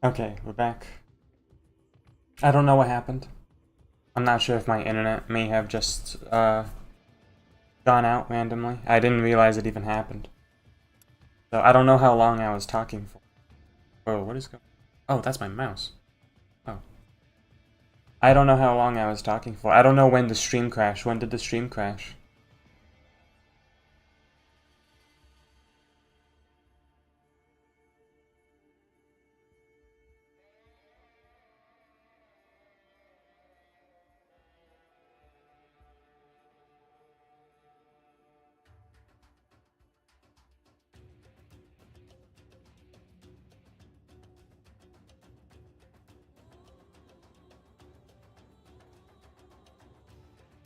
Okay, we're back. I don't know what happened. I'm not sure if my internet may have just gone out randomly. I didn't realize it even happened. So I don't know how long I was talking for. Oh, what is going on? Oh, that's my mouse. Oh. I don't know how long I was talking for. I don't know when the stream crashed. When did the stream crash?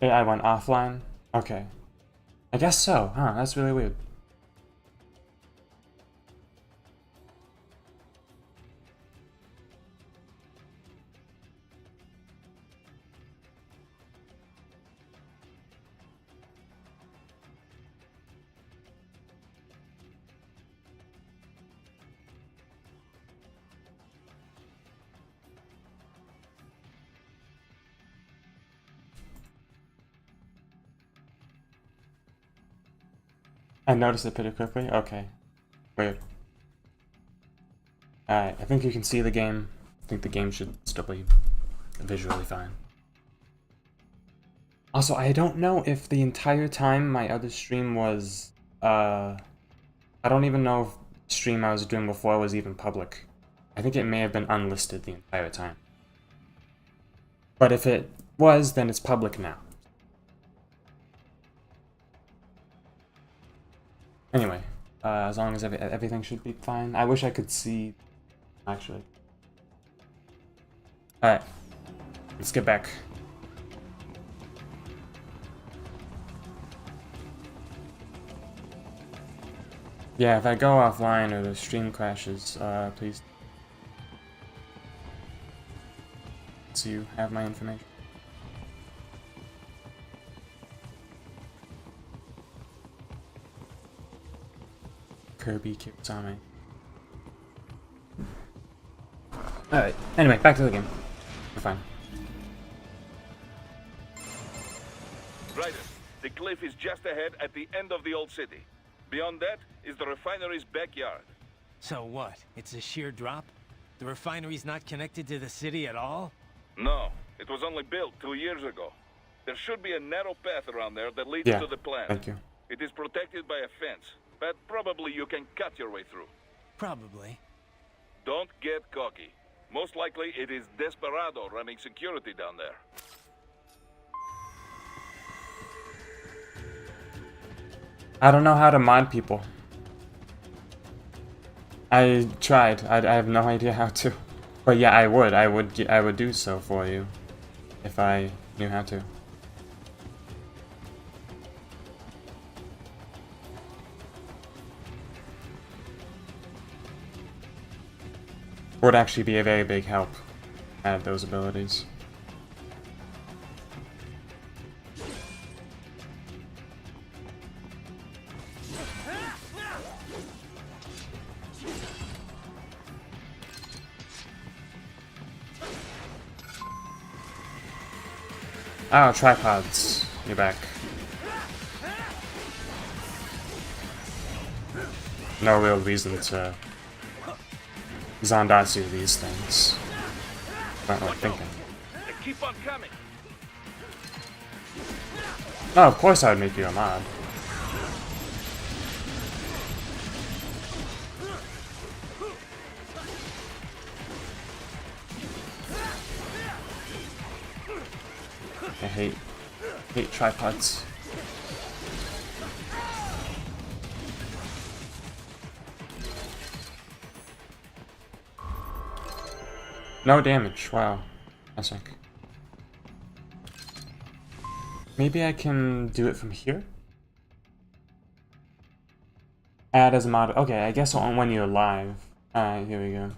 I went offline? Okay. I guess so, huh? That's really weird. I noticed it pretty quickly? Okay. Weird. Alright, I think you can see the game. I think the game should still be visually fine. Also, I don't know if the entire time my other stream was, I don't even know if the stream I was doing before was even public. I think it may have been unlisted the entire time. But if it was, then it's public now. Anyway, as long as everything should be fine. I wish I could see, actually. Alright, let's get back. Yeah, if I go offline or the stream crashes, please. So you have my information. Kirby Kiritsame. Alright, anyway, back to the game. We're fine. Ryder, the cliff is just ahead at the end of the old city. Beyond that is the refinery's backyard. So what? It's a sheer drop? The refinery's not connected to the city at all? No, it was only built 2 years ago. There should be a narrow path around there that leads Yeah, to the plant. thank you. It is protected by a fence, but probably you can cut your way through. Probably. Don't get cocky. Most likely it is Desperado running security down there. I don't know how to mod people. I tried. I have no idea how to. But yeah, I would do so for you if I knew how to. Would actually be a very big help. Add those abilities. Oh, tripods. You're back. No real reason to Zandatsu these things. Not like thinking. They keep on coming. Oh, of course I would make you a mod. I hate tripods. No damage, wow. That's like. Maybe I can do it from here? Add as a mod. Okay, I guess on when you're live. Alright, here we go.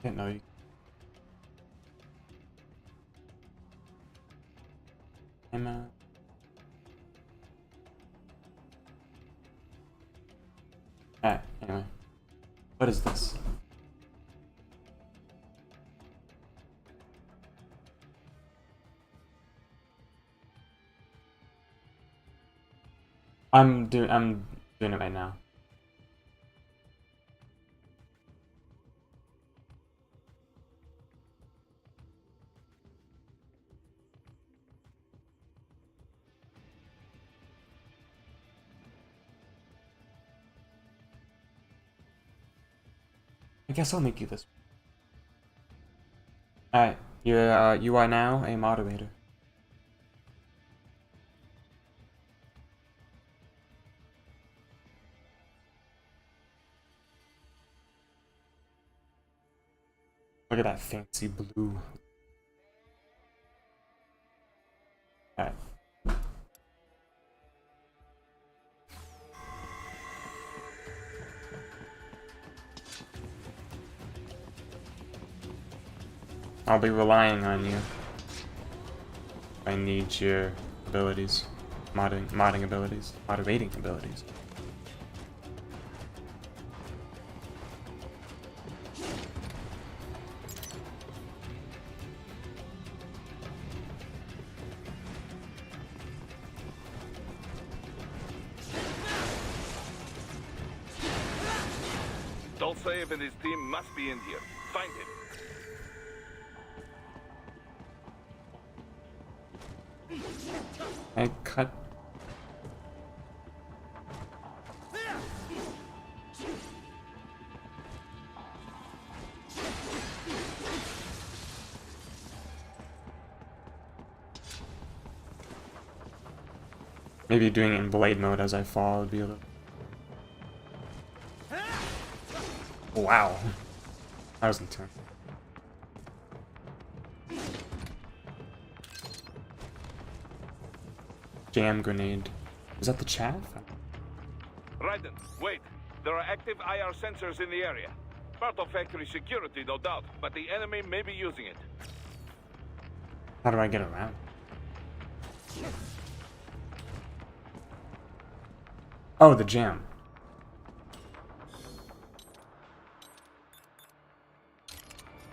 Didn't know you. Emma. Alright, anyway. What is this? I'm doing it right now. I guess I'll make you this. Alright, you are now a moderator. Look at that fancy blue. Alright. I'll be relying on you. I need your abilities. Modding abilities. Moderating abilities. Dolsaev and his team must be in here. Find him. I cut. Maybe doing it in blade mode as I fall would be a little. Wow. That was intense. Jam grenade. Is that the chaff? Raiden, wait. There are active IR sensors in the area. Part of factory security, no doubt, but the enemy may be using it. How do I get around? Oh, the jam.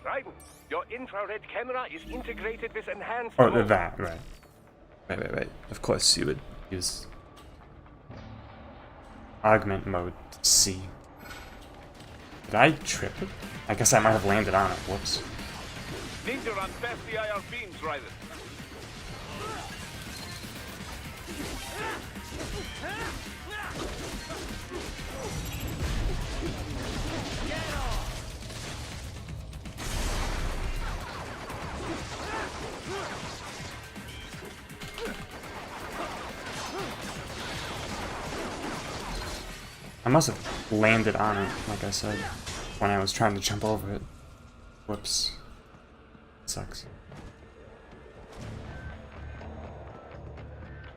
Raiden, your infrared camera is integrated with enhanced Oh, mode. that, right. Right. Of course you would use augment mode to see. Did I trip it? I guess I might have landed on it. Whoops. Need to run past the IR beams, Raiden. I must have landed on it, like I said, when I was trying to jump over it. Whoops. Sucks.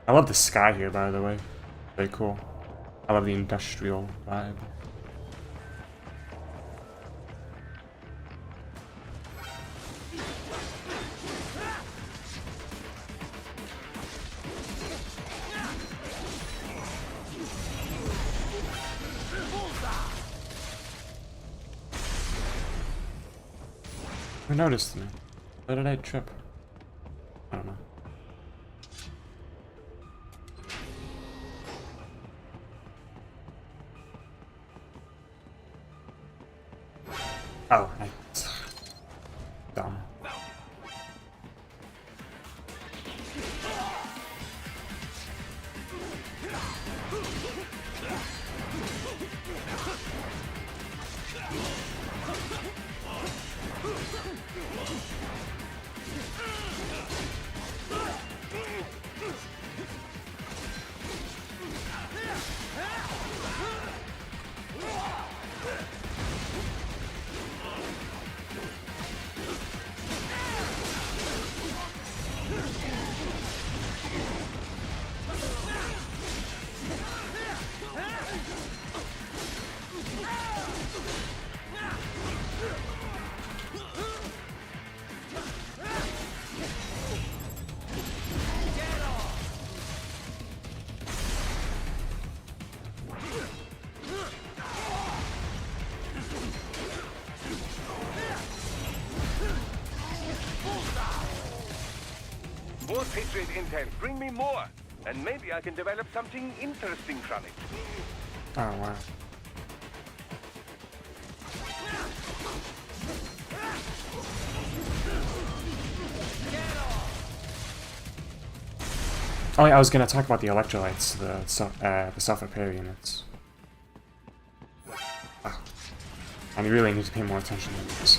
I love the sky here, by the way. Very cool. I love the industrial vibe. Who noticed me? Where did I trip? I don't know. Oh, dumb. Patriot intel. Bring me more. And maybe I can develop something interesting from it. Oh, wow. Oh yeah, I was gonna talk about the electrolytes, the self-repair units. Oh. I really need to pay more attention to this.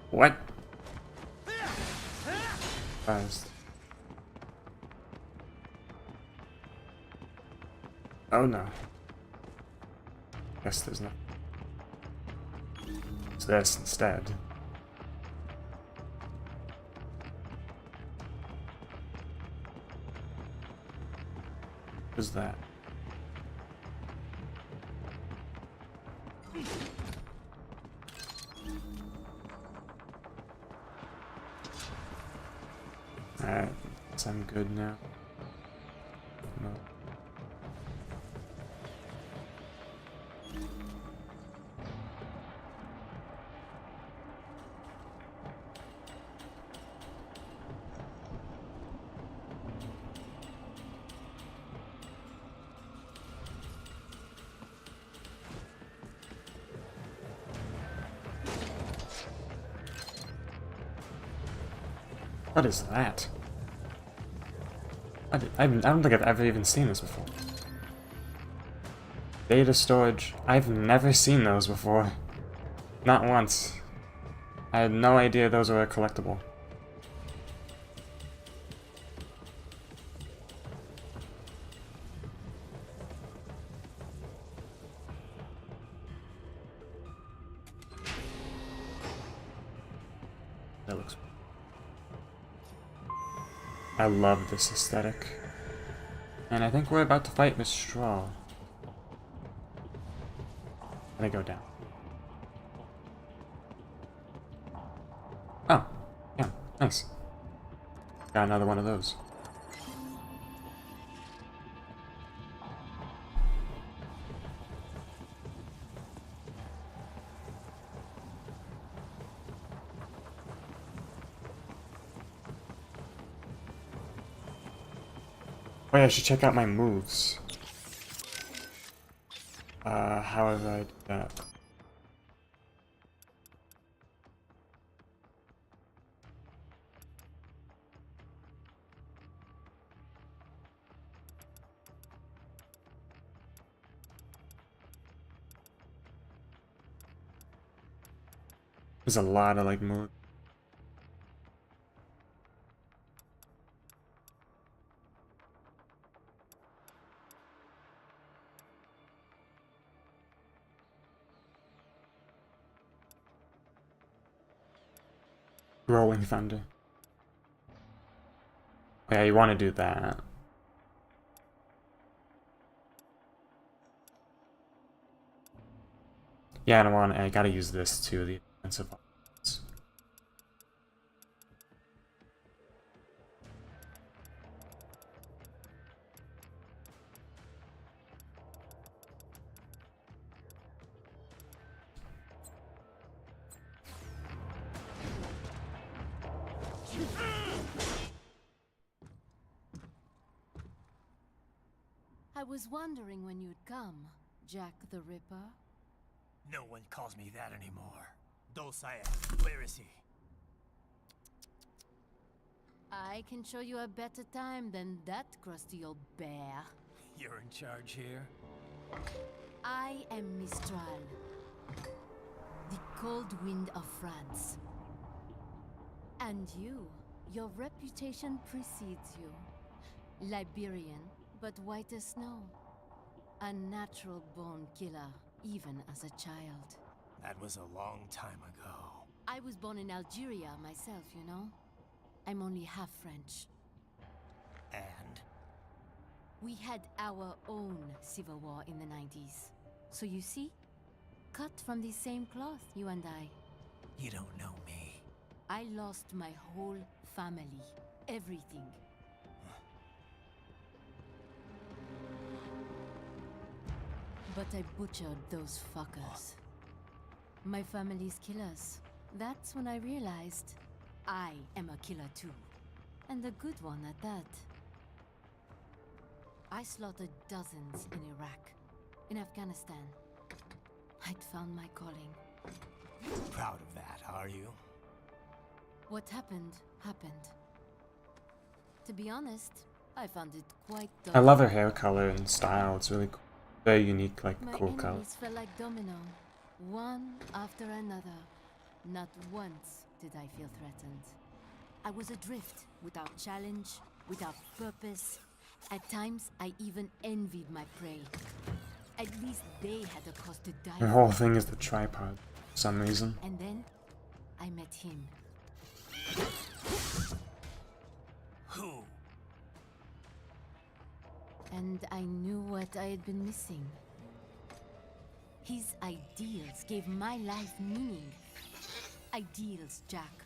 What? Fast. Oh no. Guess there's no. It's this instead. What's that? Alright, so I'm good now. No. What is that? I don't think I've ever even seen this before. Data storage. I've never seen those before. Not once. I had no idea those were collectible. That looks... I love this aesthetic. And I think we're about to fight with Straw. Let me go down. Oh, yeah, nice. Got another one of those. Oh yeah, I should check out my moves. How have I done that? There's a lot of like moves. Rolling Thunder. Oh, yeah, you want to do that. Yeah, I gotta use this too, the offensive offense. I was wondering when you'd come, Jack the Ripper. No one calls me that anymore. Dulcea, where is he? I can show you a better time than that crusty old bear. You're in charge here? I am Mistral, the cold wind of France. And your reputation precedes you. Liberian, but white as snow. A natural-born killer, even as a child. That was a long time ago. I was born in Algeria myself, you know? I'm only half French. And? We had our own civil war in the 90s. So you see? cut from the same cloth, you and I. You don't know me. I lost my whole family. Everything. But I butchered those fuckers. My family's killers. That's when I realized I am a killer too. And a good one at that. I slaughtered dozens in Iraq, in Afghanistan. I'd found my calling. Proud of that, are you? What happened, happened. To be honest, I found it quite I love her hair color and style. It's really cool. Very unique, like My cool color. enemies fell like domino, one after another. Not once did I feel threatened. I was adrift, without challenge, without purpose. At times, I even envied my prey. At least they had a cause to die. Her whole thing is the tripod, for some reason. And then, I met him. Who? And I knew what I had been missing. His ideals gave my life meaning. Ideals, Jack.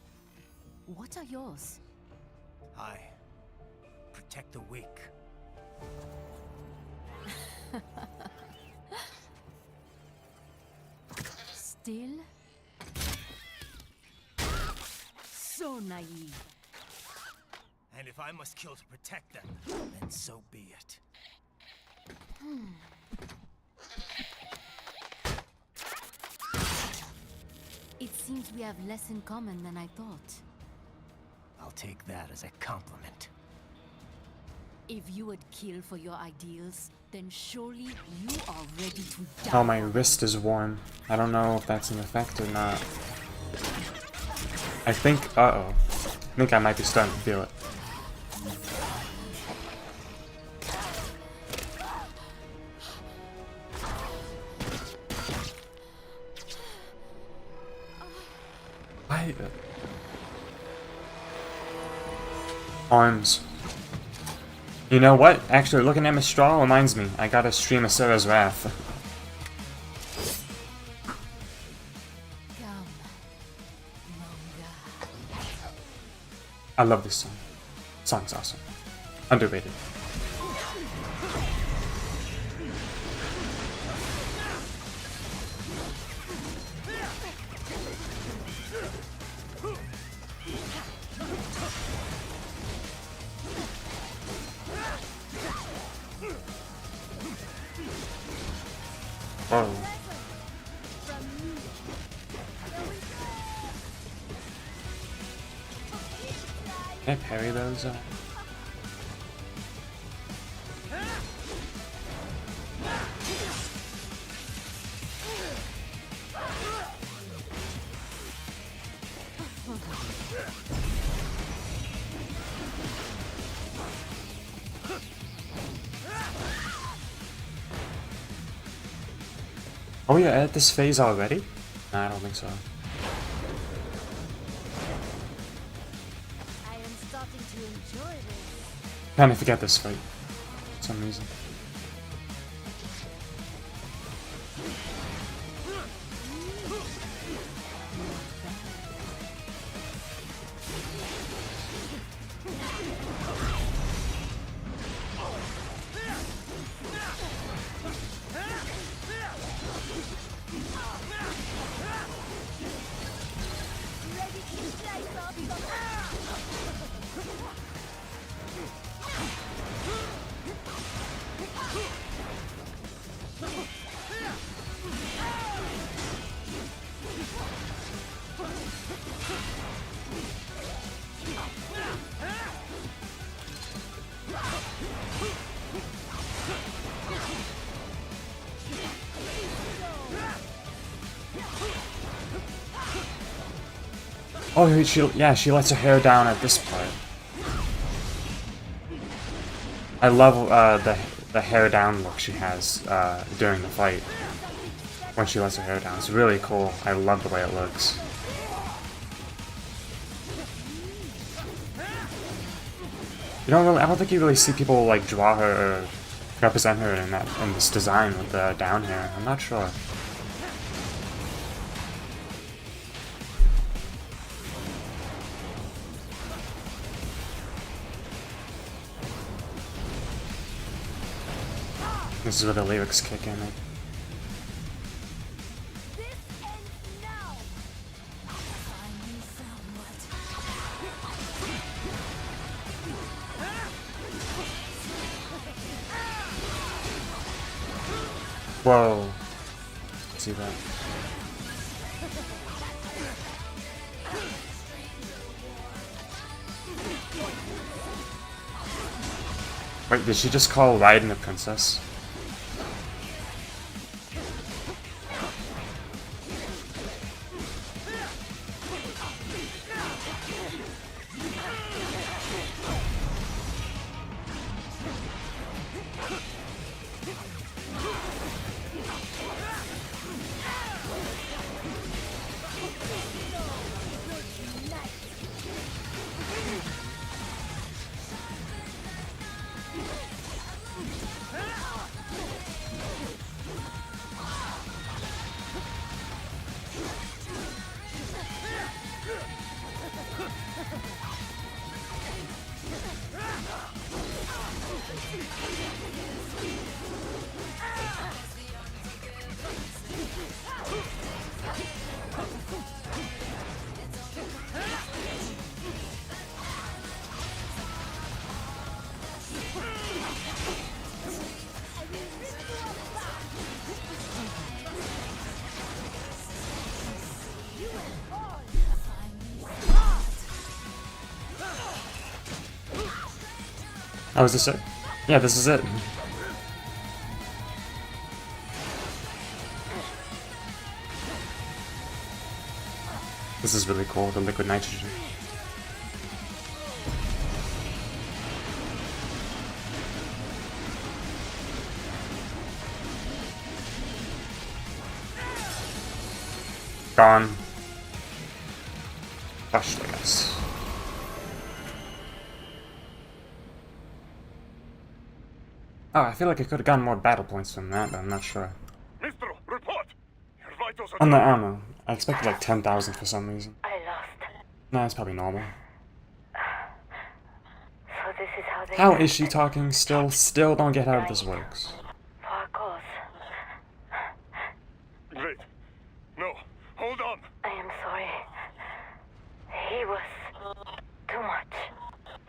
What are yours? I protect the weak. Still? So naive. And if I must kill to protect them, then so be it. It seems we have less in common than I thought. I'll take that as a compliment. If you would kill for your ideals, then surely you are ready to die. Oh, my wrist is warm. I don't know if that's an effect or not. I think, uh-oh. I think I might be starting to feel it. Why? Arms. You know what? Actually, looking at Mistral reminds me. I gotta stream Asura's Wrath. Come, Monga. I love this song. Song's awesome. Underrated. Whoa. Can I parry those? Oh, we are at this phase already? Nah, I don't think so. I am starting to enjoy this. Kinda forget this fight. For some reason. Oh, she lets her hair down at this part. I love the hair down look she has during the fight. When she lets her hair down. It's really cool. I love the way it looks. I don't think you really see people like draw her or represent her in this design with the down hair. I'm not sure. This is where the lyrics kick in. This ends now. Finally somewhat. Whoa. See that? Wait, did she just call Raiden a princess? Oh, is this it? Yeah, this is it. This is really cool, the liquid nitrogen. Gone. Crushed, I guess. Oh, I feel like I could have gotten more battle points from that, but I'm not sure. Mistro, report! Your vitals are Oh, no, I don't know. I expected like 10,000 for some reason. I lost. No, it's probably normal. So this is how they How is she talking still? Still don't get how this works. for a cause. Wait. No. Hold on. I am sorry. He was too much.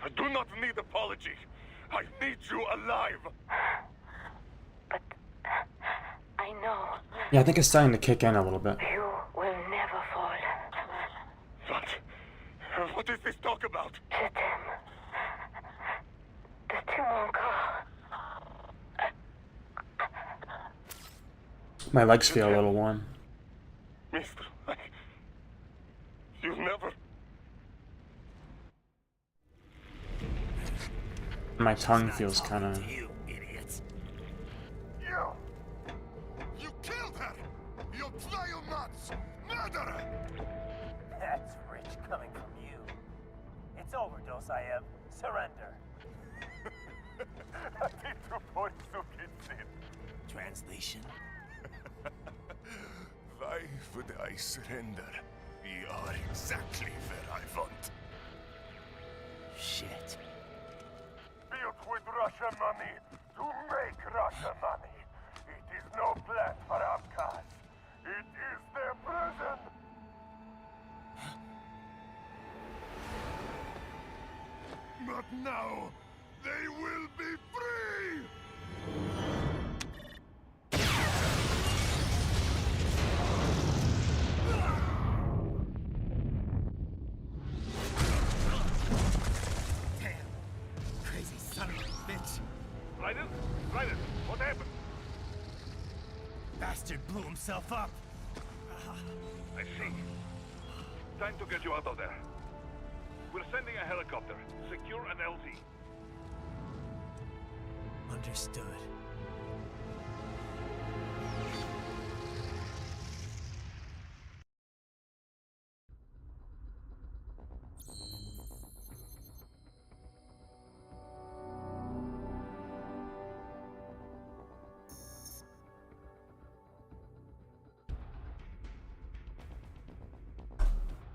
I do not need apology. I need you alive. But I know Yeah, I think it's starting to kick in a little bit. you will never fall. What? What is this talk about? Je t'aime. De tout mon corps. My legs feel a little warm. Mister, you never... My tongue feels kind of... You idiots. You killed her! You vile nuts! Murderer! That's rich coming from you. It's overdose, I am. Surrender. Translation? Why would I surrender? You are exactly where I want. Shit. Built with Russian money to make Russian money. It is no plan for Abkhaz. It is their prison. But now, they will be free! Damn. Crazy son of a bitch. Raiden? Raiden, what happened? Bastard blew himself up. I see. Time to get you out of there. We're sending a helicopter. Secure an LZ. Understood.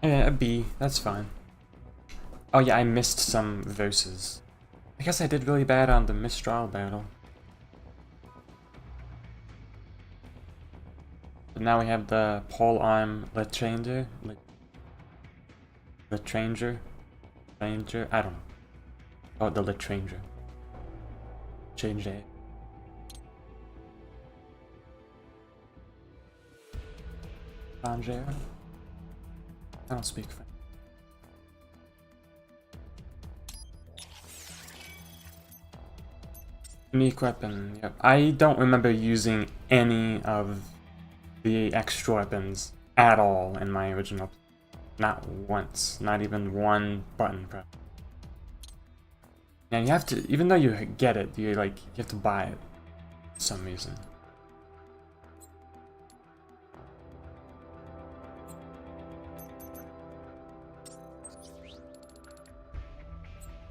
Yeah, a B. That's fine. Oh yeah, I missed some verses. I guess I did really bad on the Mistral battle. But now we have the pole arm Latranger. Latranger? Ranger? I don't know. Oh, the Latranger. Change it. Ranger? I don't speak French. Unique weapon, yep. I don't remember using any of the extra weapons at all in my original. Not once. Not even one button press. And you have to, even though you get it, you have to buy it for some reason.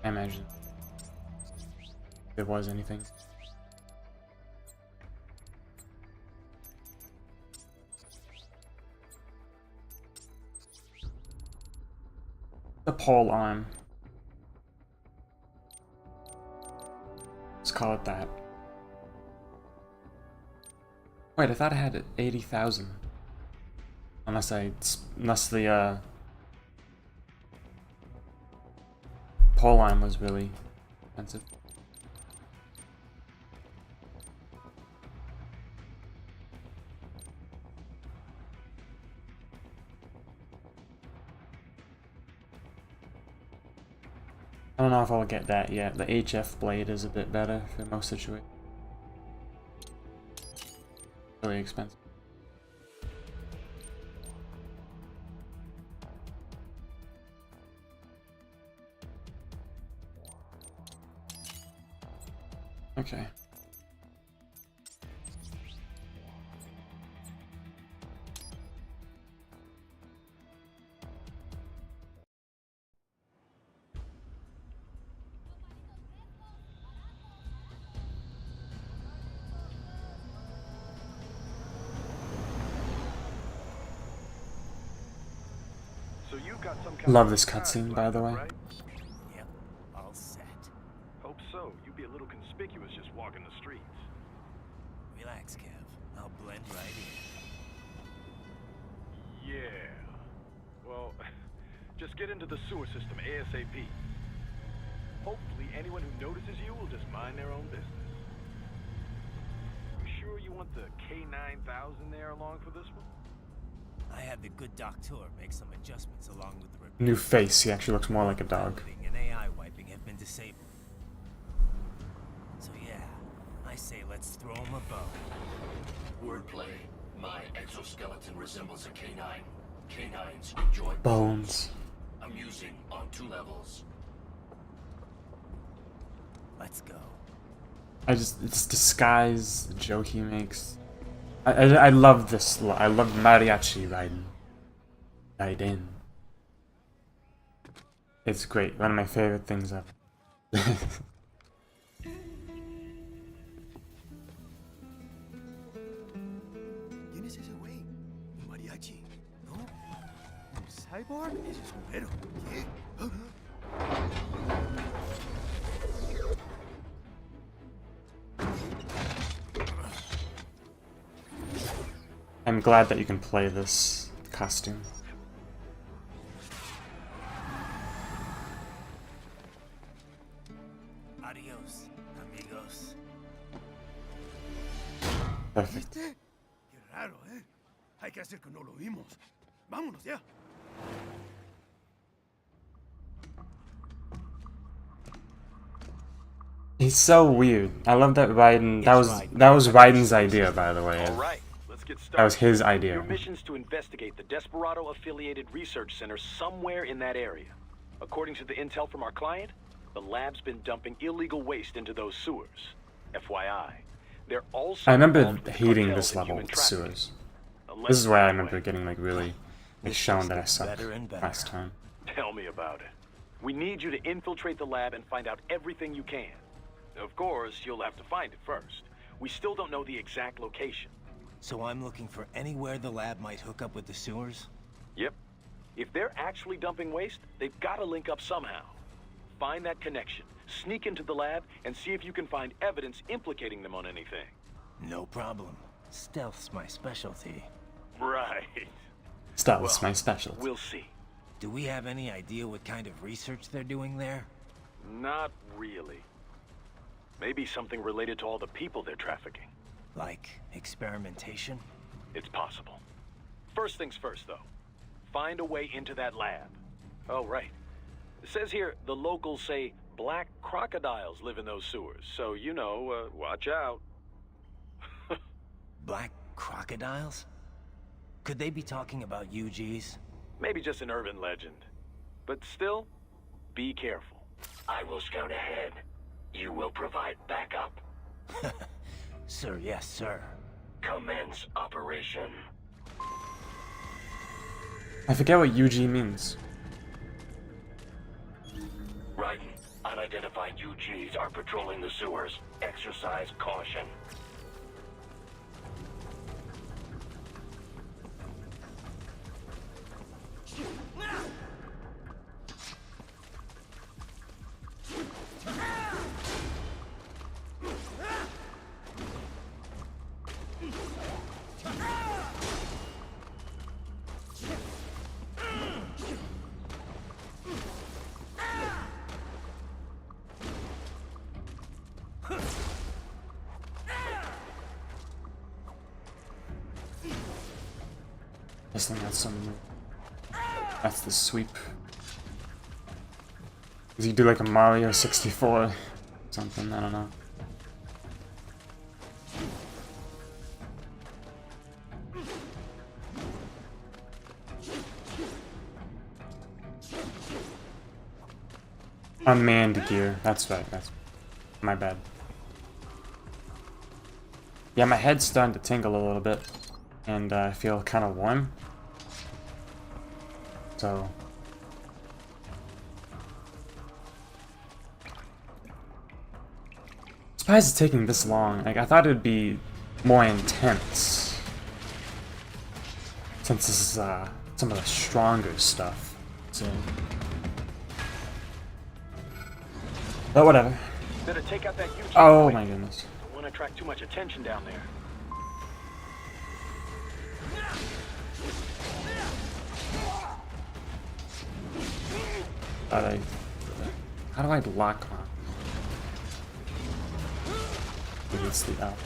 I imagine if there was anything. The pole arm. Let's call it that. Wait, I thought I had 80,000. Unless the pole arm was really expensive. I don't know if I'll get that yet. The HF blade is a bit better for most situations. Really expensive. Okay. So you got some kind Love of this disguise cutscene, by the way. right? Yep, all set. Hope so. You'd be a little conspicuous just walking the streets. Relax, Kev. I'll blend right in. Yeah. Well, just get into the sewer system ASAP. Hopefully anyone who notices you will just mind their own business. You sure you want the K9000 there along for this one? I had the good doctor make some adjustments along with the repair. New face, he actually looks more like a dog. Piloting and AI wiping have been disabled. So yeah, I say let's throw him a bone. Wordplay. My exoskeleton resembles a canine. Canines enjoy Bones. amusing on 2 levels. Let's go. This disguise joke he makes. I love this. I love Mariachi Raiden. It's great. One of my favorite things ever. ¿Quién es ese güey? ¿Un mariachi? ¿No? ¿Un cyborg? Ese es un pero. ¿Qué? I'm glad that you can play this costume. Adios, amigos. Perfect. Qué raro, ¿eh? Hay que hacer que no lo vimos. Vámonos ya. He's so weird. I love that Raiden. That was Raiden's idea, by the way. All right, let's get started. That was his idea. Your mission's to investigate the Desperado-affiliated research center somewhere in that area. According to the intel from our client, the lab's been dumping illegal waste into those sewers. FYI, they're also I remember involved with hating cartels this and level human with trafficking. sewers. Allegedly, This is where I anyway. remember getting really This shown just that I gets sucked better and better. last time. Tell me about it. We need you to infiltrate the lab and find out everything you can. Of course, you'll have to find it first. We still don't know the exact location. So I'm looking for anywhere the lab might hook up with the sewers? Yep. If they're actually dumping waste, they've got to link up somehow. Find that connection, sneak into the lab, and see if you can find evidence implicating them on anything. No problem. Stealth's my specialty. Right. Stealth's my specialty. We'll see. Do we have any idea what kind of research they're doing there? Not really. Maybe something related to all the people they're trafficking. Like experimentation? It's possible. First things first, though. Find a way into that lab. Oh, right. It says here the locals say black crocodiles live in those sewers, so, you know, watch out. Black crocodiles? Could they be talking about UGs? Maybe just an urban legend. But still, be careful. I will scout ahead. You will provide backup. Sir, yes, sir. Commence operation. I forget what UG means. Raiden, unidentified UGs are patrolling the sewers. Exercise caution. I think that's some. That's the sweep. Does he do like a Mario 64 something? I don't know. Unmanned gear. That's right. That's my bad. Yeah, my head's starting to tingle a little bit, and I feel kind of warm. So. Surprised it's taking this long. Like, I thought it'd be more intense. Since this is some of the stronger stuff. So. But whatever. Better take out that UG. Oh my goodness. Don't want to attract too much attention down there. How do I lock on? Maybe it's the L.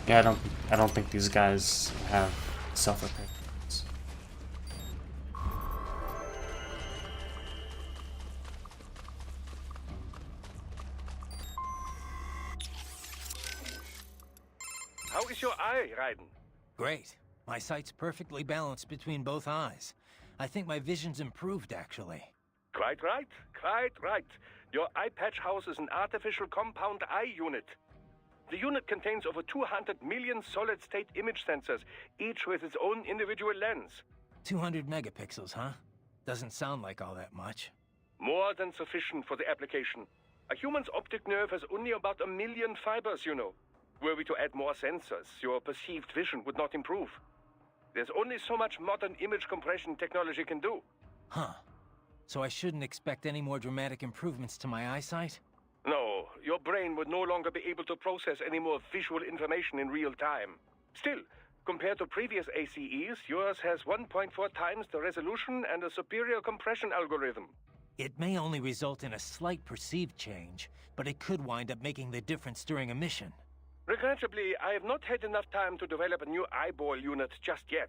Yeah, I don't think these guys have self-repair. How is your eye, Raiden? Great. My sight's perfectly balanced between both eyes. I think my vision's improved, actually. Quite right, quite right. Your eye patch houses an artificial compound eye unit. The unit contains over 200 million solid-state image sensors, each with its own individual lens. 200 megapixels, huh? Doesn't sound like all that much. More than sufficient for the application. A human's optic nerve has only about 1 million fibers, you know. Were we to add more sensors, your perceived vision would not improve. There's only so much modern image compression technology can do. Huh. So I shouldn't expect any more dramatic improvements to my eyesight? No, your brain would no longer be able to process any more visual information in real time. Still, compared to previous ACEs, yours has 1.4 times the resolution and a superior compression algorithm. It may only result in a slight perceived change, but it could wind up making the difference during a mission. Regrettably, I have not had enough time to develop a new eyeball unit just yet.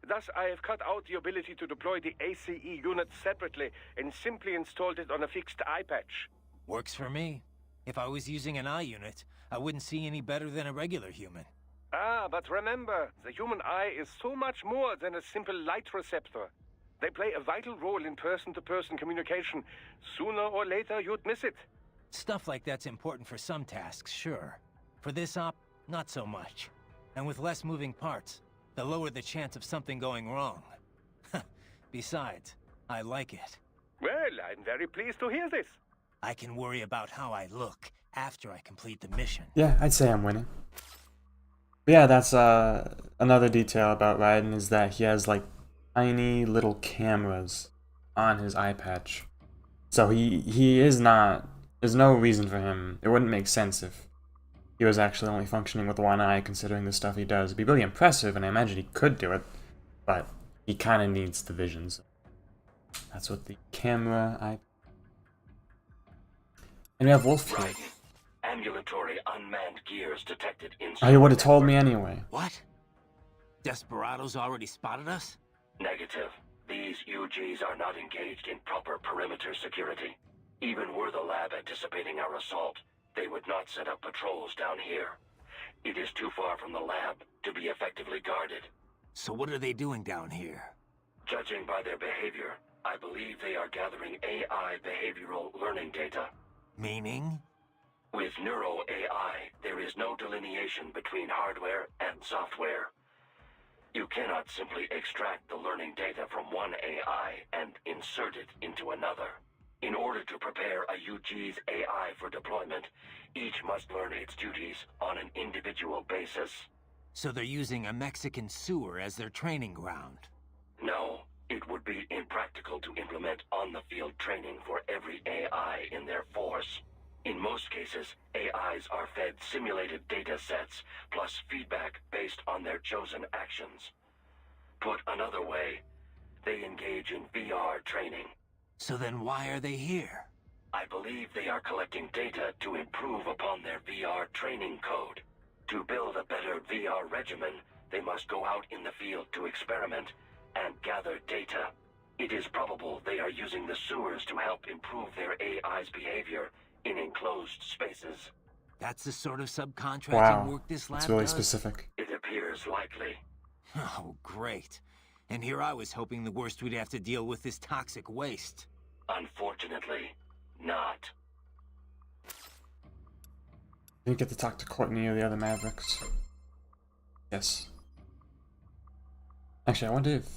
Thus, I have cut out the ability to deploy the ACE unit separately and simply installed it on a fixed eye patch. Works for me. If I was using an eye unit, I wouldn't see any better than a regular human. Ah, but remember, the human eye is so much more than a simple light receptor. They play a vital role in person-to-person communication. Sooner or later, you'd miss it. Stuff like that's important for some tasks, sure. For this op, not so much. And with less moving parts, the lower the chance of something going wrong. Besides, I like it. Well, I'm very pleased to hear this. I can worry about how I look after I complete the mission. Yeah, I'd say I'm winning. But yeah, that's another detail about Raiden is that he has like tiny little cameras on his eye patch. So he is not, there's no reason for him. It wouldn't make sense if he was actually only functioning with one eye, considering the stuff he does. It'd be really impressive, and I imagine he could do it, but he kind of needs the visions. That's what the camera eye. And we have Wolf here. Raiden. Ambulatory unmanned gears detected in... Oh, you would have told me anyway. What? Desperados already spotted us? Negative. These UGs are not engaged in proper perimeter security. Even were the lab anticipating our assault, they would not set up patrols down here. It is too far from the lab to be effectively guarded. So what are they doing down here? Judging by their behavior, I believe they are gathering AI behavioral learning data. Meaning? With Neuro AI, there is no delineation between hardware and software. You cannot simply extract the learning data from one AI and insert it into another. In order to prepare a UG's AI for deployment, each must learn its duties on an individual basis. So they're using a Mexican sewer as their training ground? No, it would be impractical to implement on-the-field training for every AI in their force. In most cases, AIs are fed simulated data sets, plus feedback based on their chosen actions. Put another way, they engage in VR training. So then why are they here? I believe they are collecting data to improve upon their VR training code. To build a better VR regimen, they must go out in the field to experiment and gather data. It is probable they are using the sewers to help improve their AI's behavior in enclosed spaces. That's the sort of subcontracting Wow, work this lab that's really does? specific. It appears likely. Oh, great. And here I was hoping the worst we'd have to deal with is toxic waste. Unfortunately, not. Didn't get to talk to Courtney or the other Mavericks. Yes. Actually, I wonder if...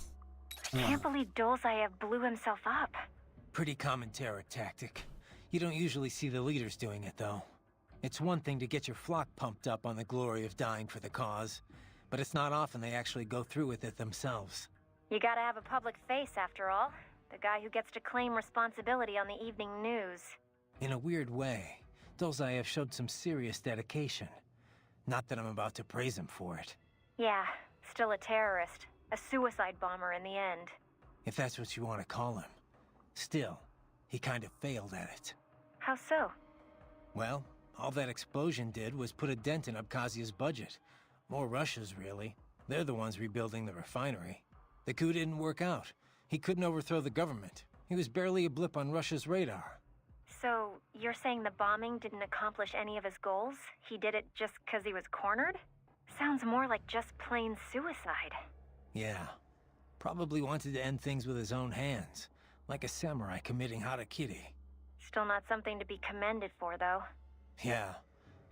I can't believe Dolzaev blew himself up. Pretty common terror tactic. You don't usually see the leaders doing it, though. It's one thing to get your flock pumped up on the glory of dying for the cause, but it's not often they actually go through with it themselves. You gotta have a public face, after all. The guy who gets to claim responsibility on the evening news. In a weird way, Dolzaev showed some serious dedication. Not that I'm about to praise him for it. Yeah, still a terrorist. A suicide bomber in the end. If that's what you want to call him. Still, he kind of failed at it. How so? Well, all that explosion did was put a dent in Abkhazia's budget. More Russia's, really. They're the ones rebuilding the refinery. The coup didn't work out. He couldn't overthrow the government. He was barely a blip on Russia's radar. So, you're saying the bombing didn't accomplish any of his goals? He did it just because he was cornered? Sounds more like just plain suicide. Yeah. Probably wanted to end things with his own hands. Like a samurai committing harakiri. Still not something to be commended for, though. Yeah.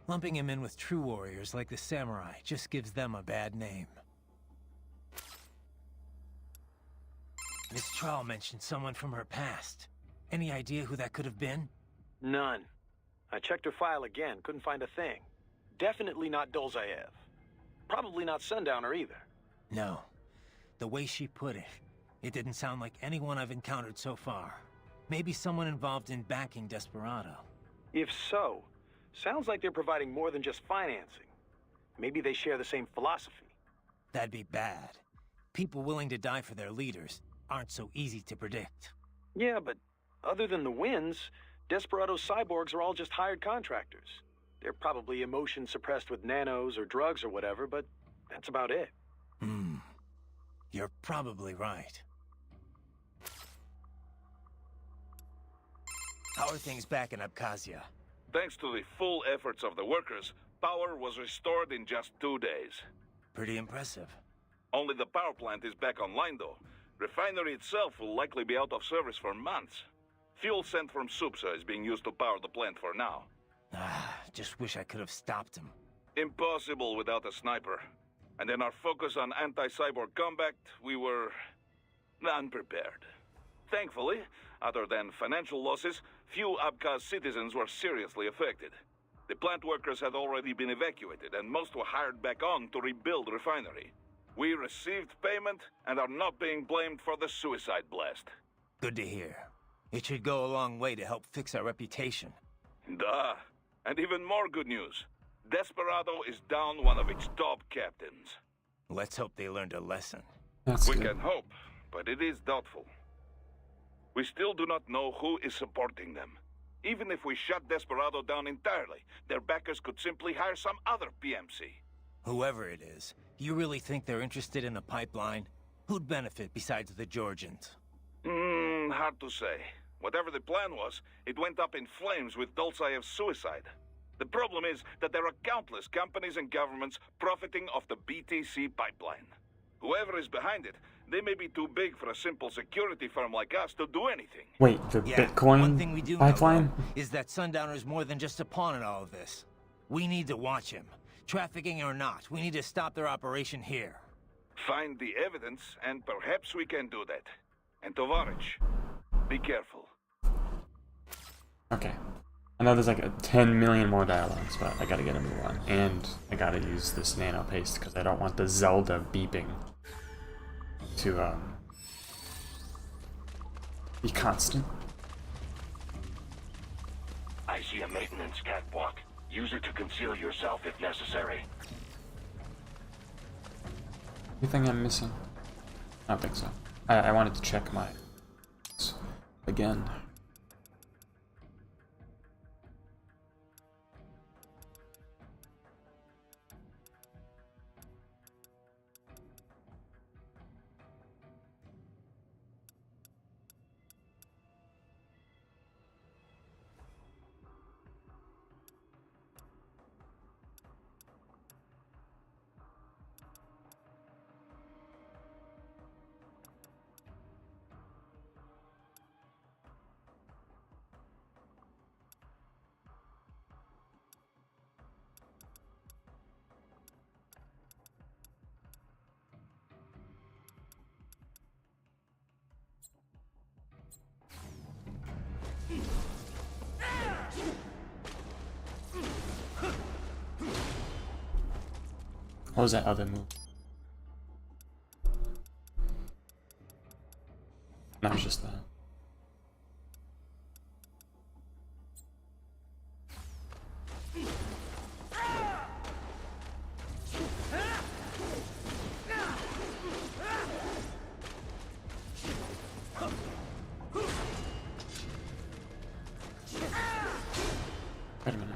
Lumping him in with true warriors like the samurai just gives them a bad name. Miss Trawl mentioned someone from her past. Any idea who that could have been? None. I checked her file again, couldn't find a thing. Definitely not Dolzaev. Probably not Sundowner either. No. The way she put it, it didn't sound like anyone I've encountered so far. Maybe someone involved in backing Desperado. If so, sounds like they're providing more than just financing. Maybe they share the same philosophy. That'd be bad. People willing to die for their leaders aren't so easy to predict. Yeah, but other than the wins, Desperado's cyborgs are all just hired contractors. They're probably emotion suppressed with nanos or drugs or whatever, but that's about it. You're probably right. How are things back in Abkhazia? Thanks to the full efforts of the workers, power was restored in just 2 days. Pretty impressive. Only the power plant is back online though. Refinery itself will likely be out of service for months. Fuel sent from Supsa is being used to power the plant for now. Just wish I could have stopped him. Impossible without a sniper. And in our focus on anti-cyborg combat, we were unprepared. Thankfully, other than financial losses, few Abkhaz citizens were seriously affected. The plant workers had already been evacuated, and most were hired back on to rebuild the refinery. We received payment and are not being blamed for the suicide blast. Good to hear. It should go a long way to help fix our reputation. Duh. And even more good news. Desperado is down one of its top captains. Let's hope they learned a lesson. That's We good. can hope, but it is doubtful. We still do not know who is supporting them. Even if we shut Desperado down entirely, their backers could simply hire some other PMC. Whoever it is, you really think they're interested in the pipeline? Who'd benefit besides the Georgians? Hard to say. Whatever the plan was, it went up in flames with Dolzaev's suicide. The problem is that there are countless companies and governments profiting off the BTC pipeline. Whoever is behind it, they may be too big for a simple security firm like us to do anything. Wait, the Yeah, Bitcoin one thing we do pipeline? know, though, is that Sundowner's more than just a pawn in all of this. We need to watch him. Trafficking or not, we need to stop their operation here. Find the evidence, and perhaps we can do that. And Tovarich, be careful. Okay. I know there's like 10 million more dialogues, but I gotta get a move on. And I gotta use this nano paste because I don't want the Zelda beeping to be constant. I see a maintenance catwalk. Use it to conceal yourself if necessary. Anything I'm missing? I don't think so. I wanted to check my again. What was that other move? That was just that. Wait a minute.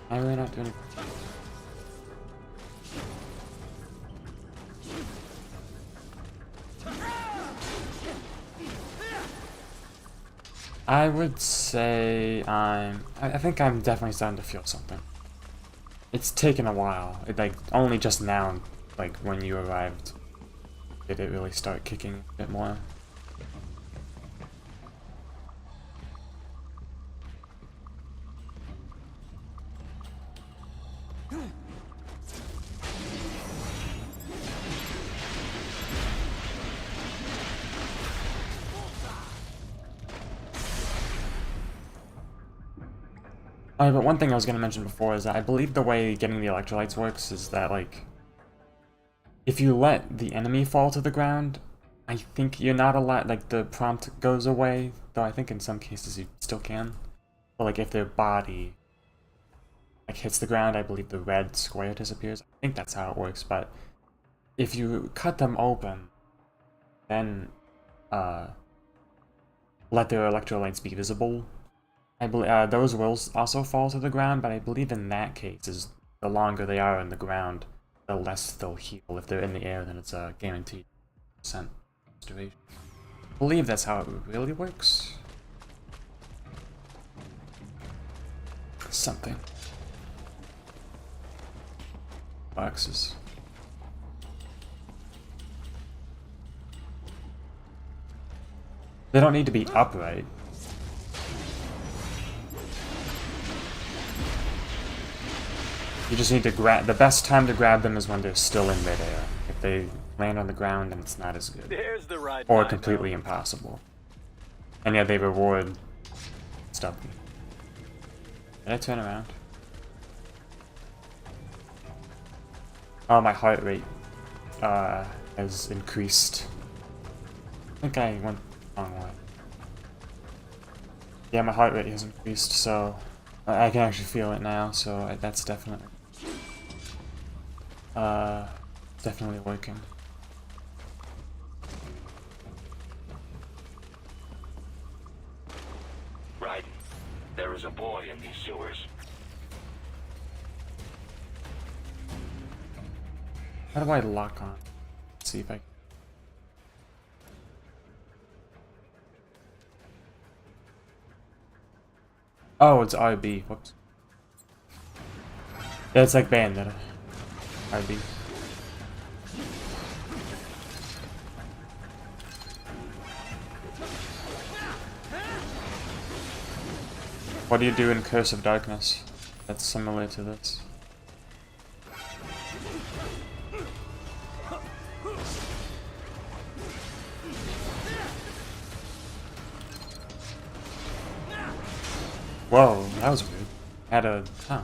Why are they not doing it? I would say I think I'm definitely starting to feel something. It's taken a while. It like only just now, like when you arrived, did it really start kicking a bit more. But one thing I was going to mention before is that I believe the way getting the electrolytes works is that, like, if you let the enemy fall to the ground, I think you're not allowed, like, the prompt goes away, though I think in some cases you still can. But, like, if their body, like, hits the ground, I believe the red square disappears. I think that's how it works, but if you cut them open, then, let their electrolytes be visible, I believe those will also fall to the ground, but I believe in that case, is the longer they are in the ground, the less they'll heal. If they're in the air, then it's a guaranteed % restoration. I believe that's how it really works. Something. Boxes. They don't need to be upright. You just need to grab. The best time to grab them is when they're still in midair. If they land on the ground, then it's not as good. There's the ride. Or completely impossible. And yeah, they reward stuff. Did I turn around? Oh, my heart rate has increased. I think I went the wrong way. Yeah, my heart rate has increased, so I can actually feel it now, so that's definitely working. Raiden, there is a boy in these sewers. How do I lock on? Let's see if I... Oh, it's RB. Whoops. Yeah, it's like Bayonetta. RB. What do you do in Curse of Darkness? That's similar to this. Whoa, that was weird. Had a... huh.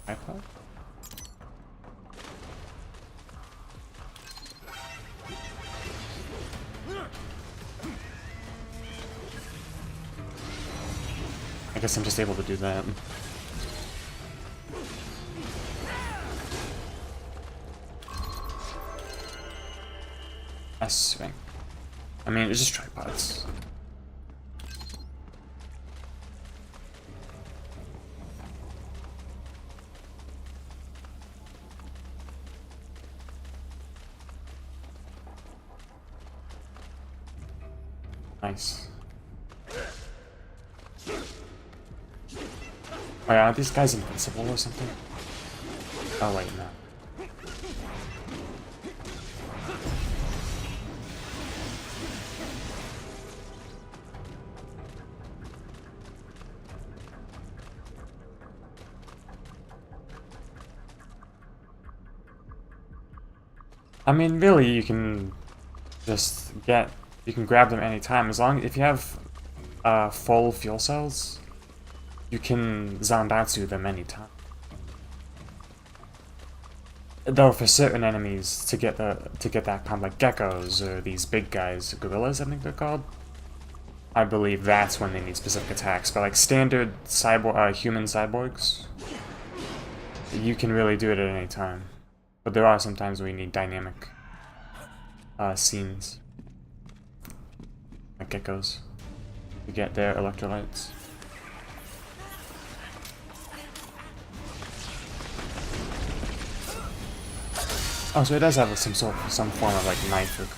iPod? I guess I'm just able to do that. S-swing. I mean, it's just tripods. Nice. Oh yeah, aren't these guys invincible or something? Oh wait, no. I mean, really, you can just get... You can grab them anytime, as long if you have full fuel cells, you can Zandatsu them anytime. Though for certain enemies, to get that kind of like geckos or these big guys, gorillas I think they're called, I believe that's when they need specific attacks. But like standard human cyborgs, you can really do it at any time. But there are some times where you need dynamic scenes. Like geckos to get their electrolytes. Oh, so it does have some form of like knife hook.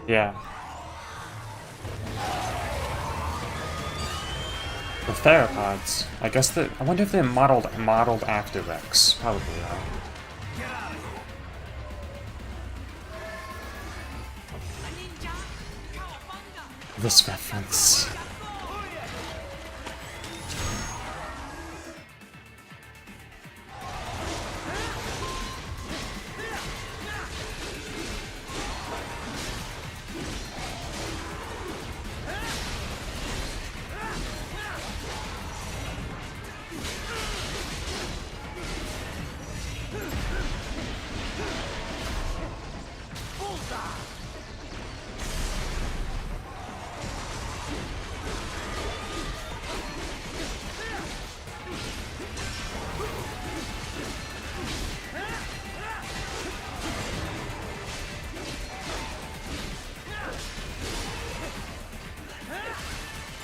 Yeah. The theropods. I guess I wonder if they're modeled after Rex. Probably are. This reference.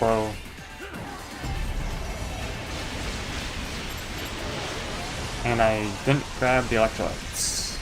Whoa. And I didn't grab the electrolytes.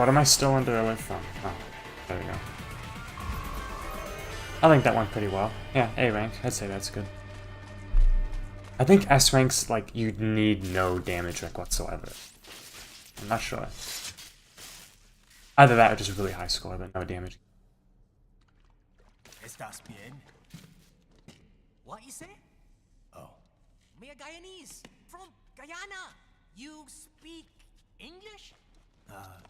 What am I still under away from? Oh, there we go. I think that went pretty well. Yeah, A rank. I'd say that's good. I think S ranks, like, you'd need no damage rank whatsoever. I'm not sure. Either that or just a really high score, but no damage. Estás bien? What you say? Oh. Me a Guyanese from Guyana. You speak English?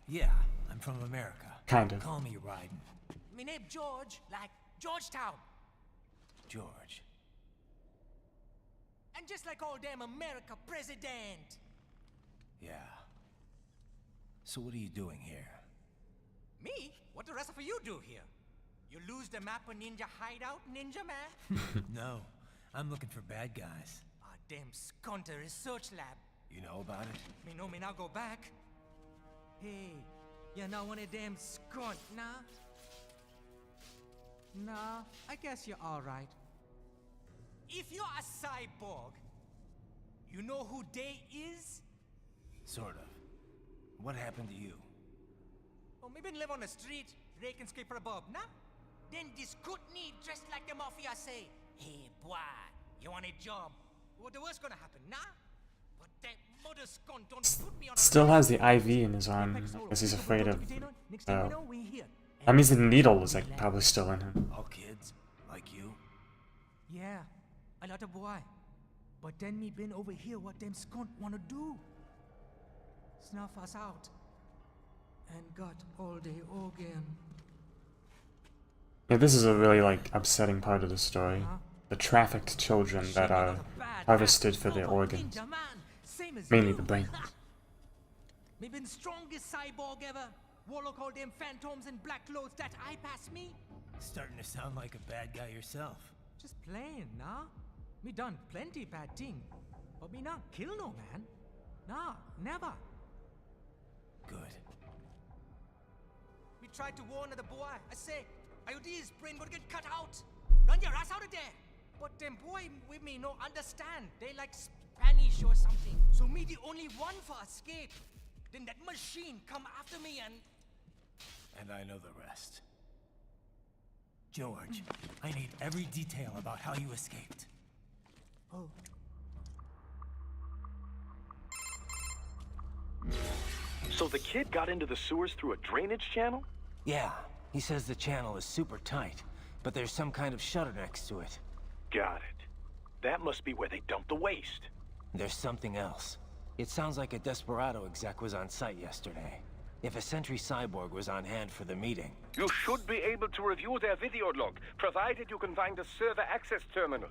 Yeah, I'm from America. Kind of. Call me Raiden. Me name George, like Georgetown. George. And just like all damn America president. Yeah. So what are you doing here? Me? What the rest of you do here? You lose the map of Ninja Hideout, Ninja Man? No, I'm looking for bad guys. Damn Skunter research lab. You know about it? Me know me now go back. Hey, you not one of them skunt, nah? Nah, I guess you're alright. If you're a cyborg, you know who they is? Sort of. What happened to you? Oh, me been live on the street, raking scraper above, nah? Then this good need dressed like the mafia say, hey boy, you want a job? What the worst gonna happen, nah? But that mother skunt don't put me on a Still has the IV in his arm because he's afraid of. That means the needle is like probably still in him. All kids? Like you? Yeah, a lot of boy. But then me been over here what them skunt wanna do. Snuff us out. And got all day organ. Yeah, this is a really like upsetting part of the story. The trafficked children that are harvested for their organs, mainly the brain. Me been strongest cyborg ever. Warlock all them phantoms and black clothes that I pass me. Starting to sound like a bad guy yourself. Just playing, nah? Me done plenty bad thing. But me not kill no man. Nah, never. Good. Me tried to warn the boy. I say, IOD's brain gonna get cut out. Run your ass out of there. But them boy with me no understand. They like Spanish or something. So me the only one for escape. Then that machine come after me and... And I know the rest. George, I need every detail about how you escaped. Oh. So the kid got into the sewers through a drainage channel? Yeah, he says the channel is super tight, but there's some kind of shutter next to it. Got it. That must be where they dumped the waste. There's something else. It sounds like a Desperado exec was on site yesterday. If a Sentry Cyborg was on hand for the meeting... You should be able to review their video log, provided you can find a server access terminal.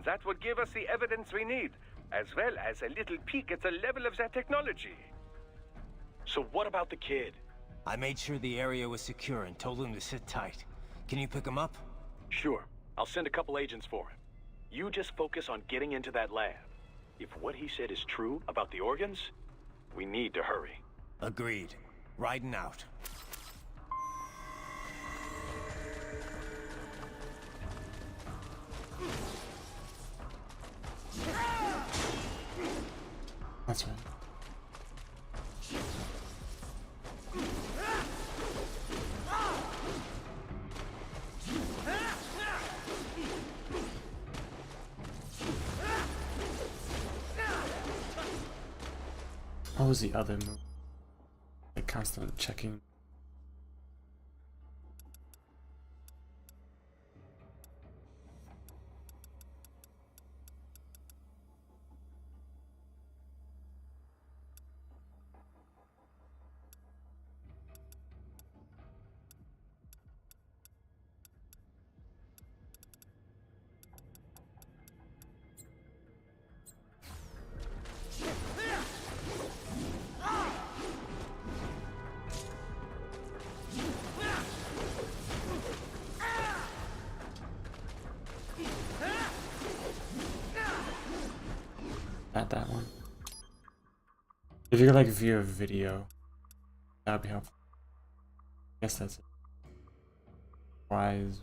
That would give us the evidence we need, as well as a little peek at the level of their technology. So what about the kid? I made sure the area was secure and told him to sit tight. Can you pick him up? Sure. I'll send a couple agents for him. You just focus on getting into that lab. If what he said is true about the organs, we need to hurry. Agreed. Riding out. That's right. What was the other move? Like constant checking. Not that one. If you could like view a video, that would be helpful. I guess that's it. Wise.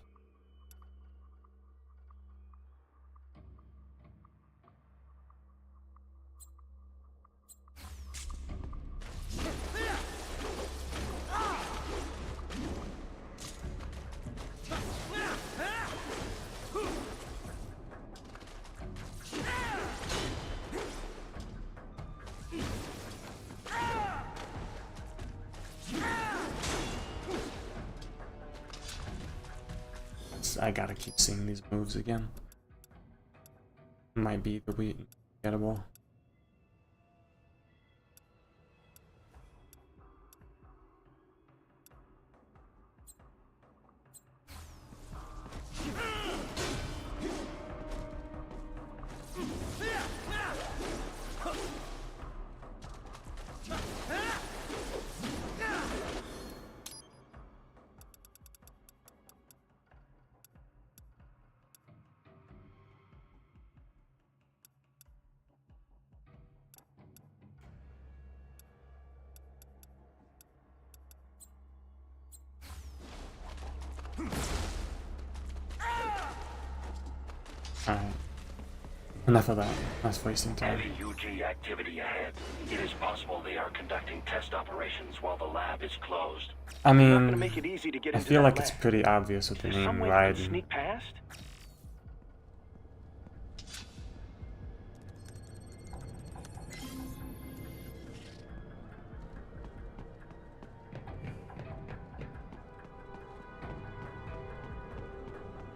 I gotta keep seeing these moves again. Might be the wheat gettable. Alright. Enough of that. That's wasting time. Heavy UG activity ahead. It is possible they are conducting test operations while the lab is closed. I Not gonna mean, make it easy to get I into feel that like it's lab. pretty obvious with the Is there some name way we can Raiden. sneak past?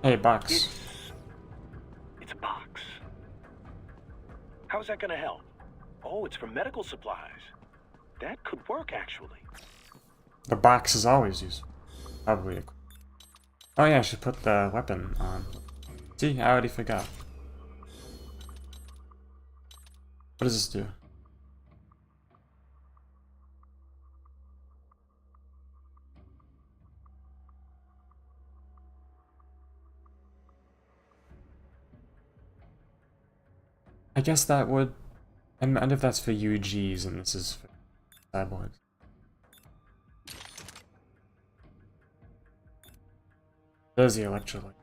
Hey, box. It's a box. How's that gonna help? Oh, it's for medical supplies. That could work, actually. The box is always useful. Probably. Oh yeah, I should put the weapon on. See, I already forgot. What does this do? I guess that would... I wonder if that's for UGs and this is for cyborgs. There's the electrolyte.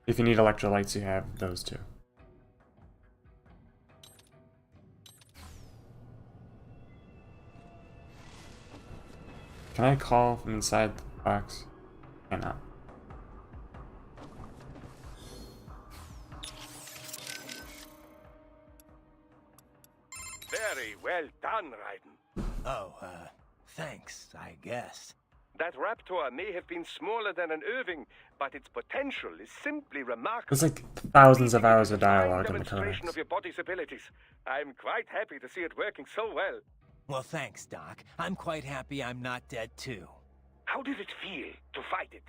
If you need electrolytes, you have those two. Can I call from inside the box? Cannot. Very well done, Raiden. Oh, thanks, I guess. That Raptor may have been smaller than an Irving, but its potential is simply remarkable. There's like thousands of hours of Fine dialogue in the demonstration codex. of your body's abilities. I'm quite happy to see it working so well. Well, thanks, Doc. I'm quite happy I'm not dead, too. How did it feel to fight it?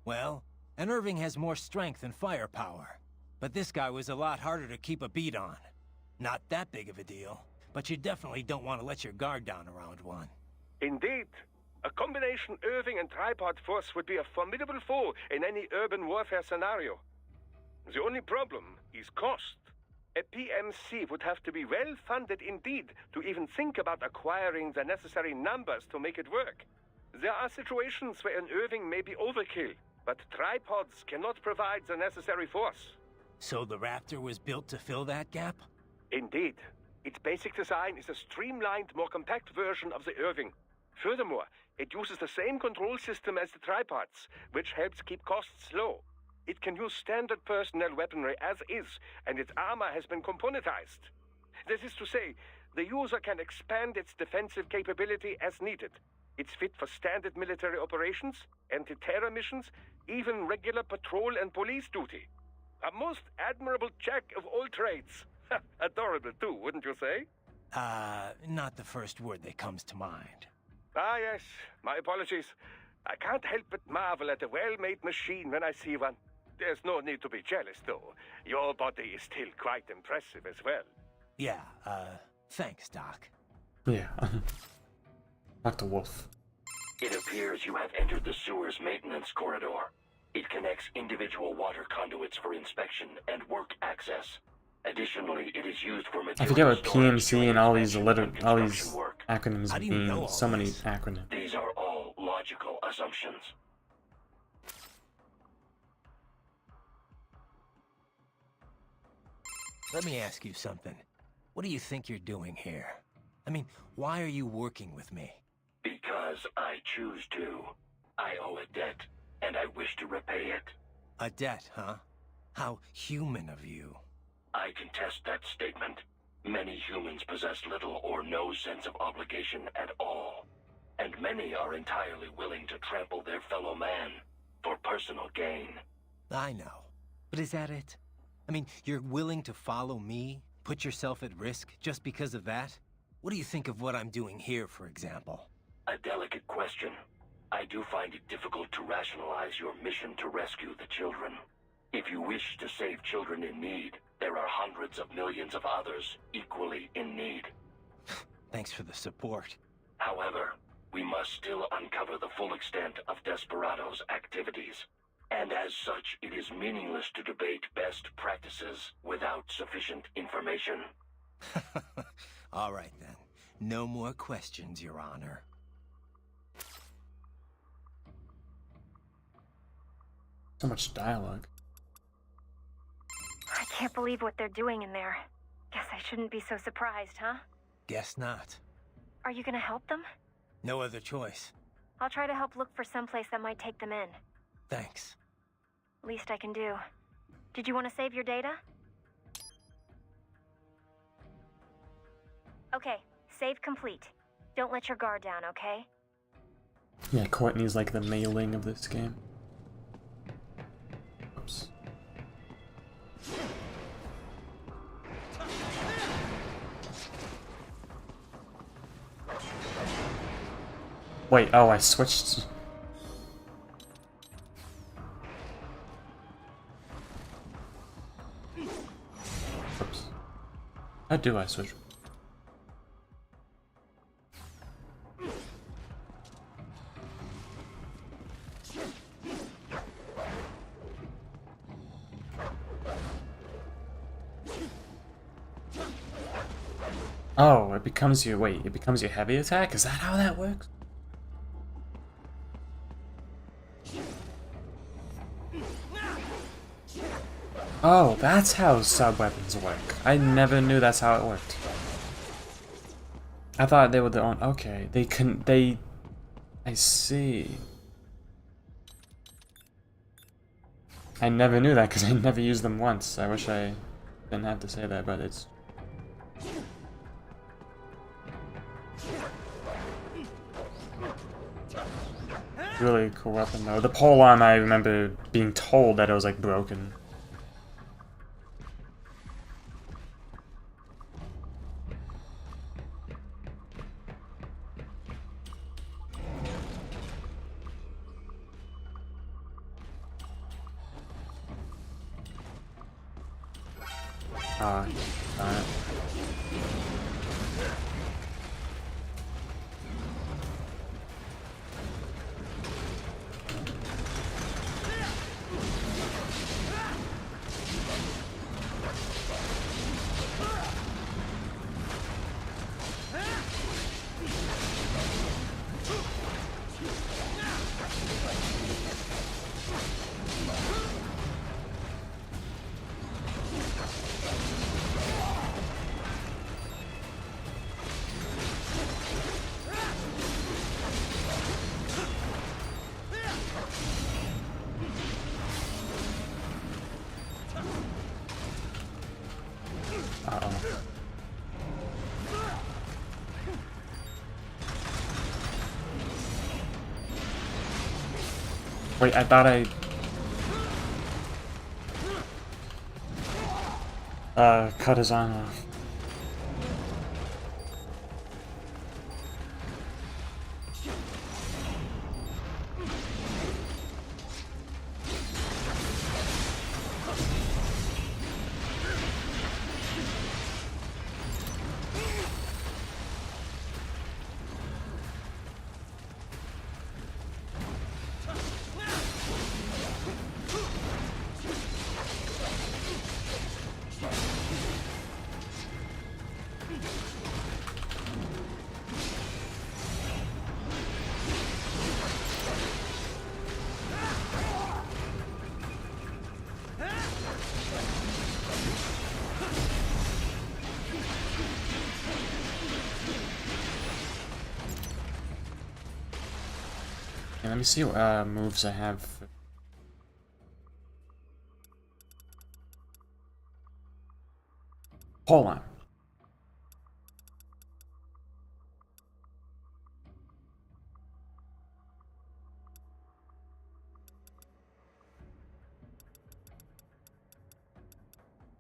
Well, an Irving has more strength and firepower. But this guy was a lot harder to keep a beat on. Not that big of a deal, but you definitely don't want to let your guard down around one. Indeed. A combination Irving and tripod force would be a formidable foe in any urban warfare scenario. The only problem is cost. A PMC would have to be well funded indeed to even think about acquiring the necessary numbers to make it work. There are situations where an Irving may be overkill, but tripods cannot provide the necessary force. So the Raptor was built to fill that gap? Indeed. Its basic design is a streamlined, more compact version of the Irving. Furthermore, it uses the same control system as the tripods, which helps keep costs low. It can use standard personnel weaponry as is, and its armor has been componentized. That is to say, the user can expand its defensive capability as needed. It's fit for standard military operations, anti-terror missions, even regular patrol and police duty. A most admirable jack of all trades. Adorable too, wouldn't you say? Not the first word that comes to mind. Ah, yes. My apologies. I can't help but marvel at a well-made machine when I see one. There's no need to be jealous, though. Your body is still quite impressive as well. Yeah, thanks, Doc. Yeah. Dr. Wolf. It appears you have entered the sewer's maintenance corridor. It connects individual water conduits for inspection and work access. Additionally, it is used for I material forget what storage PMC during and all these inspection and construction work. acronyms How do you know mean. all So many this? acronyms. These are all logical assumptions. Let me ask you something. What do you think you're doing here? I mean, why are you working with me? Because I choose to. I owe a debt, and I wish to repay it. A debt, huh? How human of you. I contest that statement. Many humans possess little or no sense of obligation at all. And many are entirely willing to trample their fellow man. for personal gain. I know. But is that it? I mean, you're willing to follow me, put yourself at risk just because of that? What do you think of what I'm doing here, for example? A delicate question. I do find it difficult to rationalize your mission to rescue the children. If you wish to save children in need, there are hundreds of millions of others equally in need. Thanks for the support. However, we must still uncover the full extent of Desperado's activities. And as such, it is meaningless to debate best practices without sufficient information. All right, then. No more questions, Your Honor. So much dialogue. I can't believe what they're doing in there. Guess I shouldn't be so surprised, huh? Guess not. Are you gonna help them? No other choice. I'll try to help look for someplace that might take them in. Thanks. Least I can do. Did you want to save your data? Okay, save complete. Don't let your guard down, okay? Yeah, Courtney's like the mailing of this game. Oops. Wait, oh, I switched. Oops. How do I switch? Oh, it becomes your, wait, it becomes your heavy attack? Is that how that works? Oh, that's how sub-weapons work. I never knew that's how it worked. I thought they were the only, okay, they couldn't, I see. I never knew that because I never used them once. I wish I didn't have to say that, but it's... really cool weapon though. The pole arm, I remember being told that it was like broken. Darn it. Uh-oh. Wait, I thought I... cut his arm off. Let me see what moves I have. Hold on.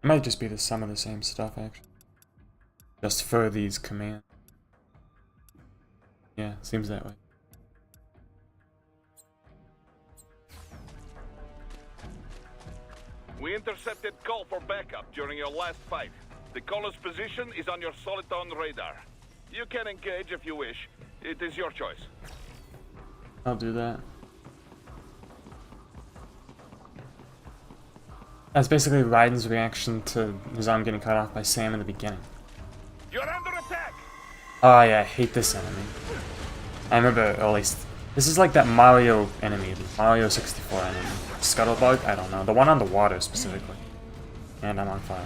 might just be some of the same stuff, actually. Just for these commands. Yeah, seems that way. We intercepted call for backup during your last fight. The caller's position is on your Soliton radar. You can engage if you wish. It is your choice. I'll do that. That's basically Raiden's reaction to Zom getting cut off by Sam in the beginning. You're under attack! Oh yeah, I hate this enemy. I remember, or at least, this is like that Mario enemy, the Mario 64 enemy. Scuttlebug? I don't know. The one on the water, specifically. And I'm on fire.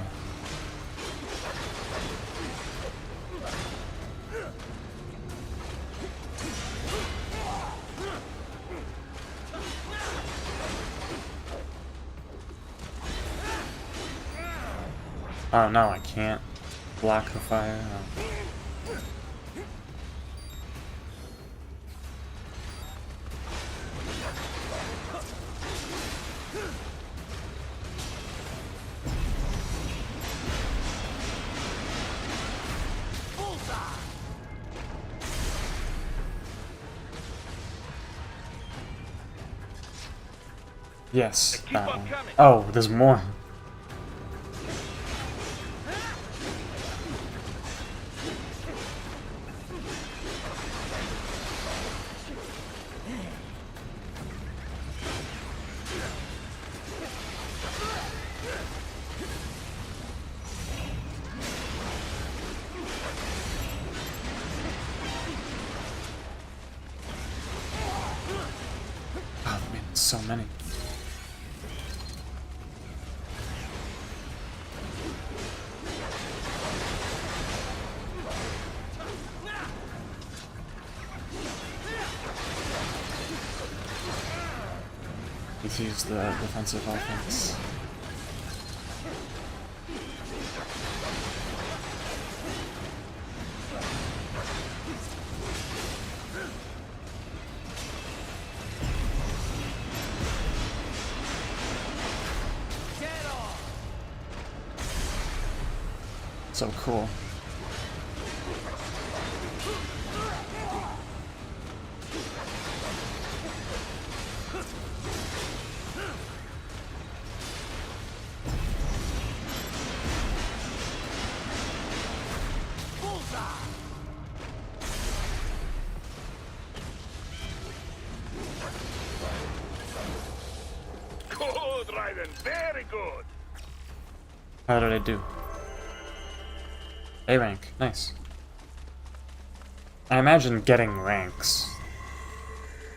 Oh no, I can't block the fire. Oh. Yes, that one. Oh, there's more. Oh man, so many. Let's use the defensive offense. So cool. Good, Raiden. Very good. How did I do? A rank. Nice. I imagine getting ranks.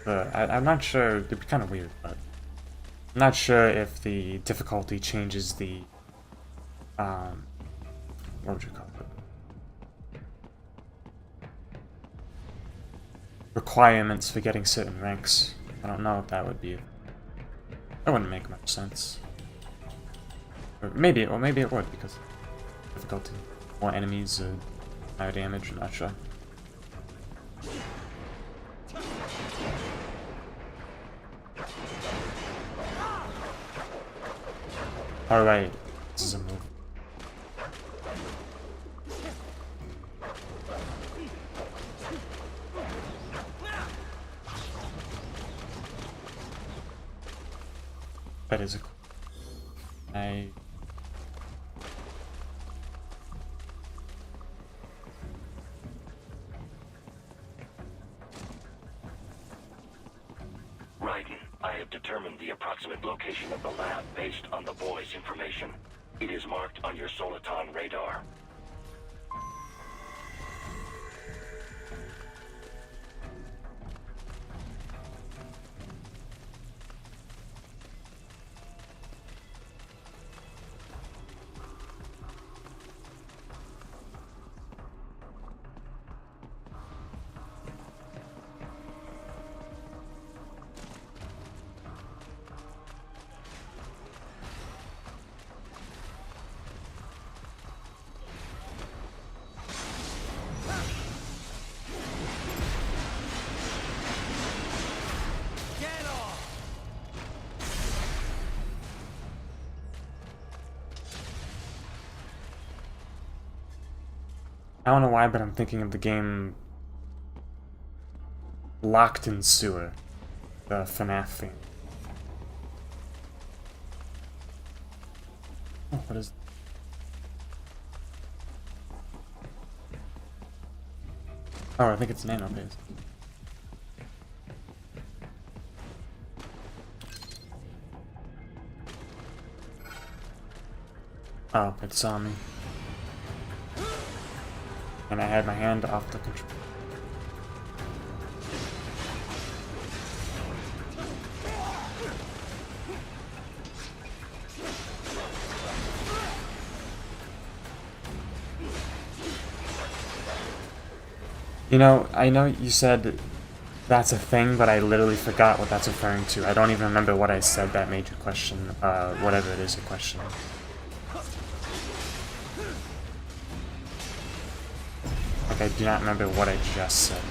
But I'm not sure. It'd be kind of weird, but I'm not sure if the difficulty changes the what would you call it? Requirements for getting certain ranks. I don't know if that would be. That wouldn't make much sense. Or maybe it would because difficulty. More enemies, higher damage, I'm not sure. Alright, this is a move. That is a cool. I have determined the approximate location of the lab based on the boy's information. It is marked on your Soliton radar. I don't know why, but I'm thinking of the game Locked in Sewer, the FNAF thing. Oh, what is... Oh, I think it's Nanophase. Oh, it saw me. And I had my hand off the control. You know, I know you said that's a thing, but I literally forgot what that's referring to. I don't even remember what I said that made you question, whatever it is you're questioning. Like, I do not remember what I just said.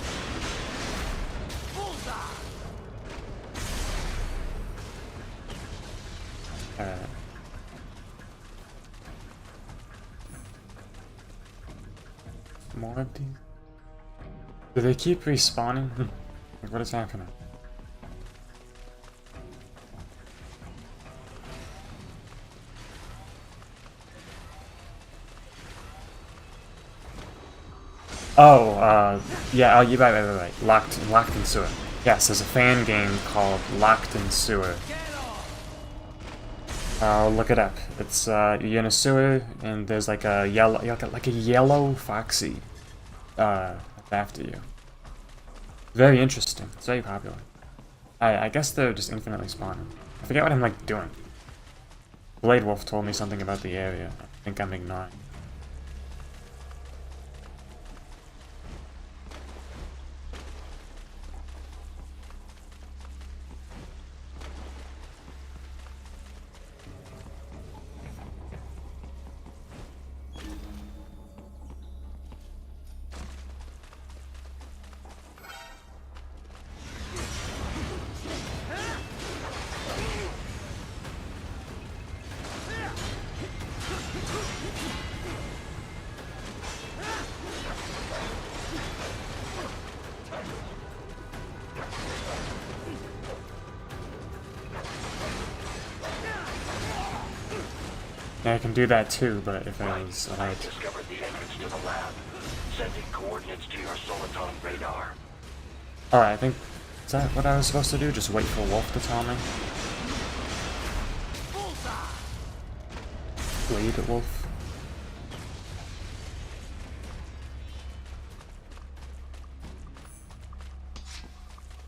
Alright. More of these? Do they keep respawning? Like, what is happening? Oh, yeah, oh, you're right. Locked in Sewer. Yes, there's a fan game called Locked in Sewer. I'll look it up. It's, you're in a sewer, and there's like a yellow foxy, after you. Very interesting. It's very popular. I guess they're just infinitely spawning. I forget what I'm, like, doing. Blade Wolf told me something about the area. I think I'm ignoring. Yeah, I can do that too, but if I was I discovered the entrance to the lab, sending coordinates to your Soliton radar. Alright, I think... Is that what I was supposed to do? Just wait for Wolf to tell me? Blade Wolf?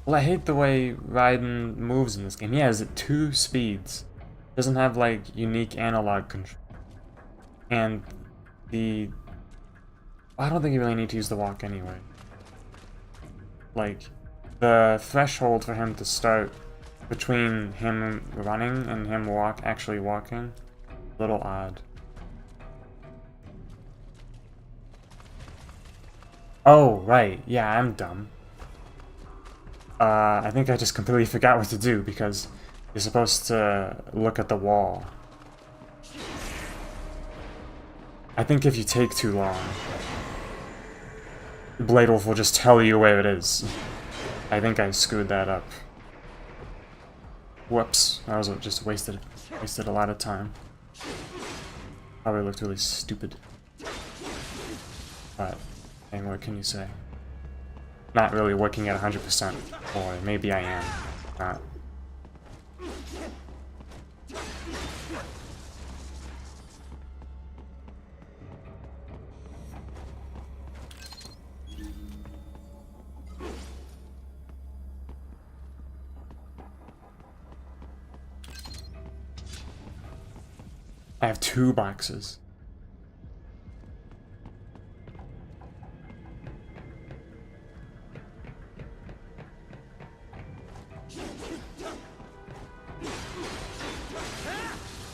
Well, I hate the way Raiden moves in this game. He has 2 speeds. Doesn't have, like, unique analog control. And the... I don't think you really need to use the walk anyway. Like, the threshold for him to start between him running and him actually walking, a little odd. Oh, right. Yeah, I'm dumb. I think I just completely forgot what to do because you're supposed to look at the wall. I think if you take too long, Blade Wolf will just tell you where it is. I think I screwed that up. Whoops, that was just wasted a lot of time. Probably looked really stupid. But, hey, what can you say? Not really working at 100%, or maybe I am. Not. I have 2 boxes.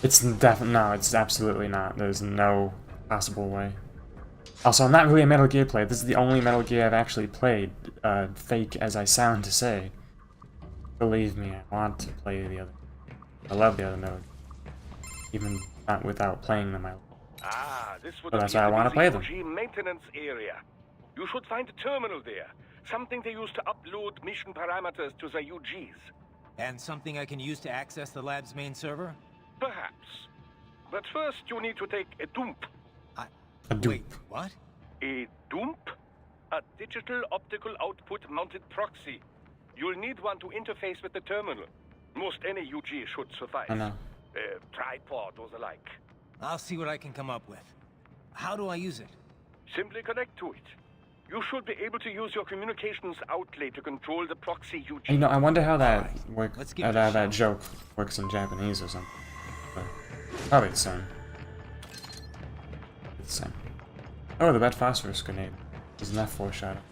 It's definitely no, it's absolutely not. There's no possible way. Also, I'm not really a Metal Gear player. This is the only Metal Gear I've actually played, fake as I sound to say. Believe me, I want to play the other. I love the other Metal Gear. Even not without playing them, I Ah, this would Well, that's appear why I wanna be play the them. UG maintenance area. You should find a terminal there. Something they use to upload mission parameters to the UGs. And something I can use to access the lab's main server? Perhaps. But first you need to take a dump. A dupe. Wait, what? A dump? A digital optical output mounted proxy. You'll need one to interface with the terminal. Most any UG should suffice. I know. A tripod or the like. I'll see what I can come up with. How do I use it? Simply connect to it. You should be able to use your communications outlet to control the proxy UG. You know, I wonder how that works. let's give it a That shot. joke works in Japanese or something. But probably the same. It's the same. Oh, the bad phosphorus grenade. Isn't that foreshadowing?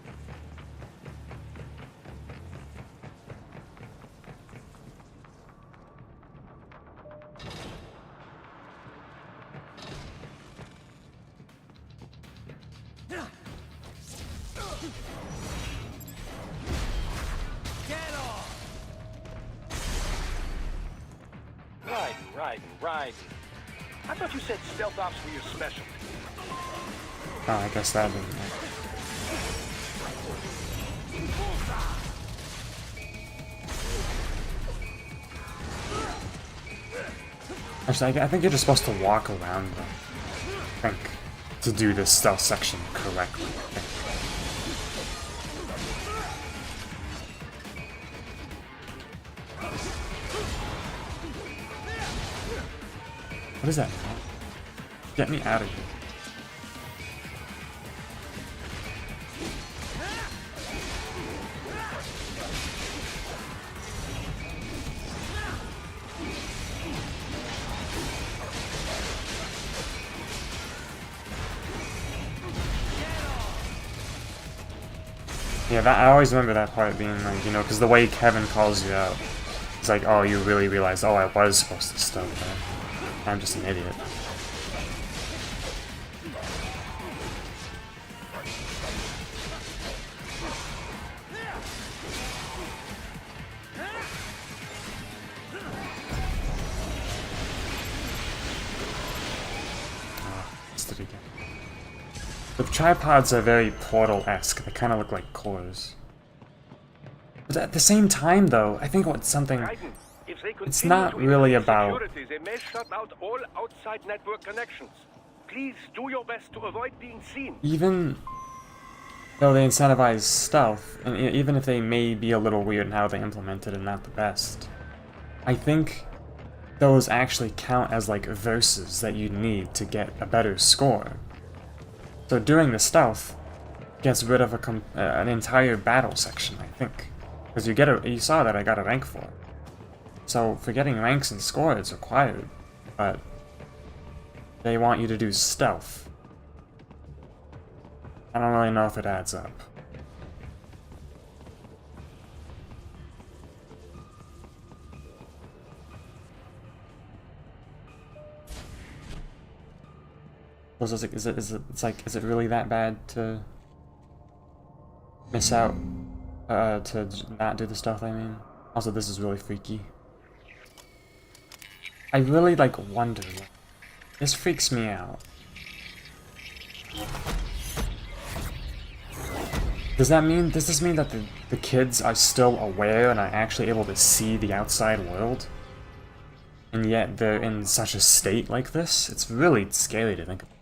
Riding. I thought you said stealth ops were your specialty. Oh, I guess that didn't work. Actually, I think you're just supposed to walk around them. I think. To do this stealth section correctly. I think. What is that? Get me out of here. Yeah, that, I always remember that part being like, you know, because the way Kevin calls you out, it's like, oh, you really realized, oh, I was supposed to stun there. I'm just an idiot. Missed it again. The tripods are very Portal-esque. They kind of look like cores. But at the same time, though, I think what's something... Raiden, if they It's continue not to really increase about... security, they may shut out all outside network connections. Please do your best to avoid being seen. Even though they incentivize stealth, and even if they may be a little weird in how they implement it and not the best, I think those actually count as like verses that you need to get a better score. So doing the stealth gets rid of an entire battle section, I think, because you saw that I got a rank for it. So for getting ranks and score, it's required, but they want you to do stealth. I don't really know if it adds up. Is it really that bad to miss out, to not do the stuff, I mean? Also, this is really freaky. I really, like, wonder. This freaks me out. Does this mean that the kids are still aware and are actually able to see the outside world? And yet they're in such a state like this? It's really scary to think about.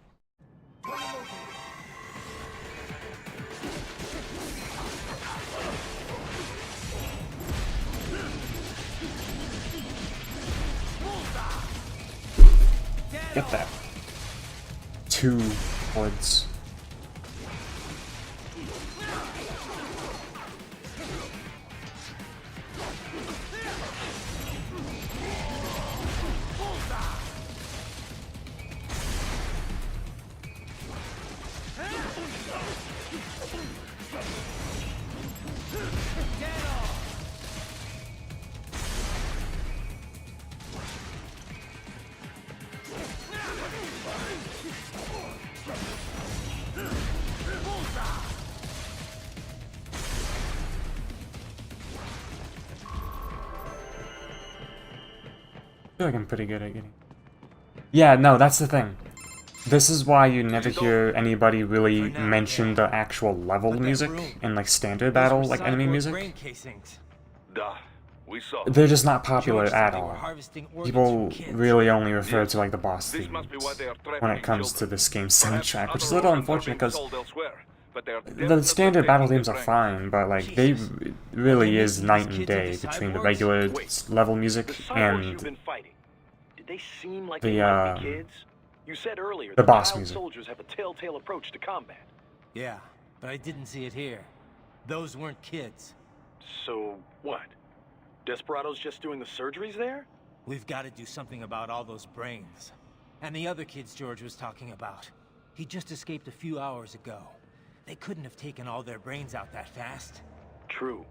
Get that. 2 woods. I feel like I'm pretty good at getting... Yeah, no, that's the thing. This is why you never hear anybody really mention the actual level music in like standard battle, like enemy music. Duh. We saw. They're just not popular at all. People really only refer to like the boss themes when it comes to this game's soundtrack, which is a little unfortunate because the standard battle themes are fine, but like they really is night and day between the regular level music and the boss music. Soldiers have a telltale approach to combat. Yeah, but I didn't see it here. Those weren't kids. So what? Desperado's just doing the surgeries there? We've got to do something about all those brains. And the other kids George was talking about. He just escaped a few hours ago. They couldn't have taken all their brains out that fast. True.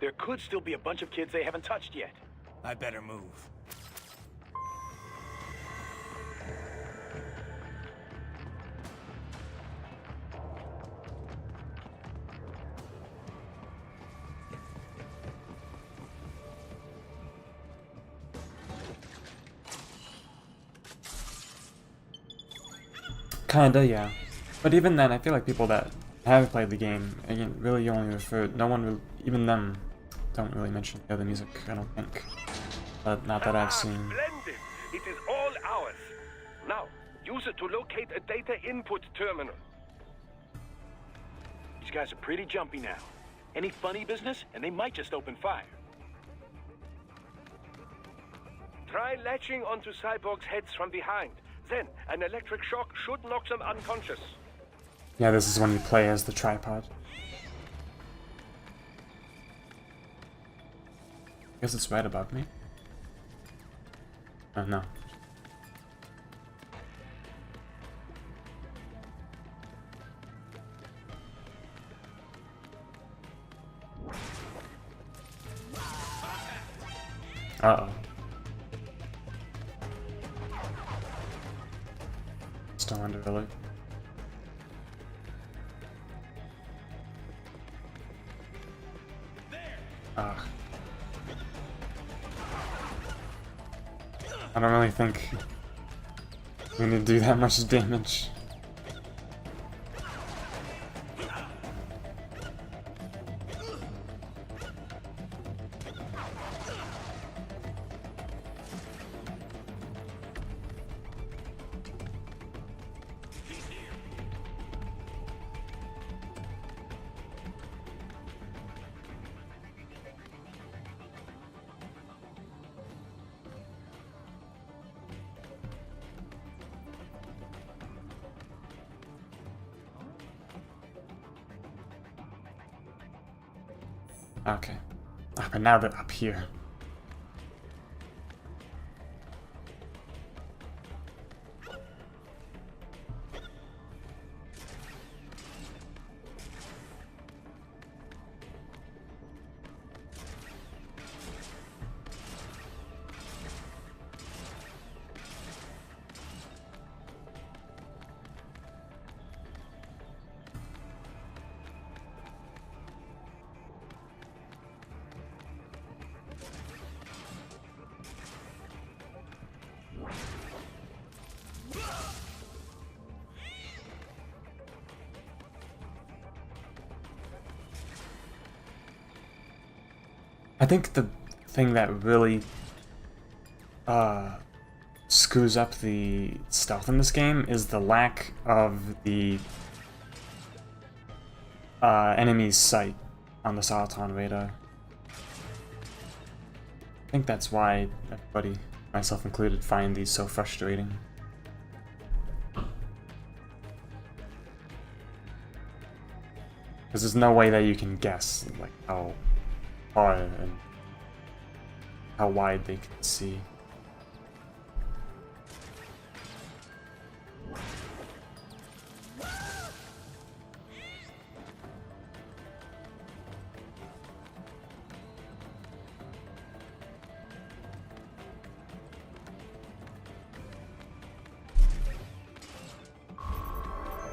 There could still be a bunch of kids they haven't touched yet. I better move. Kinda, yeah. But even then, I feel like people that have played the game, again, really only refer, no one, even them, don't really mention the other music, I don't think. But not that I've seen. Splendid! It is all ours. Now, use it to locate a data input terminal. These guys are pretty jumpy now. Any funny business, and they might just open fire. Try latching onto Cyborg's heads from behind. Then, an electric shock should knock them unconscious. Yeah, this is when you play as the tripod. I guess it's right above me. Oh, no. Uh-oh. Still under alert. Ah. I don't really think we need to do that much damage. Okay. Ah, but now they're up here. I think the thing that really screws up the stealth in this game is the lack of the enemy's sight on the Soliton radar. I think that's why everybody, myself included, find these so frustrating. Because there's no way that you can guess like how far and how wide they can see.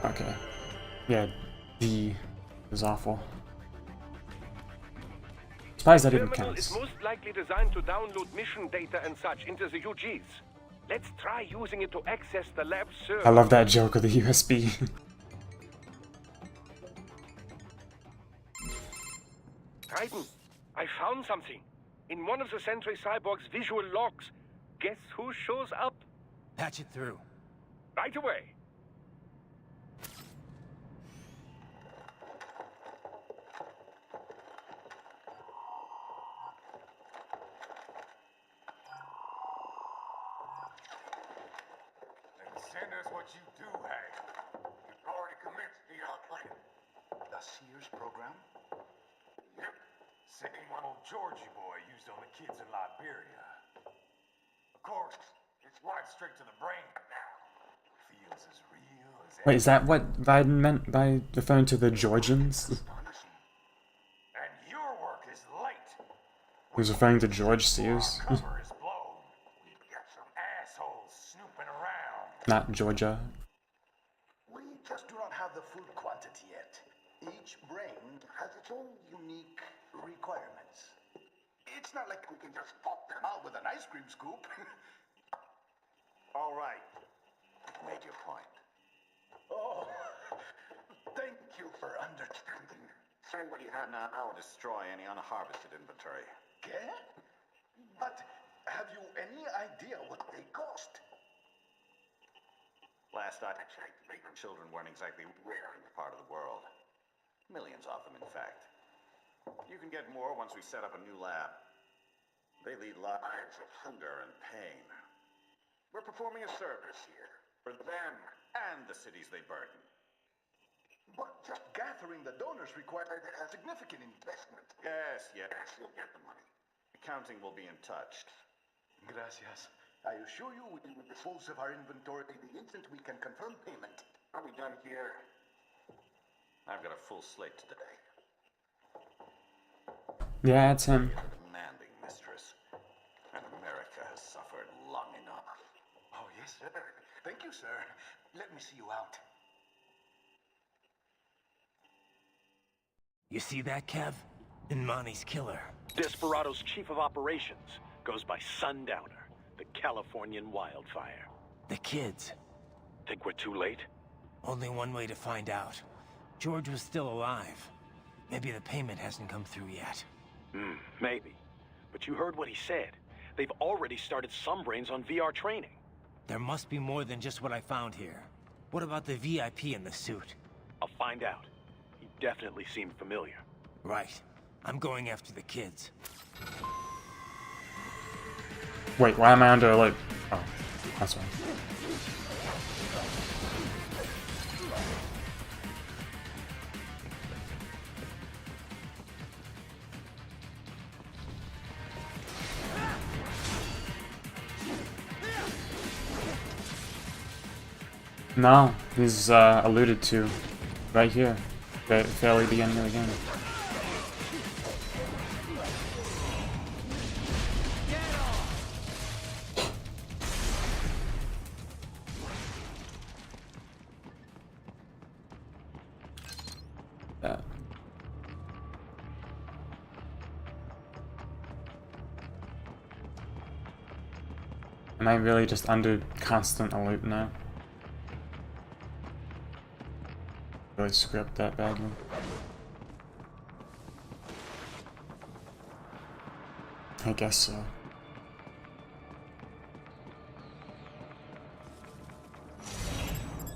Okay. Yeah, D is awful. Surprised that even Terminal counts. is most likely designed to download mission data and such into the UGs. Let's try using it to access the lab server. I love that joke of the USB. Titan, I found something. In one of the Sentry Cyborg's visual logs. Guess who shows up? Patch it through. Right away. Send us what you do have. You've already commenced the plan. The Sears program? Yep. Same one old Georgie boy used on the kids in Liberia. Of course, it's right straight to the brain now. Feels as real as Wait, is that what Biden meant by referring to the Georgians? And your work is late. He was referring to George Sears. Cover is blown. We've got some assholes snooping around. Not Georgia. We just do not have the full quantity yet. Each brain has its own unique requirements. It's not like we can just pop them out with an ice cream scoop. All right. Make your point. Oh, thank you for understanding. Say what you have now. I'll destroy any unharvested inventory. Okay? But have you any idea what they cost? Last I checked, children weren't exactly rare in this part of the world. Millions of them, in fact. You can get more once we set up a new lab. They lead lives of hunger and pain. We're performing a service here for them and the cities they burden. But just gathering the donors required a significant investment. Yes, you'll get the money. Accounting will be in touch. Gracias. I assure you we will dispose of our inventory the instant we can confirm payment. Are we done here? I've got a full slate today. Yeah, it's him. Demanding mistress. And America has suffered long enough. Oh, yes, sir. Thank you, sir. Let me see you out. You see that, Kev? Imani's killer. Desperado's chief of operations goes by Sundowner, the Californian wildfire. The kids. Think we're too late? Only one way to find out. George was still alive. Maybe the payment hasn't come through yet. Maybe. But you heard what he said. They've already started some brains on VR training. There must be more than just what I found here. What about the VIP in the suit? I'll find out. He definitely seemed familiar. Right. I'm going after the kids. Wait, why am I under like... Oh, that's right. No, he's alluded to right here, fairly beginning of the game. Am I really just under constant alert now? Really script that badly. I guess so.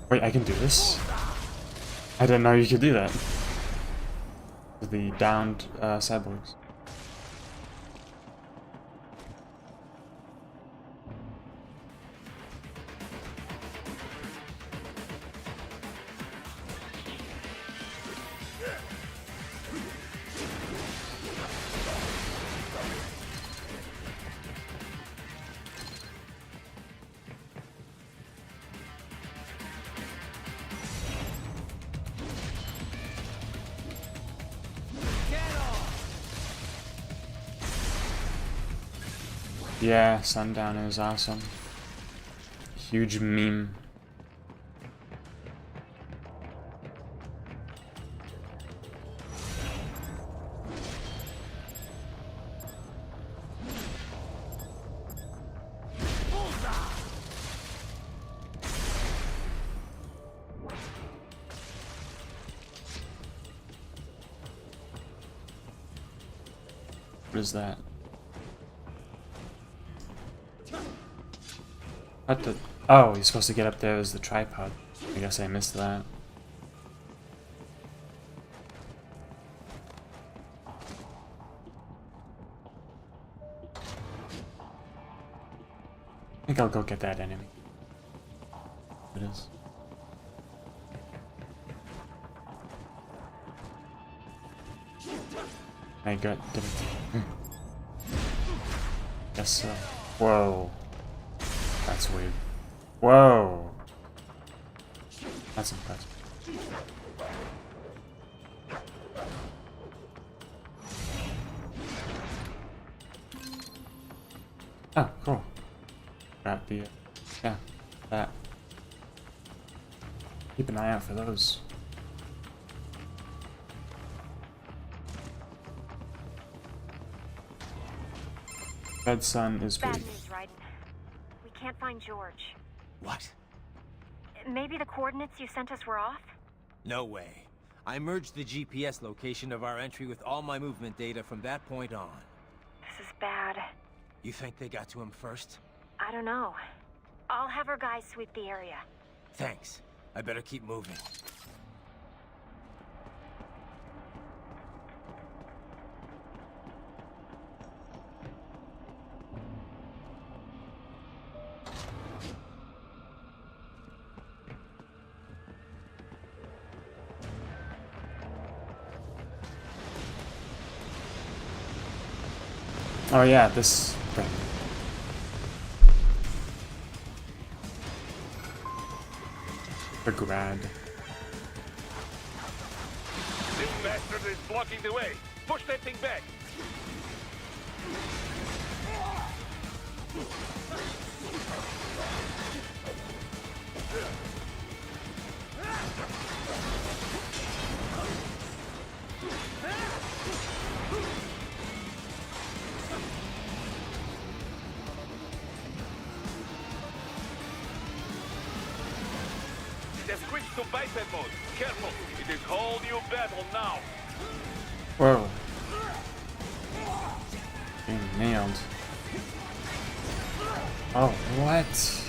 Wait, I can do this? I didn't know you could do that. The downed cyborgs. Yeah, Sundowner is awesome. Huge meme. What is that? What the? Oh, you're supposed to get up there as the tripod. I guess I missed that. I think I'll go get that enemy. It is. I got it. Yes, sir. Whoa. That's weird. Whoa. That's impressive. Oh, cool. Got the, yeah, that. Keep an eye out for those. Red Sun is Bad great. news, Raiden. We can't find George. What? Maybe the coordinates you sent us were off? No way. I merged the GPS location of our entry with all my movement data from that point on. This is bad. You think they got to him first? I don't know. I'll have our guys sweep the area. Thanks. I better keep moving. Oh yeah, this thing. The grad. This bastard is blocking the way. Push that thing back. They've switched to biped mode. Careful, it is whole new battle now. Whoa. Being nailed. Oh, what?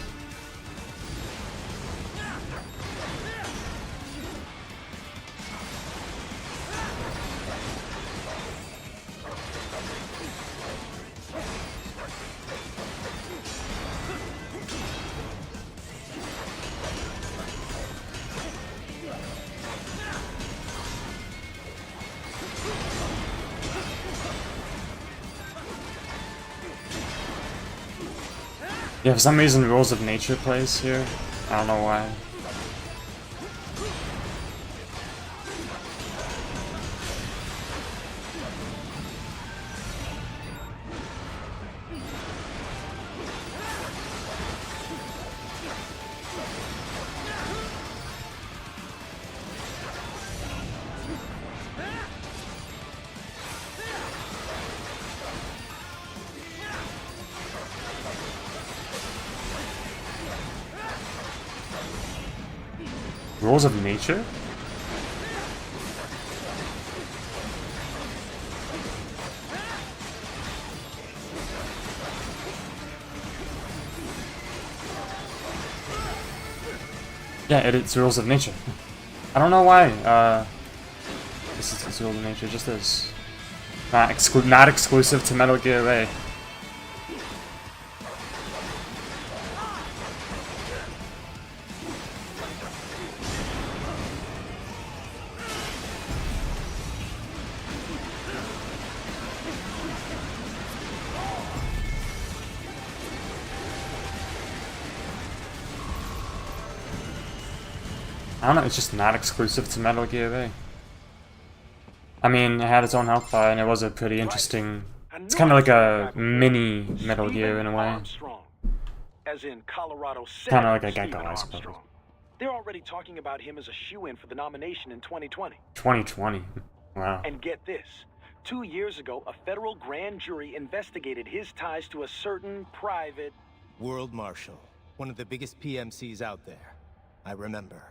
Yeah, for some reason Rules of Nature plays here. I don't know why. Rules of Nature? Yeah, it's Rules of Nature. I don't know why. This is Rules of Nature. Just as not exclusive to Metal Gear Ray. I don't know, it's just not exclusive to Metal Gear Ray. I mean, it had its own health bar, and it was a pretty interesting... It's kind of like a mini Metal Gear in a way. Armstrong, as in Colorado Kind of like a Senator Gecko, I Stephen suppose. Armstrong. They're already talking about him as a shoo-in for the nomination in 2020. 2020. Wow. And get this. 2 years ago, a federal grand jury investigated his ties to a certain private... World Marshal. One of the biggest PMCs out there. I remember.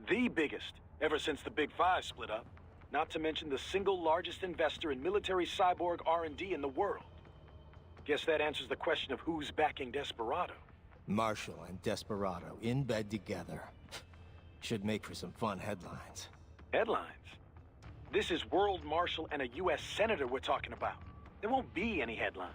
The biggest, ever since the Big Five split up. not to mention the single largest investor in military cyborg R&D in the world. Guess that answers the question of who's backing Desperado. Marshall and Desperado in bed together. Should make for some fun headlines. Headlines? This is World Marshal and a U.S. Senator we're talking about. There won't be any headlines.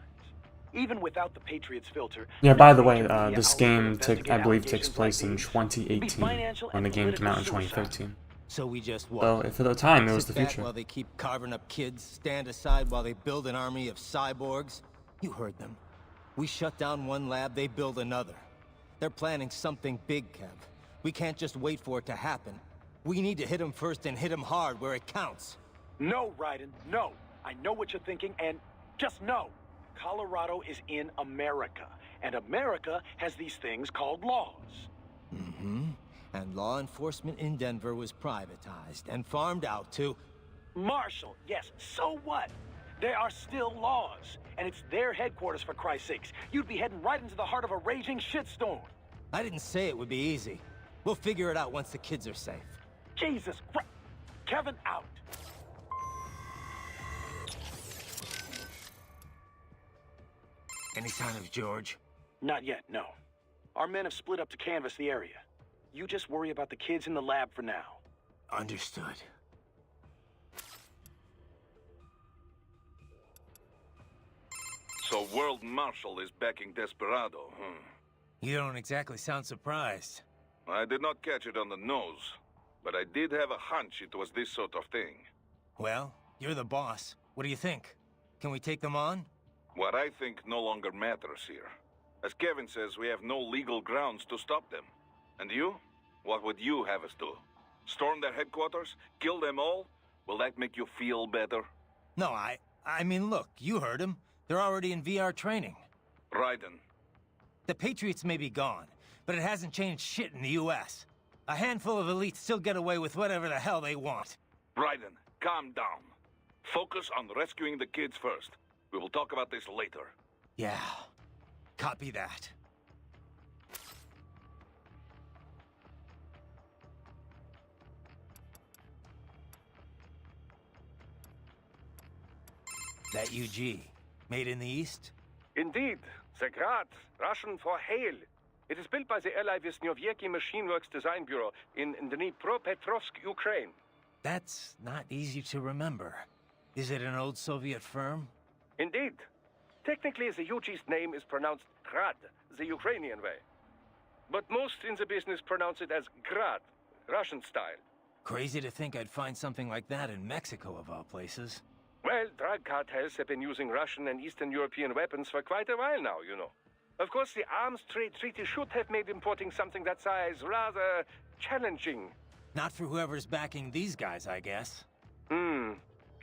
Even without the Patriots filter... Yeah, by the way, this game, I believe, takes place in 2018, when the game came out in 2013. So we just what? So, if at the time, it was the Sit back future. while they keep carving up kids, stand aside while they build an army of cyborgs? You heard them. We shut down one lab, they build another. They're planning something big, Kev. We can't just wait for it to happen. We need to hit them first and hit them hard where it counts. No, Raiden, no. I know what you're thinking, and just no. Colorado is in America, and America has these things called laws. Mm-hmm. And law enforcement in Denver was privatized and farmed out to... Marshall, yes, so what? There are still laws, and it's their headquarters, for Christ's sakes. You'd be heading right into the heart of a raging shitstorm. I didn't say it would be easy. We'll figure it out once the kids are safe. Jesus Christ. Kevin out. Any sign of George? Not yet, no. Our men have split up to canvass the area. You just worry about the kids in the lab for now. Understood. So World Marshal is backing Desperado, You don't exactly sound surprised. I did not catch it on the nose, but I did have a hunch it was this sort of thing. Well, you're the boss. What do you think? Can we take them on? What I think no longer matters here. As Kevin says, we have no legal grounds to stop them. And you? What would you have us do? Storm their headquarters? Kill them all? Will that make you feel better? No, I mean, look, you heard him. They're already in VR training. Raiden. The Patriots may be gone, but it hasn't changed shit in the U.S. A handful of elites still get away with whatever the hell they want. Raiden, calm down. Focus on rescuing the kids first. We will talk about this later. Yeah, copy that. That UG, made in the East? Indeed. The Grad, Russian for hail. It is built by the Ally Vishnyovyeki Machine Works Design Bureau in Dnipropetrovsk, Ukraine. That's not easy to remember. Is it an old Soviet firm? Indeed. Technically, the UG's name is pronounced Grad, the Ukrainian way. But most in the business pronounce it as Grad, Russian style. Crazy to think I'd find something like that in Mexico, of all places. Well, drug cartels have been using Russian and Eastern European weapons for quite a while now, you know. Of course, the arms trade treaty should have made importing something that size rather challenging. Not for whoever's backing these guys, I guess.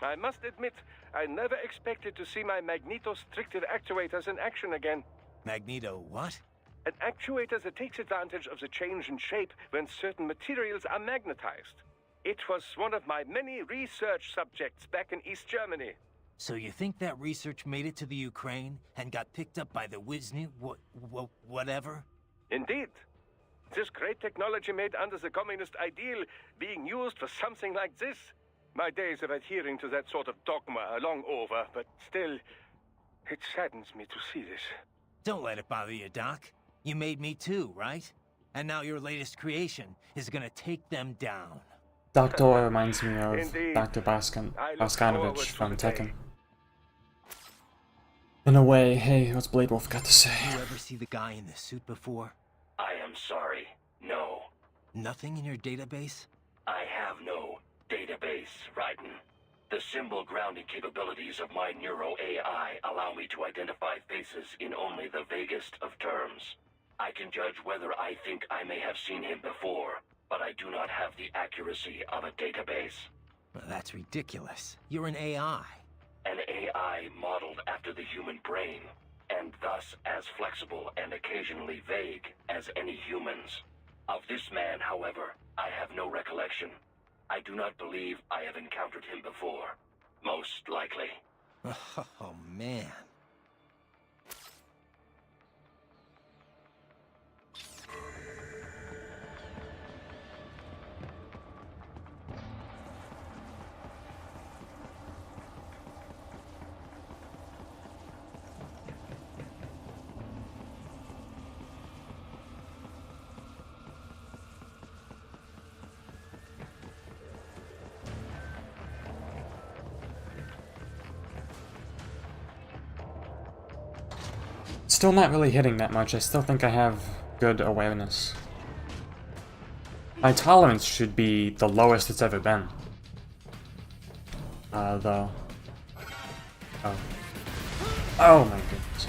I must admit, I never expected to see my magneto-stricted actuators in action again. Magneto what? An actuator that takes advantage of the change in shape when certain materials are magnetized. It was one of my many research subjects back in East Germany. So you think that research made it to the Ukraine and got picked up by the Wisny whatever? Indeed. This great technology made under the communist ideal being used for something like this. My days of adhering to that sort of dogma are long over, but still, it saddens me to see this. Don't let it bother you, Doc. You made me too, right? And now your latest creation is gonna take them down. Doctor reminds me of Indeed. Dr. I look Baskanovich forward from to the Tekken. day. In a way, hey, what's Blade Wolf got to say? You ever see the guy in the suit before? I am sorry. No. Nothing in your database? I have no database, Raiden. The symbol grounding capabilities of my Neuro AI allow me to identify faces in only the vaguest of terms. I can judge whether I think I may have seen him before, but I do not have the accuracy of a database. Well, that's ridiculous. You're an AI. An AI modeled after the human brain, and thus as flexible and occasionally vague as any humans. Of this man, however, I have no recollection. I do not believe I have encountered him before. Most likely. Oh, man. Still not really hitting that much. I still think I have good awareness. My tolerance should be the lowest it's ever been. Though. Oh. Oh my goodness.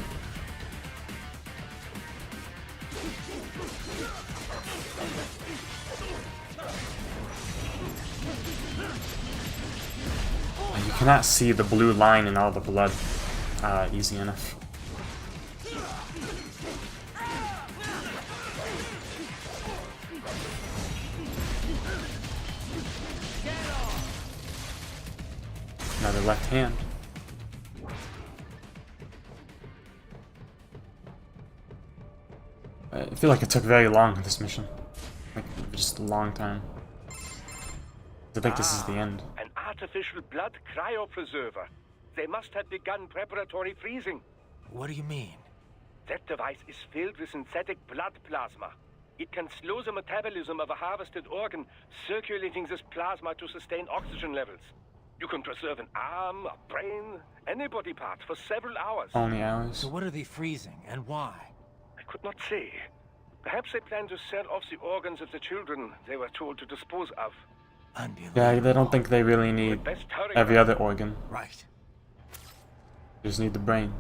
You cannot see the blue line in all the blood easy enough. Another left hand. I feel like it took very long in this mission. Like, just a long time. I think this is the end. An artificial blood cryopreserver. They must have begun preparatory freezing. What do you mean? That device is filled with synthetic blood plasma. It can slow the metabolism of a harvested organ, circulating this plasma to sustain oxygen levels. You can preserve an arm, a brain, any body part for several hours. Only hours. So what are they freezing, and why? I could not say. Perhaps they plan to sell off the organs of the children they were told to dispose of. Yeah, they don't think they really need every other organ. Right. Just need the brain.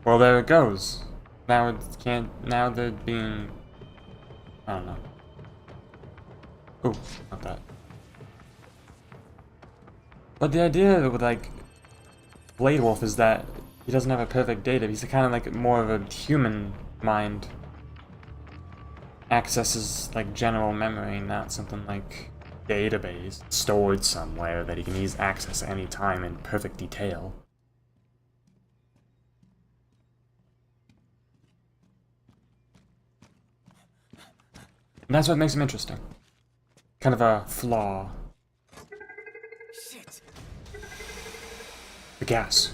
Well, there it goes. Now it can't. Now they're being. I don't know. Oh, not that. But the idea with like Blade Wolf is that he doesn't have a perfect data. He's kind of like more of a human mind. Accesses like general memory, not something like database stored somewhere that he can use access any time in perfect detail. And that's what makes him interesting. Kind of a flaw. Shit. The gas.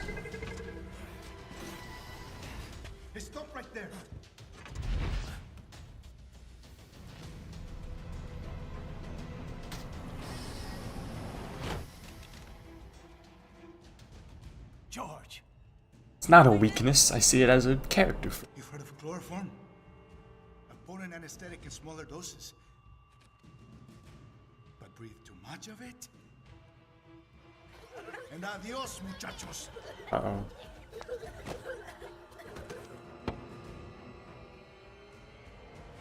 Hey, stop right there. George. It's not a weakness, I see it as a character flaw. You've heard of chloroform? A potent anesthetic in smaller doses. But breathe too much of it? And adios, muchachos. Uh-oh.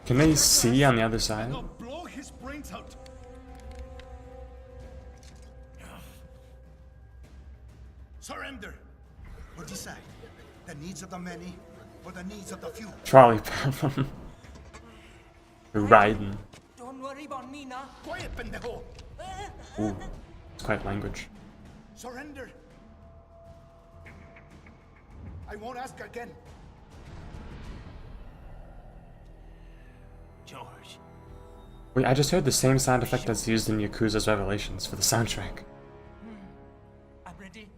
Can they see on the other side? I'll blow his brains out. Surrender. Or decide. The needs of the many or the needs of the few. Trolley problem. Riding. Don't worry about me now. Quiet, pendejo. Ooh, it's quite language. Surrender. I won't ask again. George. Wait, I just heard the same sound effect that's used in Yakuza's Revelations for the soundtrack. I'm ready.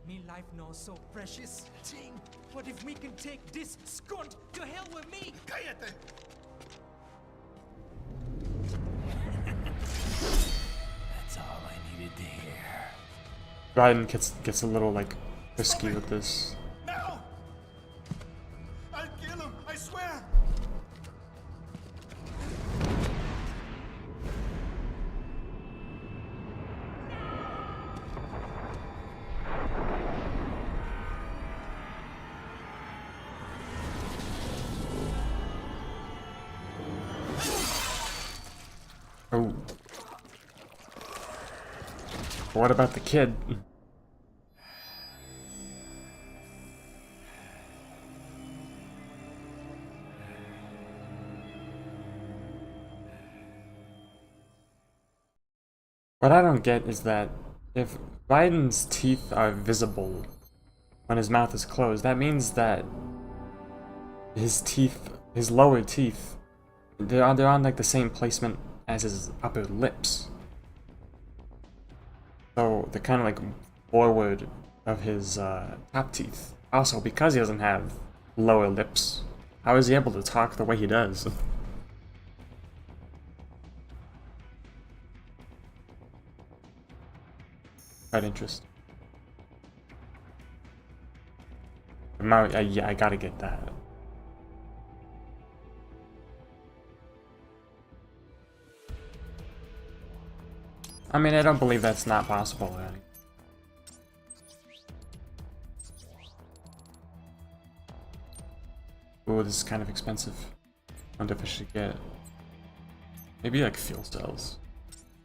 Me life now so precious. Ting. What if we can take this skunt to hell with me? Cállate. That's all I needed to hear. Raiden gets a little like risky with this. No! I'll kill him, I swear! Oh. What about the kid? What I don't get is that if Raiden's teeth are visible when his mouth is closed, that means that his teeth, his lower teeth, they're on like the same placement as his upper lips. So they're kind of like forward of his top teeth. Also, because he doesn't have lower lips, how is he able to talk the way he does? Quite interesting. Yeah, I gotta get that. I mean, I don't believe that's not possible. Ooh, this is kind of expensive. I wonder if I should get maybe like fuel cells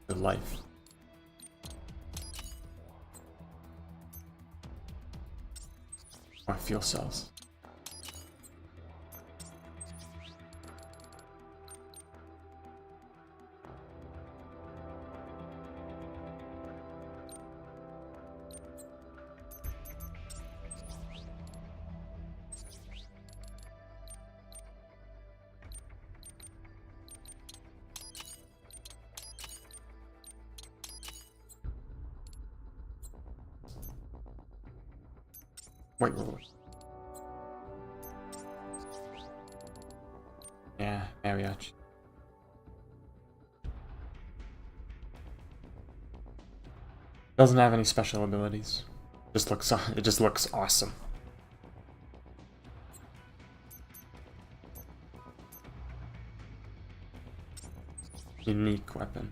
for life. Or fuel cells. Wait. Yeah, mariachi. Doesn't have any special abilities. It just looks awesome. Unique weapon.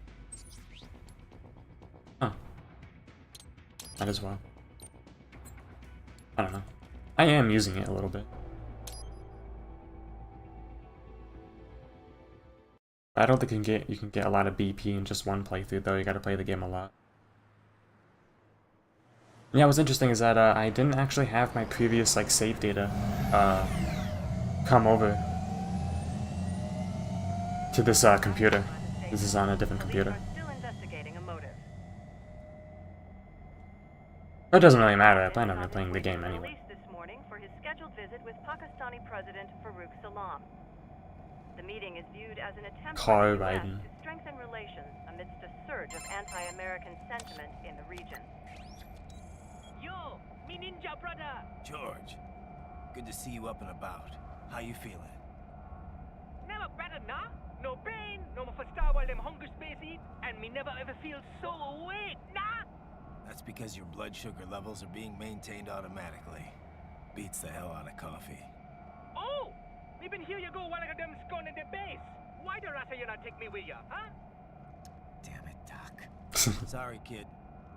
Huh. Might as well. I don't know. I am using it a little bit. I don't think you can get a lot of BP in just one playthrough though. You gotta play the game a lot. Yeah, what's interesting is that I didn't actually have my previous like save data come over to this computer. This is on a different computer. It doesn't really matter. I plan on playing the game anyway. This morning for his scheduled visit with Pakistani President Farouk Salam. The meeting is viewed as an attempt Car by the US riding. to strengthen relations amidst a surge of anti-American sentiment in the region. Yo, me ninja brother. George, good to see you up and about. How you feeling? Never better, nah? No pain, no more for star while them hunger space eat, and me never ever feel so awake, nah? That's because your blood sugar levels are being maintained automatically. Beats the hell out of coffee. Oh! Me been here you go while I got them scone in the base. Why the rasta you not take me with ya, huh? Damn it, Doc. Sorry, kid.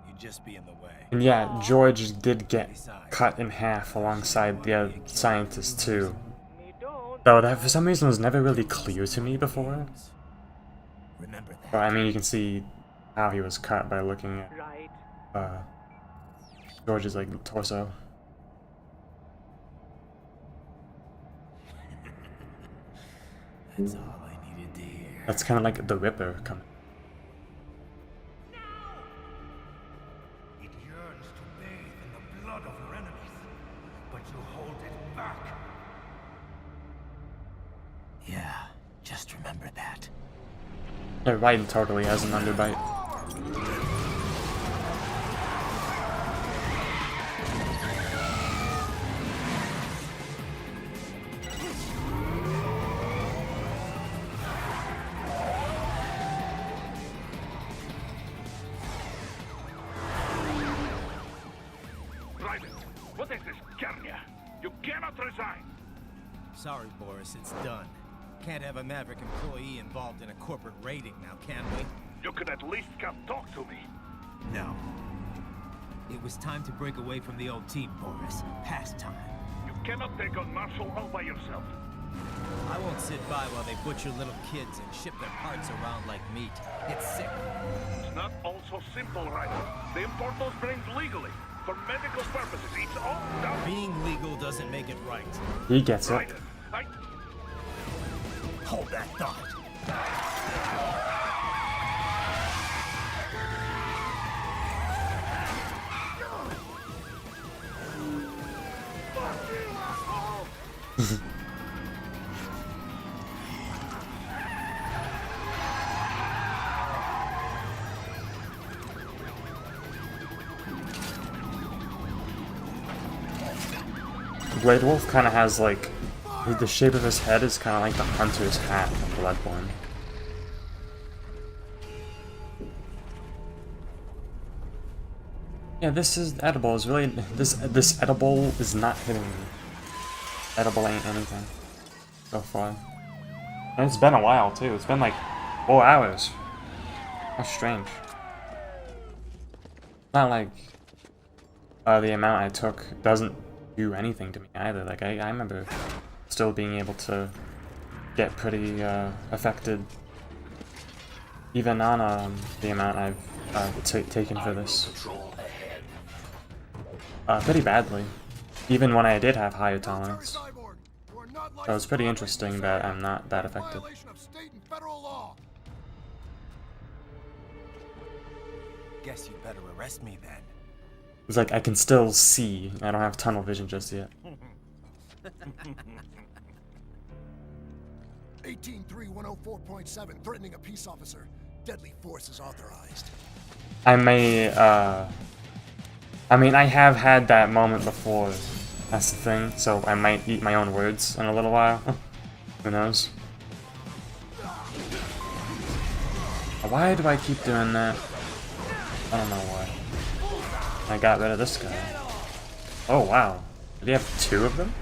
You'd just be in the way. And yeah, George did get cut in half alongside the other scientists too. Though that for some reason was never really clear to me before. Remember that. But I mean, you can see how he was cut by looking at George's like torso. That's all I needed to hear. That's kind of like the Ripper coming. It yearns to bathe in the blood of your enemies, but you hold it back. Yeah, just remember that. Yeah, Raiden totally has an underbite. Raiden, what is this, Garnia? You cannot resign. Sorry, Boris, it's done. Can't have a Maverick employee involved in a corporate raiding now, can we? You could at least come talk to me. No. It was time to break away from the old team, Boris. Past time. You cannot take on Marshall all by yourself. I won't sit by while they butcher little kids and ship their parts around like meat. It's sick. It's not all so simple, Raiden. They import those brains legally. For medical purposes, it's all done. Being legal doesn't make it right. He gets it. Raiden, Hold that thought. Blade Wolf kind of has like the shape of his head is kind of like the hunter's hat from Bloodborne. Yeah, this is edible. Is really this edible is not hitting me. edible ain't anything so far. And it's been a while too. It's been like 4 hours. That's strange. Not like the amount I took doesn't do anything to me either. Like I remember still being able to get pretty affected even on the amount I've taken for this. Pretty badly. Even when I did have higher tolerance. So it's pretty interesting that I'm not that affected. Guess you'd better arrest me then. It's like I can still see. I don't have tunnel vision just yet. 183-104.7, threatening a peace officer. Deadly force is authorized. I may, I mean, I have had that moment before. That's the thing. So I might eat my own words in a little while. Who knows? Why do I keep doing that? I don't know why. I got rid of this guy. Oh wow. Did he have 2 of them?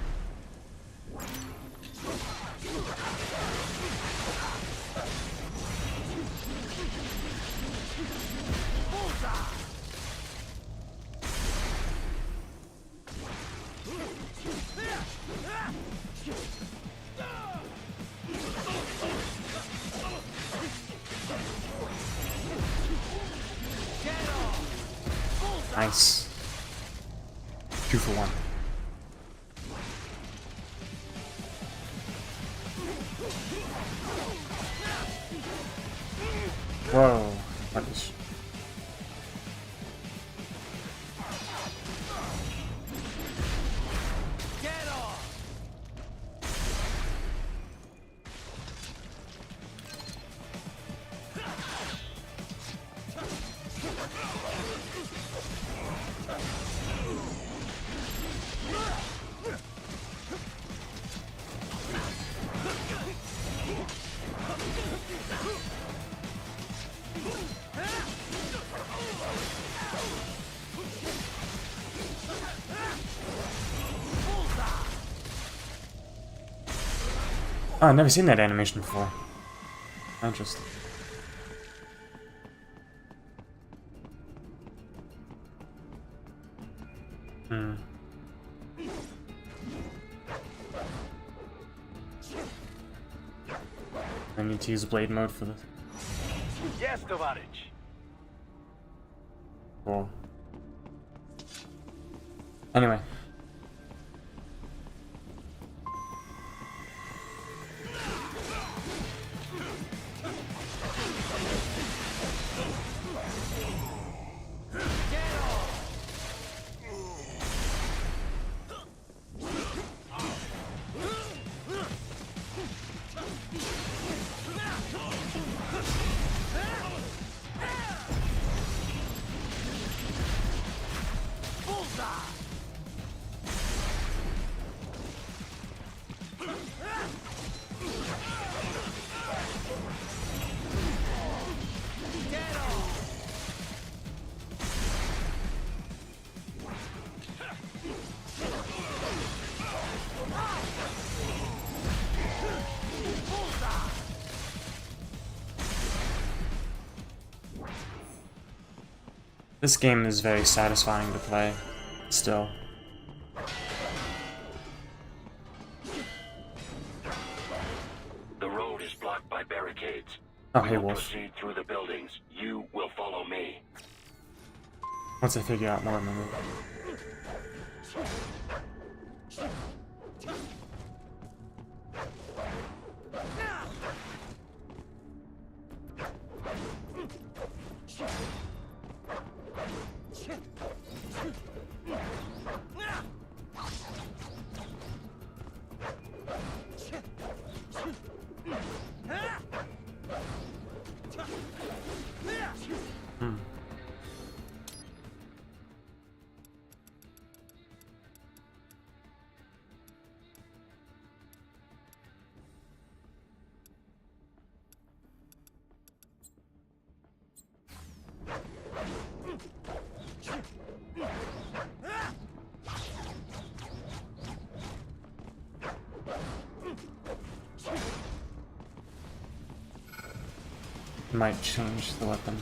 Nice. 2 for 1. Whoa. What is... Oh, I've never seen that animation before. Interesting. I need to use blade mode for this. Yes, Tovarich. Cool. Anyway. This game is very satisfying to play, still. The road is blocked by barricades. Oh, We hey, will Wolf. proceed through the buildings. You will follow me. Once I figure out more of my move. Might change the weapon.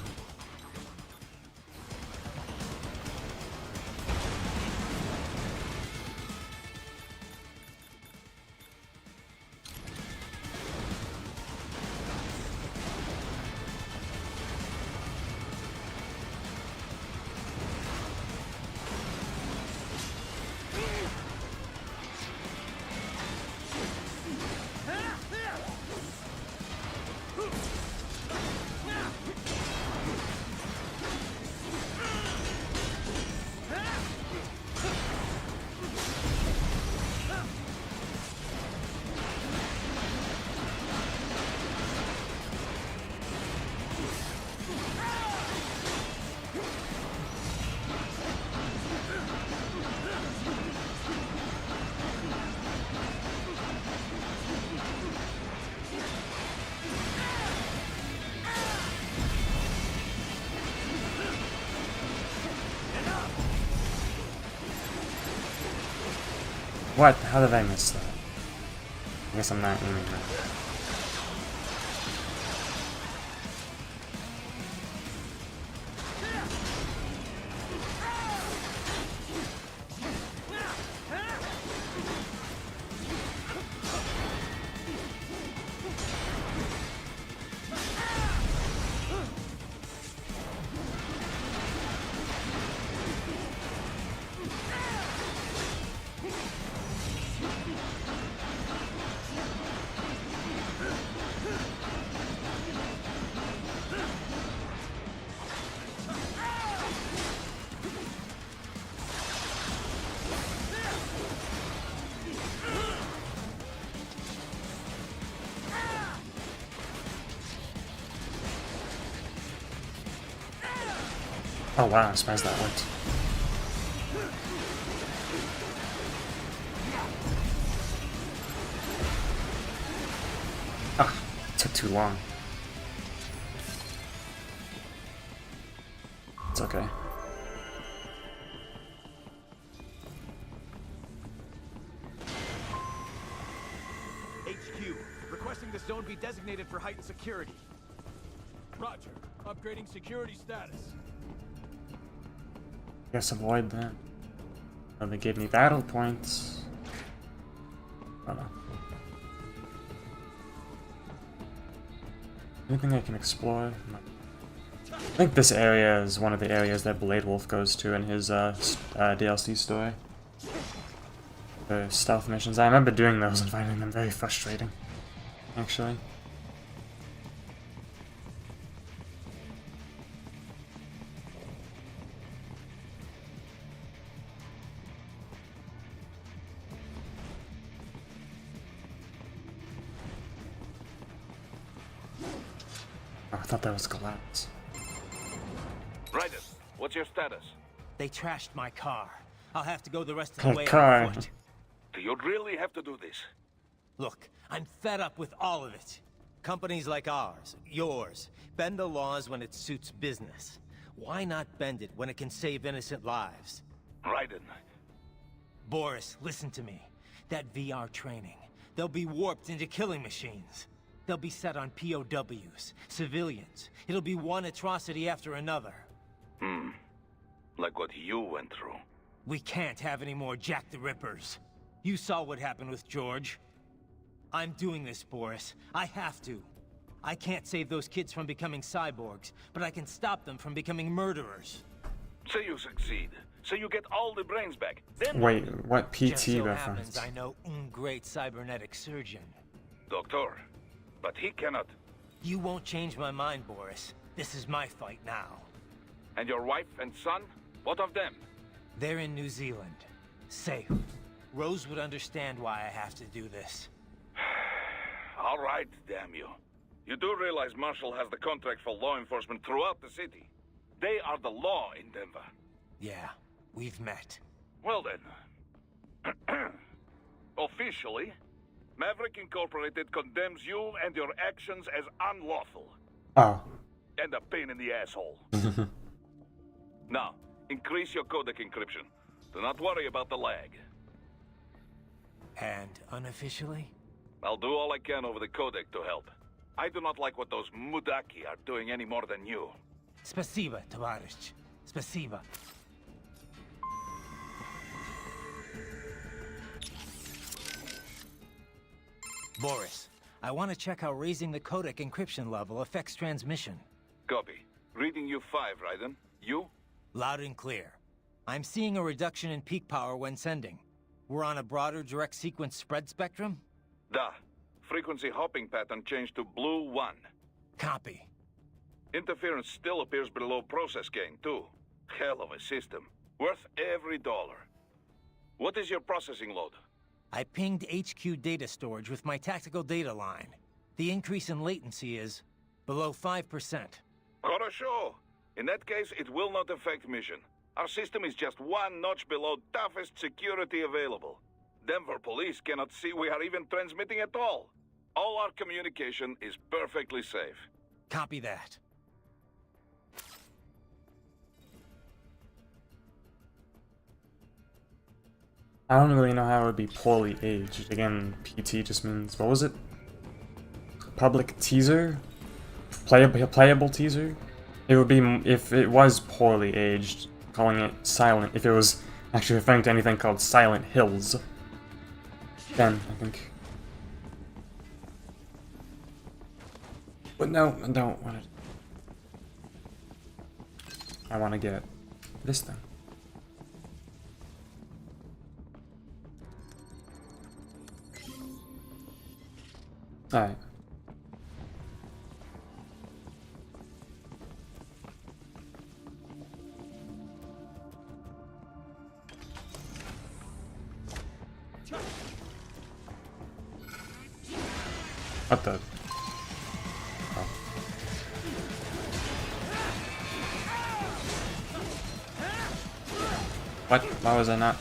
What? How did I miss that? I guess I'm not aiming right. Oh wow, I'm surprised that worked. Ah, it took too long. It's okay. HQ, requesting the zone be designated for heightened security. Roger. Upgrading security status. Guess avoid that. Oh, they gave me battle points. Oh no. Anything I can explore? No. I think this area is one of the areas that Blade Wolf goes to in his DLC story. The stealth missions. I remember doing those and finding them very frustrating, actually. I thought that was glass. Raiden, what's your status? They trashed my car. I'll have to go the rest of the way car. on foot. Do you really have to do this? Look, I'm fed up with all of it. Companies like ours, yours, bend the laws when it suits business. Why not bend it when it can save innocent lives? Raiden. Boris, listen to me. That VR training, they'll be warped into killing machines. They'll be set on POWs, civilians. It'll be one atrocity after another. Like what you went through. We can't have any more Jack the Rippers. You saw what happened with George. I'm doing this, Boris. I have to. I can't save those kids from becoming cyborgs, but I can stop them from becoming murderers. Say you succeed. Say you get all the brains back. Then wait, what PT Just so reference? happens I know great cybernetic surgeon. Doctor, but he cannot. You won't change my mind, Boris. This is my fight now. And your wife and son? What of them? They're in New Zealand. Safe. Rose would understand why I have to do this. All right, damn you. You do realize Marshall has the contract for law enforcement throughout the city. They are the law in Denver. Yeah, we've met. Well then. Officially, Maverick Incorporated condemns you and your actions as unlawful. Oh. And a pain in the asshole. Now, increase your codec encryption. Do not worry about the lag. And unofficially? I'll do all I can over the codec to help. I do not like what those Mudaki are doing any more than you. Spasiba, Tavarish. Spasiba. Boris, I want to check how raising the codec encryption level affects transmission. Copy. Reading you 5, Raiden. You? Loud and clear. I'm seeing a reduction in peak power when sending. We're on a broader direct sequence spread spectrum? Da. Frequency hopping pattern changed to blue 1. Copy. Interference still appears below process gain, too. Hell of a system. Worth every dollar. What is your processing load? I pinged HQ data storage with my tactical data line. The increase in latency is below 5%. Хорошо. In that case, it will not affect mission. Our system is just one notch below toughest security available. Denver police cannot see we are even transmitting at all. All our communication is perfectly safe. Copy that. I don't really know how it would be poorly aged. Again, PT just means, what was it? Public teaser? Playable teaser? It would be, if it was poorly aged, calling it Silent, if it was actually referring to anything called Silent Hills, then I think. But no, I don't want it. I want to get this thing. Alright. What the? Oh. What? Why was I not?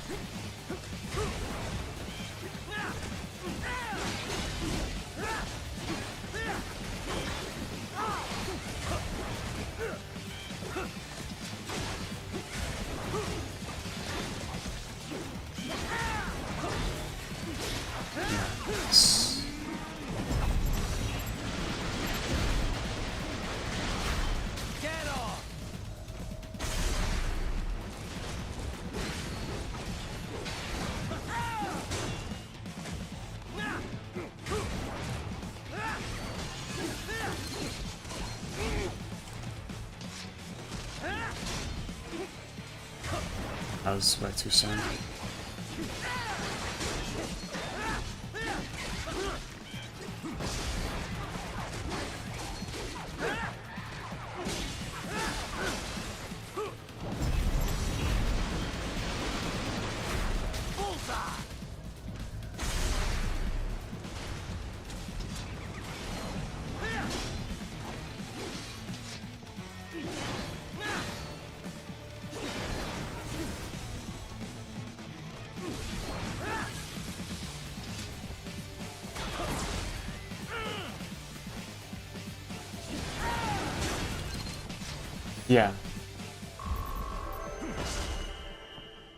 That was way too soon. Yeah.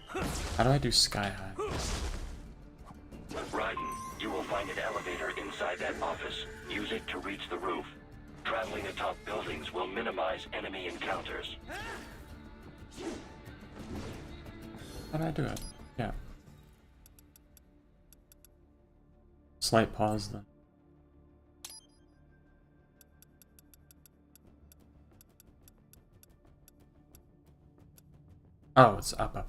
How do I do sky high? Raiden, you will find an elevator inside that office. Use it to reach the roof. Traveling atop buildings will minimize enemy encounters. How do I do it? Yeah. Slight pause then. Oh, it's up.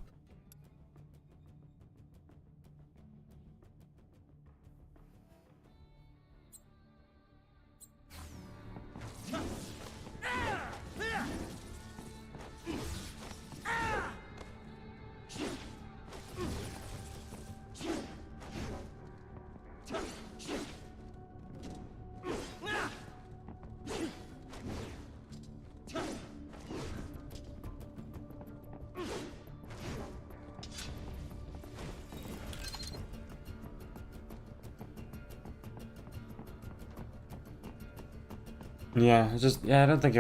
Yeah, I don't think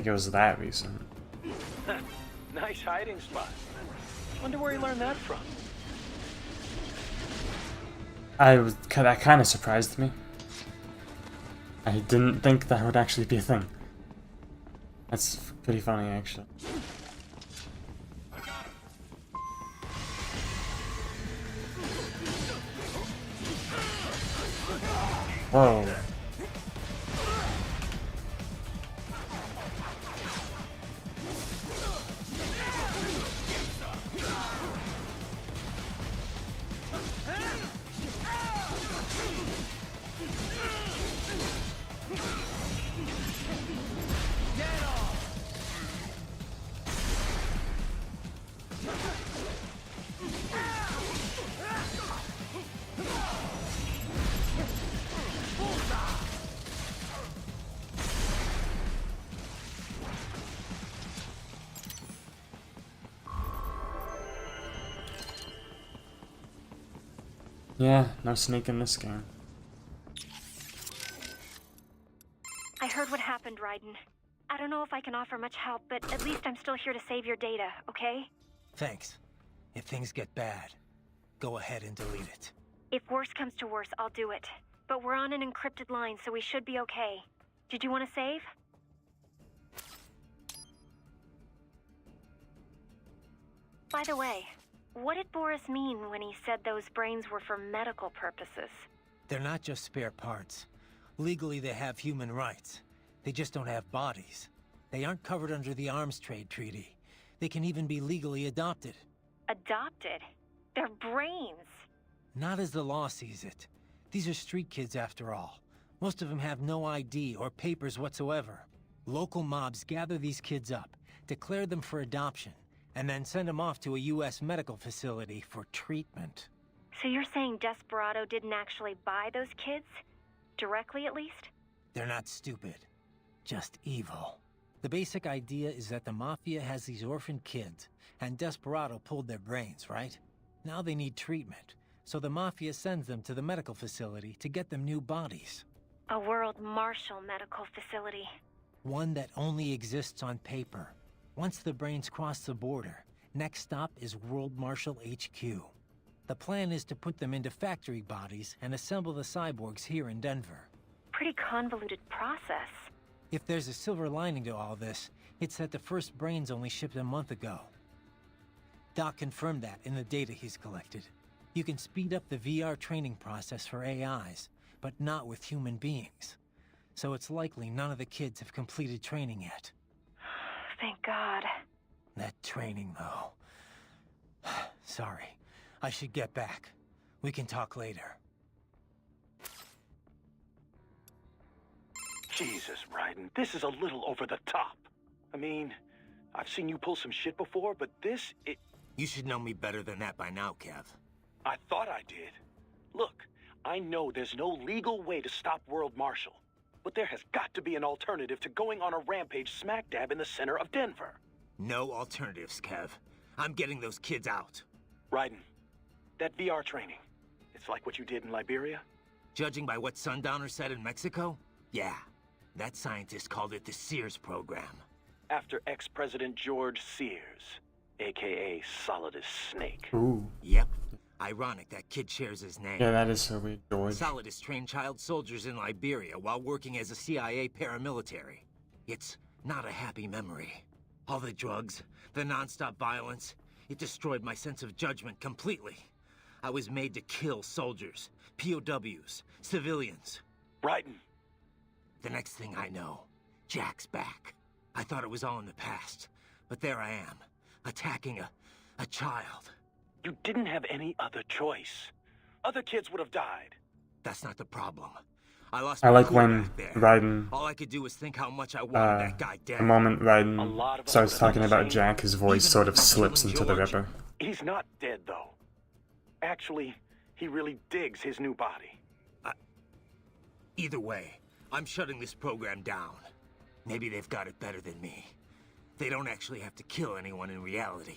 it was that recent. Nice hiding spot. Wonder where he learned that from. That kind of surprised me. I didn't think that would actually be a thing. That's pretty funny, actually. Whoa. Yeah, no sneak in this game. I heard what happened, Raiden. I don't know if I can offer much help, but at least I'm still here to save your data, okay? Thanks. If things get bad, go ahead and delete it. If worse comes to worse, I'll do it. But we're on an encrypted line, so we should be okay. Did you want to save? By the way, what did Boris mean when he said those brains were for medical purposes? They're not just spare parts. Legally, they have human rights. They just don't have bodies. They aren't covered under the Arms Trade Treaty. They can even be legally adopted. Adopted? They're brains! Not as the law sees it. These are street kids after all. Most of them have no ID or papers whatsoever. Local mobs gather these kids up, declare them for adoption, and then send them off to a U.S. medical facility for treatment. So you're saying Desperado didn't actually buy those kids? Directly, at least? They're not stupid. Just evil. The basic idea is that the Mafia has these orphaned kids, and Desperado pulled their brains, right? Now they need treatment, so the Mafia sends them to the medical facility to get them new bodies. A World Marshal medical facility. One that only exists on paper. Once the brains cross the border, next stop is World Marshal HQ. The plan is to put them into factory bodies and assemble the cyborgs here in Denver. Pretty convoluted process. If there's a silver lining to all this, it's that the first brains only shipped a month ago. Doc confirmed that in the data he's collected. You can speed up the VR training process for AIs, but not with human beings. So it's likely none of the kids have completed training yet. Thank God. That training, though. Sorry. I should get back. We can talk later. Jesus, Raiden, this is a little over the top. I mean, I've seen you pull some shit before, but this, You should know me better than that by now, Kev. I thought I did. Look, I know there's no legal way to stop World Marshal, but there has got to be an alternative to going on a rampage smack dab in the center of Denver. No alternatives, Kev. I'm getting those kids out. Raiden, that VR training, it's like what you did in Liberia? Judging by what Sundowner said in Mexico, yeah. That scientist called it the Sears program. After ex-President George Sears, aka Solidus Snake. Ooh. Yep. Ironic that kid shares his name. Yeah, that is so weird, George. Solidus trained child soldiers in Liberia while working as a CIA paramilitary. It's not a happy memory. All the drugs, the non-stop violence, it destroyed my sense of judgment completely. I was made to kill soldiers, POWs, civilians. Raiden. The next thing I know, Jack's back. I thought it was all in the past, but there I am, attacking a child. You didn't have any other choice. Other kids would have died. That's not the problem. I lost I my like cool when back there. Raiden, All I could do was think how much I wanted that guy dead. the moment A Raiden lot of us starts would have talking done the about same. Jack, his voice Even sort of if I slips killed into the George. Ripper. He's not dead, though. Actually, he really digs his new body. Either way, I'm shutting this program down. Maybe they've got it better than me. They don't actually have to kill anyone in reality.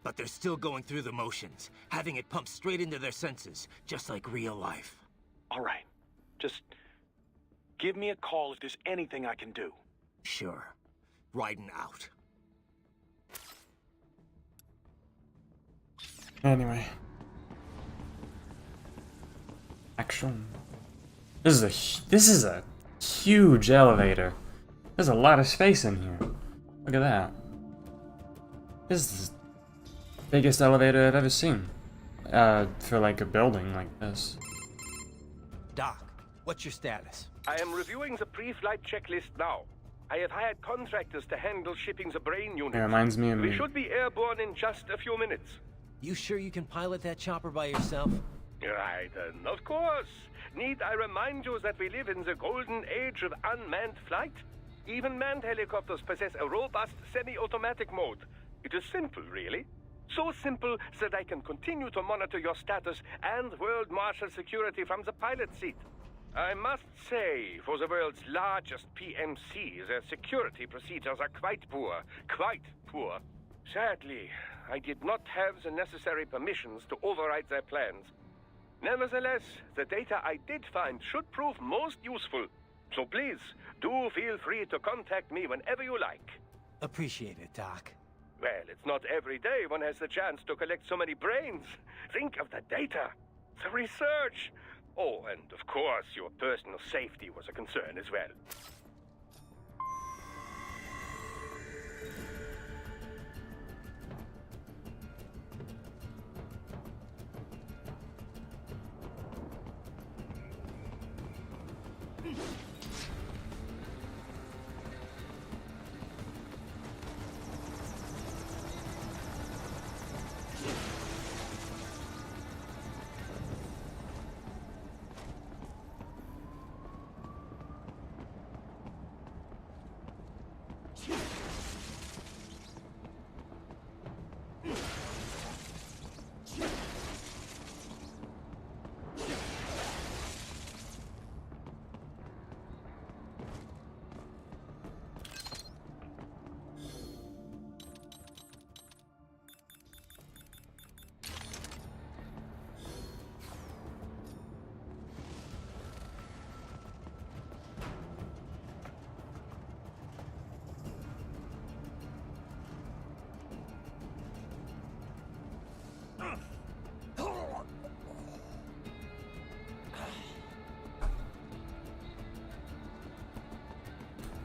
But they're still going through the motions, having it pumped straight into their senses, just like real life. All right. Just give me a call if there's anything I can do. Sure. Raiden out. Anyway. Action. This is a huge elevator. There's a lot of space in here. Look at that. This is the biggest elevator I've ever seen. For like a building like this. Doc, what's your status? I am reviewing the pre-flight checklist now. I have hired contractors to handle shipping the brain unit. It reminds me of We me. should be airborne in just a few minutes. You sure you can pilot that chopper by yourself? Right, of course. Need I remind you that we live in the golden age of unmanned flight? Even manned helicopters possess a robust semi-automatic mode. It is simple, really. So simple that I can continue to monitor your status and world marshal security from the pilot seat. I must say, for the world's largest PMC, their security procedures are quite poor. Quite poor. Sadly, I did not have the necessary permissions to override their plans. Nevertheless, the data I did find should prove most useful. So please, do feel free to contact me whenever you like. Appreciate it, Doc. Well, it's not every day one has the chance to collect so many brains. Think of the data, the research. Oh, and of course, your personal safety was a concern as well.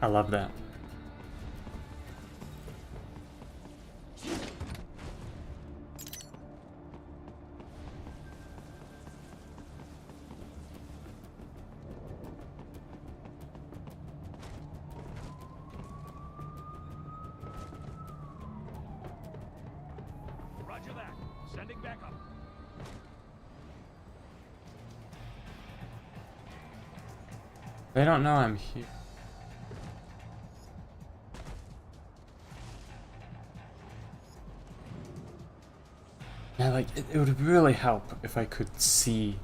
I love that. Roger that. Sending back up. They don't know I'm here. Yeah, like, it would really help if I could see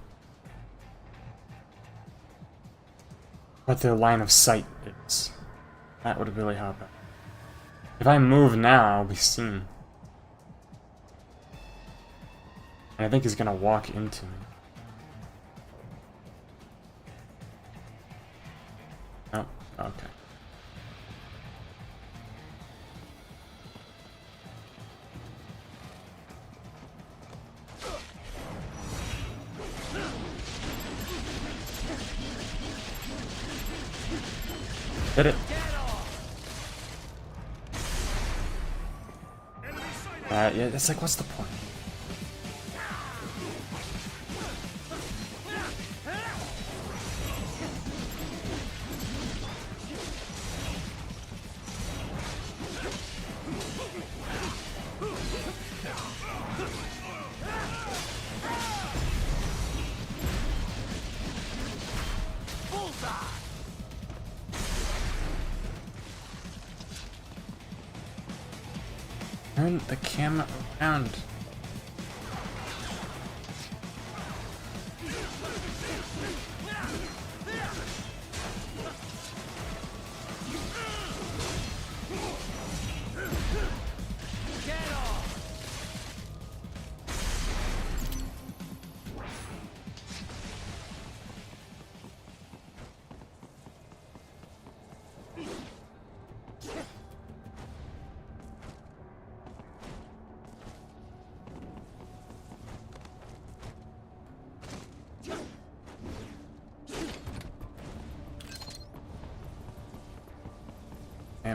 what their line of sight is. That would really help. If I move now, I'll be seen. And I think he's gonna walk into me. Oh, okay. Did it. Yeah, it's like, what's the point? Turn the camera around.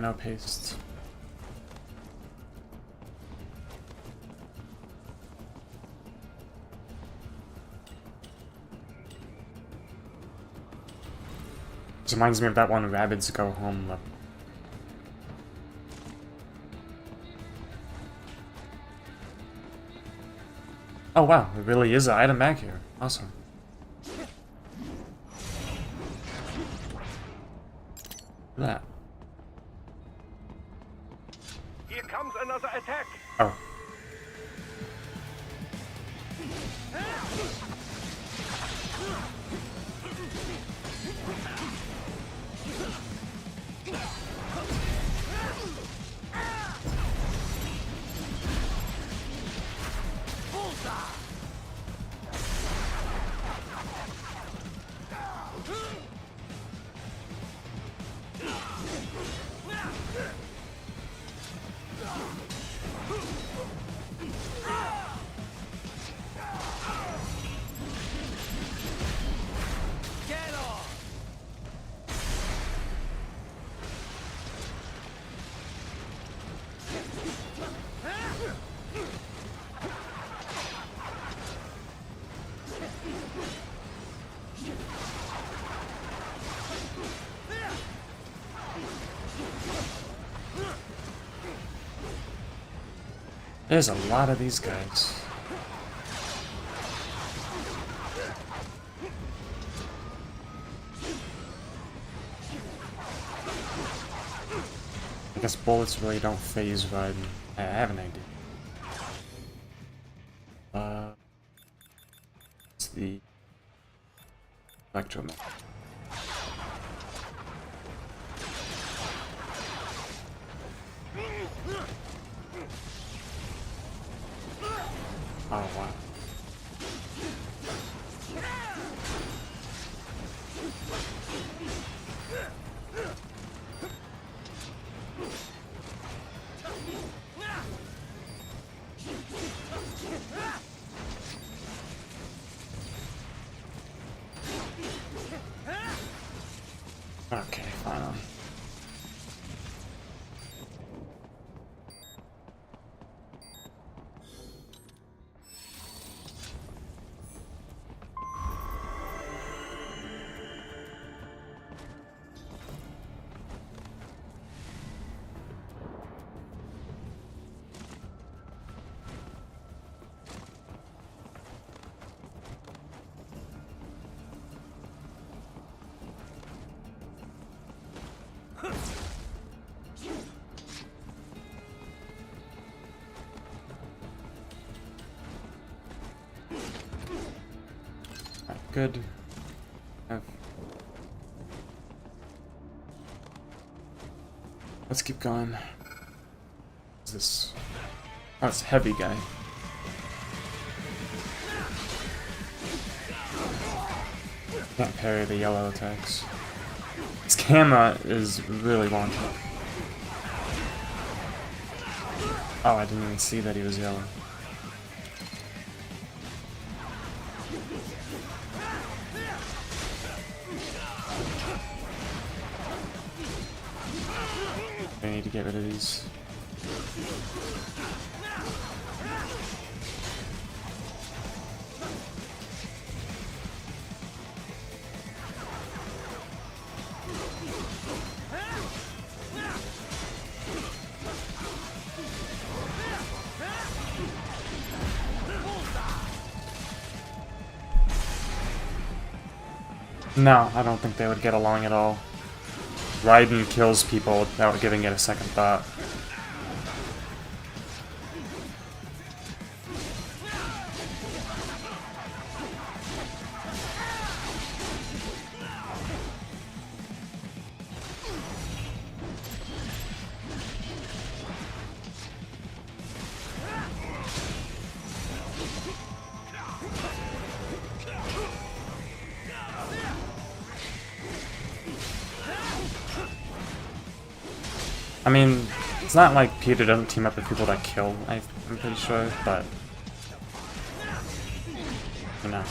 nano paste. This reminds me of that one Rabbids Go Home level. Oh wow, there really is an item back here. Awesome. Look at that. Here comes another attack. Oh. There's a lot of these guys. I guess bullets really don't phase Raiden. I have an idea. It's the electromagnet. Oh wow. Okay, finally. Good. Let's keep going. What's this? Oh, it's a heavy guy. Can't parry the yellow attacks. His camera is really wonky. Oh, I didn't even see that he was yellow. I need to get rid of these. No, I don't think they would get along at all. Raiden kills people without giving it a second thought. I mean, it's not like Peter doesn't team up with people that kill, I'm pretty sure, but you know.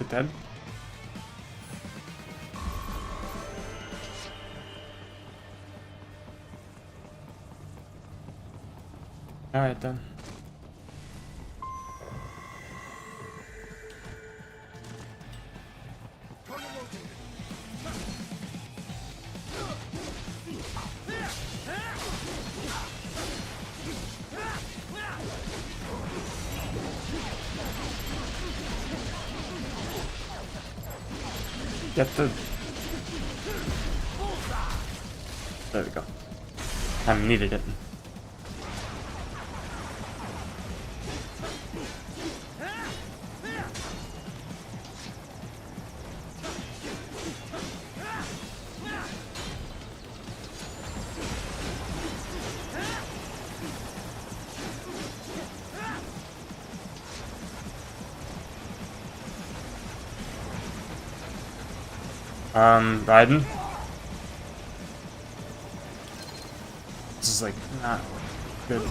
It dead? Alright then. Get the... There we go. I needed it. Raiden? This is like not good.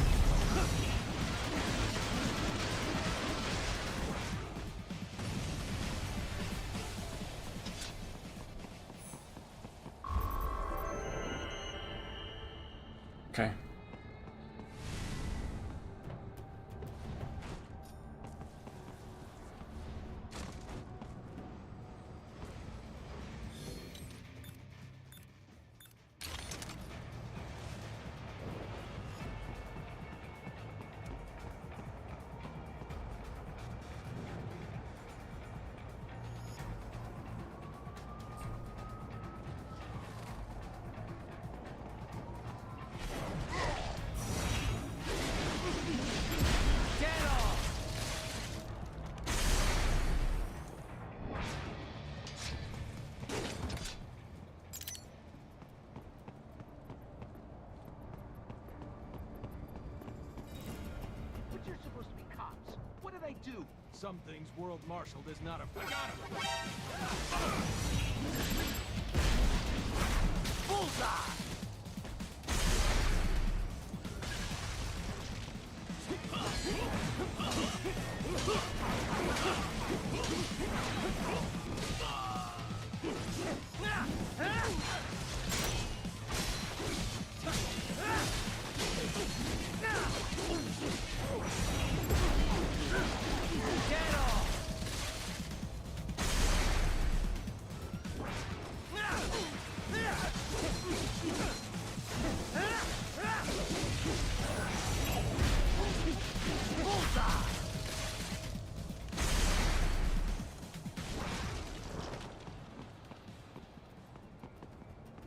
Okay. Do some things World Marshal does not afford. Bullseye!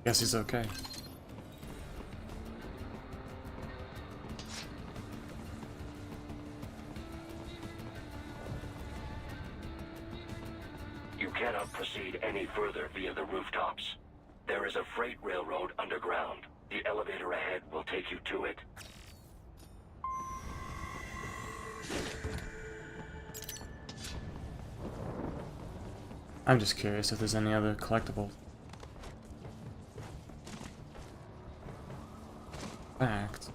Guess he's okay. You cannot proceed any further via the rooftops. There is a freight railroad underground. The elevator ahead will take you to it. I'm just curious if there's any other collectibles. Fact.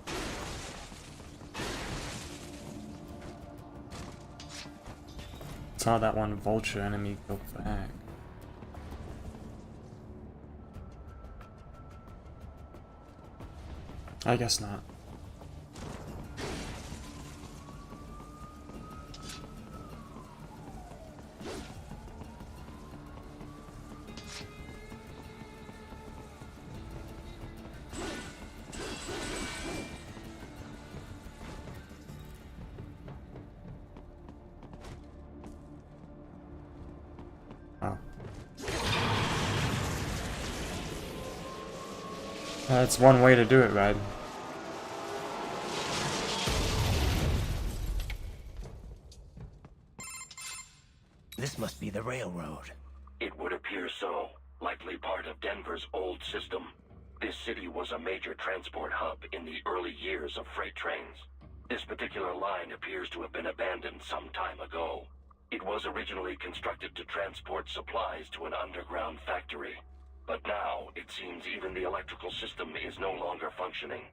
Saw that one vulture enemy go back. I guess not. That's one way to do it, Raiden. This must be the railroad. It would appear so. Likely part of Denver's old system. This city was a major transport hub in the early years of freight trains. This particular line appears to have been abandoned some time ago. It was originally constructed to transport supplies to an underground factory. But now, it seems even the electrical system is no longer functioning.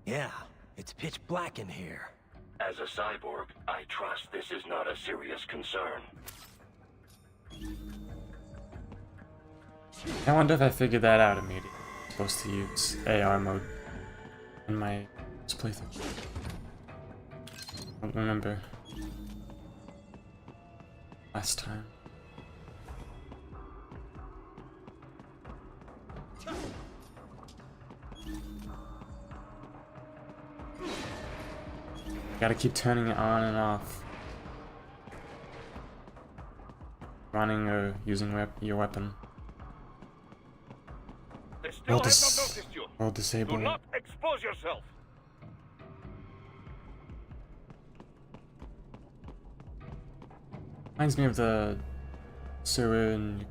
Yeah, it's pitch black in here. As a cyborg, I trust this is not a serious concern. I wonder if I figured that out immediately. I'm supposed to use AR mode in my playthrough. I don't remember last time. Gotta keep turning it on and off. Running or using your weapon. They still have not noticed you. Or disable Do it. not expose yourself. Reminds me of the sewer in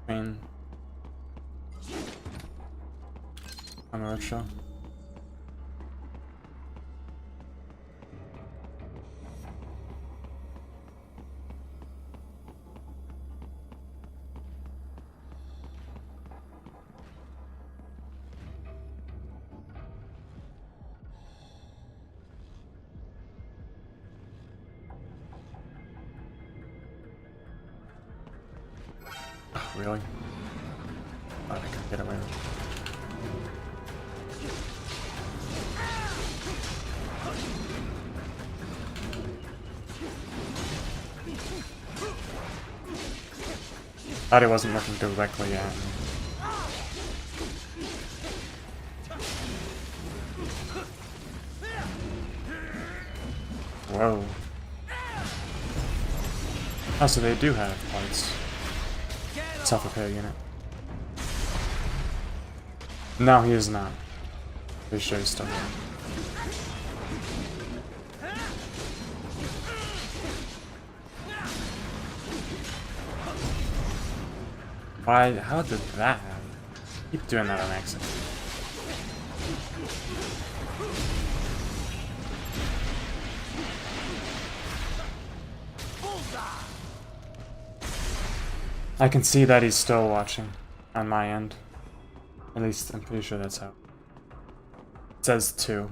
Ukraine on the roadshow. Oh, really? Thought I could get away with it. Thought he wasn't looking directly at me. Whoa. Oh, so they do have parts. Self-repair unit. No, he is not. Pretty sure he's still here. Why? How did that happen? Keep doing that on accident. I can see that he's still watching on my end. At least I'm pretty sure that's how. It says 2.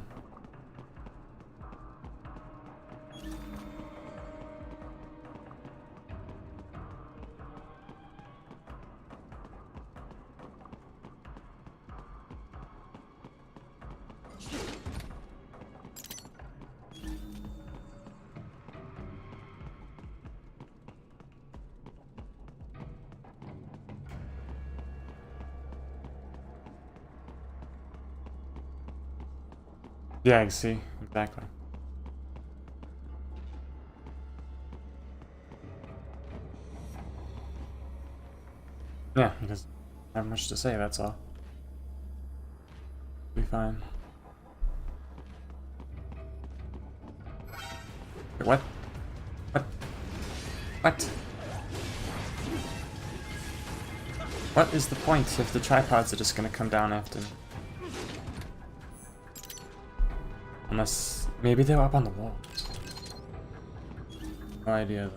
Yeah, I see. Exactly. Yeah, because I have much to say, that's all. Be fine. Wait, what? What? What? What is the point if the tripods are just gonna come down after me? Unless, maybe they're up on the walls. No idea.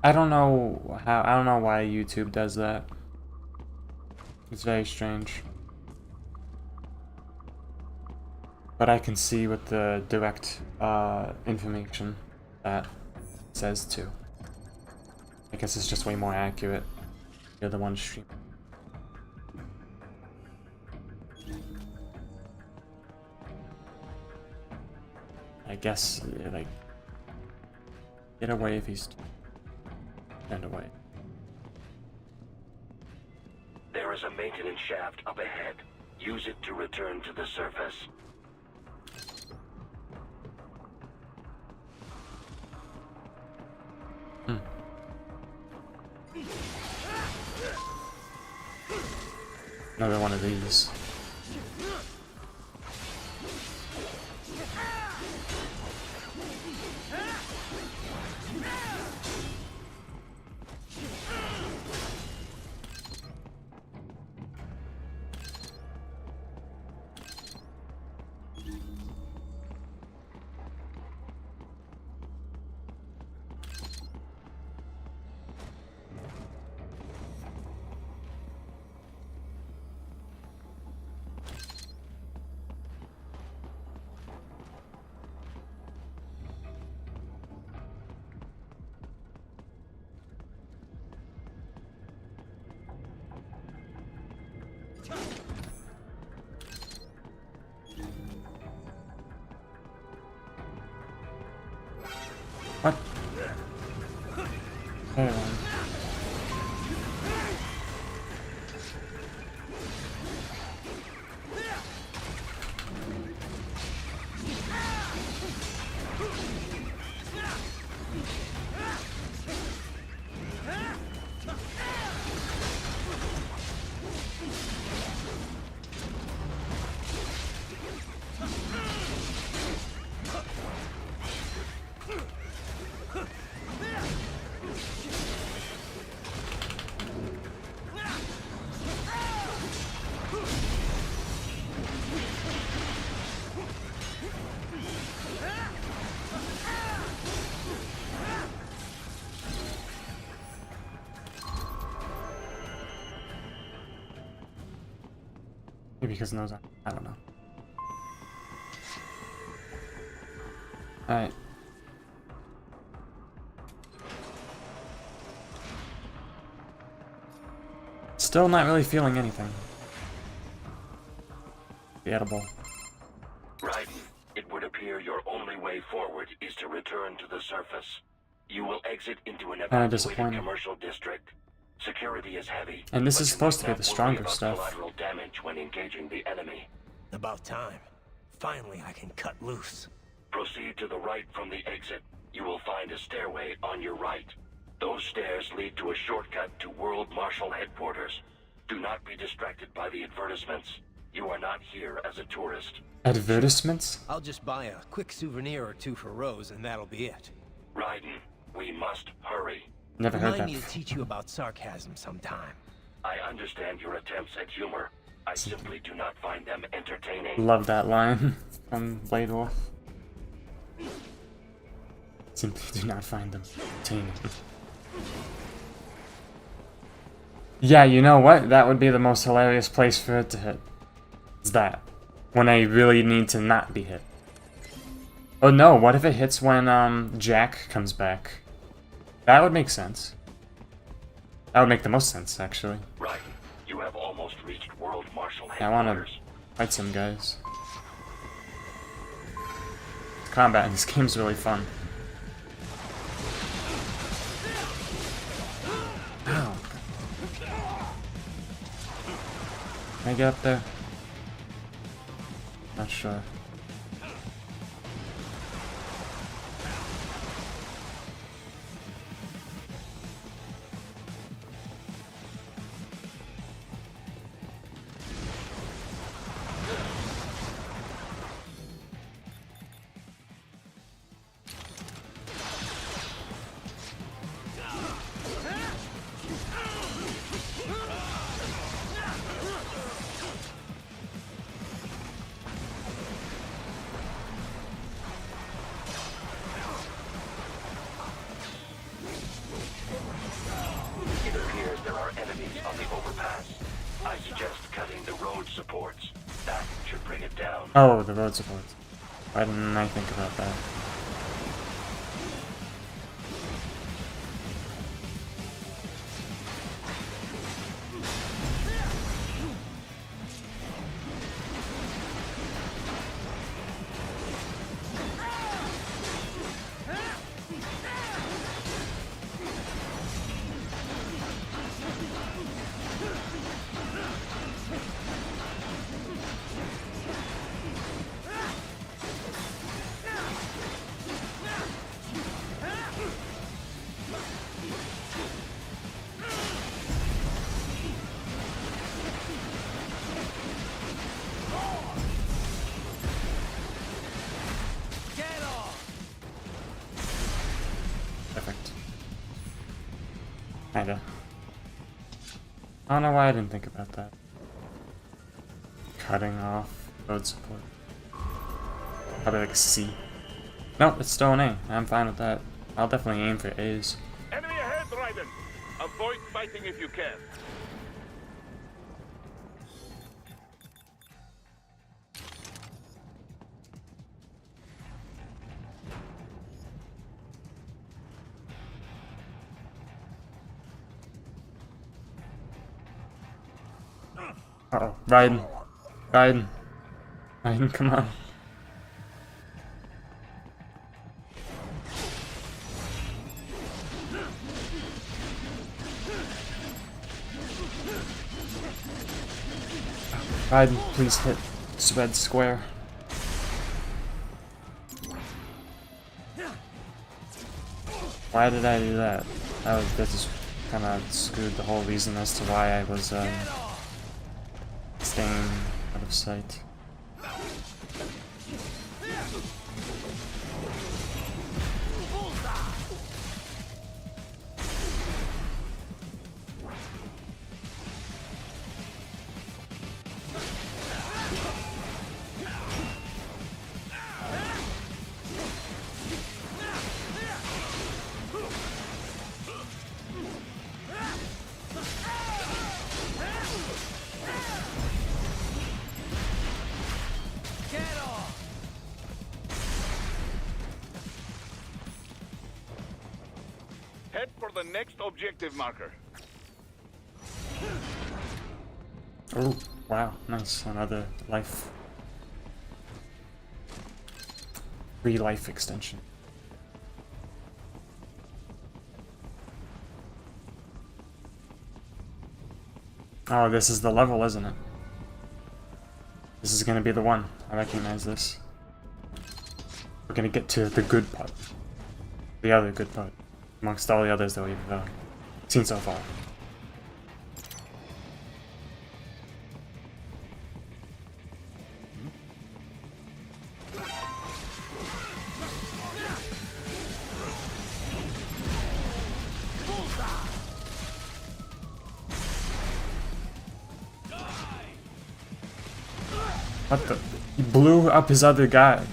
I don't know how, I don't know why YouTube does that. It's very strange. But I can see with the direct information that it says 2. I guess it's just way more accurate. You're the one streaming. I guess, like, get away if he's turned away. There is a maintenance shaft up ahead. Use it to return to the surface. Another one of these. What? Hold on. Maybe because it knows I don't know. Alright. Still not really feeling anything. The edible. Raiden, it would appear your only way forward is to return to the surface. You will exit into an evacuated disappointing. commercial district. Security is heavy. And this is but you supposed to need be the not worry stronger about stuff. Collateral damage when engaging the enemy. About time. Finally, I can cut loose. Proceed to the right from the exit. You will find a stairway on your right. Those stairs lead to a shortcut to World Marshal Headquarters. Do not be distracted by the advertisements. You are not here as a tourist. Advertisements? I'll just buy a quick souvenir or two for Rose, and that'll be it. Raiden, we must hurry. Never heard Remind that. me to teach you about sarcasm sometime. I understand your attempts at humor. I simply do not find them entertaining. Love that line from Blade Wolf. Simply do not find them entertaining. Yeah, you know what? That would be the most hilarious place for it to hit. Is that. When I really need to not be hit. Oh no, what if it hits when Jack comes back? That would make sense. That would make the most sense, actually. Right. You have almost reached World Marshal I want to Headquarters. fight some guys. Combat in this game's really fun. Ow. Can I get up there? Not sure. It appears there are enemies on the overpass. I suggest cutting the road supports. That should bring it down. Oh, the road support. Why didn't I think about that? Perfect. Kinda. I don't know why I didn't think about that. Cutting off road support. Probably like a C. Nope, it's still an A. I'm fine with that. I'll definitely aim for A's. Enemy ahead, Raiden. Avoid fighting if you can. Uh-oh. Raiden. Raiden. Raiden, come on. Raiden, please hit red square. Why did I do that? That just kind of screwed the whole reason as to why I was staying out of sight. Head for the next objective marker. Oh, wow, nice. Another life. Free life extension. Oh, this is the level, isn't it? This is gonna be the one. I recognize this. We're gonna get to the good part. The other good part. Amongst all the others that we've seen so far. What the? He blew up his other guy.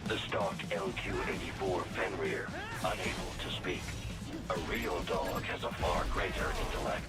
The stock LQ-84 Fenrir, unable to speak. A real dog has a far greater intellect.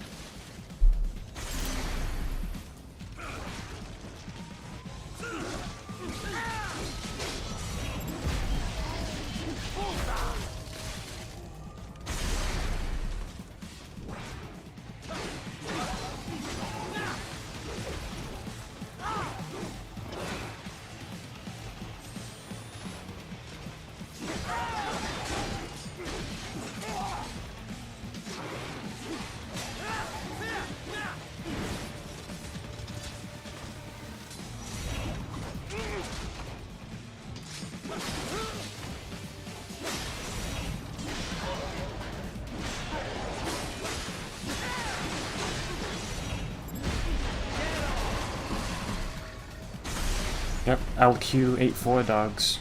Yep, LQ-84 dogs.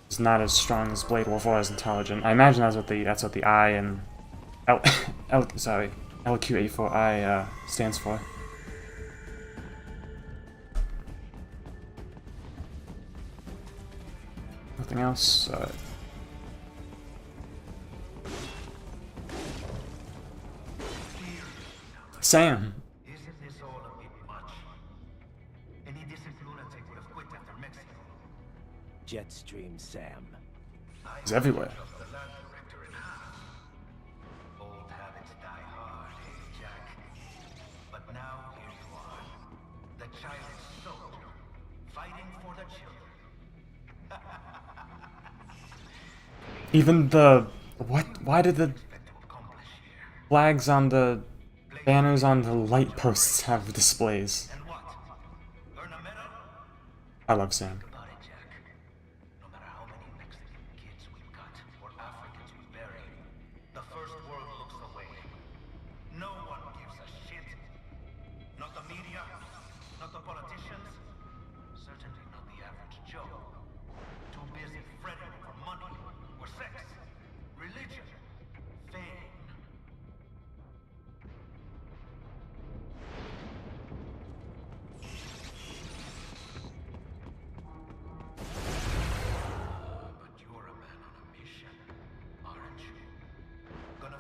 It's not as strong as Blade Wolf or as intelligent. I imagine that's what the I and LQ-84I stands for. Nothing else. Sam. Jetstream Sam. He's everywhere. Old habits die hard, eh, Jack? But now here you are. The child's soldier, fighting for the children. Even the what? Why did the flags on the banners on the light posts have displays? I love Sam.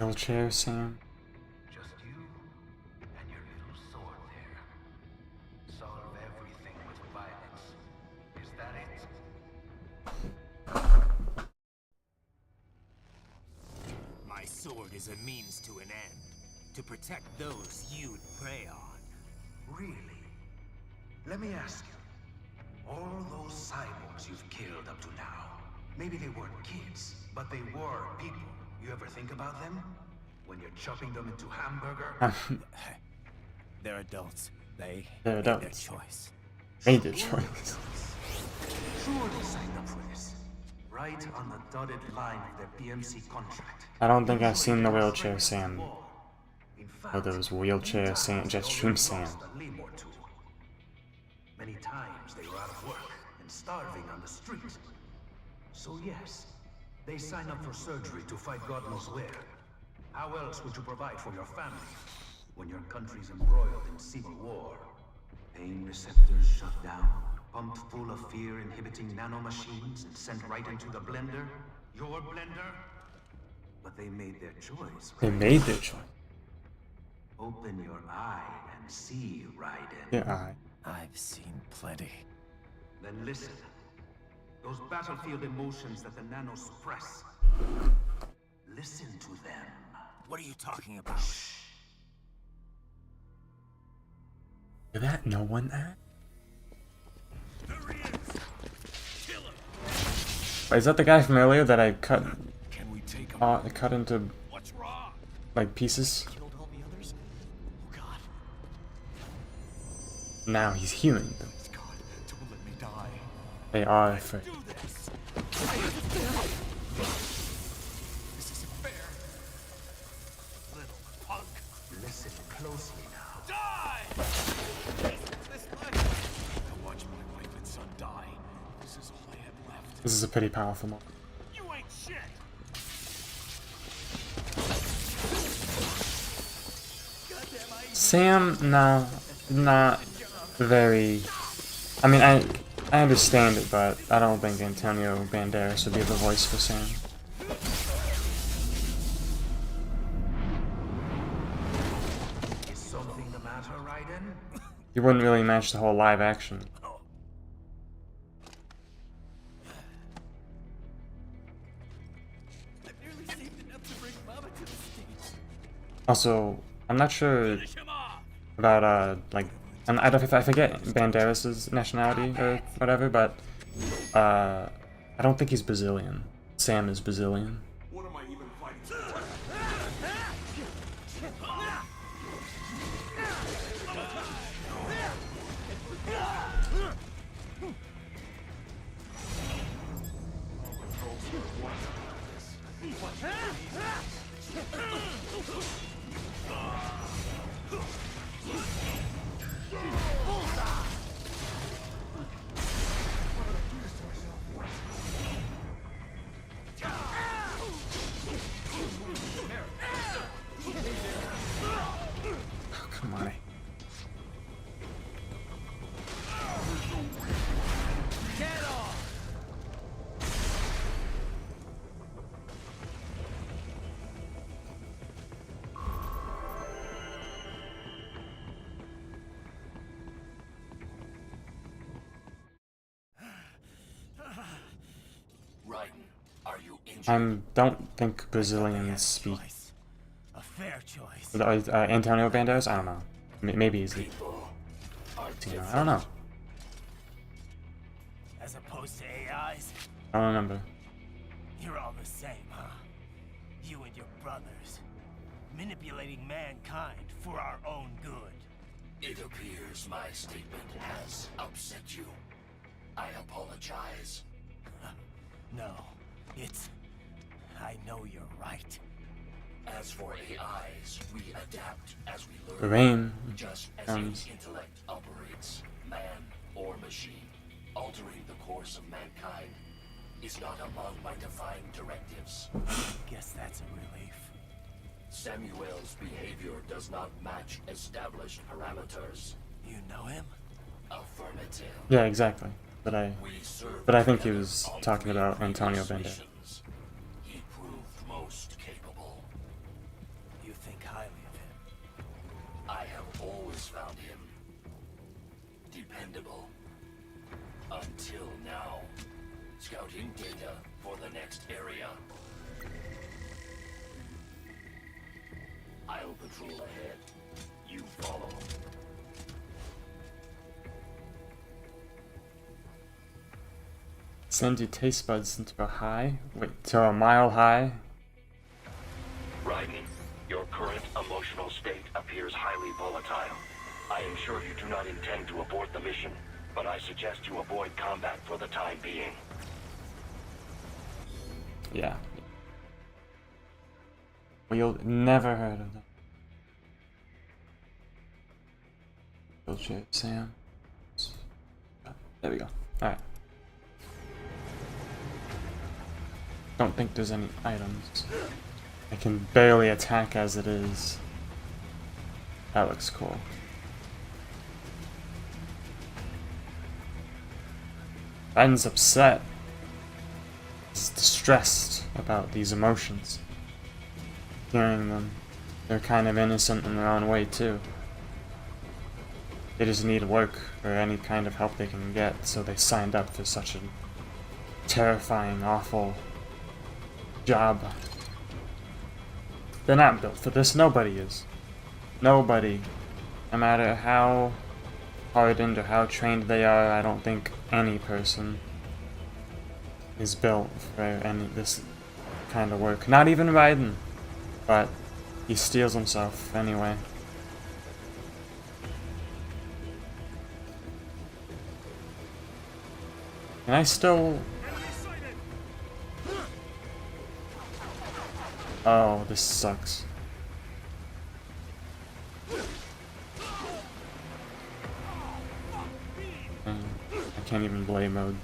Wheelchair, Sam. Just you and your little sword there. Solve everything with violence. that it? My sword is a means to an end. To protect those you'd prey on. Really? Let me ask you. All those cyborgs you've killed up to now, maybe they weren't kids, but they were people. You ever think about them? When you're chopping them into hamburger? They're adults. They're adults. Their choice. Made their choice. Sure they signed up for this. Right on the dotted line of their PMC contract. I don't think I've seen the wheelchair Sam. Or those wheelchair Sam, Jetstream Sam. Many times they were out of work and starving on the street. So yes, they sign up for surgery to fight God knows where. How else would you provide for your family when your country's embroiled in civil war? Pain receptors shut down, pumped full of fear-inhibiting nanomachines and sent right into the blender? Your blender? But they made their choice, right? They made their choice. Open your eye and see, Raiden. Your eye. I've seen plenty. Then listen. Those battlefield emotions that the nanos suppress. Listen to them. What are you talking about? Did that no one act? Is that the guy from earlier that I cut? Cut into like pieces. Now he's healing them. They are afraid. This isn't fair. Little punk. Listen closely now. Die! This life. I watched my wife and son die. This is all I had left. This is a pretty powerful moment. You ain't shit. Sam, no, not very. I mean, I understand it, but I don't think Antonio Banderas would be the voice for Sam. Is something the matter, Raiden? He wouldn't really match the whole live action. Also, I'm not sure about like I forget Banderas' nationality or whatever, but I don't think he's Brazilian. Sam is Brazilian. What am I even fighting for? Come on. Get off! Raiden, are you injured? I don't think Brazilians speak. A fair choice. Antonio Banderas? I don't know. Maybe he's the. I don't know. As opposed to AIs? I don't remember. You're all the same, huh? You and your brothers. Manipulating mankind for our own good. It appears my statement has upset you. I apologize. No, it's... I know you're right. As for AIs, we adapt as we learn. The rain Just as comes. any intellect operates, man or machine, altering the course of mankind is not among my defined directives. Guess that's a relief. Samuel's behavior does not match established parameters. You know him? Affirmative. Yeah, exactly. But I think he was talking about Antonio Banderas. He proved most capable. You think highly of him? I have always found him dependable. Until now. Scouting data for the next area. I'll patrol ahead. You follow. Send your taste buds into a high? Wait, to a mile high? Raiden, your current emotional state appears highly volatile. I am sure you do not intend to abort the mission, but I suggest you avoid combat for the time being. Yeah. We'll never heard of them. Wheelchair Sam. There we go. Alright. Don't think there's any items. I can barely attack as it is. That looks cool. Raiden's upset. He's distressed about these emotions. Hearing them. They're kind of innocent in their own way too. They just need work or any kind of help they can get, so they signed up for such a terrifying, awful job. They're not built for this. Nobody is. Nobody. No matter how hardened or how trained they are, I don't think any person is built for any this kind of work. Not even Raiden. But he steals himself anyway. Can I still... Oh, this sucks. I can't even blade mode.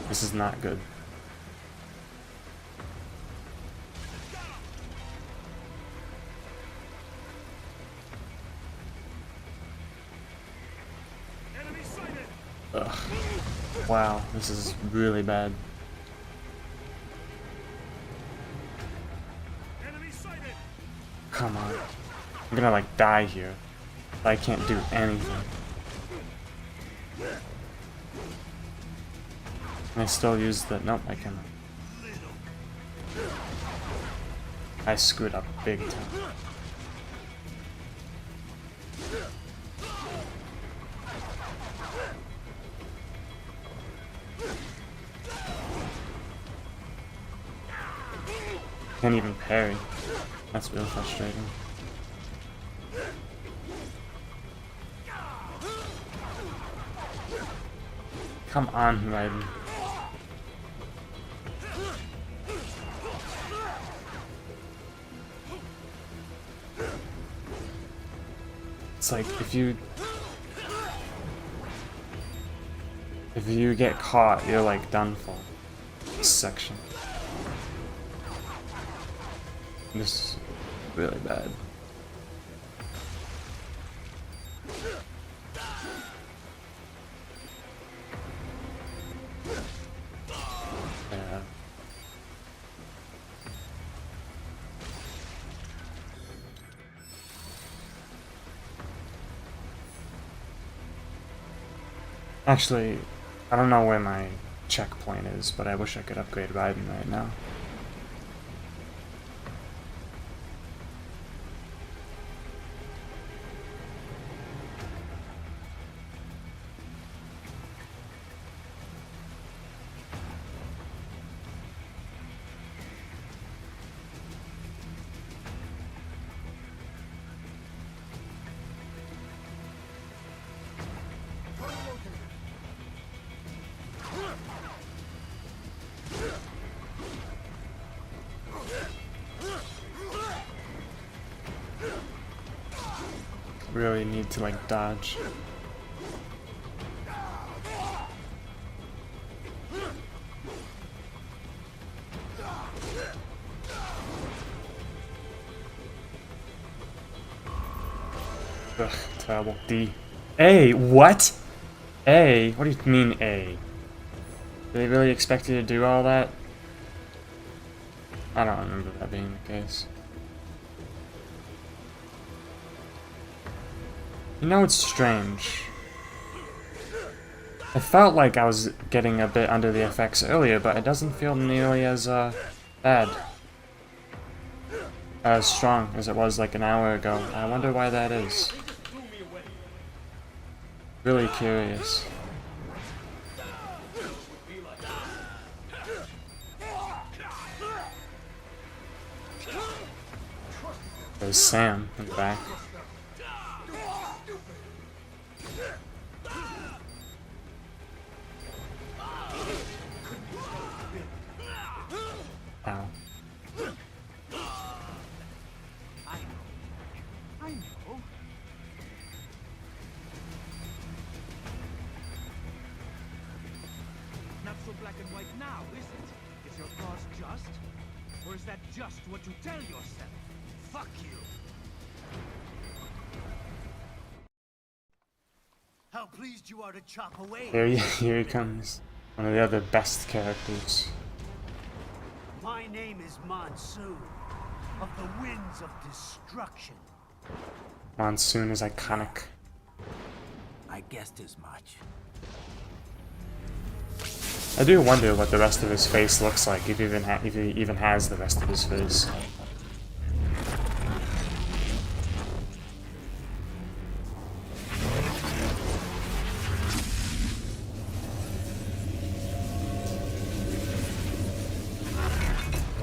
This is not good. Ugh. Wow, this is really bad. Come on. I'm gonna like die here. I can't do anything. Can I still use the... Nope, I cannot. I screwed up big time. Can't even parry. That's real frustrating. Come on, Raiden. It's like if you get caught, you're like done for. This section. This is really bad. Yeah. Actually, I don't know where my checkpoint is, but I wish I could upgrade Raiden right now. Really need to like dodge. Ugh, terrible. D. A, what? A? What do you mean A? Do they really expect you to do all that? I don't remember that being the case. You know, it's strange. I felt like I was getting a bit under the effects earlier, but it doesn't feel nearly as bad. As strong as it was like an hour ago. I wonder why that is. Really curious. There's Sam in the back. Ow. I know. Not so black and white now, is it? Is your cause just? Or is that just what you tell yourself? Fuck you! How pleased you are to chop away. Here he comes. One of the other best characters. My name is Monsoon, of the Winds of Destruction. Monsoon is iconic. I guessed as much. I do wonder what the rest of his face looks like, if he even has the rest of his face.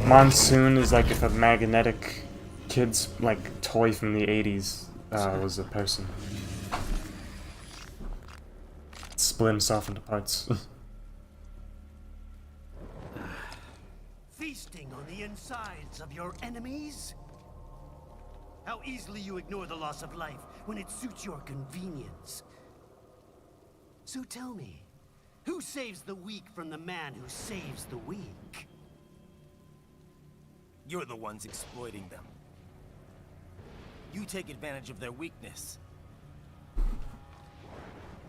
Monsoon is like if a magnetic kid's like toy from the 80s was a person. Split himself into parts. Feasting on the insides of your enemies? How easily you ignore the loss of life when it suits your convenience. So tell me, who saves the weak from the man who saves the weak? You're the ones exploiting them. You take advantage of their weakness.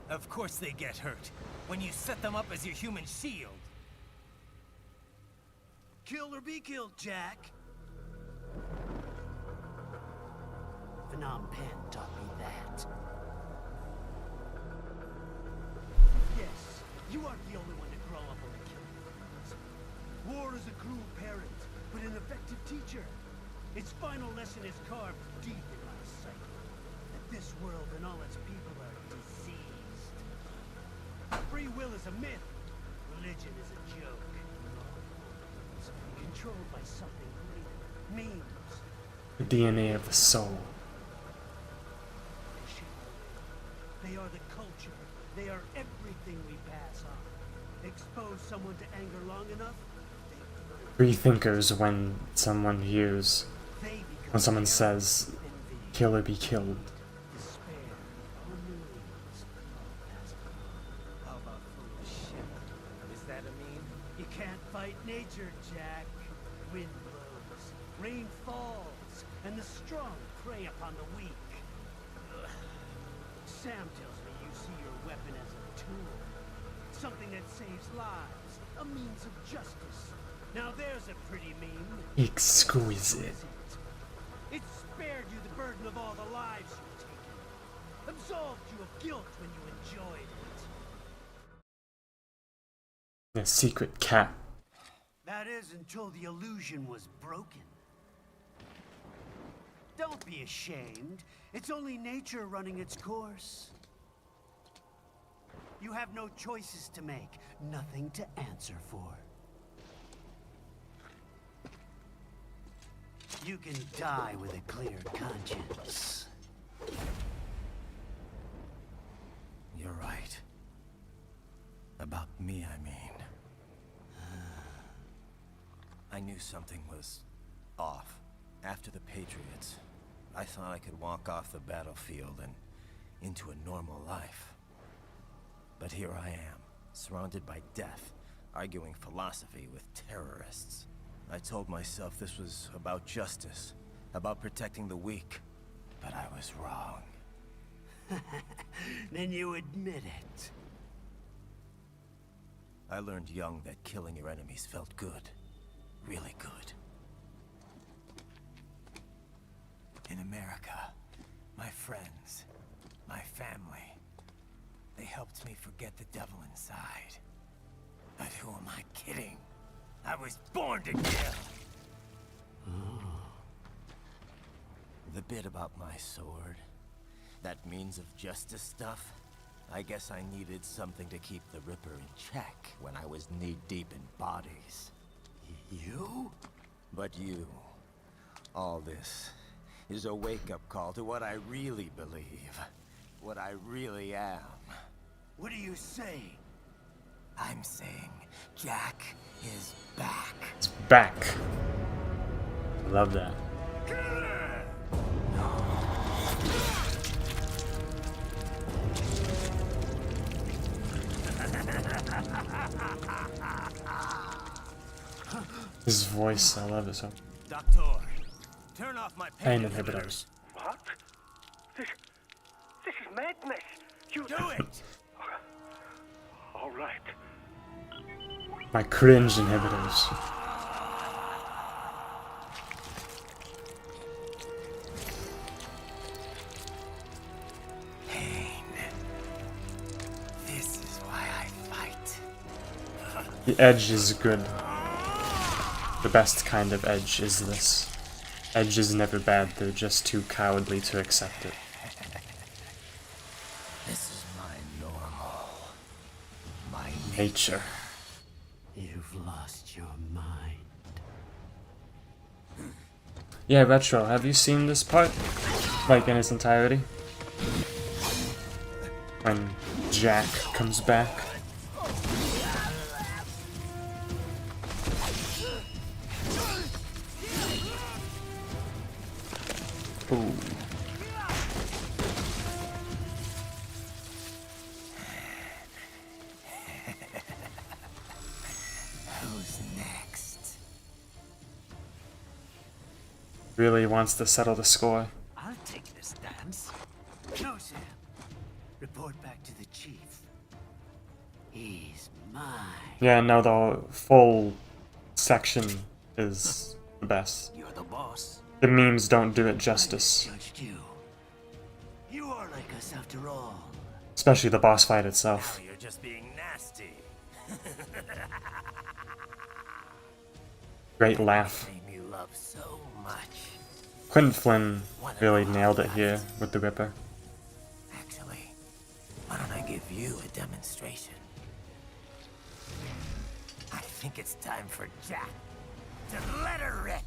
Of course they get hurt when you set them up as your human shield. Kill or be killed, Jack. Phnom Penh taught me that. Yes, you aren't the only one to grow up on the killing fields. War is a cruel parent, but an effective teacher. Its final lesson is carved deep in my psyche. That this world and all its people are diseased. Free will is a myth. Religion is a joke. Controlled by something greater. Memes. The DNA of the soul. They are the culture. They are everything we pass on. Expose someone to anger long enough. Free thinkers when someone hears, when someone says, kill or be killed. How about foolish shit? Is that a meme? You can't fight nature, Jack. Wind blows, rain falls, and the strong prey upon the weak. Ugh. Sam tells me you see your weapon as a tool. Something that saves lives, a means of justice. Now there's a pretty meme. Exquisite. It spared you the burden of all the lives you've taken. Absolved you of guilt when you enjoyed it. A secret cat. That is until the illusion was broken. Don't be ashamed. It's only nature running its course. You have no choices to make, nothing to answer for. You can die with a clear conscience. You're right. About me, I mean. I knew something was off. After the Patriots, I thought I could walk off the battlefield and into a normal life. But here I am, surrounded by death, arguing philosophy with terrorists. I told myself this was about justice, about protecting the weak, but I was wrong. Then you admit it. I learned young that killing your enemies felt good. Really good. In America, my friends, my family. They helped me forget the devil inside. But who am I kidding? I was born to kill! The bit about my sword, that means of justice stuff, I guess I needed something to keep the Ripper in check when I was knee-deep in bodies. You? But you, all this, is a wake-up call to what I really believe. What I really am. What are you saying? I'm saying Jack is back. It's back. I love that. His voice, I love it so. Doctor, turn off my Pain inhibitors. What? This is madness. You do it. All right. My cringe inhibitors. Pain. This is why I fight. The edge is good. The best kind of edge is this. Edge is never bad, they're just too cowardly to accept it. This is my normal. My Nature. You've lost your mind. Yeah, Retro, have you seen this part? Like in its entirety? When Jack comes back? Ooh. Who's next? Really wants to settle the score. I'll take this dance. No, Sam. Report back to the chief. He's mine. Yeah, no, the full section is the best. You're the boss. The memes don't do it justice. Judged you. You are like us after all. Especially the boss fight itself. Now you're just being nasty. Great laugh. Name you love so much. Quentin Flynn really nailed it here with the Ripper. Actually, why don't I give you a demonstration? I think it's time for Jack to let her rip.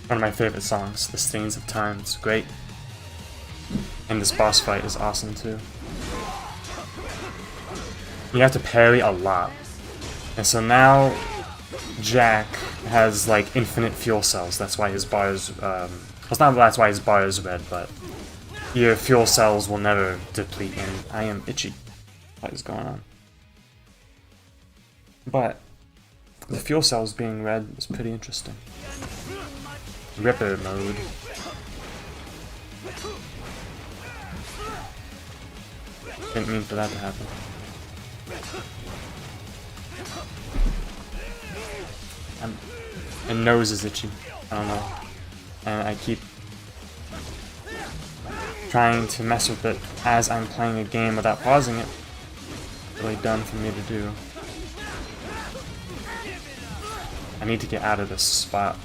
One of my favorite songs, The Stains of Time, is great. And this boss fight is awesome too. You have to parry a lot. And so now Jack has like infinite fuel cells. That's why his bar is it's not that's why his bar is red, but your fuel cells will never deplete, and I am itchy. What is going on? But the fuel cells being red is pretty interesting. Ripper mode. Didn't mean for that to happen. My nose is itchy. I don't know. And I keep trying to mess with it as I'm playing a game without pausing it. Really dumb for me to do. I need to get out of this spot.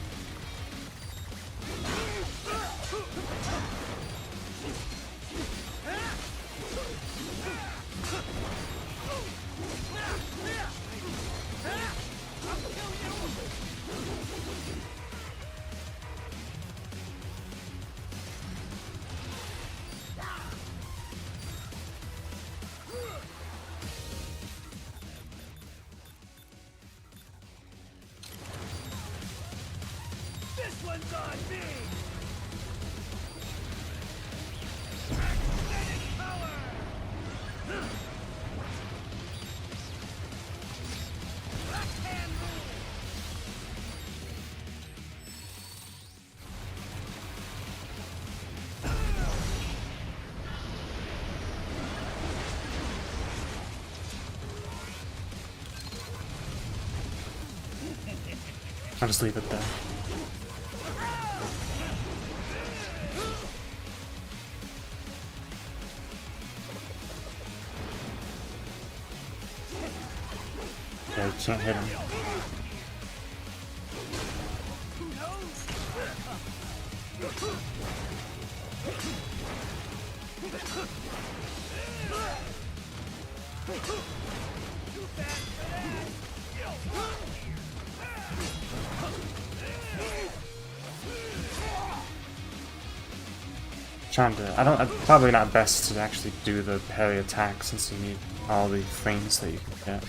I'll just leave it there. can't hit him. Probably not best to actually do the parry attack since you need all the frames that you can get.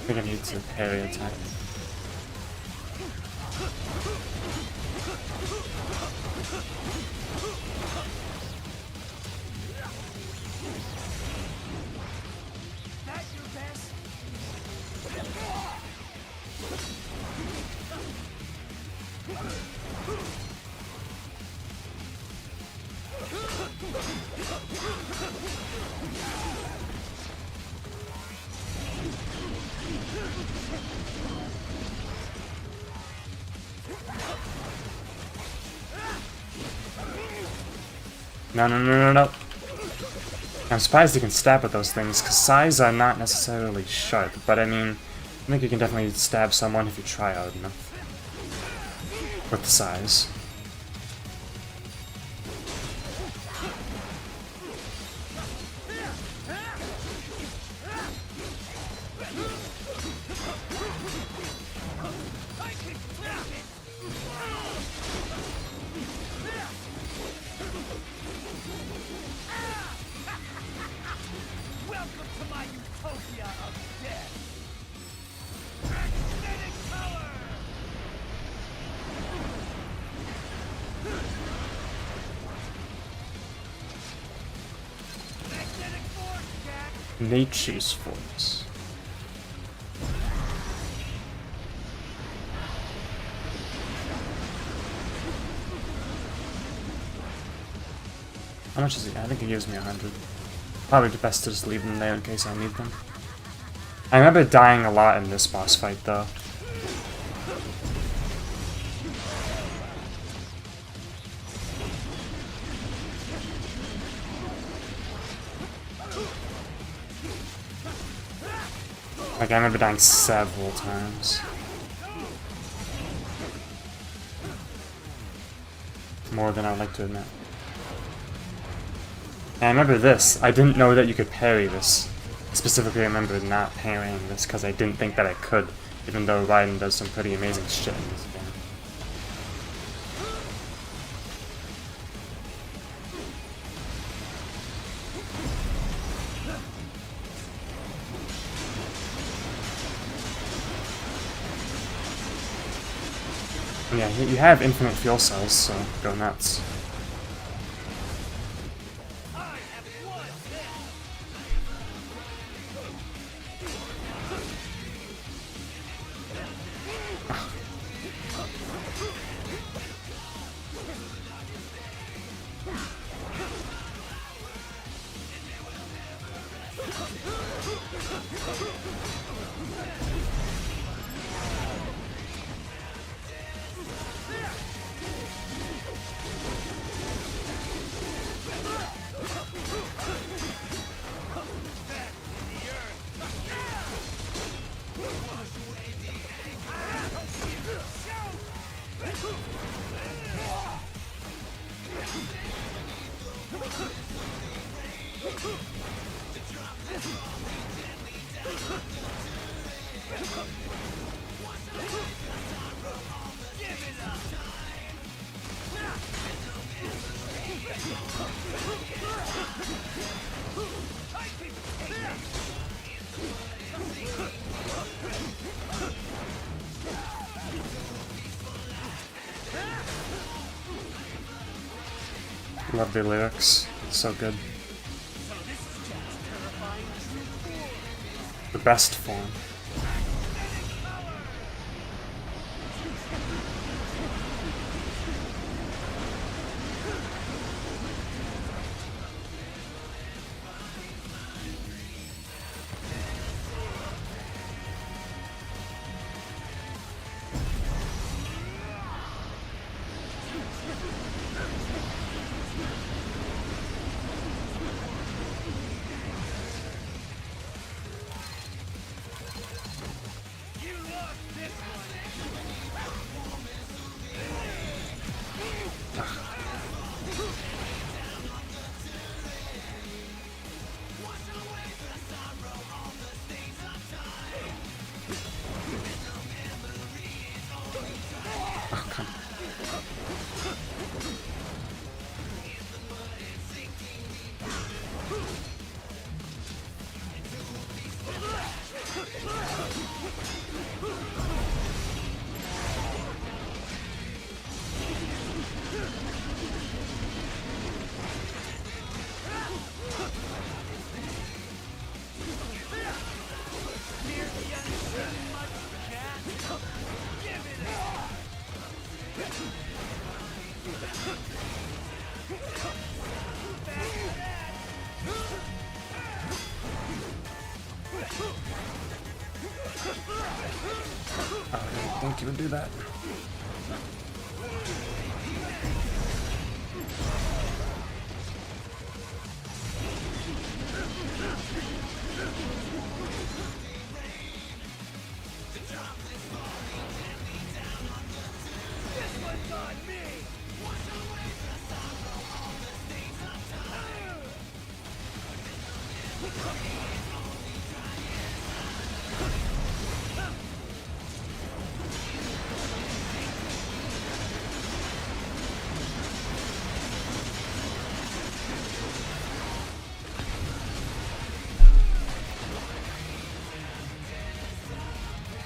I think I need to parry attack. No. I'm surprised you can stab at those things, because sais are not necessarily sharp, but I mean, I think you can definitely stab someone if you try hard enough. With the sais. Nature's Force. How much is he? I think he gives me 100. Probably the best to just leave them there in case I need them. I remember dying a lot in this boss fight though. Like, I remember dying several times. More than I would like to admit. And I remember this. I didn't know that you could parry this. Specifically, I remember not parrying this because I didn't think that I could, even though Raiden does some pretty amazing shit in this game. Yeah, you have infinite fuel cells, so go nuts. Love the lyrics, it's so good. The best form. think you would do that.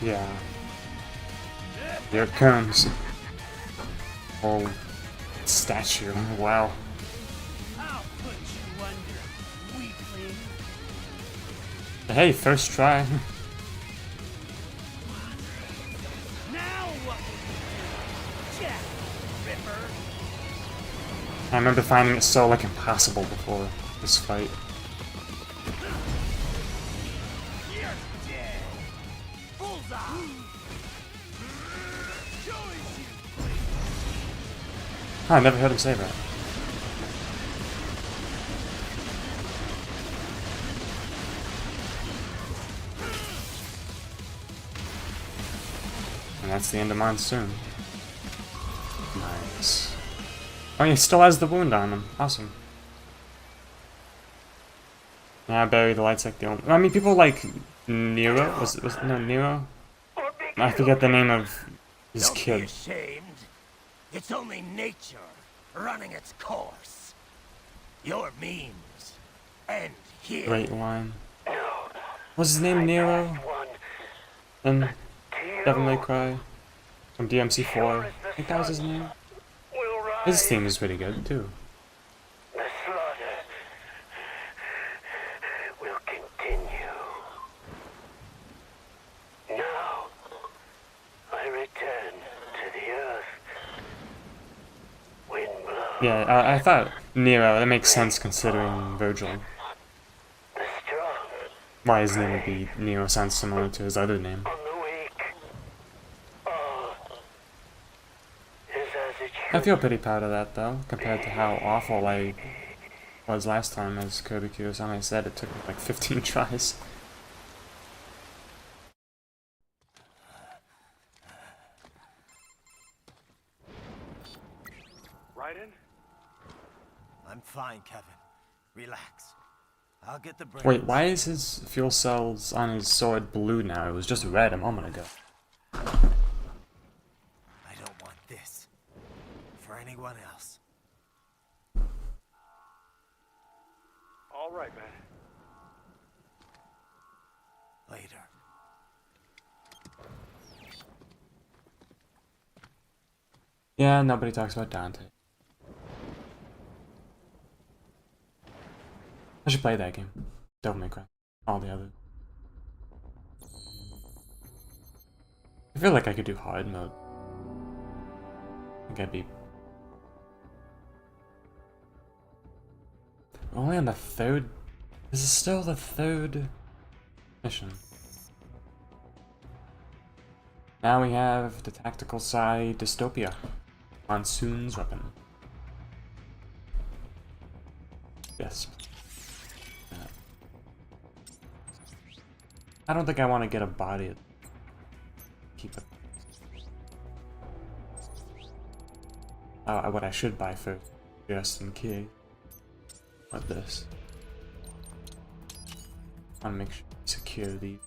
Yeah. Here it comes. Oh, statue. Wow. I'll put you under, weakling. Hey, first try. Now what will you do? Jack Ripper. I remember finding it so like impossible before this fight. You're dead. Bullseye. Oh, I never heard him say that. And that's the end of Monsoon. Nice. Oh, he still has the wound on him. Awesome. Yeah, bury the lights like the only. I mean, people like Nero. Was no Nero? I forget the name of his Don't kid. be ashamed. It's only nature running its course. Your memes end here. Great line. Was his name Nero? And Devil May Cry from DMC4. I think that was his name. His theme is pretty good too. The slaughter will continue. Now, I return to the earth. Wind blows. Yeah, I thought Nero. That makes sense considering Virgil. Why his name would be Nero sounds similar to his other name. I feel pretty proud of that though, compared to how awful I was last time as Kirby Kurosama. I said it took me like 15 tries. Raiden? I'm fine, Kevin. Relax. I'll get the brains. Wait, why is his fuel cells on his sword blue now? It was just red a moment ago. I don't want this for anyone else. All right, man. Later. Yeah, nobody talks about Dante. I should play that game. Devil May Cry. All the others. I feel like I could do hard mode. I think I'd be... Only on the third... This is still the third mission. Now we have the tactical side Dystopia. Monsoon's weapon. Yes. I don't think I want to get a body. Keep it. What I should buy first, just in case. What this? I want to make sure I secure these.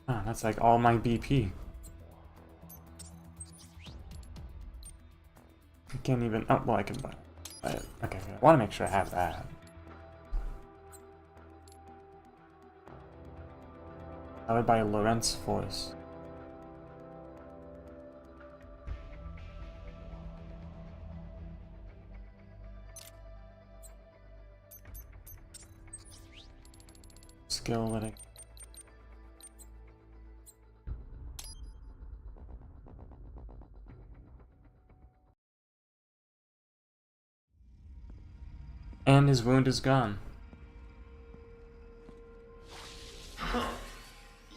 Ah, that's like all my BP. I can't even. Oh, well, I can buy it. Okay, I want to make sure I have that. I would buy Lorentz Force. Skill that I And his wound is gone.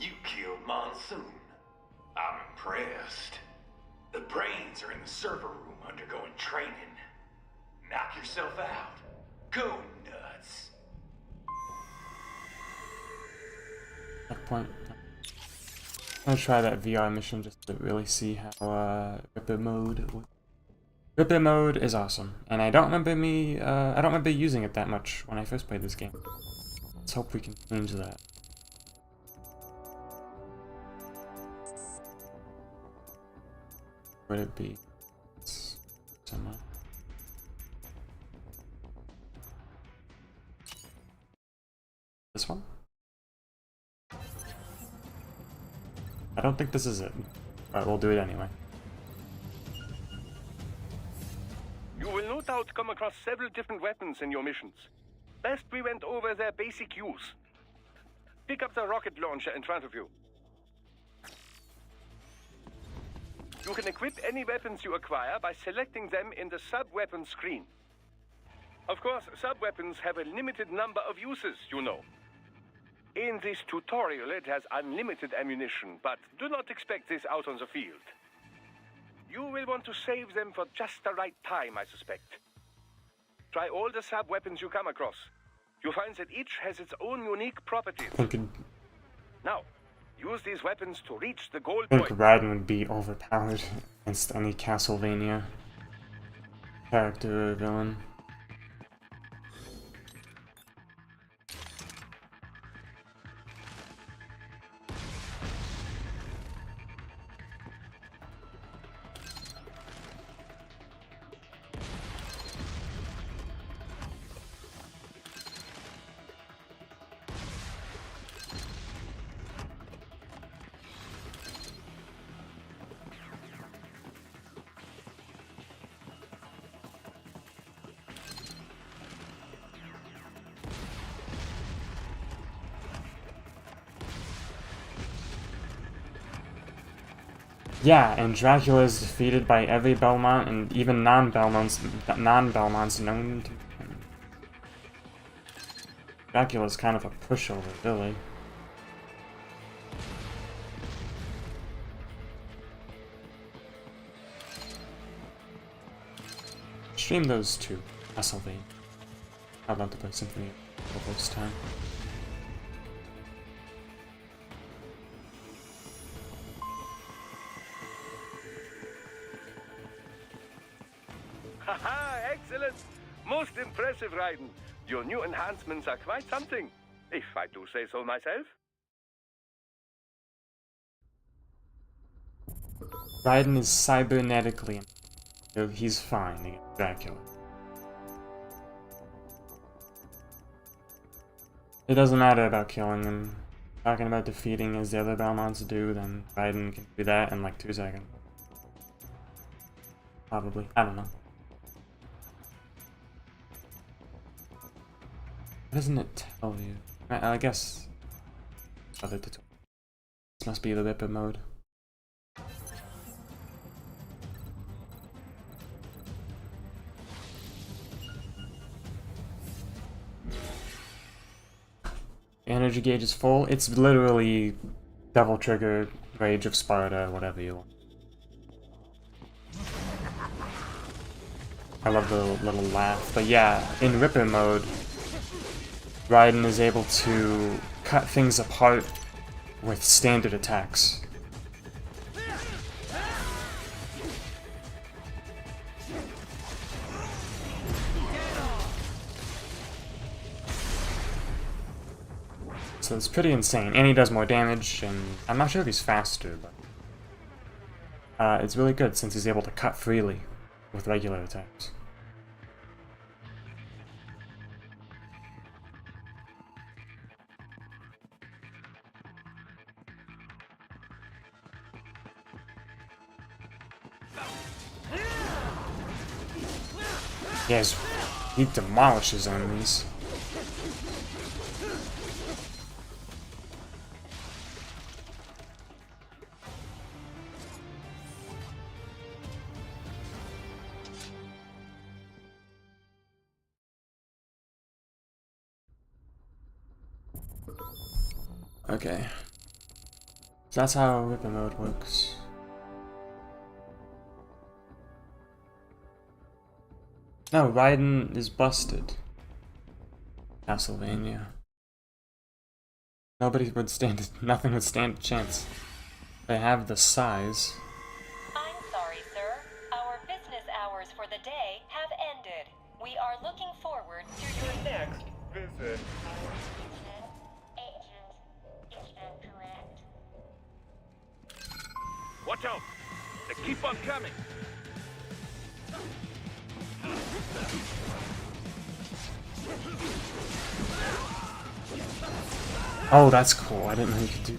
You killed Monsoon. I'm impressed. The brains are in the server room undergoing training. Knock yourself out. Go nuts. Checkpoint. I'm gonna try that VR mission just to really see how Ripper mode. Ripper mode is awesome, and I don't remember using it that much when I first played this game. Let's hope we can change that. Would it be somewhere? This one? I don't think this is it. Alright, we'll do it anyway. You will no doubt come across several different weapons in your missions. Best we went over their basic use. Pick up the rocket launcher in front of you. You can equip any weapons you acquire by selecting them in the sub-weapon screen. Of course, sub-weapons have a limited number of uses, you know. In this tutorial, it has unlimited ammunition, but do not expect this out on the field. You will want to save them for just the right time, I suspect. Try all the sub-weapons you come across. You'll find that each has its own unique properties. Now, use these weapons to reach the goal I think point. Raiden would be overpowered against any Castlevania character or villain. Yeah, and Dracula is defeated by every Belmont and even non-Belmonts known to him. Dracula's kind of a pushover, really. Stream those two, Castlevania. I'd love to play Symphony of the first time. Haha, excellent! Most impressive, Raiden. Your new enhancements are quite something, if I do say so myself. Raiden is cybernetically, so he's fine against Dracula. It doesn't matter about killing him. Talking about defeating as the other Belmonts do, then Raiden can do that in like 2 seconds. Probably. I don't know. Why doesn't it tell you? I guess other tutorial. This must be the Ripper mode. Energy gauge is full. It's literally Devil Trigger, Rage of Sparta, whatever you want. I love the little laugh. But yeah, in Ripper mode, Raiden is able to cut things apart with standard attacks. So it's pretty insane, and he does more damage, and I'm not sure if he's faster, but it's really good since he's able to cut freely with regular attacks. Yes, he demolishes enemies. Okay. So that's how Ripper mode works. No, Raiden is busted. Castlevania. Nobody would stand nothing would stand a chance. They have the size. I'm sorry, sir. Our business hours for the day have ended. We are looking forward to your next visit. Watch out! They keep on coming! Oh, that's cool. I didn't know you could do.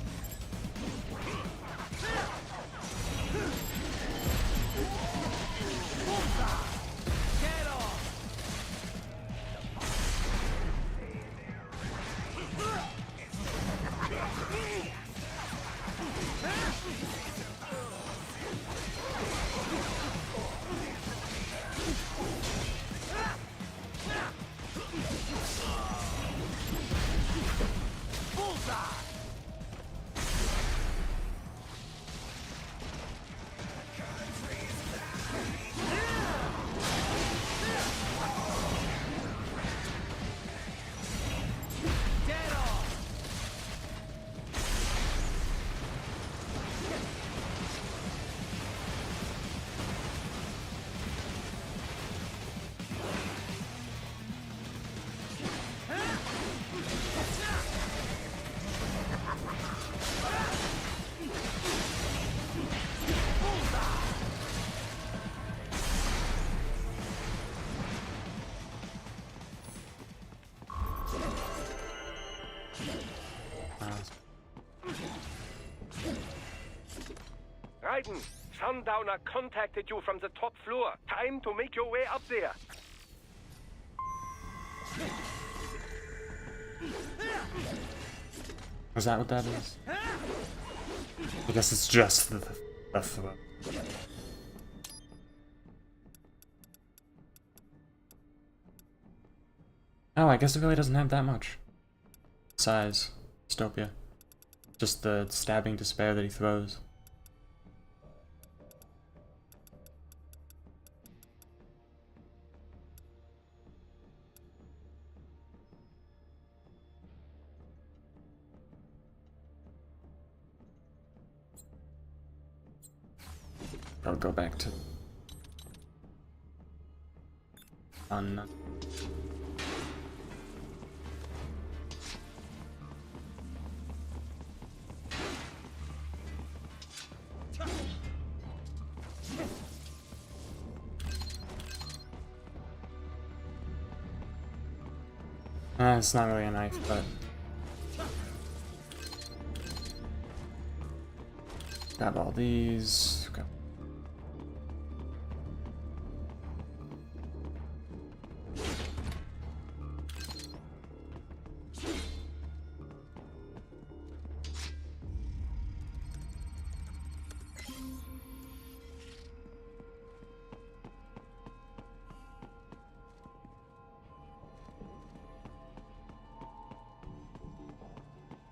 Raiden, Sundowner contacted you from the top floor. Time to make your way up there. Is that what that is? I guess it's just the throw. Oh, I guess it really doesn't have that much size. Dystopia. Just the stabbing despair that he throws. I'll go back to fun. It's not really a knife, but got all these. Okay.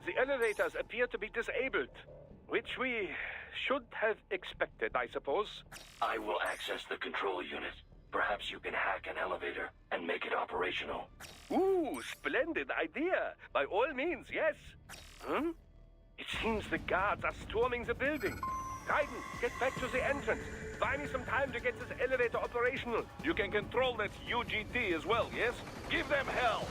The elevators appear to be disabled, which we should have expected, I suppose. I will access the control unit. Perhaps you can hack an elevator and make it operational. Ooh, splendid idea. By all means, yes. Hmm? It seems the guards are storming the building. Raiden, get back to the entrance. Buy me some time to get this elevator operational. You can control that UGT as well, yes? Give them hell!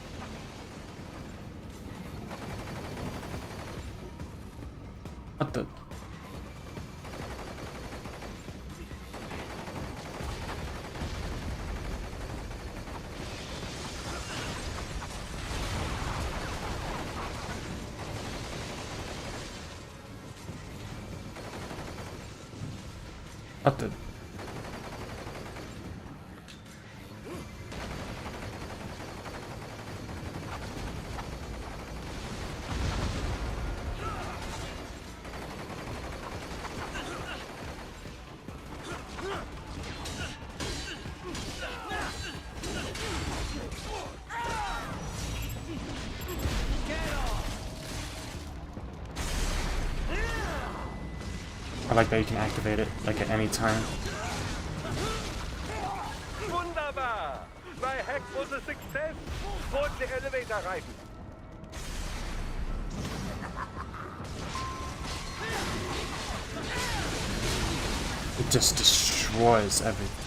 What the? What the? I like that you can activate it like at any time. Wunderbar! My hack was a success! Board the elevator right. It just destroys everything.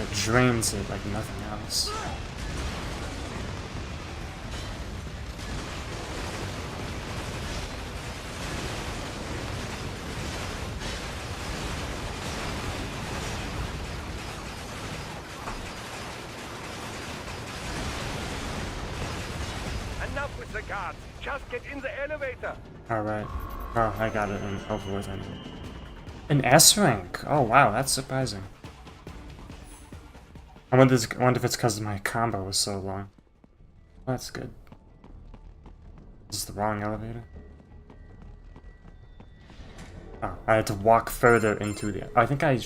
It drains it like nothing else. Enough with the guards. Just get in the elevator. Alright. Oh, I got it and over with anyway. An S rank! Oh wow, that's surprising. I wonder if it's because my combo was so long. Well, that's good. Is this the wrong elevator? Oh, I had to walk further into the... I think I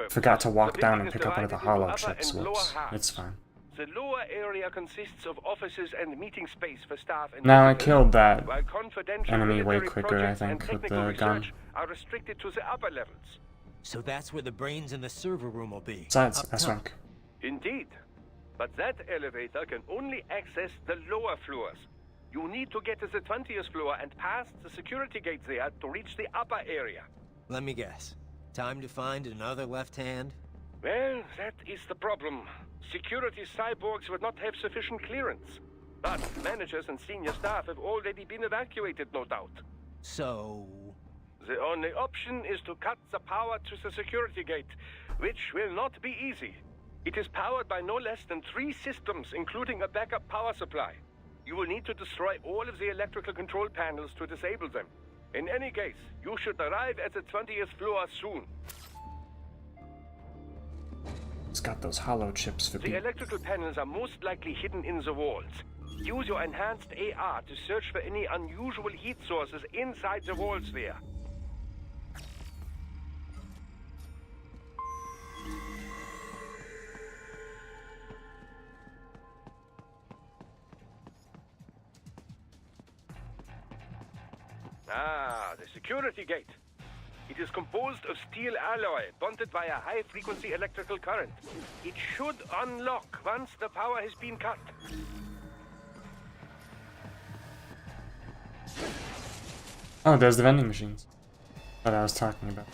forgot to walk down and pick up one of the hollow chips. Whoops. It's fine. The lower area consists of offices and meeting space for staff and Now I visitors, killed that while confidential enemy way military quicker, I projects and think, with technical the gun. research are restricted to the upper levels. So that's where the brains in the server room will be. Besides, up S top. rank. Indeed. But that elevator can only access the lower floors. You need to get to the 20th floor and pass the security gate there to reach the upper area. Let me guess. Time to find another left hand? Well, that is the problem. Security cyborgs would not have sufficient clearance. But managers and senior staff have already been evacuated, no doubt. So... The only option is to cut the power to the security gate, which will not be easy. It is powered by no less than 3 systems, including a backup power supply. You will need to destroy all of the electrical control panels to disable them. In any case, you should arrive at the 20th floor soon. It's got those hollow chips for The people. electrical panels are most likely hidden in the walls. Use your enhanced AR to search for any unusual heat sources inside the walls there. Ah, the security gate. It is composed of steel alloy, bonded by a high-frequency electrical current. It should unlock once the power has been cut. Oh, there's the vending machines that I was talking about.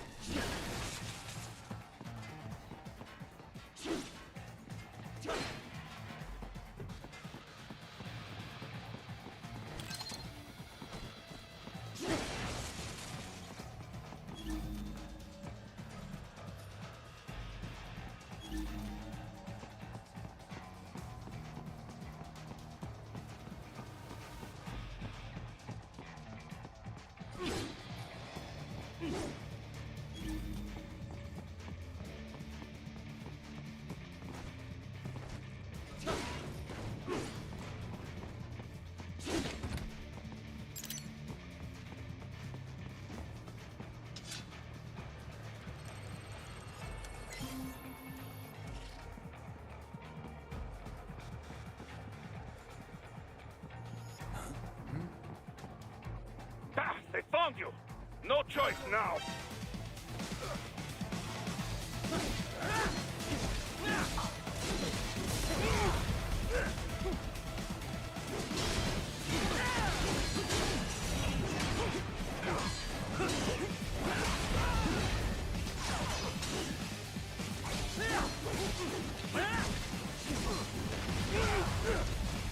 Ah, they found you! No choice now!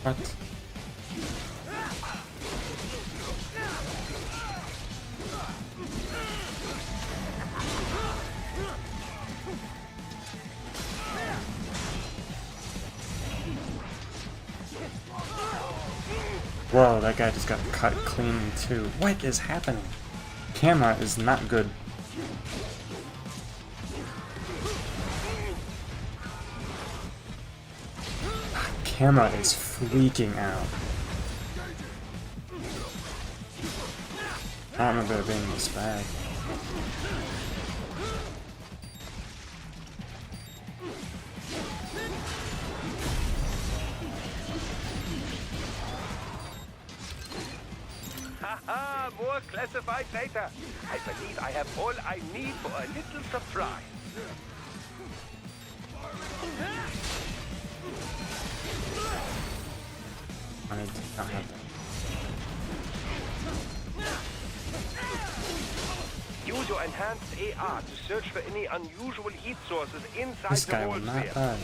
What? Whoa, that guy just got cut clean too. What is happening? Camera is not good. camera is freaking out. I don't remember it being this bad. Haha, more classified data. I believe I have all I need for a little surprise. I need to not have that. Use your enhanced AR to search for any unusual heat sources inside This the guy wall will not sphere. die.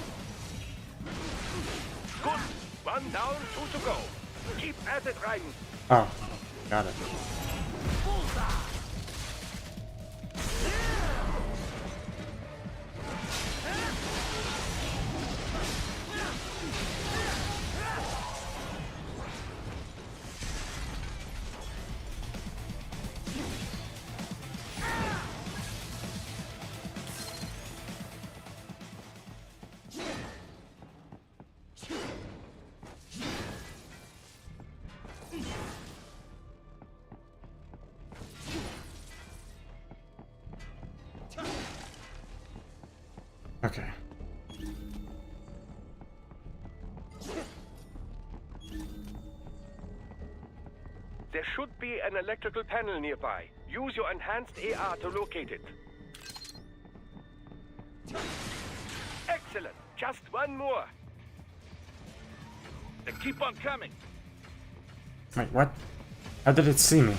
Good. One down, two to go. Keep at it, Raiden. Oh, got it. Okay. There should be an electrical panel nearby. Use your enhanced AR to locate it. Excellent. Just one more. They keep on coming. Wait, what? How did it see me?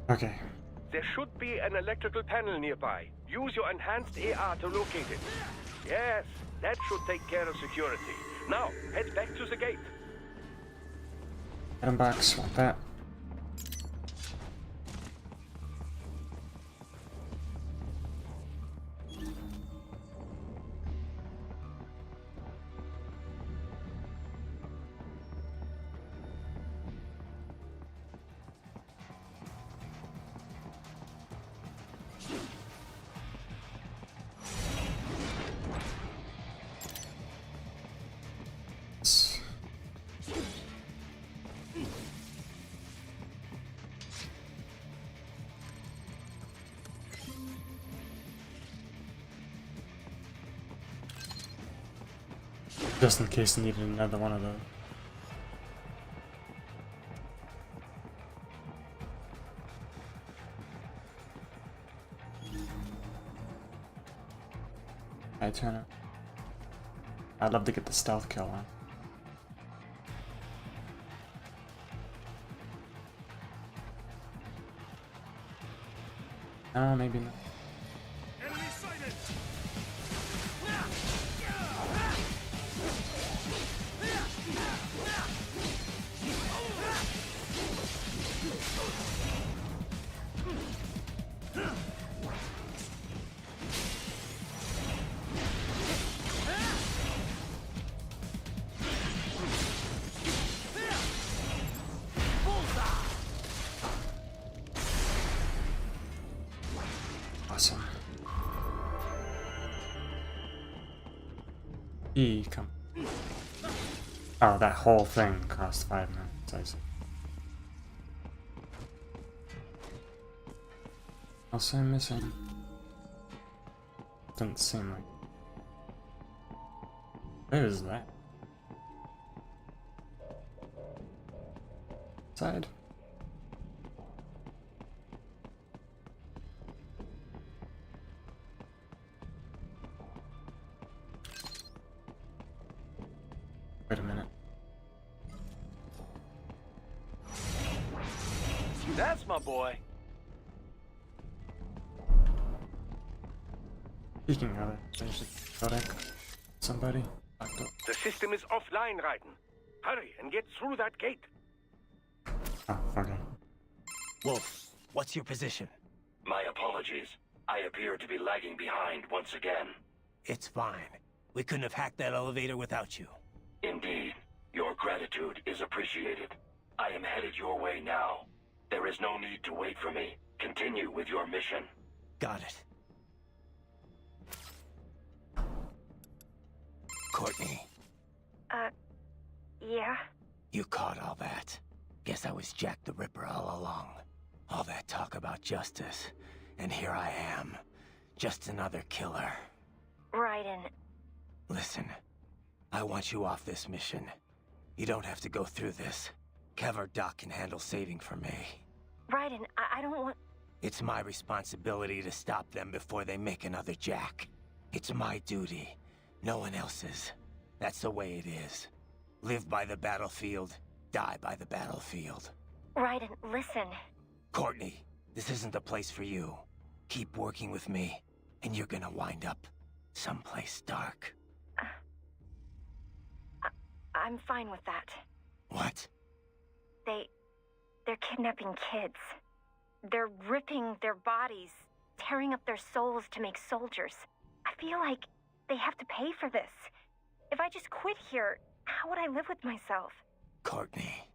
Okay. There should be an electrical panel nearby. Use your enhanced AR to locate it. Yes, that should take care of security. Now, head back to the gate. Item box, want that. Just in case I needed another one of those. I turn it. I'd love to get the stealth kill on. Oh, maybe not. Awesome. Come. Oh, that whole thing cost 5 minutes, I see. else I'm missing? Doesn't seem like. Where is that? Side? Wait a minute. That's my boy. Speaking of it, there's a codec. Somebody. The system is offline, Raiden. Hurry and get through that gate. Oh, okay. Wolf, what's your position? My apologies. I appear to be lagging behind once again. It's fine. We couldn't have hacked that elevator without you. Indeed. Your gratitude is appreciated. I am headed your way now. There is no need to wait for me. Continue with your mission. Got it. Courtney. Yeah? You caught all that. Guess I was Jack the Ripper all along. All that talk about justice. And here I am. Just another killer. Raiden. Listen. I want you off this mission. You don't have to go through this. Kev or Doc can handle saving for me. Raiden, I don't want... It's my responsibility to stop them before they make another Jack. It's my duty. No one else's. That's the way it is. Live by the battlefield, die by the battlefield. Raiden, listen. Courtney, this isn't the place for you. Keep working with me, and you're gonna wind up someplace dark. I'm fine with that. What? They're kidnapping kids. They're ripping their bodies, tearing up their souls to make soldiers. I feel like they have to pay for this. If I just quit here, how would I live with myself? Courtney.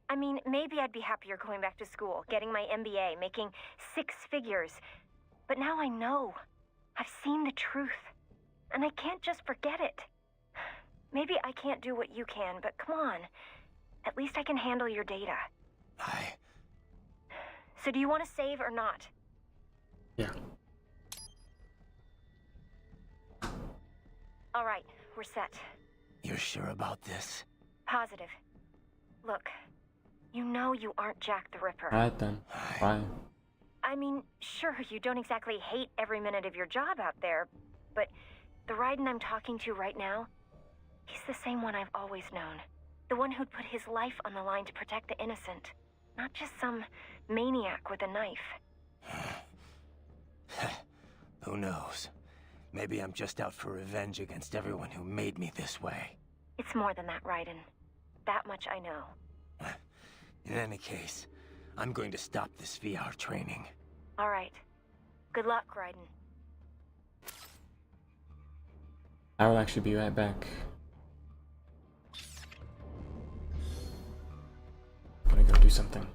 I mean, maybe I'd be happier going back to school, getting my MBA, making 6 figures. But now I know. I've seen the truth. And I can't just forget it. Maybe I can't do what you can, but come on. At least I can handle your data. So do you want to save or not? Yeah. All right, we're set. You're sure about this? Positive. Look, you know you aren't Jack the Ripper. Alright then. Bye. I mean, sure, you don't exactly hate every minute of your job out there, but the Raiden I'm talking to right now, he's the same one I've always known. The one who'd put his life on the line to protect the innocent. Not just some maniac with a knife. Who knows? Maybe I'm just out for revenge against everyone who made me this way. It's more than that, Raiden. That much I know. In any case, I'm going to stop this VR training. All right. Good luck, Raiden. I will actually be right back. Gonna go do something.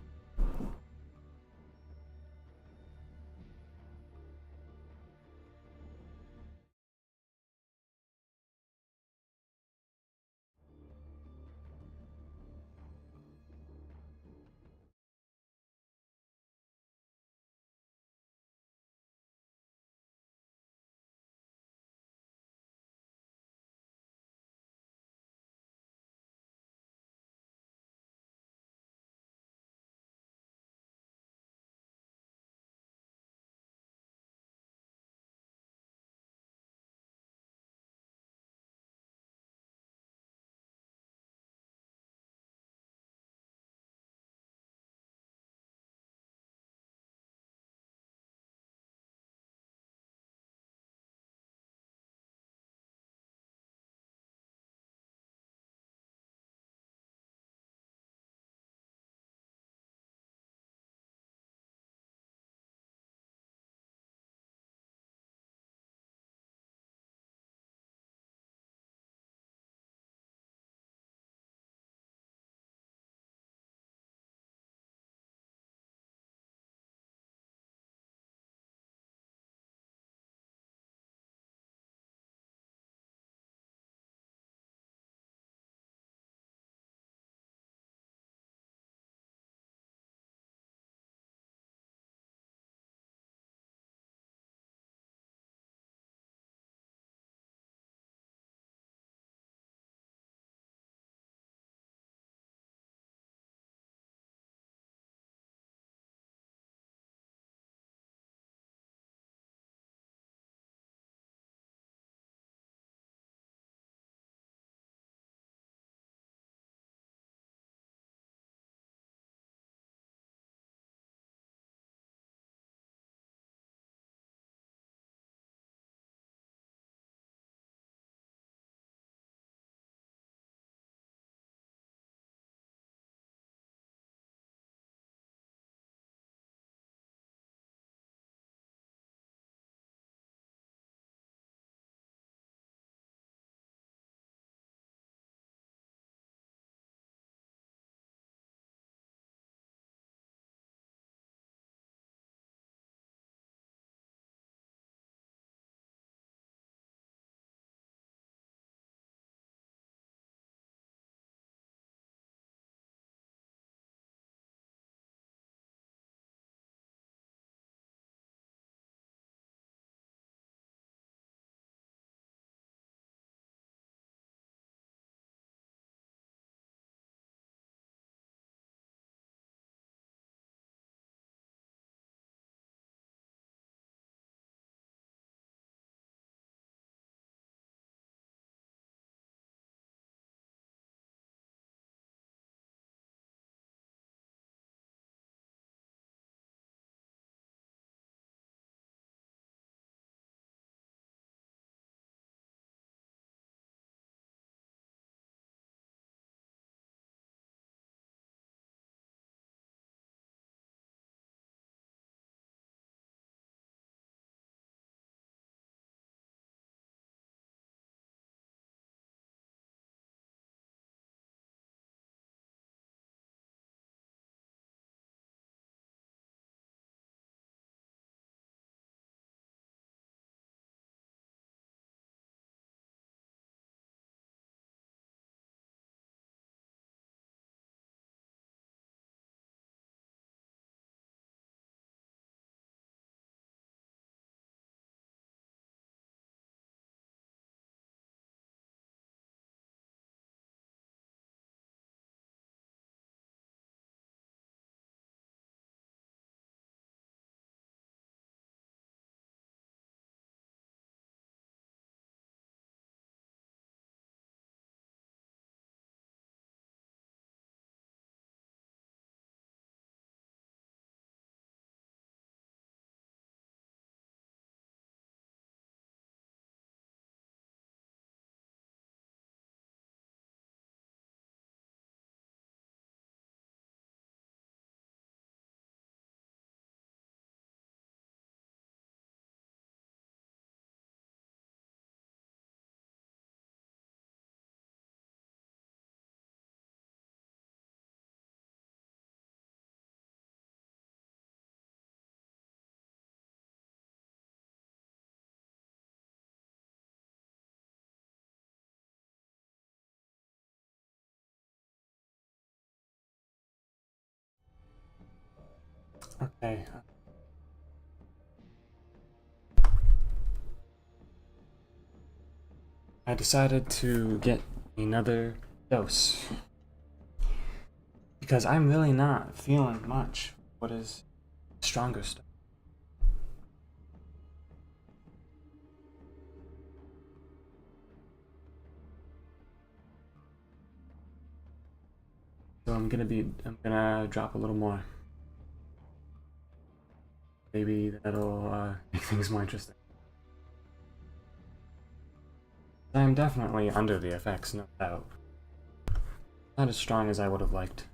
Okay. I decided to get another dose because I'm really not feeling much. What is stronger stuff? So I'm gonna drop a little more. Maybe that'll make things more interesting. I'm definitely under the effects, no doubt. Not as strong as I would have liked.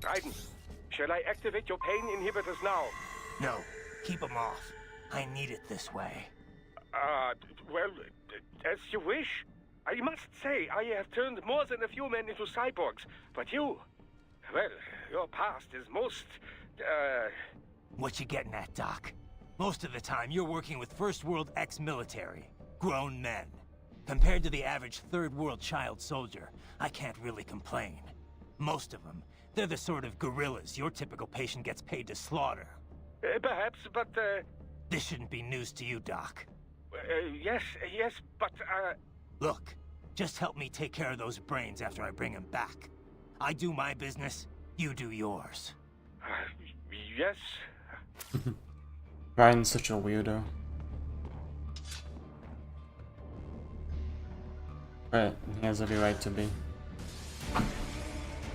Raiden, shall I activate your pain inhibitors now? No, keep them off. I need it this way. Well, as you wish. I must say, I have turned more than a few men into cyborgs, but you, well, your past is most, What you getting at, Doc? Most of the time, you're working with First World ex-military. Grown men. Compared to the average Third World child soldier, I can't really complain. Most of them, they're the sort of guerrillas your typical patient gets paid to slaughter. Perhaps, but, This shouldn't be news to you, Doc. Yes, but, Look, just help me take care of those brains after I bring them back. I do my business, you do yours. Yes. Ryan's such a weirdo. But he has every right to be.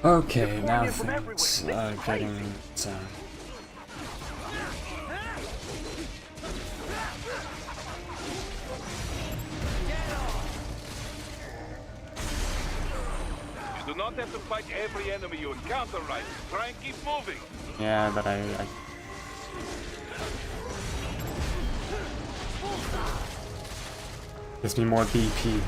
Okay, now things are getting You do not have to fight every enemy you encounter, right? Try and keep moving. Yeah, but I gives me more BP.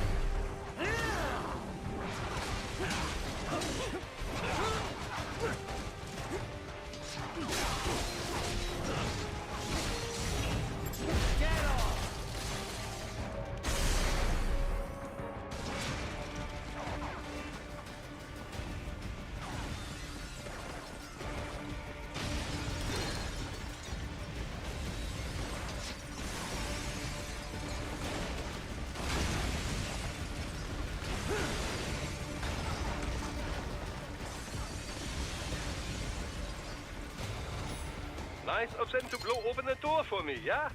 Nice of them to blow open the door for me, yeah?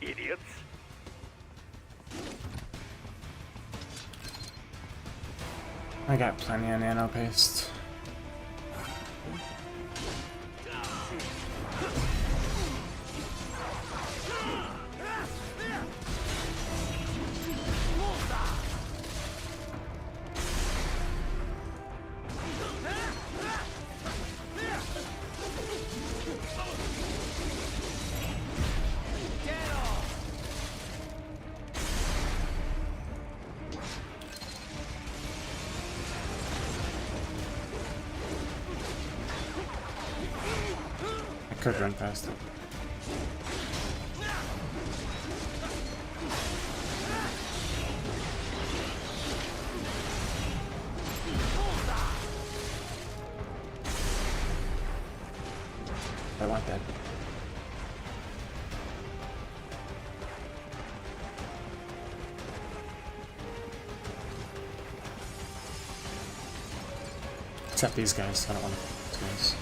Idiots. I got plenty of nano paste. Could run past it. I want that. Except these guys. I don't want these guys.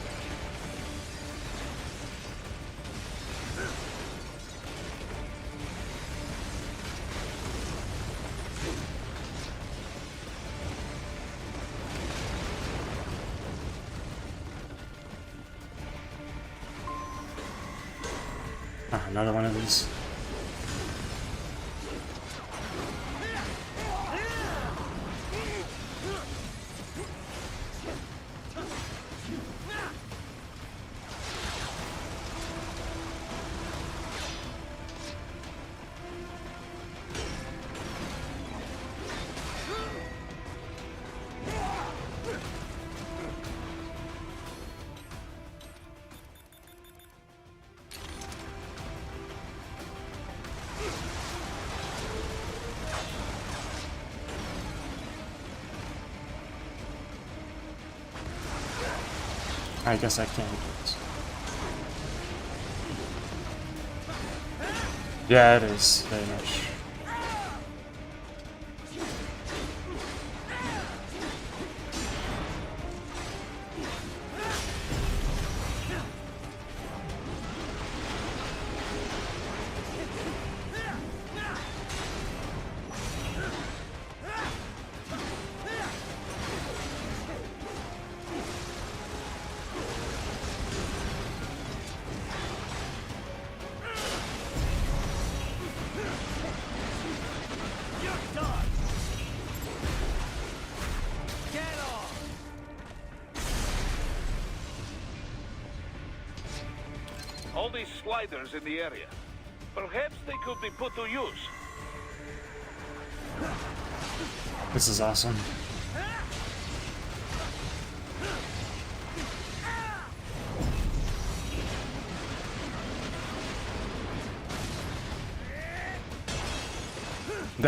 Another one of these. I guess I can't do this. Yeah, it is very much. All these sliders in the area. Perhaps they could be put to use. This is awesome.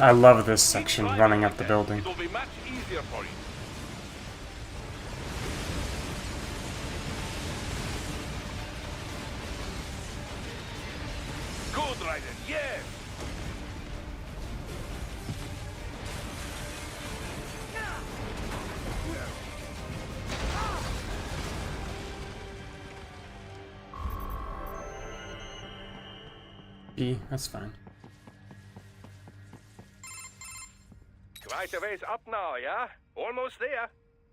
I love this section, running up the building. It'll be much easier for you. Good, Raiden, yes! E, that's fine. Quite a ways up now, yeah? Almost there.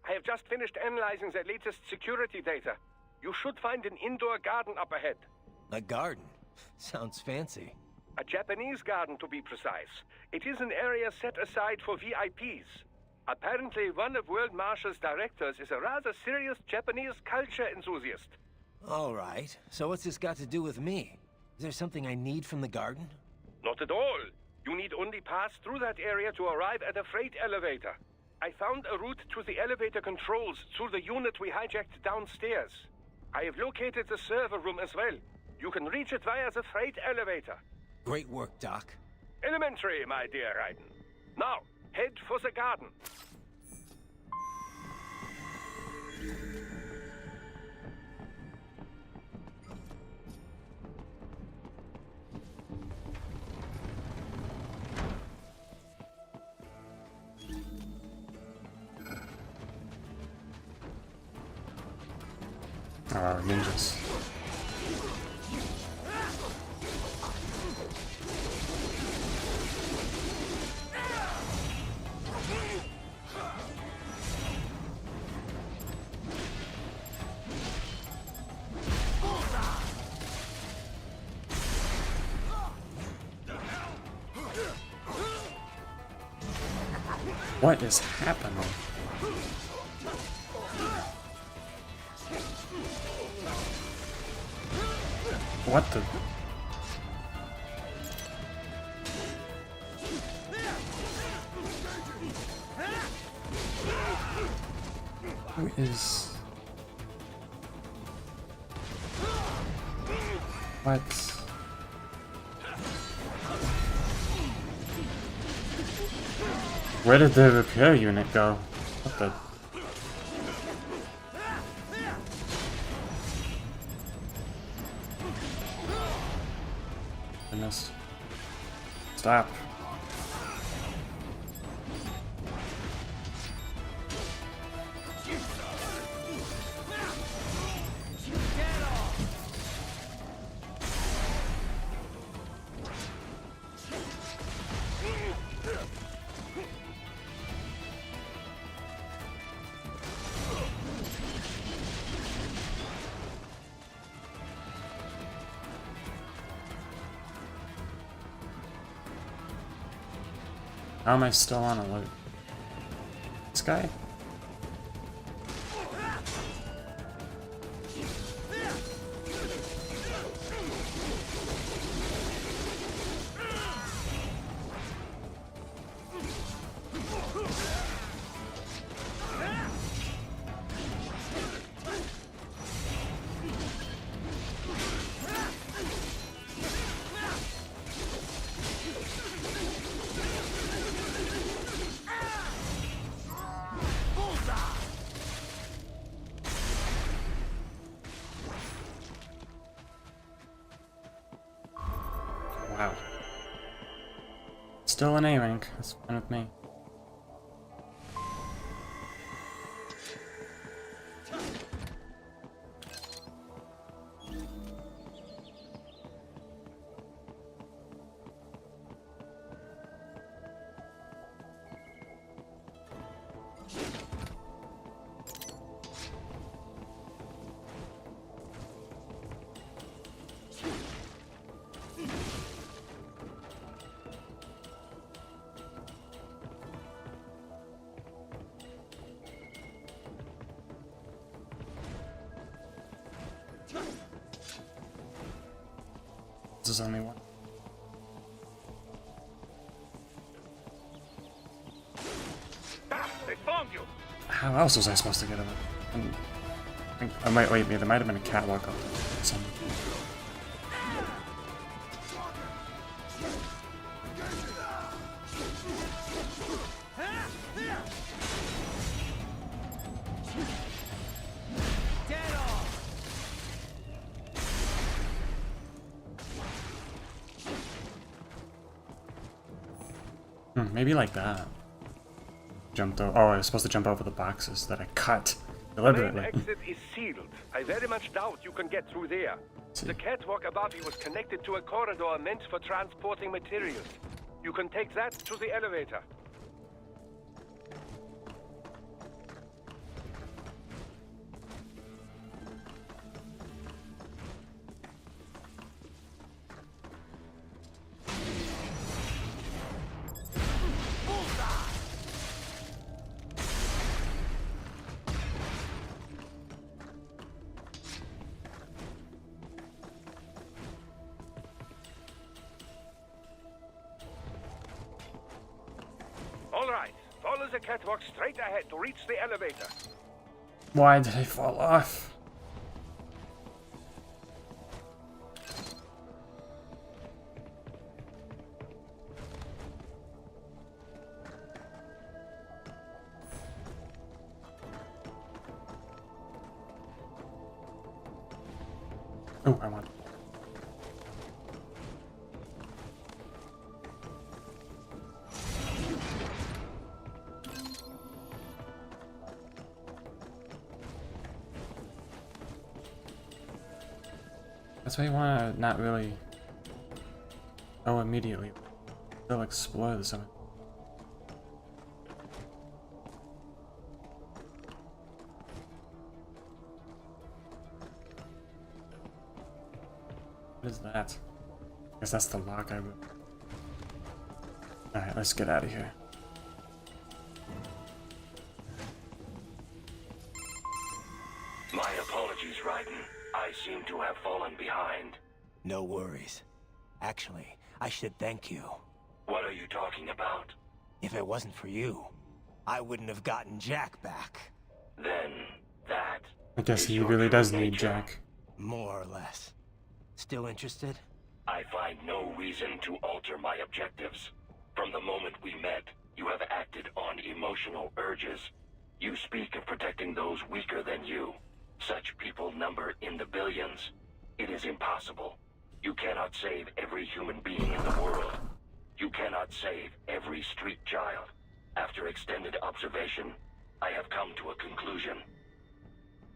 I have just finished analyzing the latest security data. You should find an indoor garden up ahead. A garden? Sounds fancy. A Japanese garden, to be precise. It is an area set aside for VIPs. Apparently, one of World Marshall's directors is a rather serious Japanese culture enthusiast. All right. So what's this got to do with me? Is there something I need from the garden? Not at all. You need only pass through that area to arrive at a freight elevator. I found a route to the elevator controls through the unit we hijacked downstairs. I have located the server room as well. You can reach it via the freight elevator. Great work, Doc. Elementary, my dear Raiden. Now, head for the garden. Ninjas. What is happening? What the? Who is? What? Where did the repair unit go? What the? Goodness. Stop. How am I still on alert? This guy? Wow. Still an A rank. That's fine with me. This is only one. They found you. How else was I supposed to get him? I might wait. There might have been a catwalk up there. Maybe like that. Jumped over. Oh, I was supposed to jump over the boxes that I cut deliberately. The main exit is sealed. I very much doubt you can get through there. The catwalk above you was connected to a corridor meant for transporting materials. You can take that to the elevator. Alright, follow the catwalk straight ahead to reach the elevator. Why did I fall off? Oh, I want. That's why you want to not really go immediately. They'll explore the summit. What is that? I guess that's the lock I would. Alright, let's get out of here. My apologies, Raiden. I seem to have fallen behind. No worries. Actually, I should thank you. What are you talking about? If it wasn't for you, I wouldn't have gotten Jack back. Then, that... I guess he really does need Jack. More or less. Still interested? I find no reason to alter my objectives. From the moment we met, you have acted on emotional urges. You speak of protecting those weaker than you. Such people number in the billions. It is impossible. You cannot save every human being in the world. You cannot save every street child. After extended observation, I have come to a conclusion.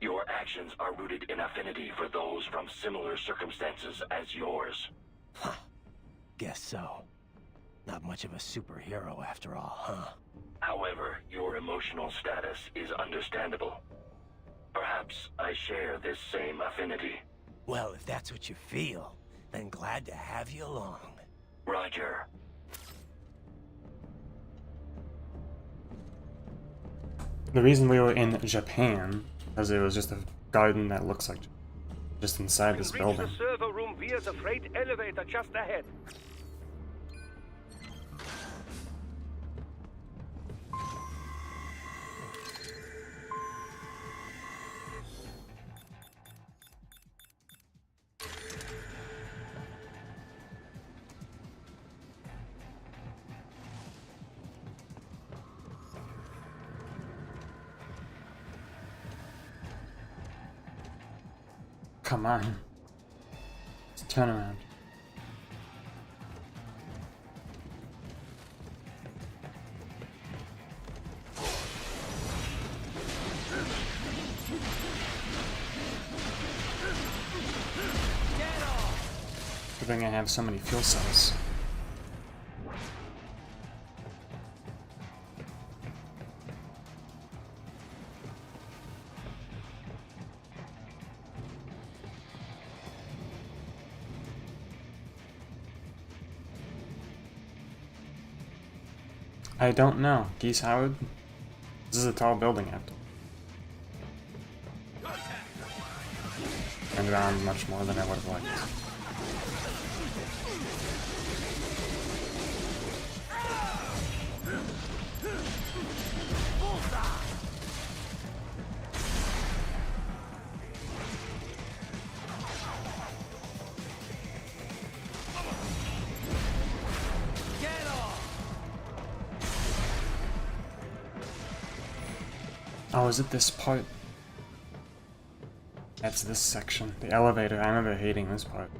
Your actions are rooted in affinity for those from similar circumstances as yours. Huh. Guess so. Not much of a superhero after all, huh? However, your emotional status is understandable. Perhaps I share this same affinity. Well, if that's what you feel, then glad to have you along. Roger. The reason we were in Japan, because it was just a garden that looks like just inside this building. Reach the server room via the freight elevator just ahead. Come on. Let's turn around. Good thing I have so many fuel cells. I don't know. Geese Howard? This is a tall building after. Turned around much more than I would have liked. Oh, is it this part? That's this section. The elevator. I remember hating this part.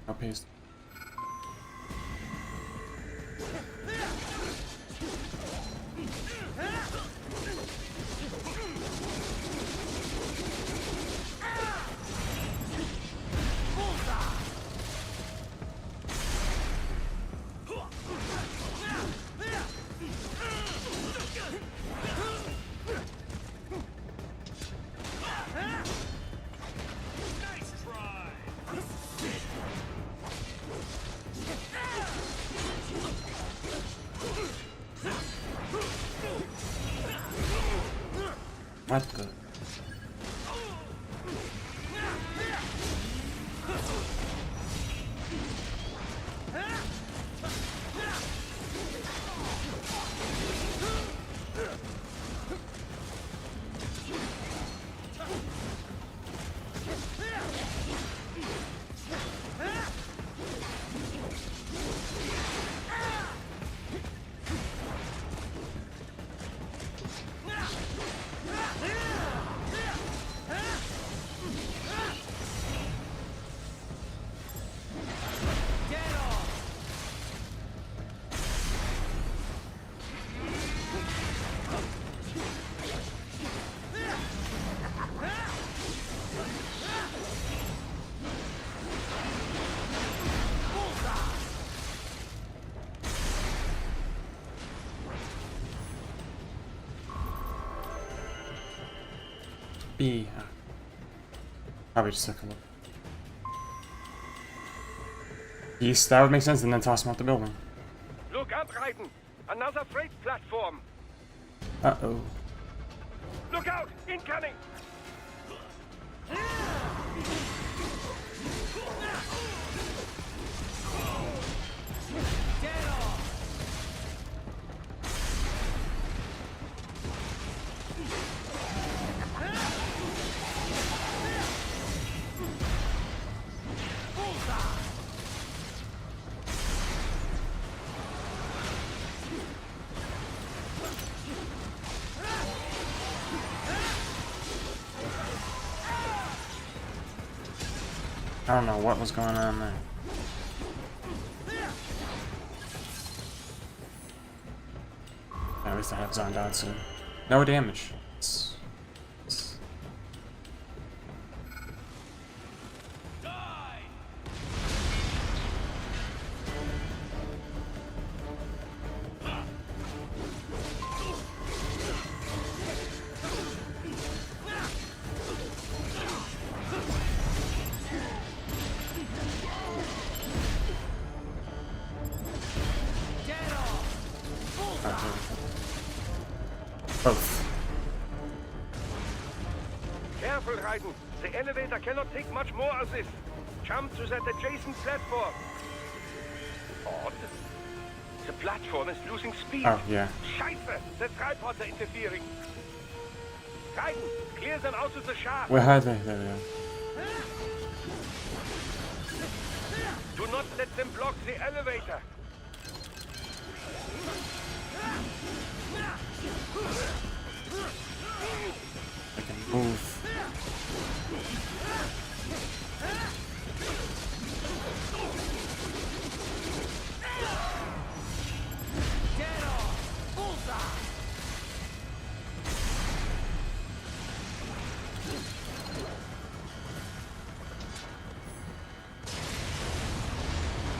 No paste. What the? B. Probably just took a look. East, that would make sense, and then toss him out the building. Look up, Raiden! Another freight platform! Uh-oh. Look out! Incoming! I don't know what was going on there. At least I have Zondatsu. No damage. careful, Raiden. The elevator cannot take much more of this. Jump to that adjacent platform. Odd. The platform is losing speed. Oh, yeah. Scheiße! The tripods are interfering. Raiden, clear them out of the shaft. Where are they? There they are. Do not let them block the elevator. I can move. Get off! Bullseye!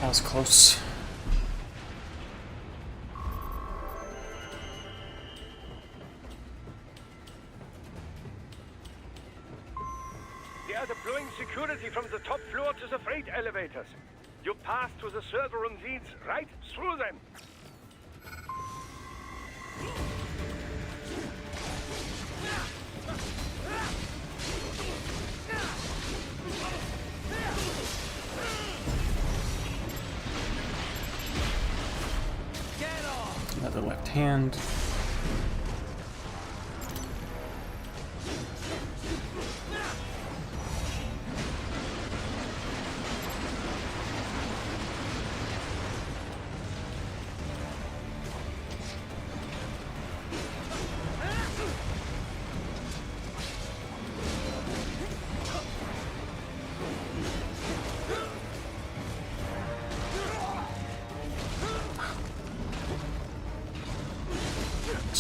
That was close. They are deploying security from the top floor to the freight elevators. You pass to the server room leads right through them. Another left hand.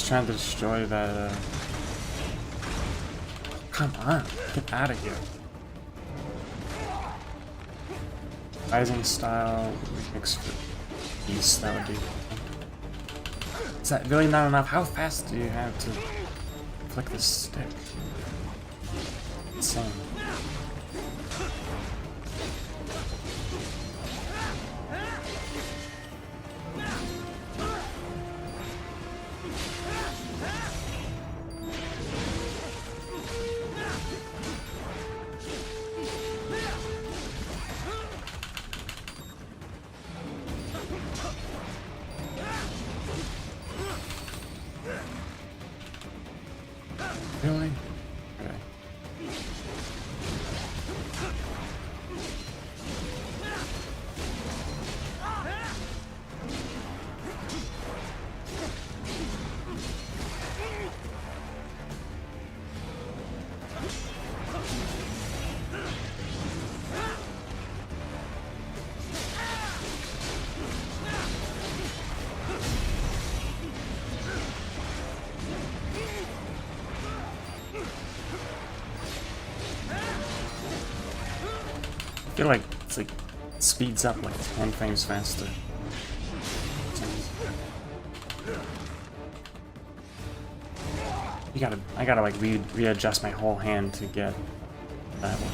Trying to destroy that. Come on, get out of here. Rising style remix for Beast, that would be. Is that really not enough? How fast do you have to flick the stick? Insane. Really? Okay. I feel like it's like speeds up like 10 frames faster. I gotta like readjust my whole hand to get that one.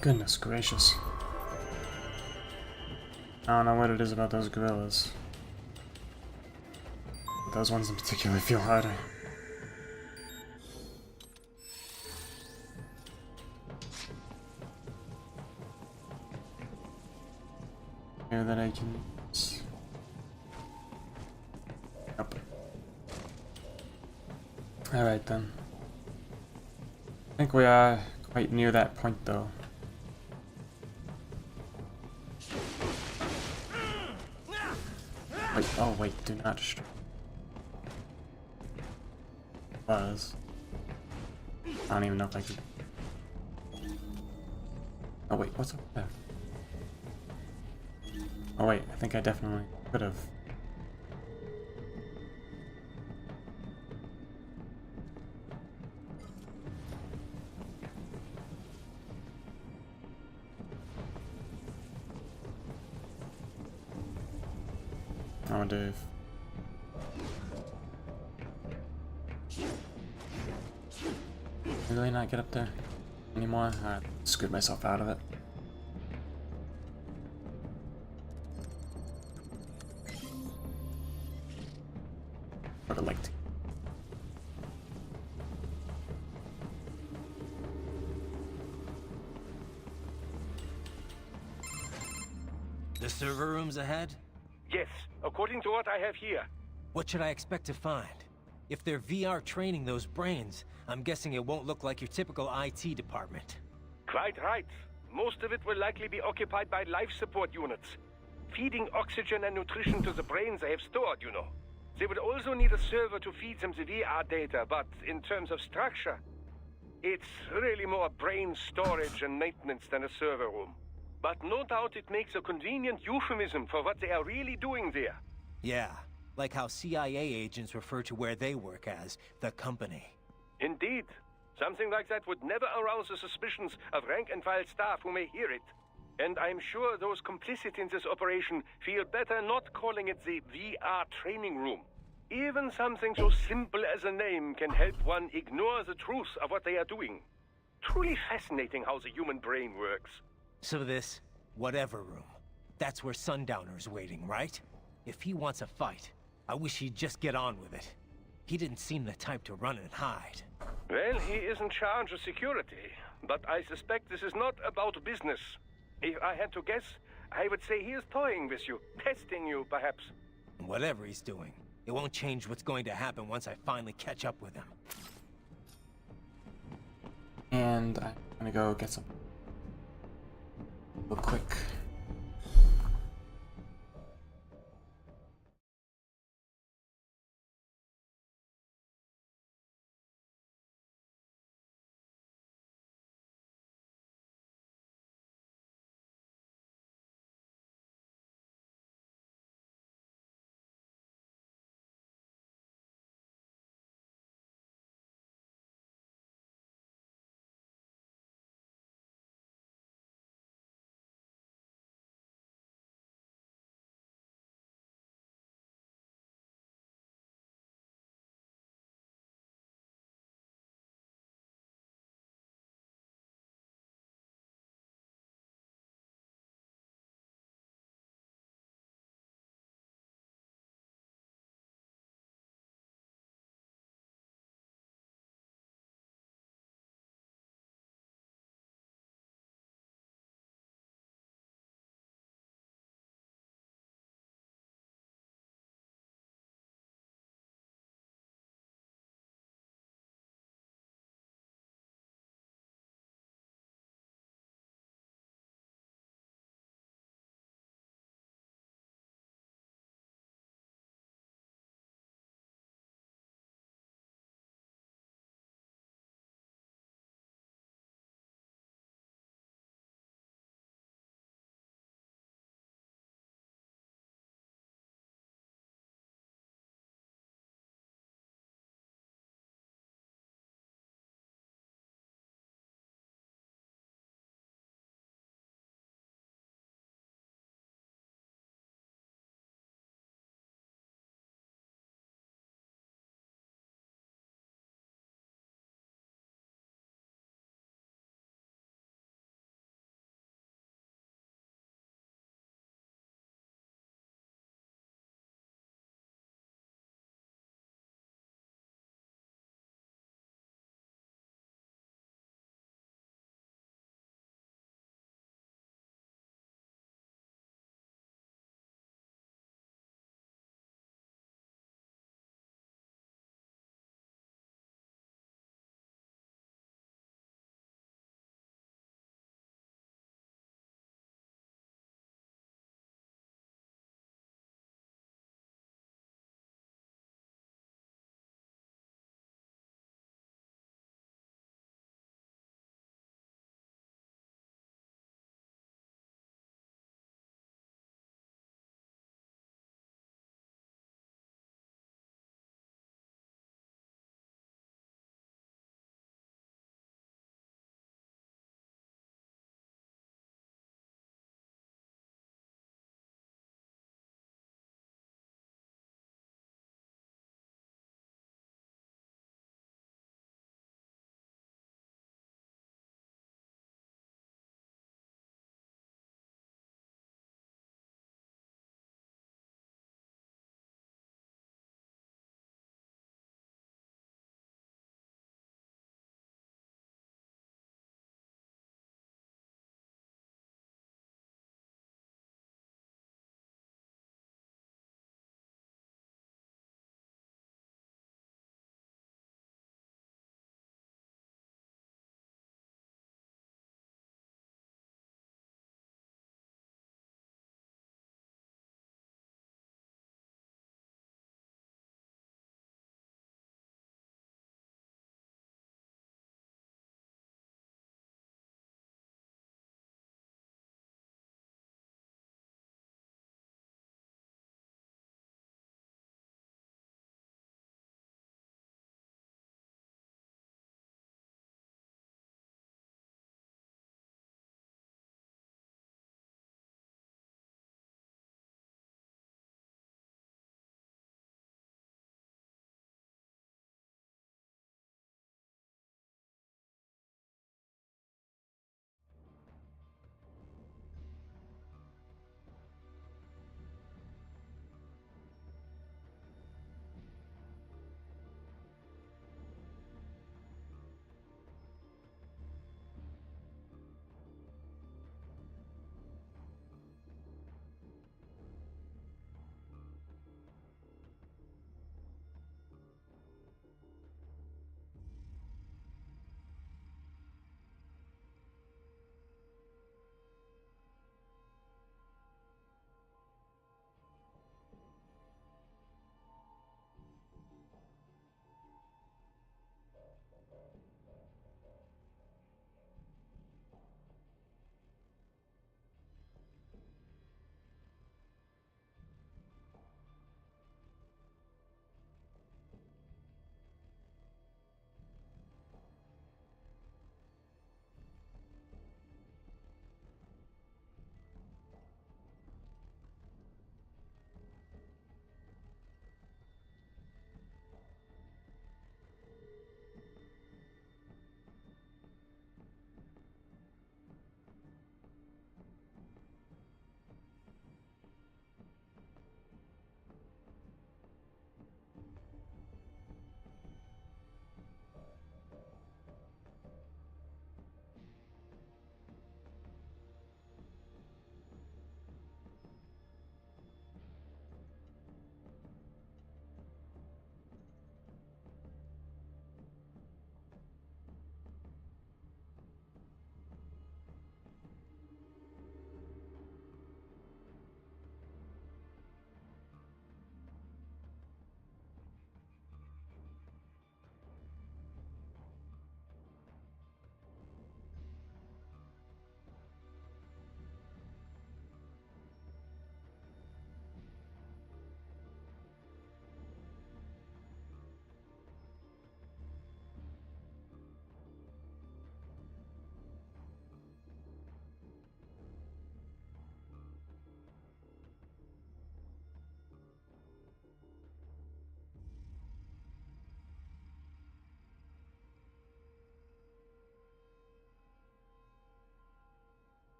Goodness gracious. I don't know what it is about those gorillas. But those ones in particular feel harder. Here that I can use. Yep. Alright then. I think we are quite near that point though. Wait, oh wait, do not destroy. Was. I don't even know if I could. Oh wait, what's up there? Oh wait, I think I definitely could have. I wonder if... Really not get up there? anymore. I screwed myself out of it. Would have liked to. The server room's ahead? Yes, according to what I have here. What should I expect to find? If they're VR training those brains, I'm guessing it won't look like your typical IT department. Quite right. Most of it will likely be occupied by life support units. Feeding oxygen and nutrition to the brains they have stored, you know. They would also need a server to feed them the VR data, but in terms of structure, it's really more brain storage and maintenance than a server room. But no doubt it makes a convenient euphemism for what they are really doing there. Yeah, like how CIA agents refer to where they work as the company. Indeed. Something like that would never arouse the suspicions of rank-and-file staff who may hear it. And I'm sure those complicit in this operation feel better not calling it the VR training room. Even something so simple as a name can help one ignore the truth of what they are doing. Truly fascinating how the human brain works. So this, whatever room, that's where Sundowner's waiting, right? If he wants a fight, I wish he'd just get on with it. He didn't seem the type to run and hide. Well, he is in charge of security, but I suspect this is not about business. If I had to guess, I would say he is toying with you, testing you, perhaps. Whatever he's doing, it won't change what's going to happen once I finally catch up with him. And I'm gonna go get some real quick.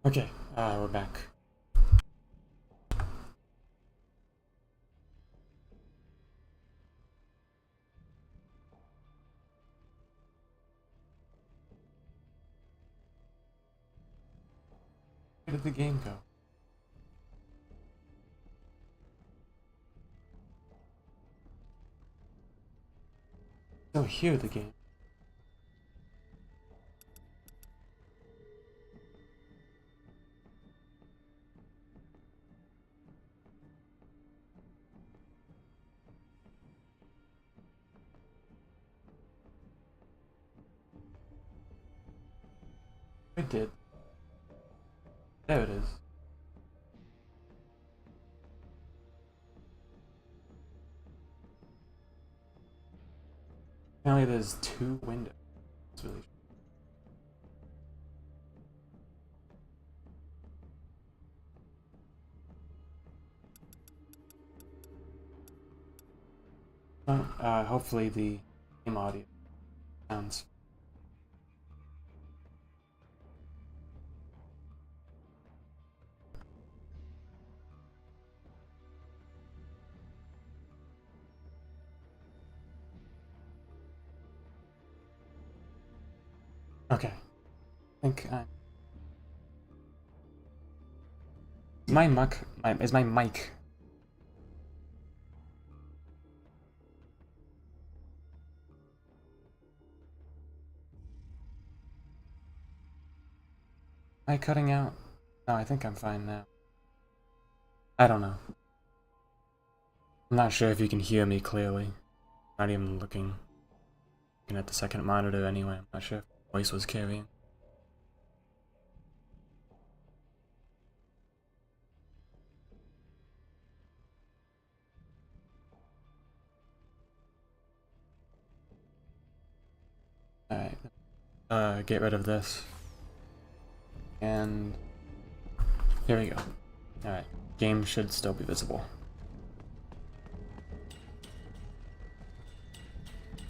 Okay, we're back. Where did the game go? Still hear the game. I did. There it is. Apparently there's 2 windows. It's really hopefully the game audio sounds. Okay. I think I'm... Is my mic... Am I cutting out? No, I think I'm fine now. I don't know. I'm not sure if you can hear me clearly. Not even looking at the second monitor anyway. I'm not sure if my voice was carrying. Alright. Get rid of this. And here we go. Alright. Game should still be visible.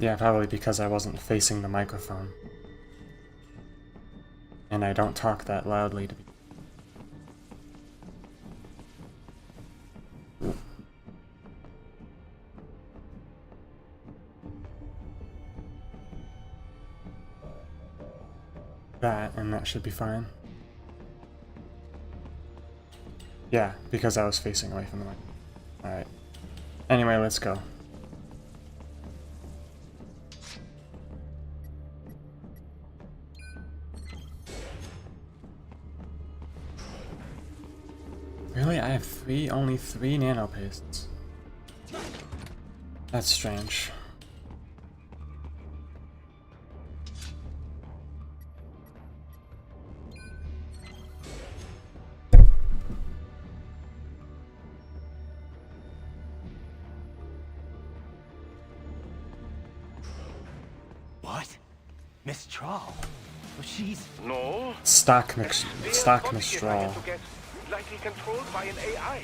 Yeah, probably because I wasn't facing the microphone. And I don't talk that loudly to be. And that should be fine. Yeah, because I was facing away from the mic. Alright. Anyway, let's go. Really? I have only three nanopastes. That's strange. What? Miss Trawl? Well, she's... No. Stock Straw. Likely controlled by an AI.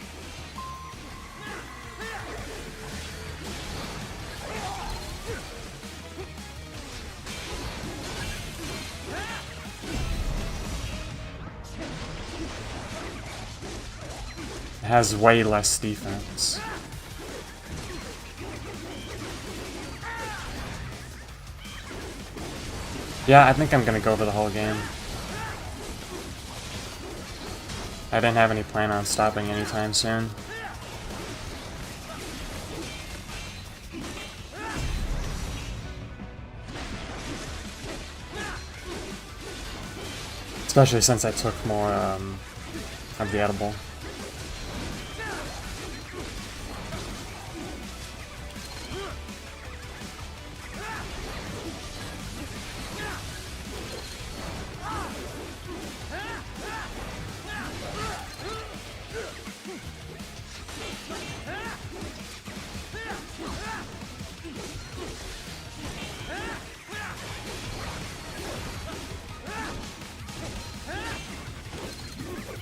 It has way less defense. Yeah, I think I'm gonna go over the whole game. I didn't have any plan on stopping anytime soon. Especially since I took more of the edible.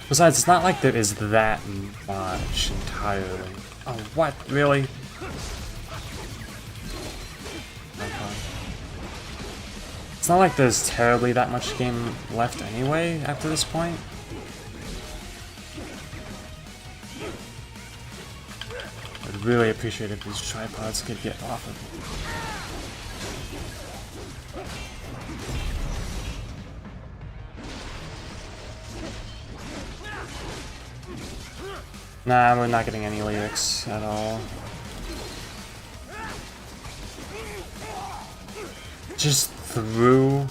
Besides, it's not like there is that much entirely. Oh, what? Really? Okay. It's not like there's terribly that much game left anyway after this point. I'd really appreciate if these tripods could get off of me. Nah, we're not getting any lyrics at all. Just threw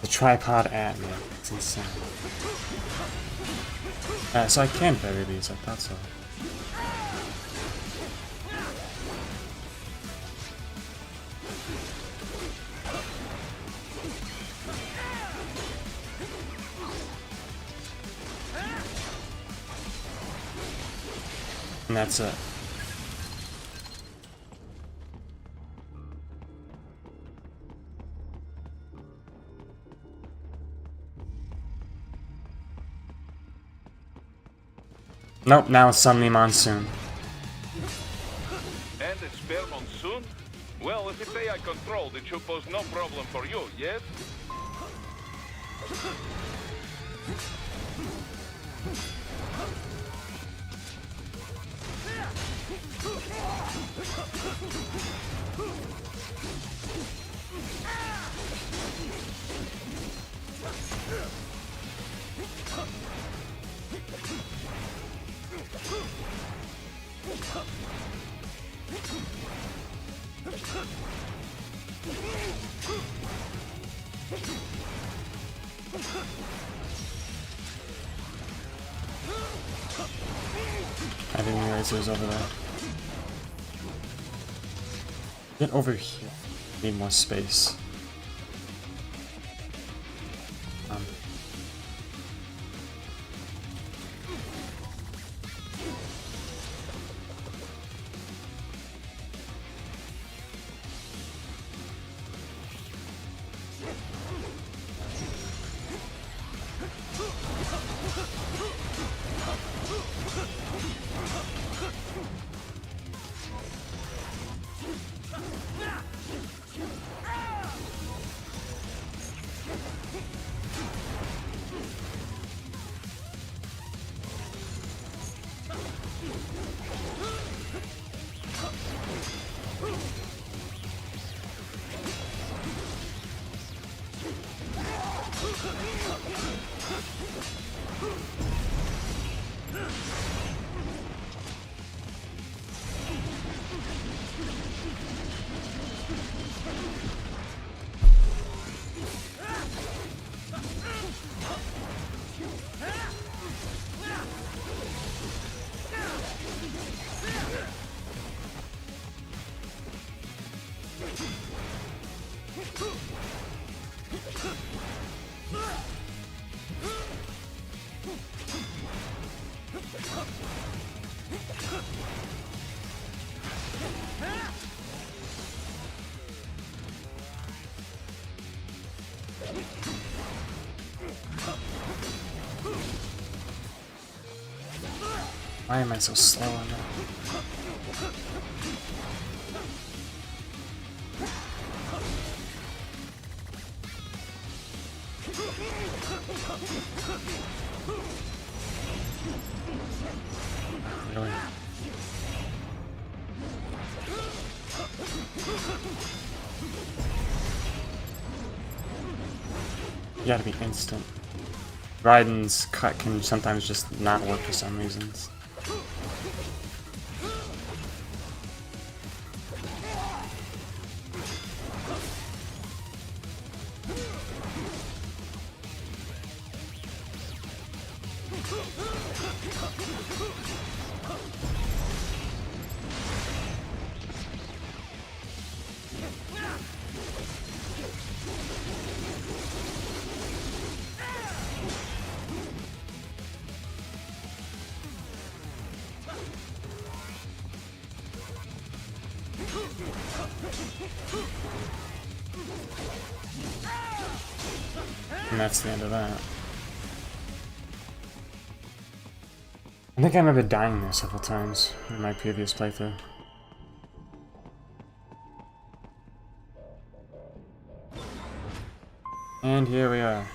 the tripod at me. It's insane. So I can bury these, I thought so. And that's it. Nope, now it's suddenly monsoon. And it's spare monsoon? Well, if it's AI controlled, it should pose no problem for you, yes? I didn't realize it was over there. Get over here. Need more space. Why am I so slow on that? Really? You gotta be instant. Raiden's cut can sometimes just not work for some reasons. And that's the end of that. I think I remember dying there several times in my previous playthrough. And here we are.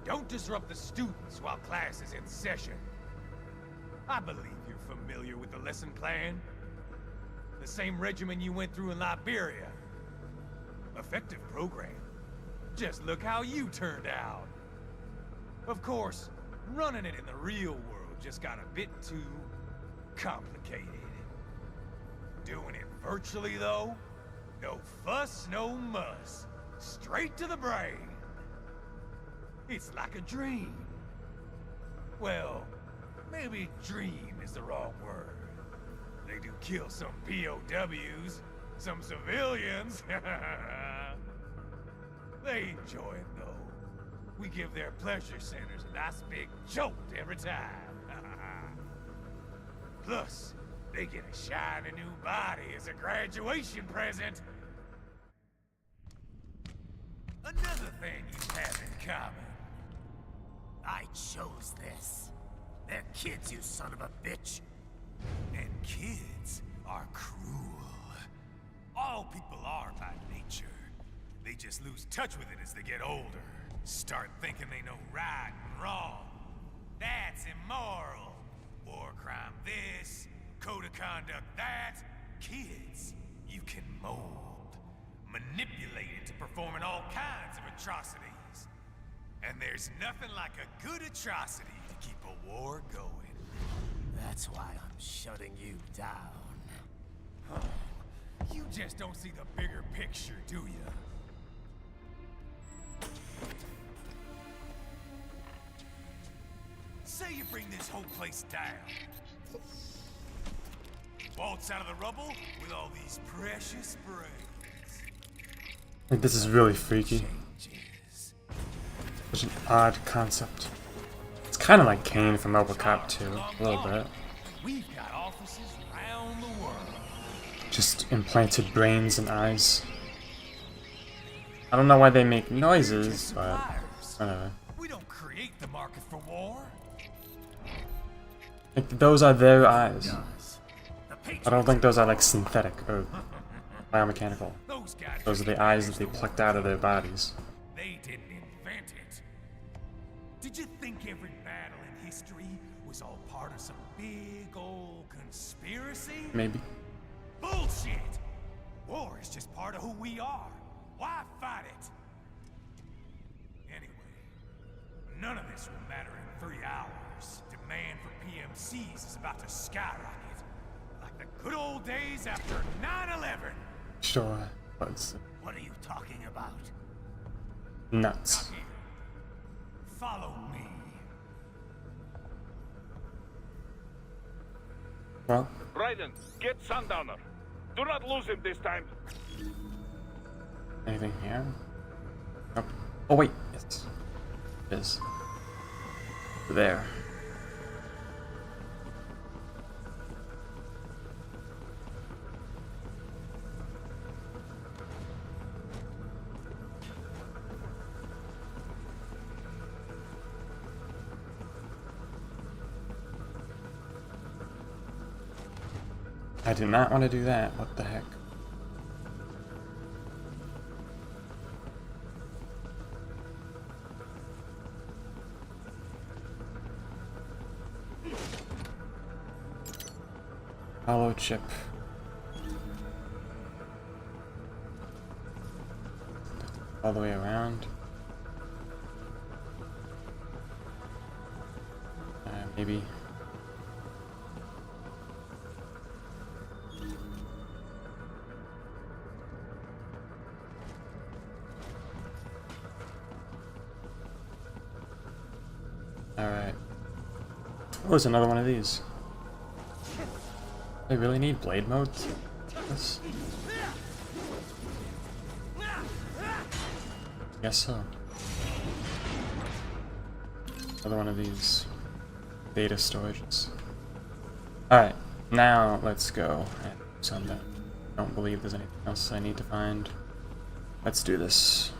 Don't disrupt the students while class is in session. I believe you're familiar with the lesson plan. The same regimen you went through in Liberia. Effective program. Just look how you turned out. Of course, running it in the real world just got a bit too complicated. Doing it virtually, though? No fuss, no muss. Straight to the brain. It's like a dream. Well, maybe dream is the wrong word. They do kill some POWs, some civilians. They enjoy it, though. We give their pleasure centers a nice big jolt every time. Plus, they get a shiny new body as a graduation present. Another thing you have in common. I chose this. They're kids, you son of a bitch. And kids are cruel. All people are by nature. They just lose touch with it as they get older. Start thinking they know right and wrong. That's immoral. War crime this, code of conduct that. Kids, you can mold, manipulate into performing all kinds of atrocities. And there's nothing like a good atrocity to keep a war going. That's why I'm shutting you down. Oh, you just don't see the bigger picture, do you? Say you bring this whole place down. Waltz out of the rubble with all these precious brains. Like, this is really freaky. Such an odd concept. It's kind of like Kane from RoboCop 2, a little bit. We've got offices around the world. Just implanted brains and eyes. I don't know why they make noises, but whatever. We don't create the market for war. Like, those are their eyes. I don't think those are like synthetic or biomechanical. Those are the eyes that they plucked out of their bodies. They didn't invent it. Did you think every battle in history was all part of some big old conspiracy? Maybe. Bullshit! War is just part of who we are. Why fight it? Anyway, none of this will matter in 3 hours. Demand for PMCs is about to skyrocket. Like the good old days after 9/11. Sure, but What are you talking about? nuts. Follow me. Well, Raiden, get Sundowner. Do not lose him this time. anything here? Nope. Oh wait, yes. It is. There. I did not want to do that. What the heck? Hollow chip. All the way around. Maybe. Alright. Oh, there's another one of these. I really need blade mode? Yes. Guess so. Another one of these data storages. Alright, now let's go and send that. I don't believe there's anything else I need to find. Let's do this.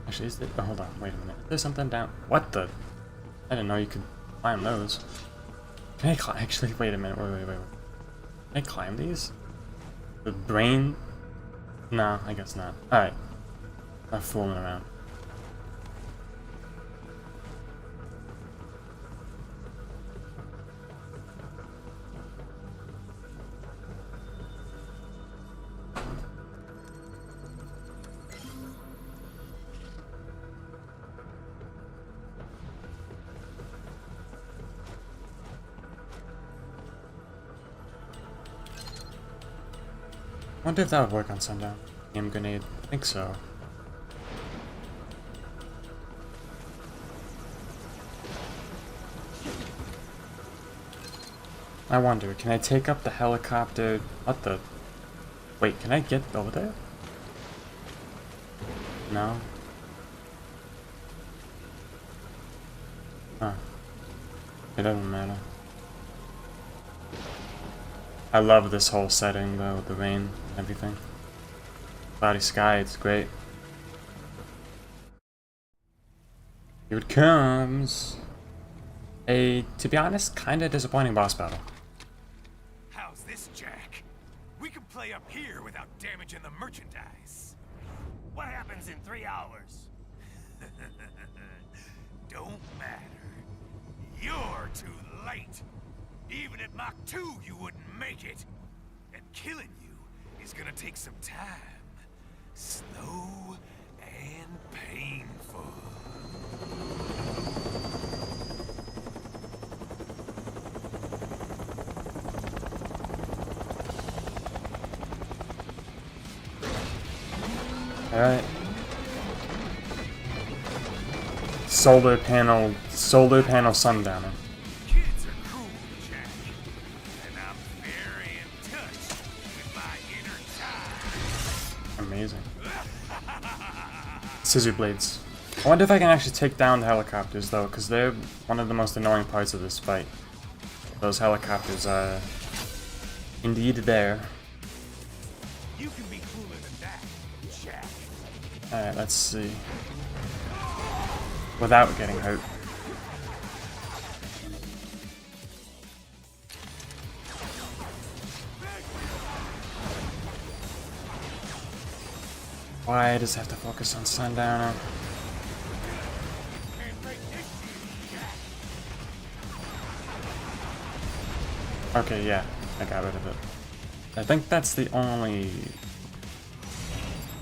Actually, is there? Oh, hold on, wait a minute. There's something down. What the? I didn't know you could climb those. Can I climb? Actually, wait a minute. Wait. Can I climb these? The brain? No, I guess not. Alright. I'm fooling around. Wonder if that would work on Sundown. Aim grenade. I think so. I wonder, can I take up the helicopter? What the? Wait, can I get over there? No? Huh. It doesn't matter. I love this whole setting though, with the rain and everything. Cloudy sky, it's great. Here it comes! A, to be honest, kinda disappointing boss battle. How's this, Jack? We can play up here without damaging the merchandise. What happens in 3 hours? Don't matter. You're too late. Even at Mach 2, you wouldn't make it. And killing you is gonna take some time. Slow and painful. Alright. Solar panel sundowner. Kids are cool, Jack. And I'm very in touch with my inner child. Amazing. Scissor blades. I wonder if I can actually take down the helicopters though, because they're one of the most annoying parts of this fight. Those helicopters are indeed there. You can be cooler than that, Jack. Alright, let's see. Without getting hurt. Why does it have to focus on Sundowner? Okay, yeah, I got rid of it. I think that's the only...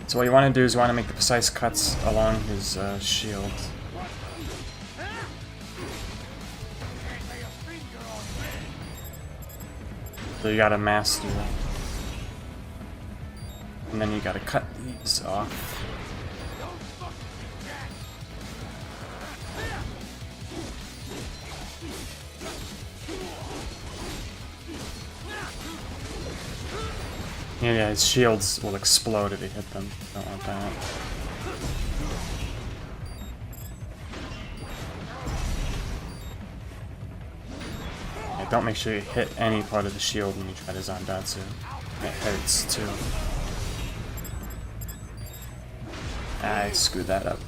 So what you want to do is you want to make the precise cuts along his shield. So you gotta master that. And then you gotta cut these off. Yeah, his shields will explode if you hit them. Don't want that. Yeah, don't make sure you hit any part of the shield when you try to Zandatsu. It hurts too. I screwed that up.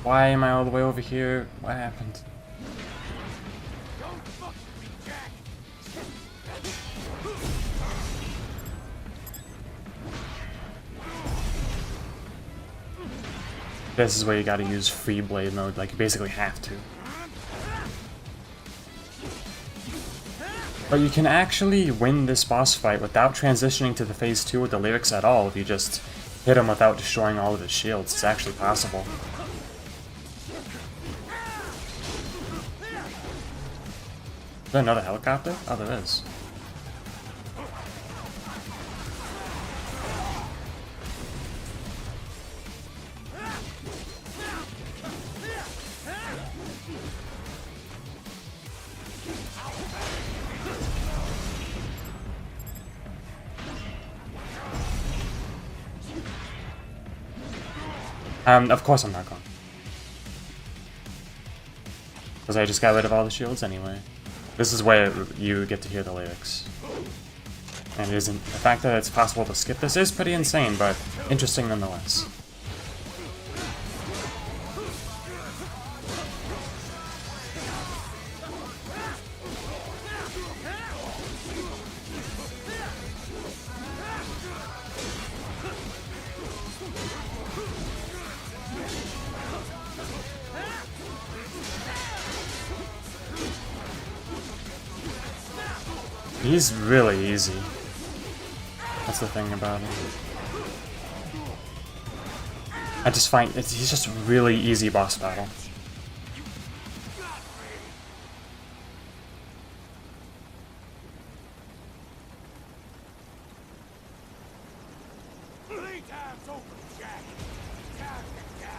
Why am I all the way over here? What happened? This is where you gotta use free blade mode, like you basically have to. But you can actually win this boss fight without transitioning to the phase 2 with the lyrics at all if you just hit him without destroying all of his shields. It's actually possible. Is there another helicopter? Oh, there is. Of course I'm not going. Because I just got rid of all the shields anyway. This is where you get to hear the lyrics. And it isn't, the fact that it's possible to skip this is pretty insane, but interesting nonetheless. He's really easy. That's the thing about him. I just find he's just a really easy boss battle. time's over, Jack. Time to die.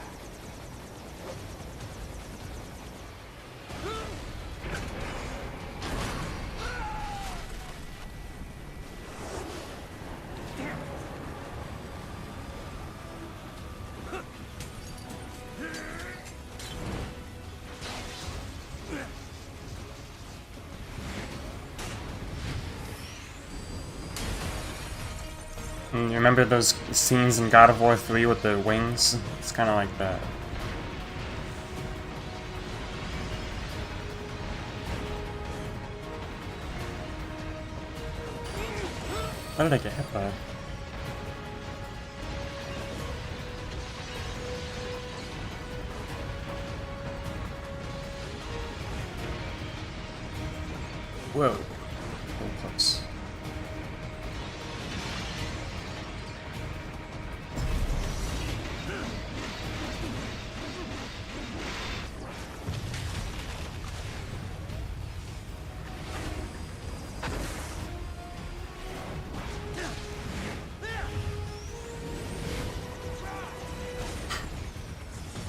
You remember those scenes in God of War 3 with the wings? It's kind of like that. What did I get hit by? Whoa. So close.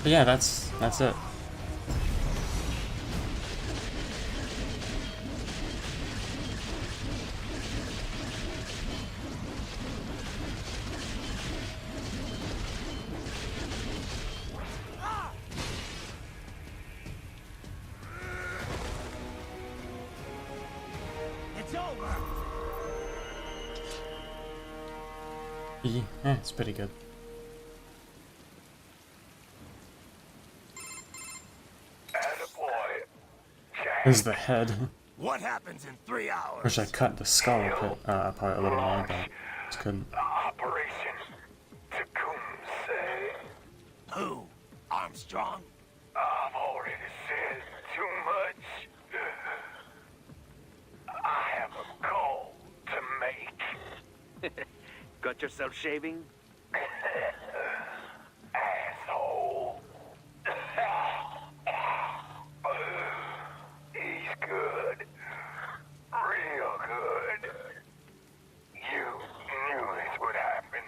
But yeah, that's it. It's over. Yeah, it's pretty good. There's the head. What happens in 3 hours? Wish I cut the skull apart a little more, but just couldn't. Operation Tecumseh. Who? Armstrong? I've already said too much. I have a call to make. Got yourself shaving? Asshole. He's good. Real good. You knew this would happen,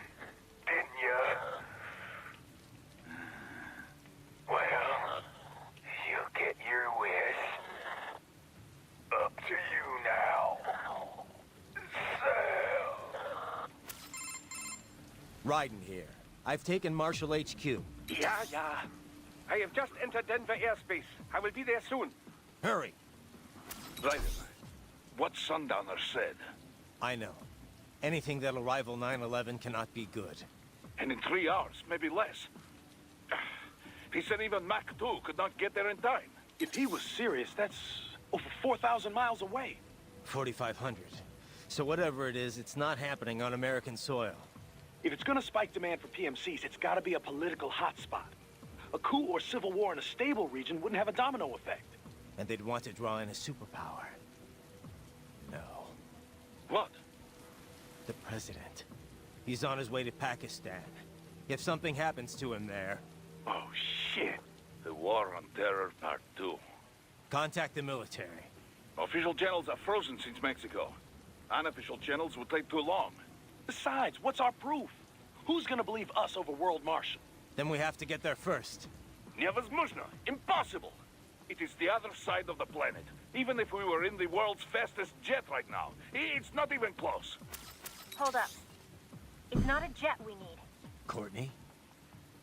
didn't you? Well, you'll get your wish. Up to you now. Sal. Raiden here. I've taken Marshall HQ. Yeah. I have just entered Denver airspace. I will be there soon. Hurry. Raiden, what Sundowner said. I know. Anything that'll rival 9/11 cannot be good. And in 3 hours, maybe less. He said even Mach 2 could not get there in time. If he was serious, that's over 4,000 miles away. 4,500. So whatever it is, it's not happening on American soil. If it's gonna spike demand for PMCs, it's gotta be a political hotspot. A coup or civil war in a stable region wouldn't have a domino effect. And they'd want to draw in a superpower. No. What? The president. He's on his way to Pakistan. If something happens to him there... Oh, shit. The War on Terror Part 2. Contact the military. Official channels are frozen since Mexico. Unofficial channels would take too long. Besides, what's our proof? Who's gonna believe us over World Marshal? Then we have to get there first. Невозможно. Impossible. It is the other side of the planet. Even if we were in the world's fastest jet right now, it's not even close. Hold up. It's not a jet we need. Courtney?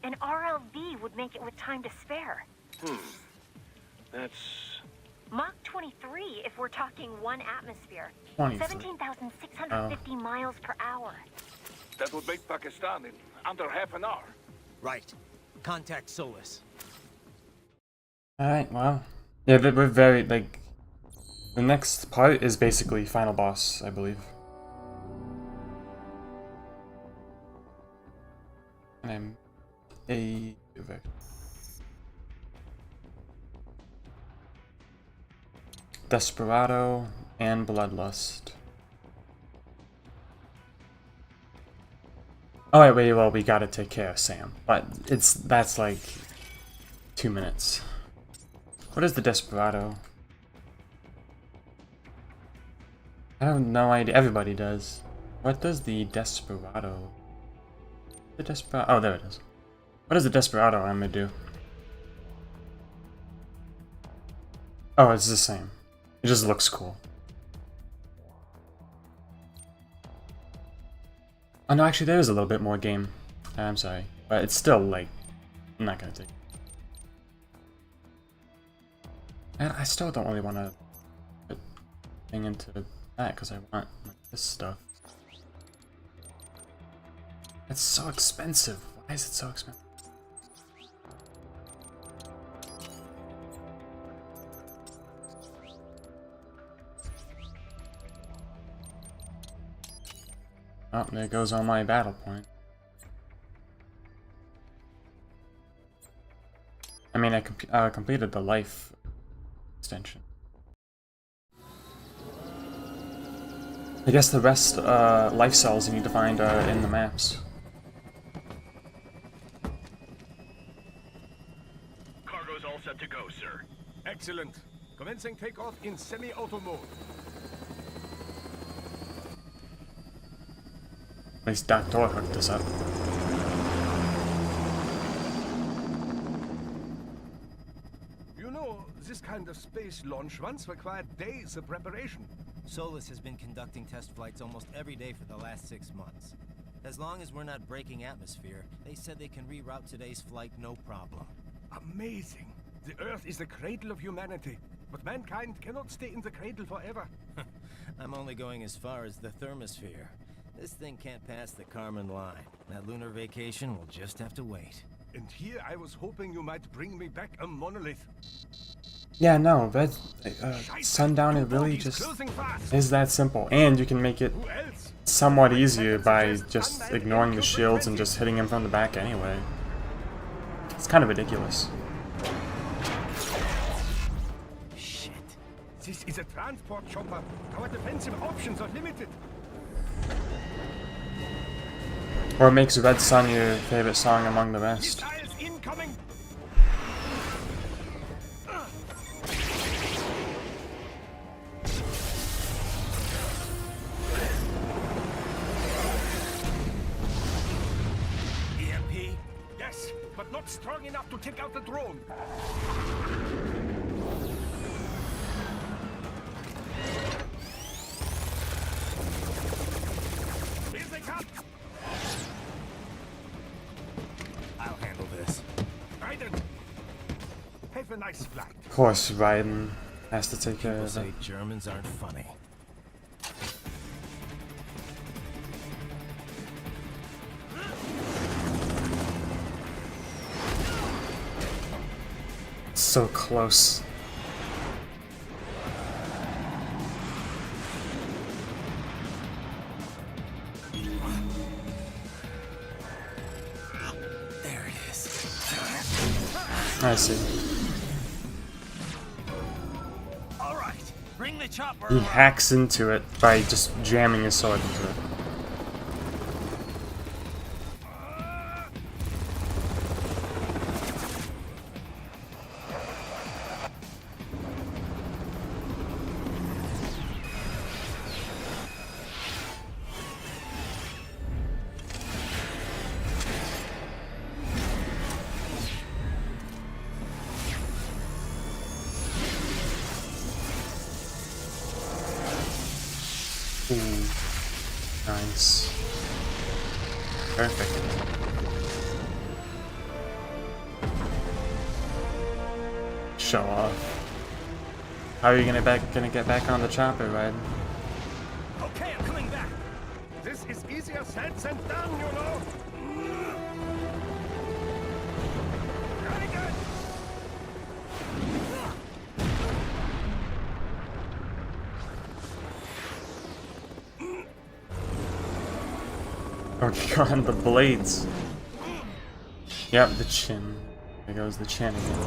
An RLV would make it with time to spare. That's... Mach 23 if we're talking 1 atmosphere. 23. 17,650 miles per hour. That would make Pakistan in under half an hour. Right. Contact Solus. Alright, well. Yeah, we're very, like... The next part is basically final boss, I believe. And I'm... Desperado and Bloodlust. Oh wait, well, we gotta take care of Sam. But that's like 2 minutes. What is the Desperado? I have no idea. Everybody does. What does the Desperado The Desperado. Oh, there it is. What does the Desperado armor do? Oh, it's the same. It just looks cool. Oh no, actually there is a little bit more game. I'm sorry. But it's still like, I'm not gonna take it. And I still don't really want to put thing into that because I want like, this stuff. It's so expensive. Why is it so expensive? Oh, there goes all my battle point. I mean, I completed the life extension. I guess the rest life cells you need to find are in the maps. Cargo's all set to go, sir. Excellent. Commencing takeoff in semi-auto mode. At least Dr. hooked this up. You know, this kind of space launch once required days of preparation. Solus has been conducting test flights almost every day for the last 6 months. As long as we're not breaking atmosphere, they said they can reroute today's flight no problem. Amazing. The Earth is the cradle of humanity, but mankind cannot stay in the cradle forever. I'm only going as far as the thermosphere. This thing can't pass the Karman line. That lunar vacation will just have to wait. And here I was hoping you might bring me back a monolith. Yeah, no, Red Sundown, it really just is that simple. And you can make it somewhat easier by just ignoring the shields and just hitting him from the back anyway. It's kind of ridiculous. Shit. This is a transport chopper. Our defensive options are limited. Or it makes Red Sun your favorite song among the rest. Missiles incoming. EMP? Yes, but not strong enough to take out the drone. Here they come. I'll handle this. Raiden, have a nice flight. Of course, Raiden has to take care People of say it. Germans aren't funny. So close. There it is. I see. All right, bring the chopper. He hacks into it by just jamming his sword into it. Ooh, nice. Perfect. Show off. How are you gonna get back on the chopper, Raiden? Okay, I'm coming back. This is easier said than done, you know. Raiden! Oh god, the blades. Yep, the chin. There goes the chin again.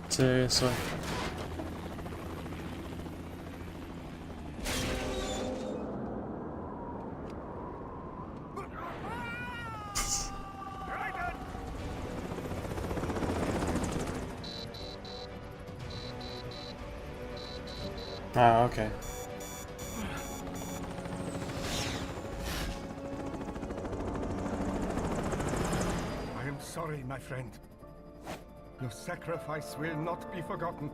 Seriously. Oh, okay. I am sorry, my friend. Your sacrifice will not be forgotten.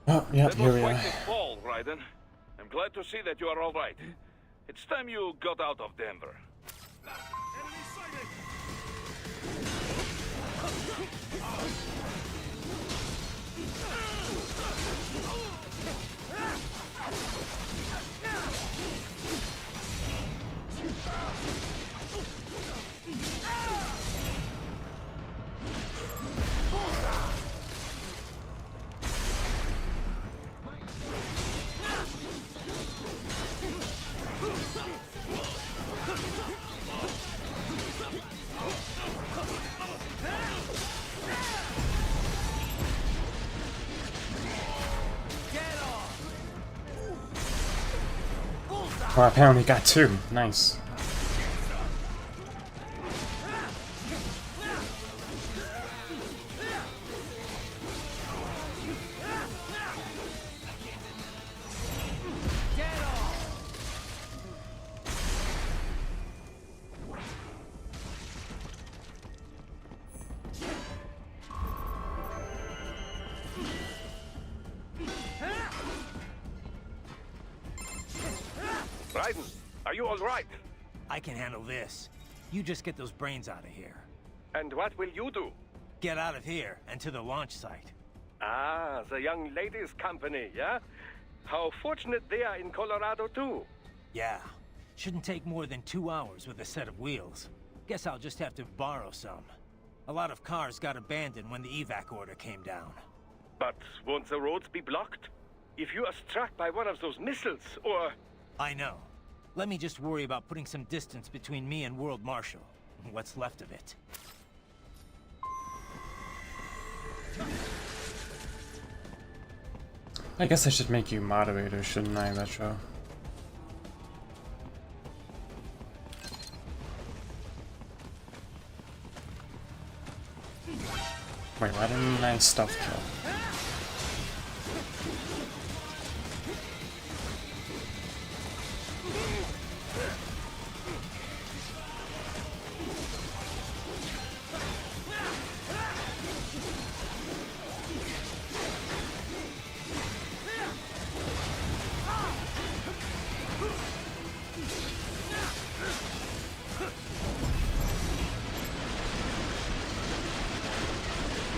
Oh, yeah, That here was we quite are. the fall, Raiden. I'm glad to see that you are all right. It's time you got out of Denver. Well, apparently got two. Nice. Raiden, are you all right? I can handle this. You just get those brains out of here. And what will you do? Get out of here and to the launch site. Ah, the young ladies' company, yeah? How fortunate they are in Colorado, too. Yeah. Shouldn't take more than 2 hours with a set of wheels. Guess I'll just have to borrow some. A lot of cars got abandoned when the evac order came down. But won't the roads be blocked? If you are struck by one of those missiles, or... I know. Let me just worry about putting some distance between me and World Marshal. What's left of it. I guess I should make you moderator, shouldn't I, Retro? Wait, why didn't I stealth kill?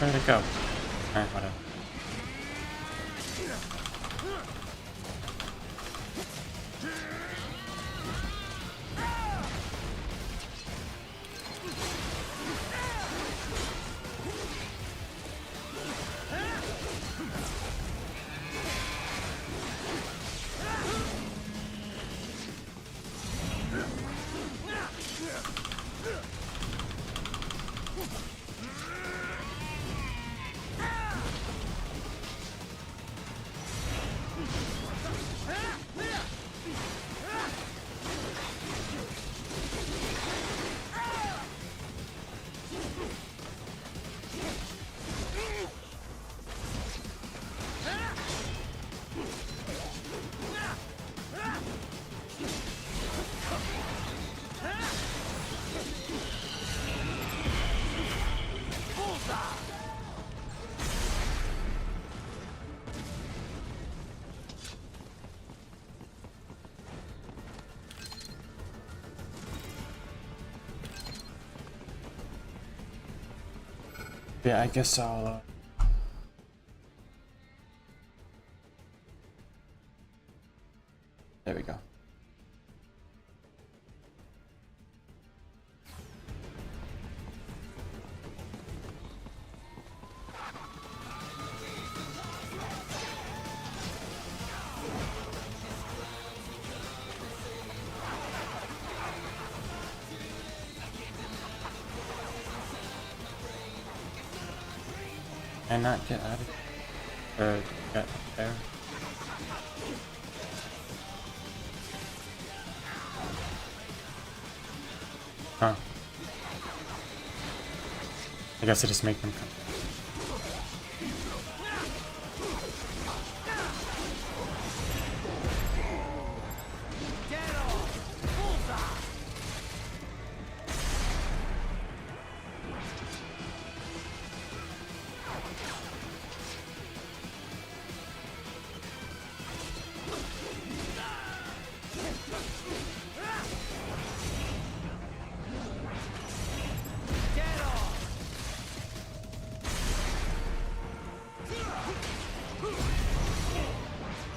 Where'd it go? Alright, whatever. Yeah, I guess I'll, there we go. Can I not get out of here? Or get there? Huh. I guess I just make them come.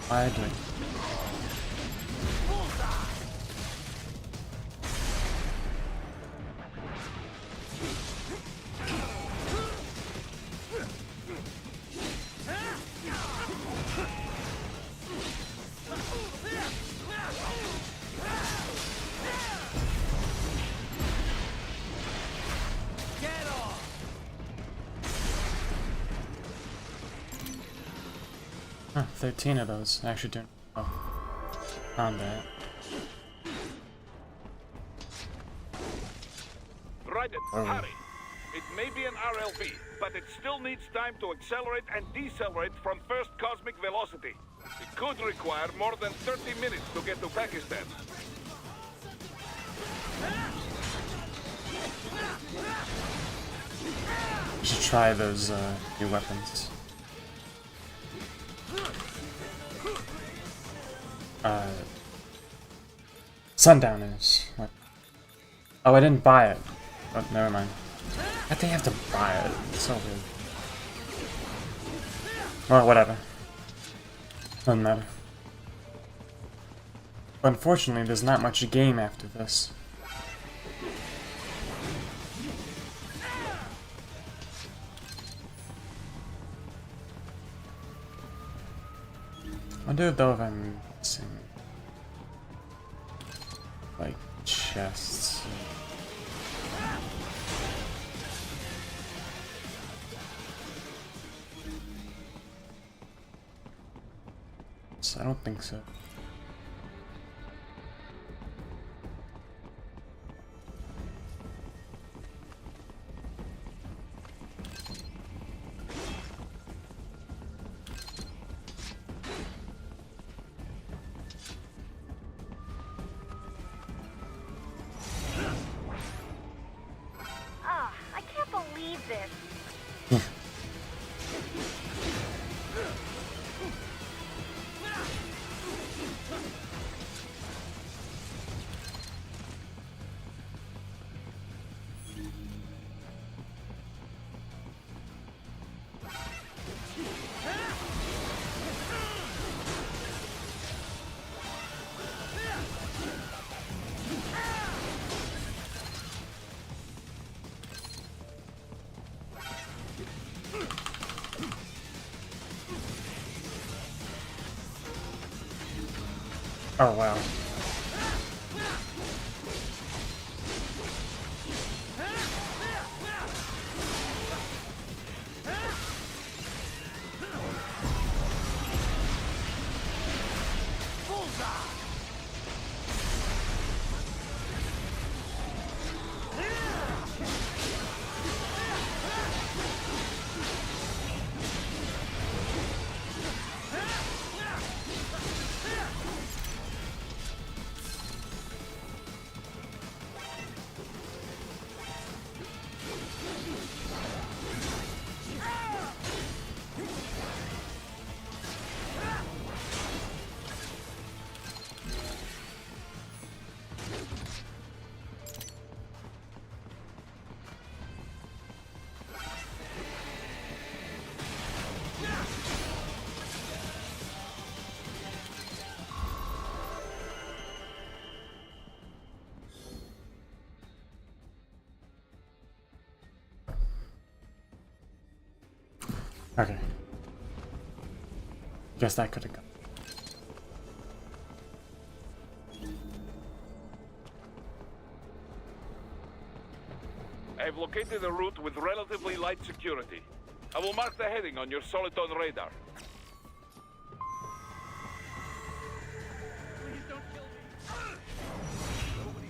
I do. Huh, 13 of those. Actually doing well. Combat. Right it, hurry. It may be an RLV, but it still needs time to accelerate and decelerate from first cosmic velocity. It could require more than 30 minutes to get to Pakistan. We should try those new weapons. Sundowners. What? Oh, I didn't buy it. Oh, never mind. I think I have to buy it. It's so weird. Well, whatever. Doesn't matter. But unfortunately, there's not much game after this. I wonder though if I'm missing like chests. So I don't think so. I can't believe this. Oh wow. Okay. Guess that could have gone. I've located a route with relatively light security. I will mark the heading on your Soliton radar. Please don't kill me.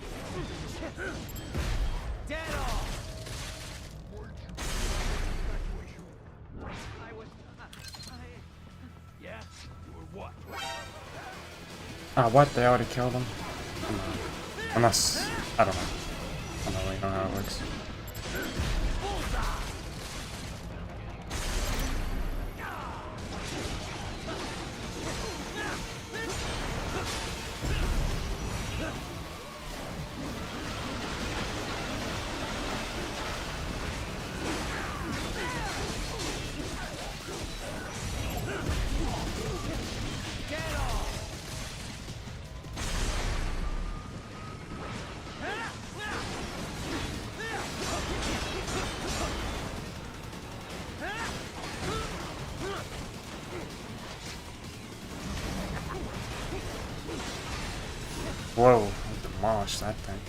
Dead off. Ah, what? They already killed him? Come on. Unless, I don't know. I don't really know how it works. Whoa, I demolished that thing.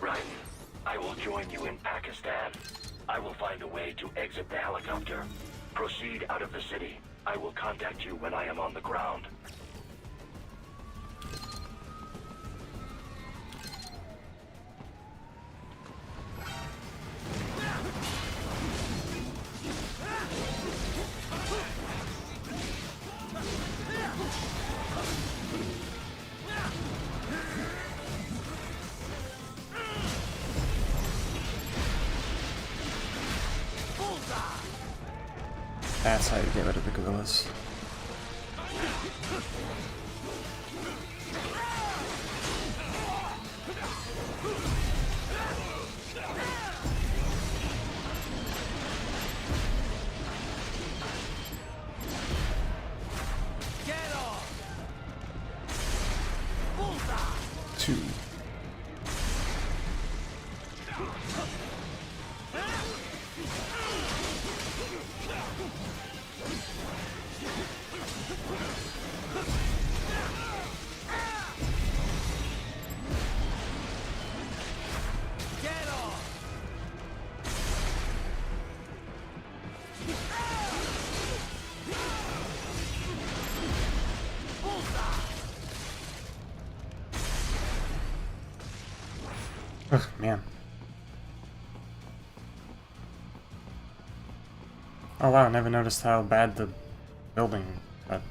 Right. I will join you in Pakistan. I will find a way to exit the helicopter. Proceed out of the city. I will contact you when I am on the ground. That's how you get rid of the gorillas. Two. Ugh, man. Oh wow, I never noticed how bad the building got.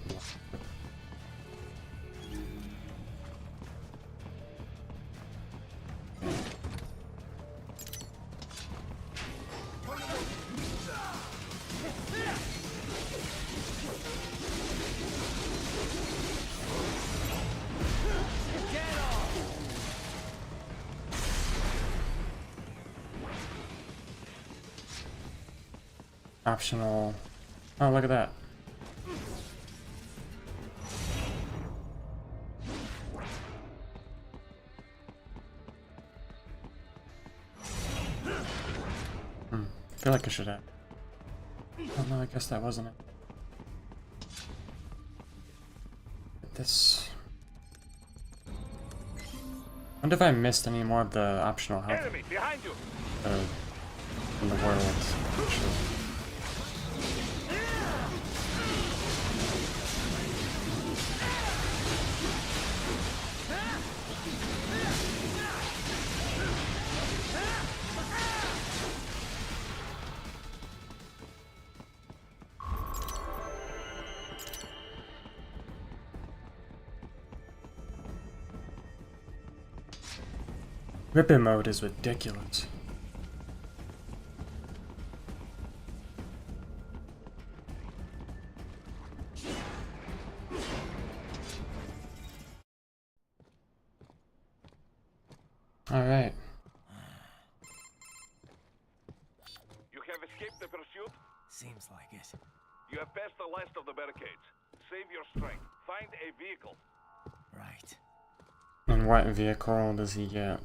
Optional. Oh, look at that. I feel like I should have. Oh no, I guess that wasn't it. This. I wonder if I missed any more of the optional health Enemy behind you. in the world. Actually. Ripper mode is ridiculous. All right. You have escaped the pursuit? Seems like it. You have passed the last of the barricades. Save your strength. Find a vehicle. Right. And what vehicle does he get?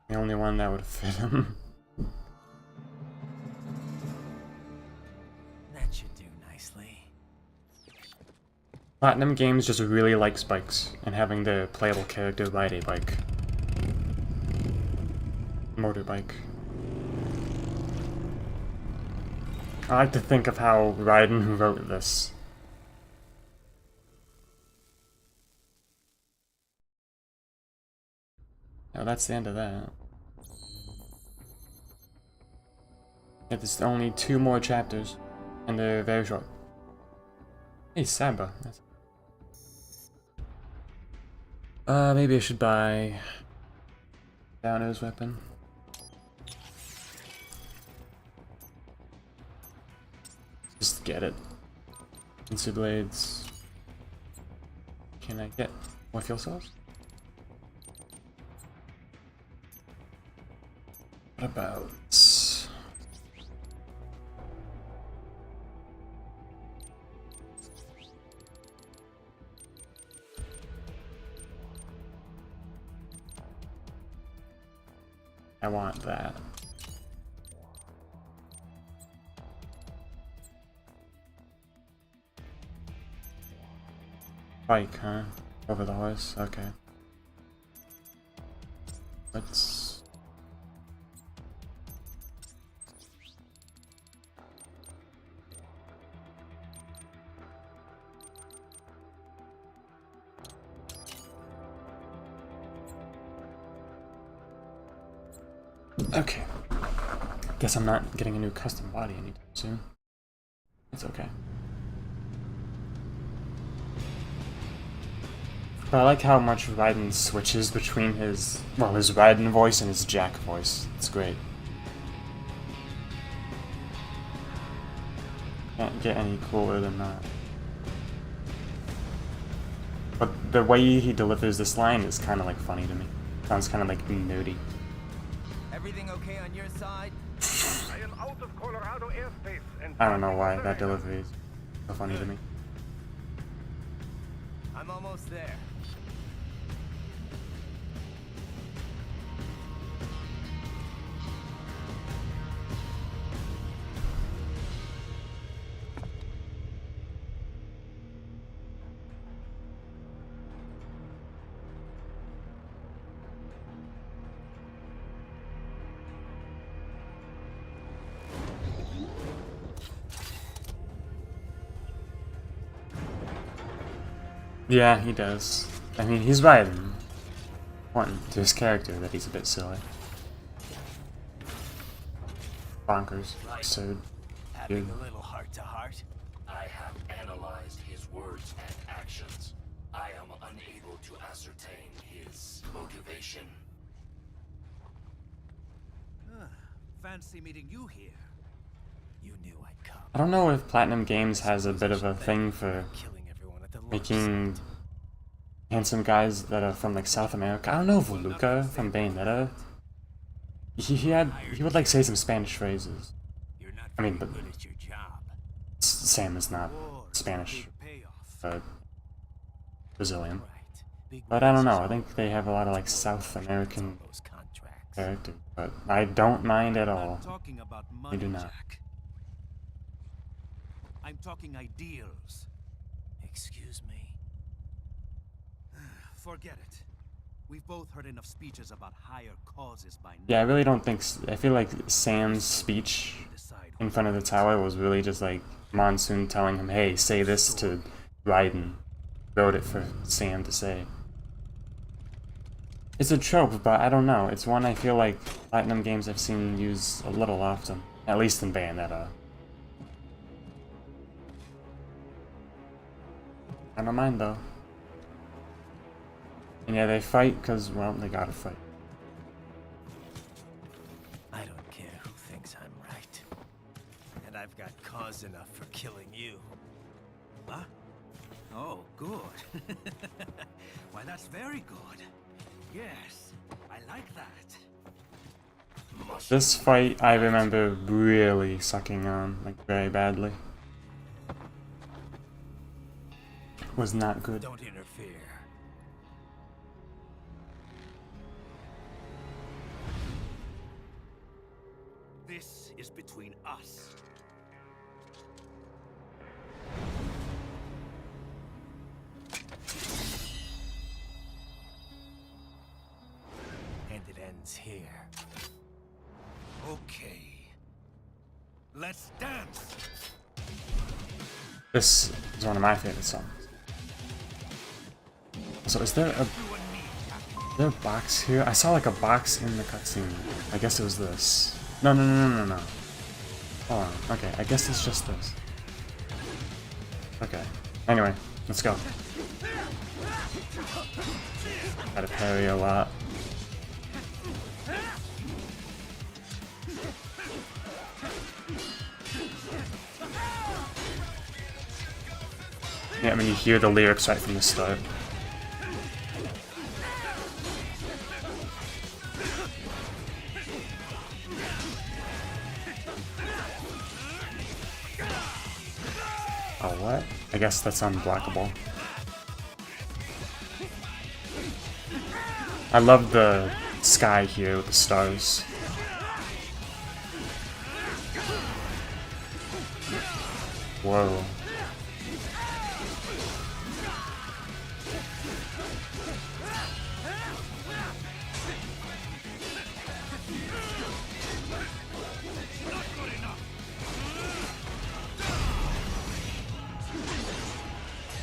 The only one that would fit him. That should do nicely. Platinum Games just really likes bikes, and having the playable character ride a bike. Motorbike. I like to think of how Raiden wrote this. Oh, that's the end of that. Yeah, there's only 2 more chapters, and they're very short. Hey, Saba. Maybe I should buy Downer's weapon. Just get it. Instant blades. Can I get more fuel cells? What about... I want that. Bike, huh? Over the horse? Okay. Let's... Okay. Guess I'm not getting a new custom body anytime soon. It's okay. But I like how much Raiden switches between his, well, his Raiden voice and his Jack voice. It's great. Can't get any cooler than that. But the way he delivers this line is kind of like funny to me. Sounds kind of like nudie. Everything okay on your side? I am out of Colorado airspace and I don't know why that delivery is so funny to me. I'm almost there. Yeah, he does. I mean, he's right. One, to his character that he's a bit silly. Bonkers. Absurd. Dude. Having a little heart-to-heart? I have analyzed his words and actions. I am unable to ascertain his motivation. Fancy meeting you here. You knew I'd come. I don't know if Platinum Games has a bit of a thing for making handsome guys that are from like South America. I don't know if Luca from Bayonetta, he would like say some Spanish phrases. I mean, but Sam is not Spanish, Brazilian. But I don't know, I think they have a lot of like South American characters, but I don't mind at all. I do not. I'm talking ideals. Excuse me. Forget it. We've both heard enough speeches about higher causes by now. Yeah, I really don't think... I feel like Sam's speech in front of the tower was really just like Monsoon telling him, hey, say this to Raiden. Wrote it for Sam to say. It's a trope, but I don't know. It's one I feel like Platinum Games I've seen use a little often. At least in Bayonetta. I don't mind though. And yeah, they fight because, well, they gotta fight. I don't care who thinks I'm right. And I've got cause enough for killing you. Huh? Oh, good. Why, that's very good. Yes, I like that. This fight I remember really sucking on, like very badly. Was not good. Don't interfere. This is between us. And it ends here. Okay. Let's dance. This is one of my favorite songs. So is there a there a box here? I saw like a box in the cutscene. I guess it was this. No. Hold on. Okay, I guess it's just this. Okay. Anyway, let's go. Gotta parry a lot. Yeah, I mean, you hear the lyrics right from the start. Oh, what? I guess that's unblockable. I love the sky here with the stars. Whoa.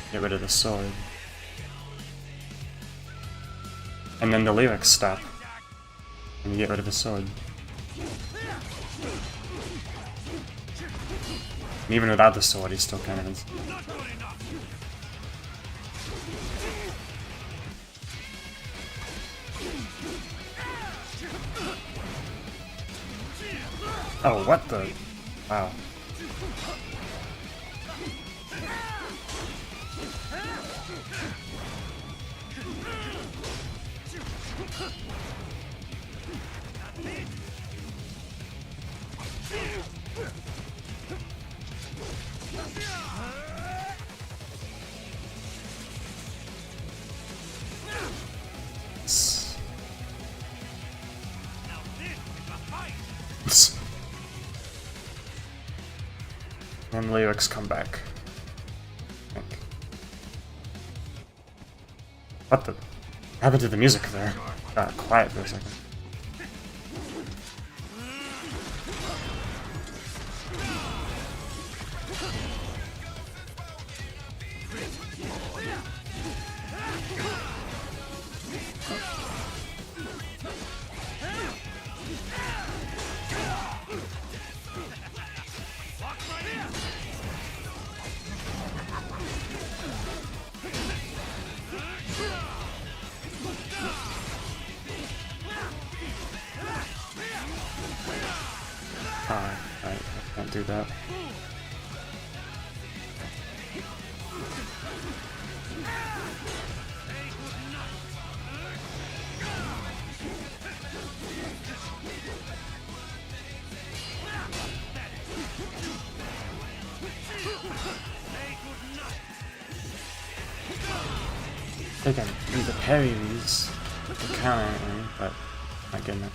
Get rid of the sword. And then the lyrics stop. And you get rid of the sword. And even without the sword, he still kind of is. Oh, what the? Wow. And lyrics come back. I think. What the? What happened to the music there? Got quiet for a second. Alright, I can't do that. I think I can either parry these or counter me, but not getting it.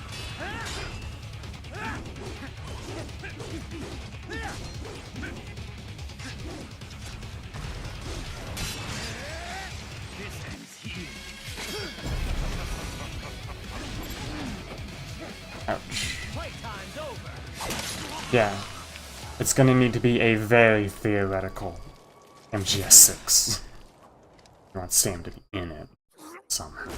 Ouch. Yeah, it's gonna need to be a very theoretical MGS6. I want Sam to be in it somehow.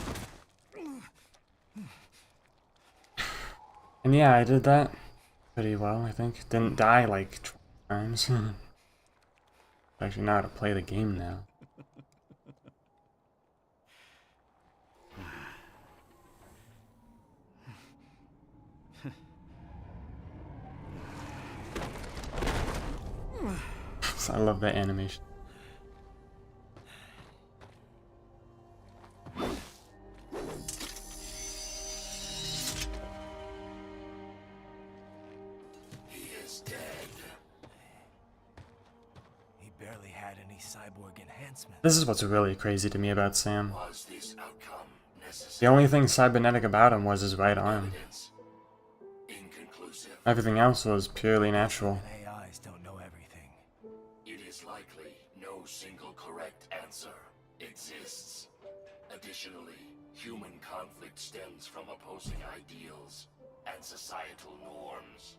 And yeah, I did that pretty well, I think. Didn't die like 12 times. I actually know how to play the game now. I love that animation. He is dead. He barely had any cyborg enhancement. This is what's really crazy to me about Sam. Was this outcome necessary? The only thing cybernetic about him was his right arm. Inconclusive. Everything else was purely natural. AIs don't know everything. It is likely no single correct answer exists. Additionally, human conflict stems from opposing ideals and societal norms.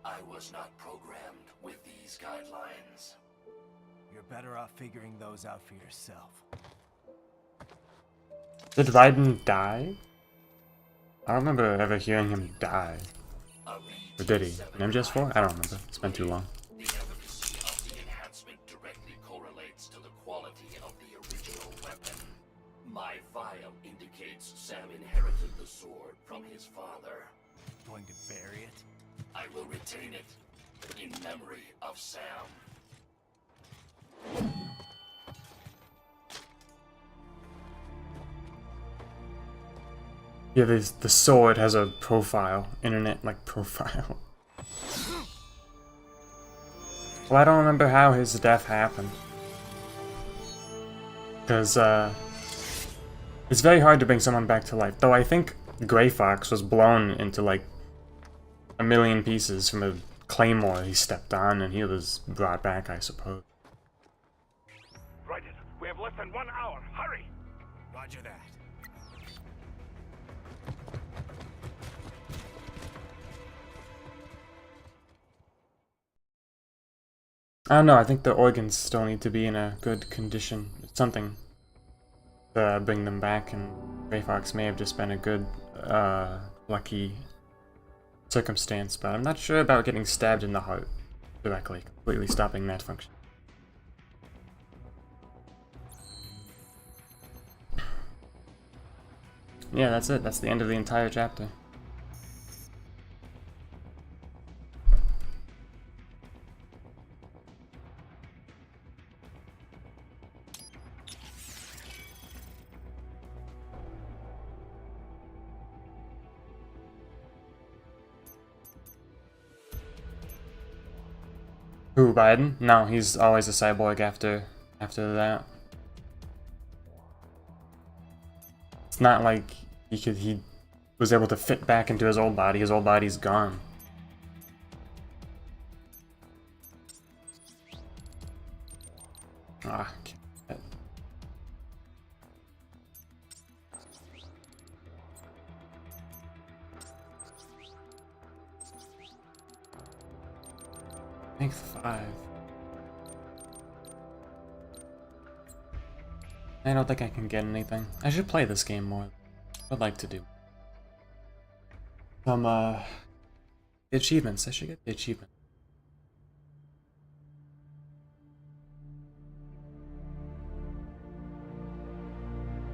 I was not programmed with these guidelines. You're better off figuring those out for yourself. Did Raiden die? I don't remember ever hearing him die. Or did he? In MGS4? I don't remember. It's been too long. The efficacy of the enhancement directly correlates to the quality of the original weapon. My vial indicates Sam inherited the sword from his father. Going to bury it? I will retain it in memory of Sam. Yeah, the sword has a profile. Internet, like, profile. Well, I don't remember how his death happened. Because, it's very hard to bring someone back to life. Though I think Grey Fox was blown into, like, a million pieces from a claymore he stepped on, and he was brought back, I suppose. Raiden, we have less than 1 hour. Hurry! Roger that. I don't know, I think the organs still need to be in a good condition. Something to bring them back, and Grey Fox may have just been a good, lucky circumstance, but I'm not sure about getting stabbed in the heart directly, completely stopping that function. Yeah, that's it. That's the end of the entire chapter. Who, Raiden? No, he's always a cyborg after that. It's not like he was able to fit back into his old body. His old body's gone. Ah, can't. Make 5. I don't think I can get anything. I should play this game more. I'd like to do some the achievements. I should get the achievement.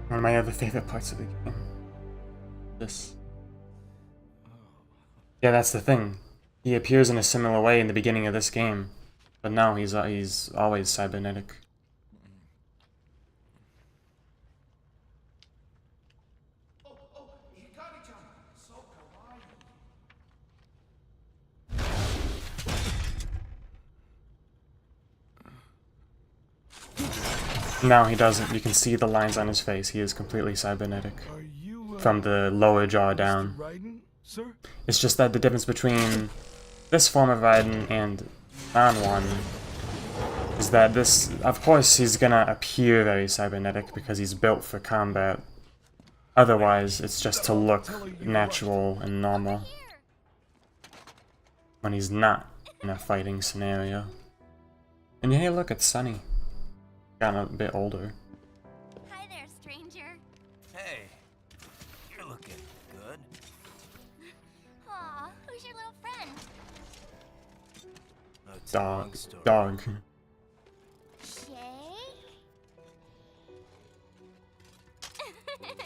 One of my other favorite parts of the game. This. Yeah, that's the thing. He appears in a similar way in the beginning of this game, but now he's always cybernetic. No, he doesn't. You can see the lines on his face. He is completely cybernetic. From the lower jaw down. Sir? It's just that the difference between this form of Raiden and Anwan is that this, of course, he's gonna appear very cybernetic because he's built for combat. Otherwise, it's just to look natural and normal when he's not in a fighting scenario. And hey, look, it's Sunny. Gotten a bit older. Hi there, stranger. Hey, you're looking good. Aw, who's your little friend? Oh, it's a long Dog. story. Dog. Shay?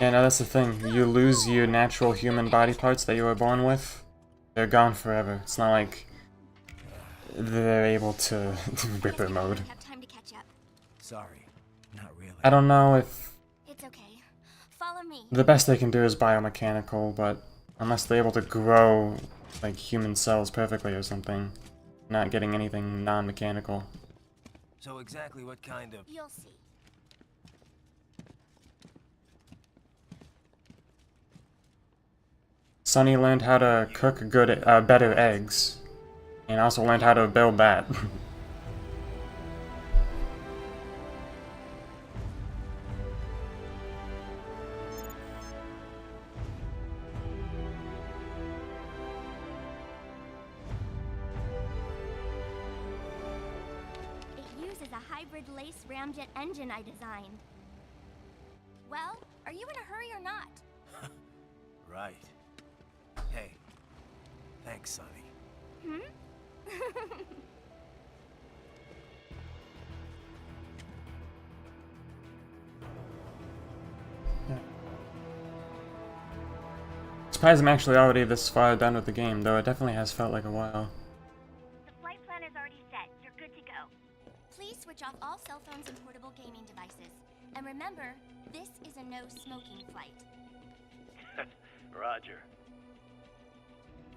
Yeah, no, that's the thing. You lose your natural human body parts that you were born with. They're gone forever. It's not like they're able to Ripper mode. Have time to catch up. Sorry, not really. I don't know if It's okay. Follow me. the best they can do is biomechanical, but unless they're able to grow like human cells perfectly or something, not getting anything non-mechanical. So exactly what kind of... You'll see. Sunny learned how to cook better eggs, and also learned how to build that. It uses a hybrid lace ramjet engine I designed. Well, are you you in a hurry or not? Right. Hey, thanks, Sonny. Hmm? Surprised I'm actually already this far done with the game, though it definitely has felt like a while. The flight plan is already set. You're good to go. Please switch off all cell phones and portable gaming devices. And remember, this is a no-smoking flight. Roger.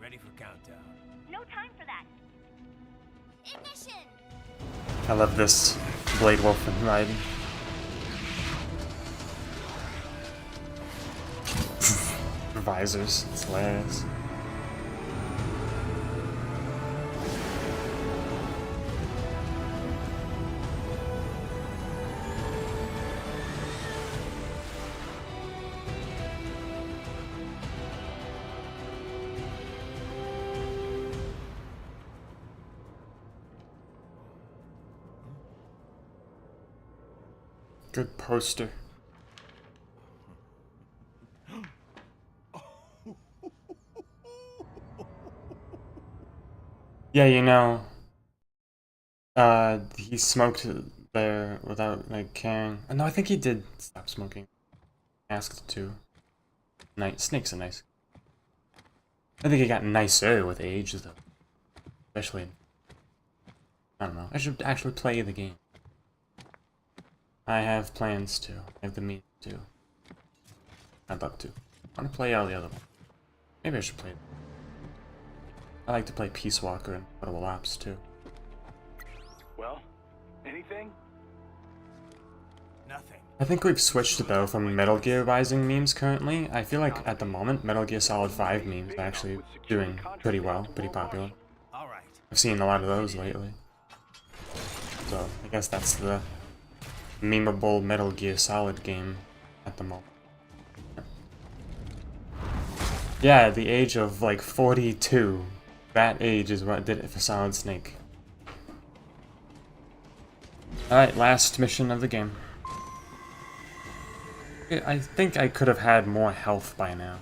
Ready for countdown. No time for that. Ignition! I love this Blade Wolf and riding. Visors, it's hilarious. Good poster. Yeah, you know, he smoked there without, like, caring. No, I think he did stop smoking. Asked to. Snake's a nice. I think he got nicer with age, though. Especially, I don't know. I should actually play the game. I have plans to. I have the means to. I'd love to. I want to play all the other ones. Maybe I should play. I like to play Peace Walker and Portable Ops too. Well, anything? Nothing. I think we've switched though from Metal Gear Rising memes currently. I feel like at the moment Metal Gear Solid 5 memes are actually doing pretty well, pretty popular. I've seen a lot of those lately. So I guess that's the memeable Metal Gear Solid game at the moment. Yeah, the age of like 42. That age is what did it for Solid Snake. Alright, last mission of the game. I think I could have had more health by now,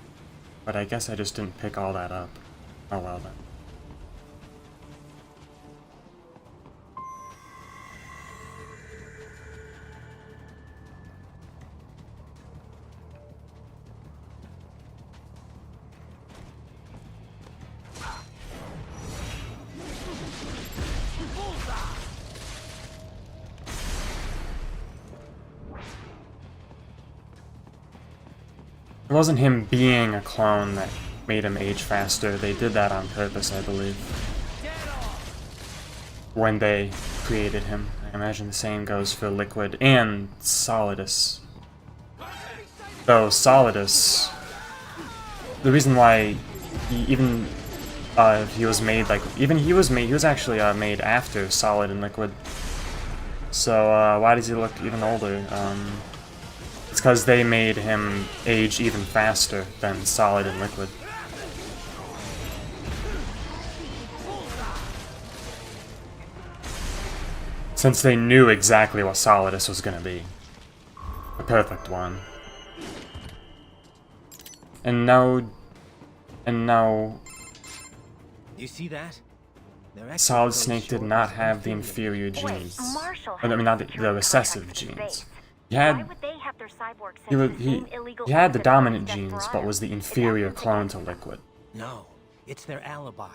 but I guess I just didn't pick all that up. Oh well then. It wasn't him being a clone that made him age faster. They did that on purpose, I believe. When they created him. I imagine the same goes for Liquid and Solidus. Though Solidus, the reason why he he was made like he was actually made after Solid and Liquid. So why does he look even older? It's because they made him age even faster than Solid and Liquid. Since they knew exactly what Solidus was gonna be. The perfect one. And now... You see that? Solid Snake did not have the inferior genes. I mean, not the recessive genes. He had he had the dominant genes, but was the inferior clone to Liquid. No, it's their alibi.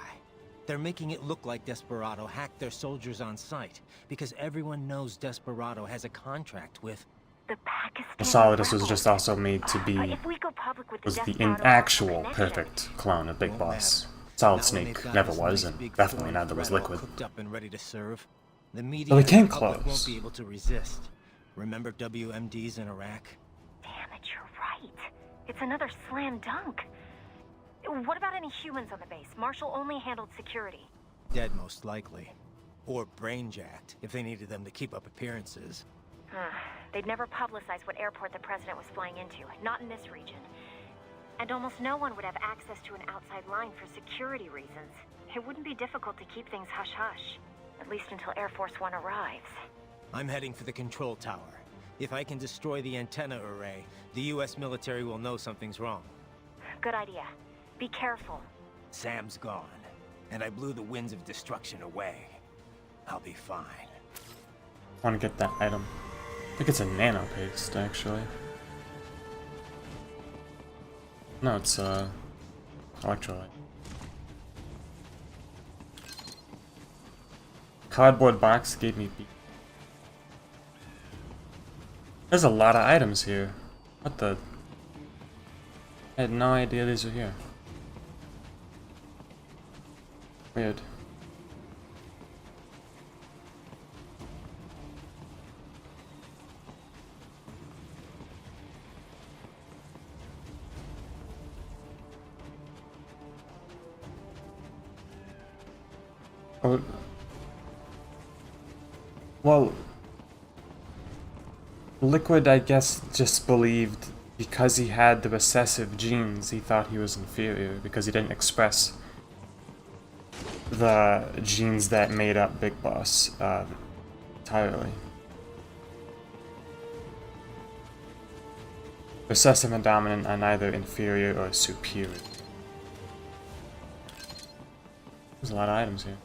They're making it look like Desperado hacked their soldiers on sight, because everyone knows Desperado has a contract with... The Pakistan Solidus was just also made to be... was the actual perfect clone of Big Boss. Solid Snake never was, and definitely neither was Liquid. The media Well, they came won't close. be able to resist. Remember WMDs in Iraq? Damn it, you're right. It's another slam dunk. What about any humans on the base? Marshall only handled security. Dead, most likely. Or brain-jacked, if they needed them to keep up appearances. They'd never publicize what airport the president was flying into, not in this region. And almost no one would have access to an outside line for security reasons. It wouldn't be difficult to keep things hush-hush, at least until Air Force One arrives. I'm heading for the control tower. If I can destroy the antenna array, the US military will know something's wrong. Good idea. Be careful. Sam's gone, and I blew the winds of destruction away. I'll be fine. I want to get that item. I think it's a nano paste, actually. No, it's electrolyte. Cardboard box gave me beat. There's a lot of items here. What the? I had no idea these were here. Weird. Well, Liquid, I guess, just believed because he had the recessive genes, he thought he was inferior because he didn't express the genes that made up Big Boss entirely. Recessive and dominant are neither inferior or superior. There's a lot of items here.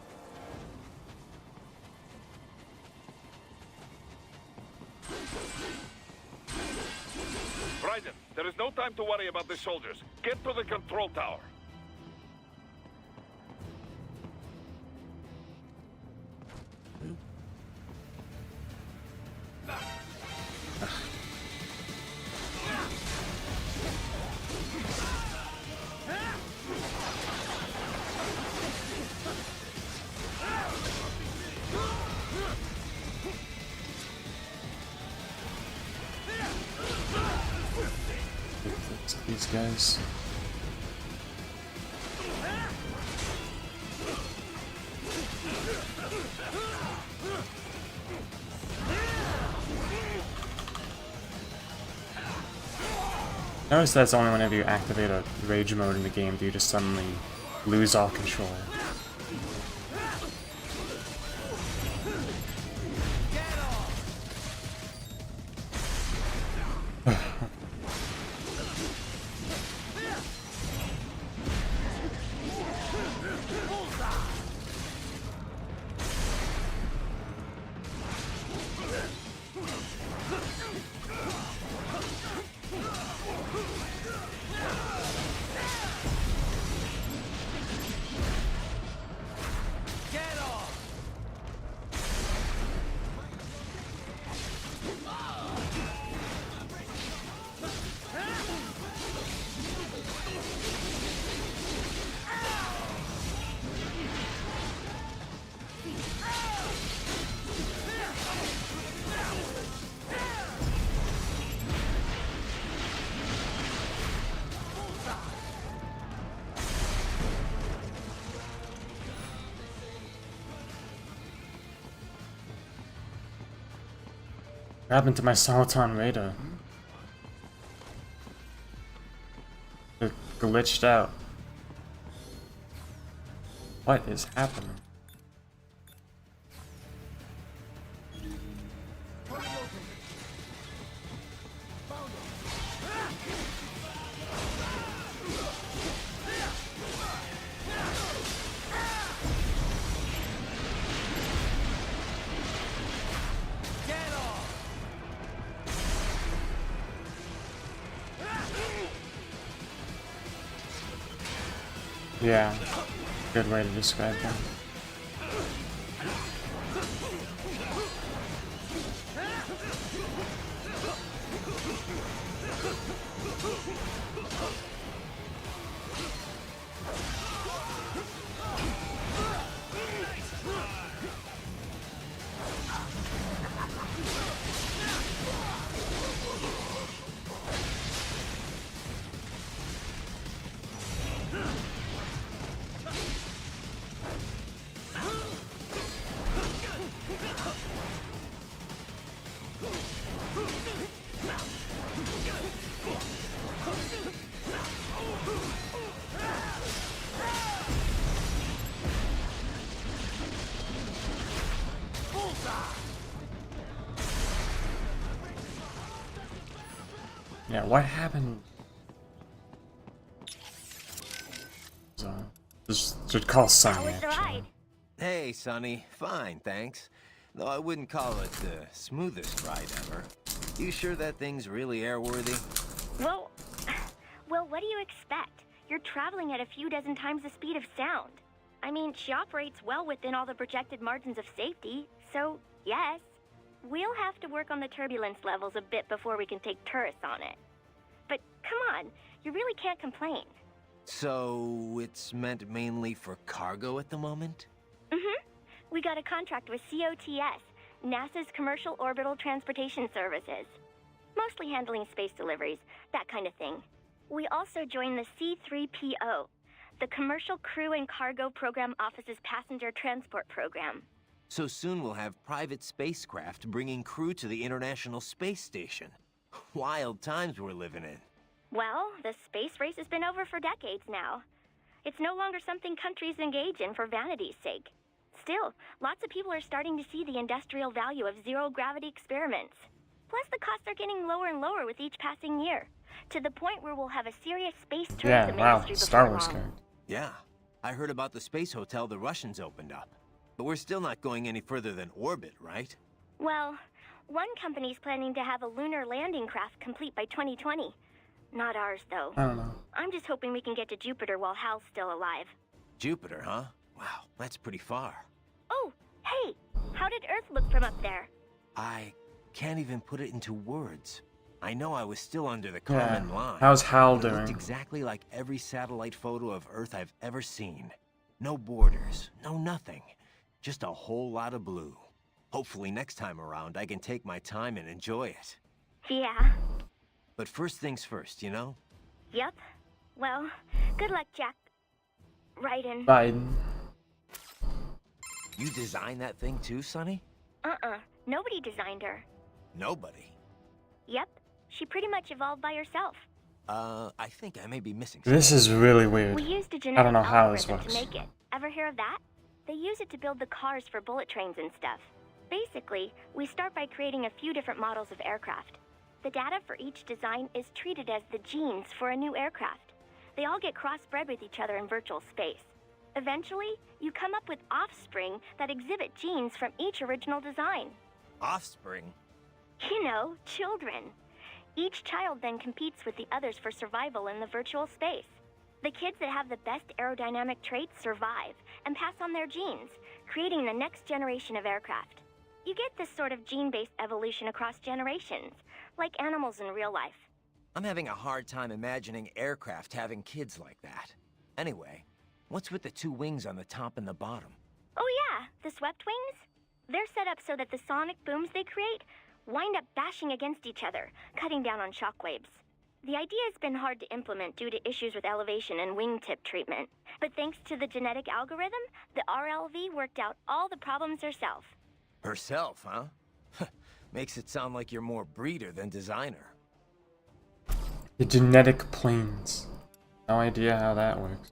Raiden, there is no time to worry about the soldiers. Get to the control tower. These guys. Notice that's only whenever you activate a rage mode in the game do you just suddenly lose all control. What happened to my Soliton radar? It glitched out. What is happening? Yeah, good way to describe that. Yeah, what happened? So, this should call Sonny, actually. Hey, Sonny. Fine, thanks. Though I wouldn't call it the smoothest ride ever. You sure that thing's really airworthy? Well, what do you expect? You're traveling at a few dozen times the speed of sound. I mean, she operates well within all the projected margins of safety, so yes. We'll have to work on the turbulence levels a bit before we can take tourists on it. But come on, you really can't complain. So, it's meant mainly for cargo at the moment? Mm-hmm. We got a contract with COTS, NASA's Commercial Orbital Transportation Services. Mostly handling space deliveries, that kind of thing. We also joined the C3PO, the Commercial Crew and Cargo Program Office's Passenger Transport Program. So soon we'll have private spacecraft bringing crew to the International Space Station. Wild times we're living in. Well, the space race has been over for decades now. It's no longer something countries engage in for vanity's sake. Still, lots of people are starting to see the industrial value of zero-gravity experiments. Plus, the costs are getting lower and lower with each passing year, to the point where we'll have a serious space tourism industry Star Wars before long. character. Yeah, I heard about the space hotel the Russians opened up. But we're still not going any further than orbit, right? Well, one company's planning to have a lunar landing craft complete by 2020. Not ours, though. I don't know. I'm just hoping we can get to Jupiter while Hal's still alive. Jupiter, huh? Wow, that's pretty far. Oh, hey! How did Earth look from up there? I can't even put it into words. I know I was still under the Kármán line. How's Hal but it looked doing? exactly like every satellite photo of Earth I've ever seen. No borders, no nothing. Just a whole lot of blue. Hopefully next time around I can take my time and enjoy it. Yeah. But first things first, you know? Yep. Well, good luck, Jack. Raiden. Biden. You designed that thing too, Sonny? Nobody designed her. Nobody? Yep. She pretty much evolved by herself. I think I may be missing This something. is really weird. We used a I genetic don't know how this algorithm works. to make it. Ever hear of that? They use it to build the cars for bullet trains and stuff. Basically, we start by creating a few different models of aircraft. The data for each design is treated as the genes for a new aircraft. They all get crossbred with each other in virtual space. Eventually, you come up with offspring that exhibit genes from each original design. Offspring? You know, children. Each child then competes with the others for survival in the virtual space. The kids that have the best aerodynamic traits survive and pass on their genes, creating the next generation of aircraft. You get this sort of gene-based evolution across generations, like animals in real life. I'm having a hard time imagining aircraft having kids like that. Anyway, what's with the two wings on the top and the bottom? Oh yeah, the swept wings? They're set up so that the sonic booms they create wind up bashing against each other, cutting down on shockwaves. The idea has been hard to implement due to issues with elevation and wingtip treatment. But thanks to the genetic algorithm, the RLV worked out all the problems herself. Herself, huh? Makes it sound like you're more breeder than designer. The genetic planes. No idea how that works.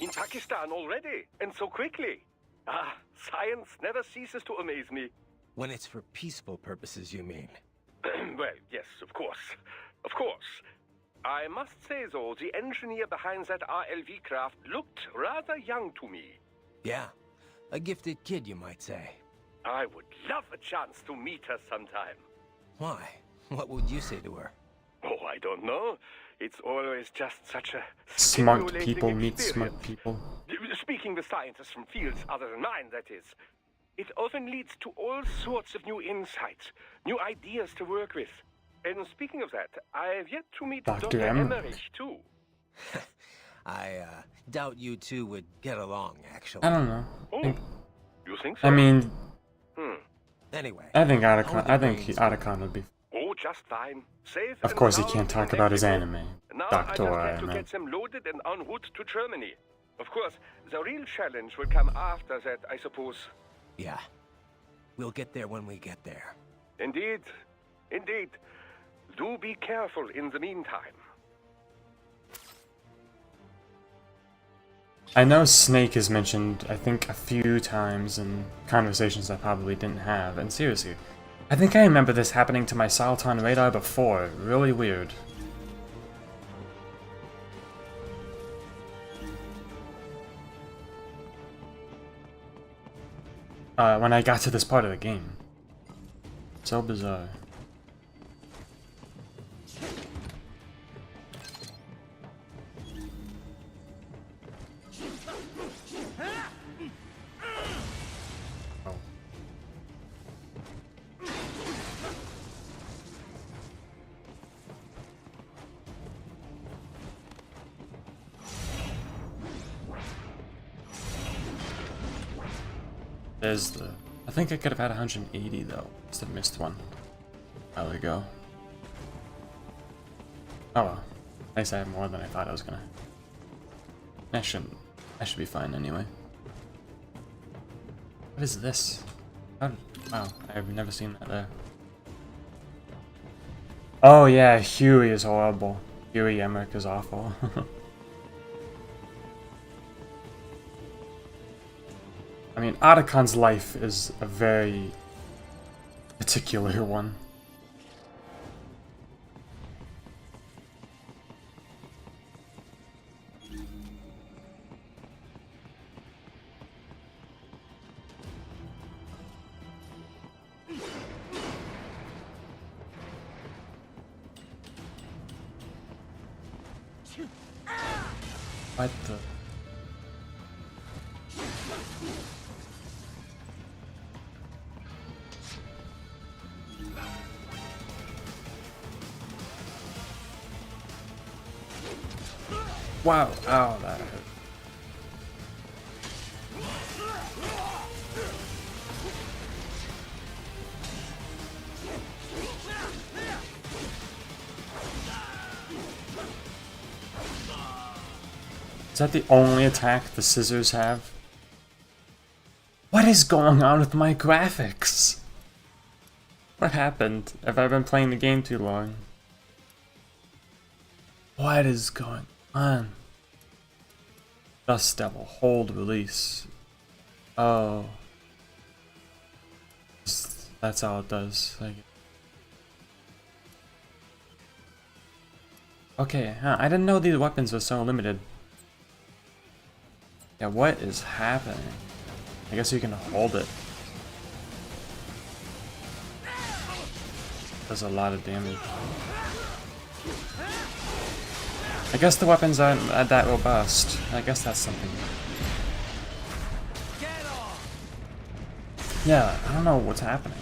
In Pakistan already, and so quickly. Ah, science never ceases to amaze me. When it's for peaceful purposes, you mean? Well, yes, of course. Of course. I must say, though, the engineer behind that RLV craft looked rather young to me. Yeah, a gifted kid, you might say. I would love a chance to meet her sometime. Why? What would you say to her? Oh, I don't know. It's always just such a Smart stimulating people meet experience. smart people. Speaking with scientists from fields other than mine, that is. It often leads to all sorts of new insights, new ideas to work with. And speaking of that, I have yet to meet Dr. Dr. Emmerich. Emmerich, too. I doubt you two would get along, actually. I don't know. Oh, you think so? I mean, Anyway, I think Otacon would be. Oh, just fine. Safe. Of and course, he sound can't talk and about his everything. anime. Now Doctor, I just have to get them loaded and en route to Germany. Of course, the real challenge will come after that, I suppose. Yeah. We'll get there when we get there. Indeed. Indeed. Do be careful in the meantime. I know Snake is mentioned, I think, a few times in conversations I probably didn't have. And seriously, I think I remember this happening to my Salton radar before. Really weird. When I got to this part of the game. So bizarre. Oh. There's the... I think I could have had 180 though. Must have missed one. Oh, there we go. Oh well. At least I have more than I thought I was gonna. I should be fine anyway. What is this? Oh, wow, I've never seen that there. Oh yeah, Huey is horrible. Huey Emmerich is awful. I mean, Otacon's life is a very particular one. What the... Wow, ow, that hurt. Is that the only attack the scissors have? What is going on with my graphics? What happened? Have I been playing the game too long? What is going on? Dust Devil, hold, release. Oh. That's all it does. Okay, huh, I didn't know these weapons were so limited. Yeah, what is happening? I guess you can hold it. Does a lot of damage. I guess the weapons aren't that robust. I guess that's something. Yeah, I don't know what's happening.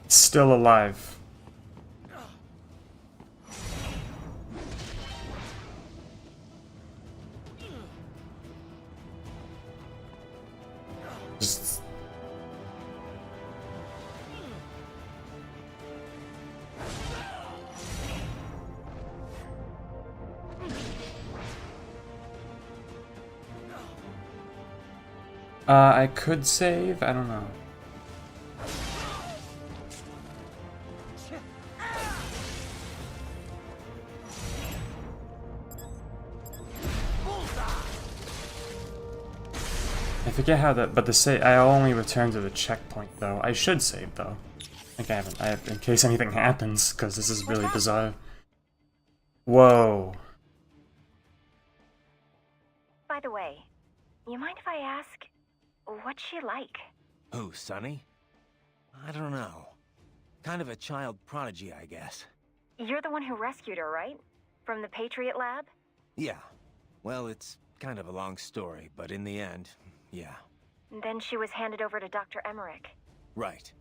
Still alive. Just... I could save, I don't know. I forget how that, but the save, I only return to the checkpoint though. I should save though. I think I haven't, in case anything happens, because this is really bizarre. Whoa. By the way, you mind if I ask, what's she like? Who, Sonny? I don't know. Kind of a child prodigy, I guess. You're the one who rescued her, right? From the Patriot lab? Yeah. Well, it's kind of a long story, but in the end, yeah. Then she was handed over to Dr. Emmerich. Right.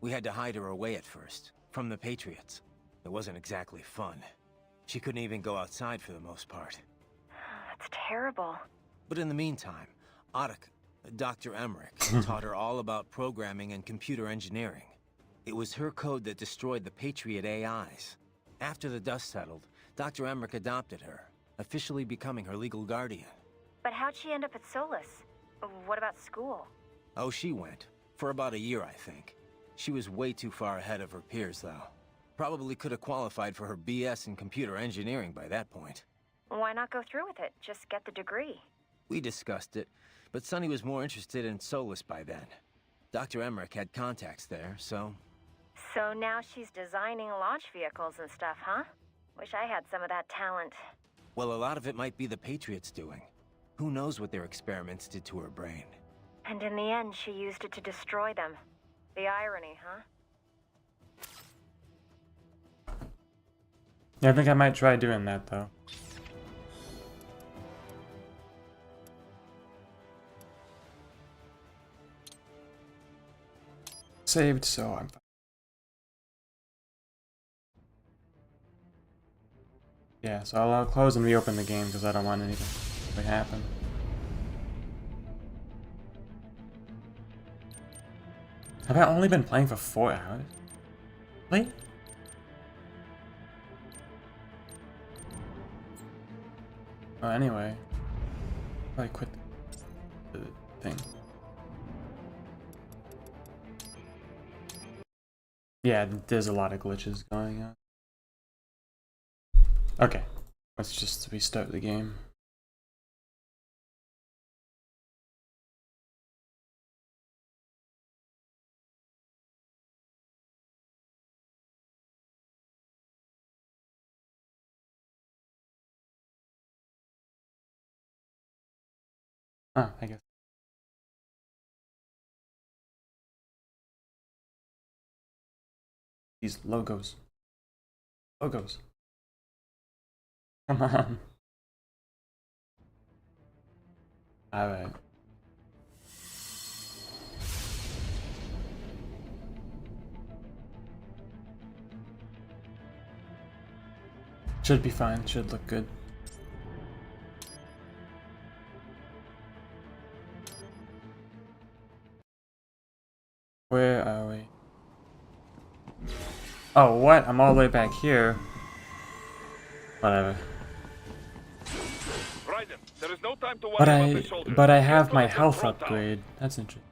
We had to hide her away at first, from the Patriots. It wasn't exactly fun. She couldn't even go outside for the most part. That's terrible. But in the meantime, Otto, Dr. Emmerich, taught her all about programming and computer engineering. It was her code that destroyed the Patriot AIs. After the dust settled, Dr. Emmerich adopted her, officially becoming her legal guardian. But how'd she end up at Solus? What about school? Oh, she went. For about a year, I think. She was way too far ahead of her peers, though. Probably could have qualified for her BS in computer engineering by that point. Why not go through with it? Just get the degree. We discussed it, but Sonny was more interested in Solus by then. Dr. Emmerich had contacts there, so... So now she's designing launch vehicles and stuff, huh? Wish I had some of that talent. Well, a lot of it might be the Patriots doing. Who knows what their experiments did to her brain? And in the end, she used it to destroy them. The irony, huh? Yeah, I think I might try doing that, though. Saved, so I'm fine. Yeah, so I'll close and reopen the game because I don't want anything to happen. Have I only been playing for 4 hours? Wait. Well, anyway, I quit the thing. Yeah, there's a lot of glitches going on. Okay, let's just restart the game. Oh, I guess. These logos. Logos. Come on. Alright. Should be fine, should look good. Where are we? Oh, what? I'm all the way back here. Whatever. Raiden, there is no time to worry about the soldiers. But I have my health upgrade. That's interesting.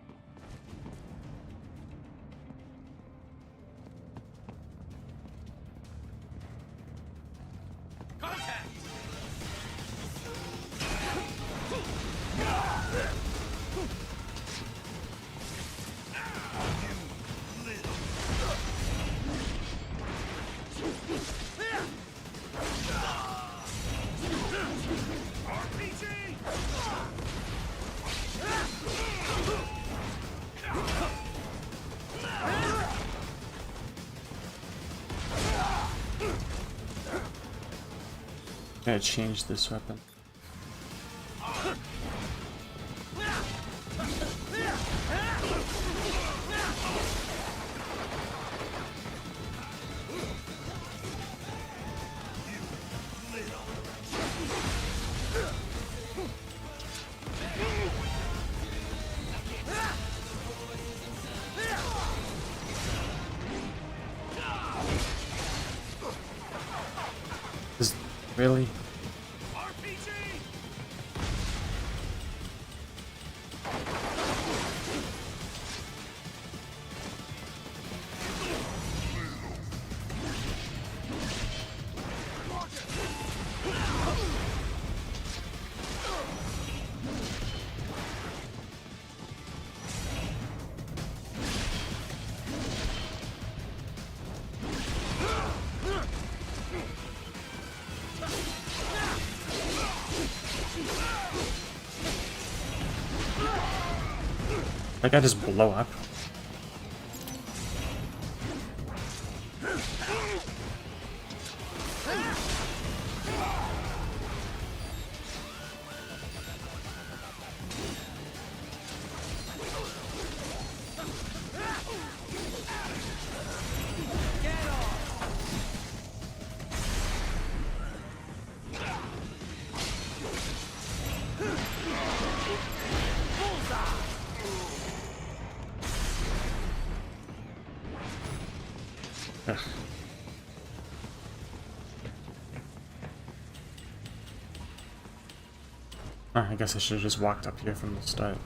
I gotta change this weapon. Really? That guy just blow up. Ugh. Oh, I guess I should have just walked up here from the start.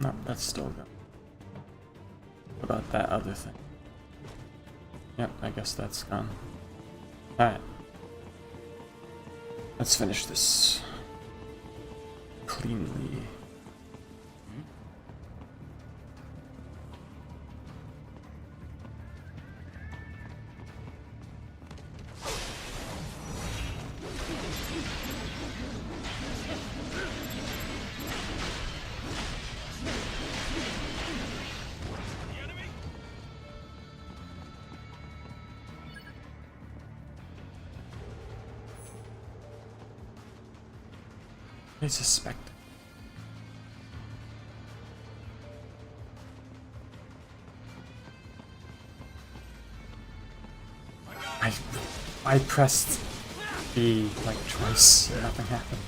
No, that's still good. What about that other thing? Yep, I guess that's gone. Alright. Let's finish this cleanly. I suspect. I pressed B like twice and nothing happened.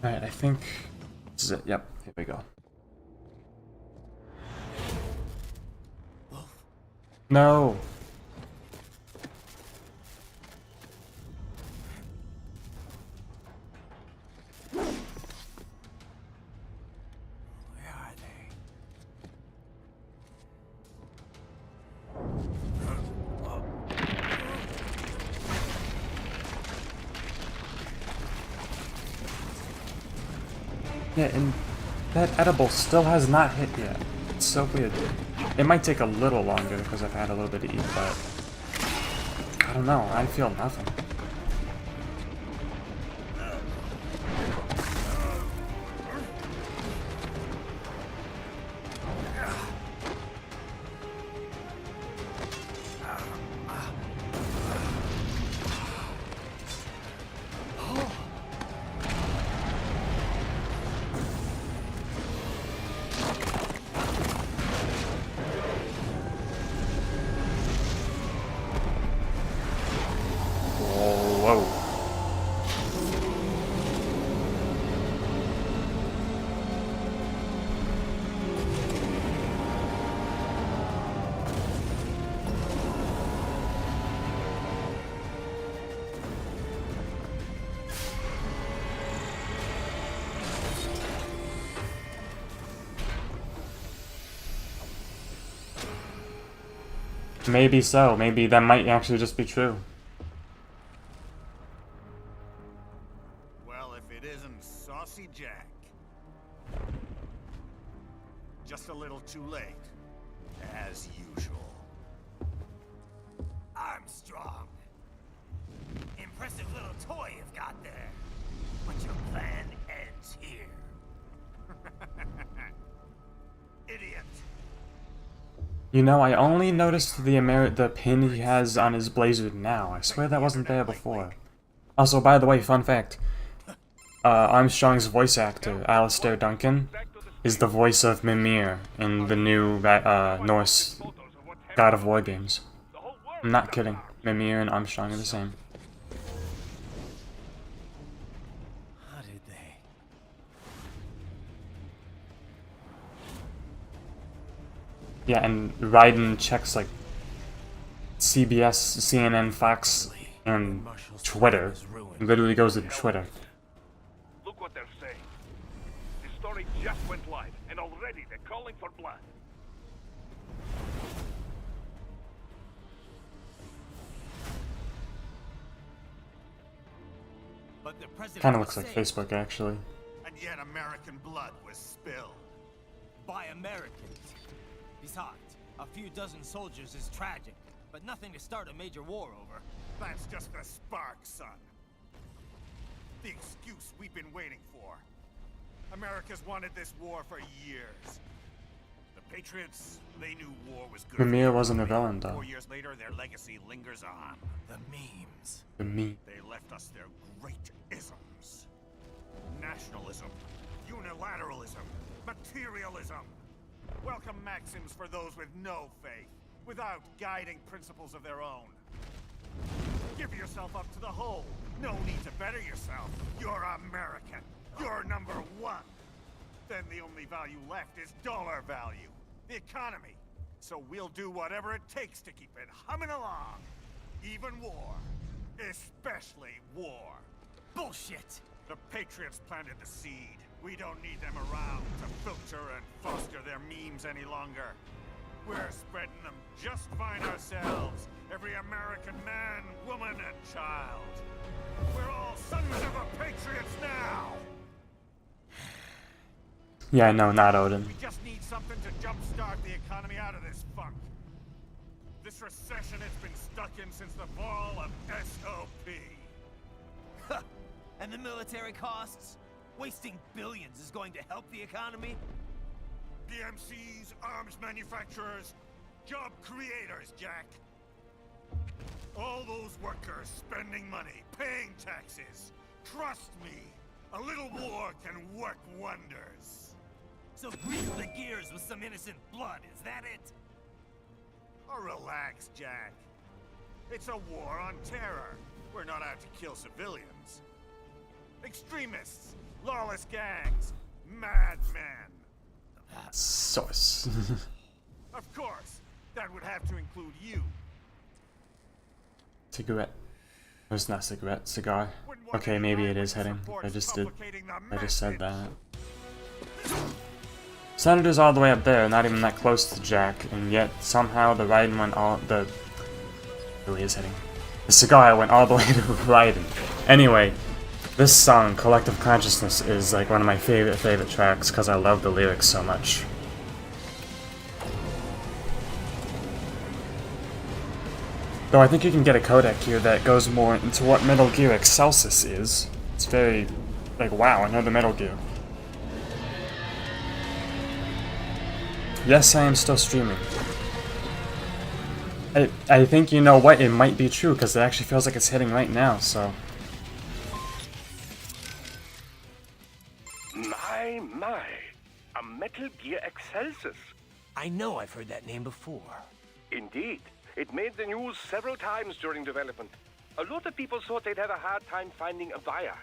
Alright, I think this is it. Yep, here we go. No! Yeah, and that edible still has not hit yet. It's so weird. It might take a little longer because I've had a little bit to eat, but I don't know. I feel nothing. Maybe so. Maybe that might actually just be true. Well, if it isn't Saucy Jack. Just a little too late, as usual. Armstrong. Impressive little toy you've got there. But your plan ends here. Idiot. You know, I only noticed the pin he has on his blazer now. I swear that wasn't there before. Also, by the way, fun fact. Armstrong's voice actor, Alistair Duncan, is the voice of Mimir in the new Norse God of War games. I'm not kidding. Mimir and Armstrong are the same. How did they? Yeah, and Raiden checks like CBS, CNN, Fox, and Twitter. He literally goes to Twitter. Look what they're saying. The story just went live, and already they're calling for blood. But the president Kind of looks like was Facebook, actually. And yet American blood was spilled. By Americans. Besides, a few dozen soldiers is tragic, but nothing to start a major war over. That's just the spark, son. The excuse we've been waiting for. America's wanted this war for years. The Patriots, they knew war was good. Mimir wasn't a villain, though. 4 years later, their legacy lingers on. The memes. The meme. They left us their great isms. Nationalism, unilateralism, materialism. Welcome maxims for those with no faith, without guiding principles of their own. Give yourself up to the whole. No need to better yourself. You're American. You're number one. Then the only value left is dollar value. The economy. So we'll do whatever it takes to keep it humming along. Even war. Especially war. Bullshit! The Patriots planted the seed. We don't need them around to filter and foster their memes any longer. We're spreading them just fine ourselves. Every American man, woman, and child. We're all sons of the Patriots now! Yeah, no, not Odin. We just need something to jumpstart the economy out of this funk. This recession it's been stuck in since the fall of SOP. And the military costs? Wasting billions is going to help the economy? DMCs, arms manufacturers, job creators, Jack. All those workers spending money, paying taxes. Trust me, a little war can work wonders. So grease the gears with some innocent blood, is that it? Oh, relax, Jack. It's a war on terror. We're not out to kill civilians. Extremists, lawless gangs, madmen. Source. Of course, that would have to include you. Cigarette. Oh, it's not cigarette, cigar. Okay, maybe it is heading. I just said that. Senator's all the way up there, not even that close to Jack, and yet somehow the Raiden went all the really is heading. The cigar went all the way to Raiden. Anyway, this song, Collective Consciousness, is like one of my favorite tracks because I love the lyrics so much. Though I think you can get a codec here that goes more into what Metal Gear Excelsis is. It's very, like, wow, another Metal Gear. Yes, I am still streaming. I think, you know what, it might be true, because it actually feels like it's hitting right now, so... My. A Metal Gear Excelsis. I know I've heard that name before. Indeed. It made the news several times during development. A lot of people thought they'd have a hard time finding a buyer.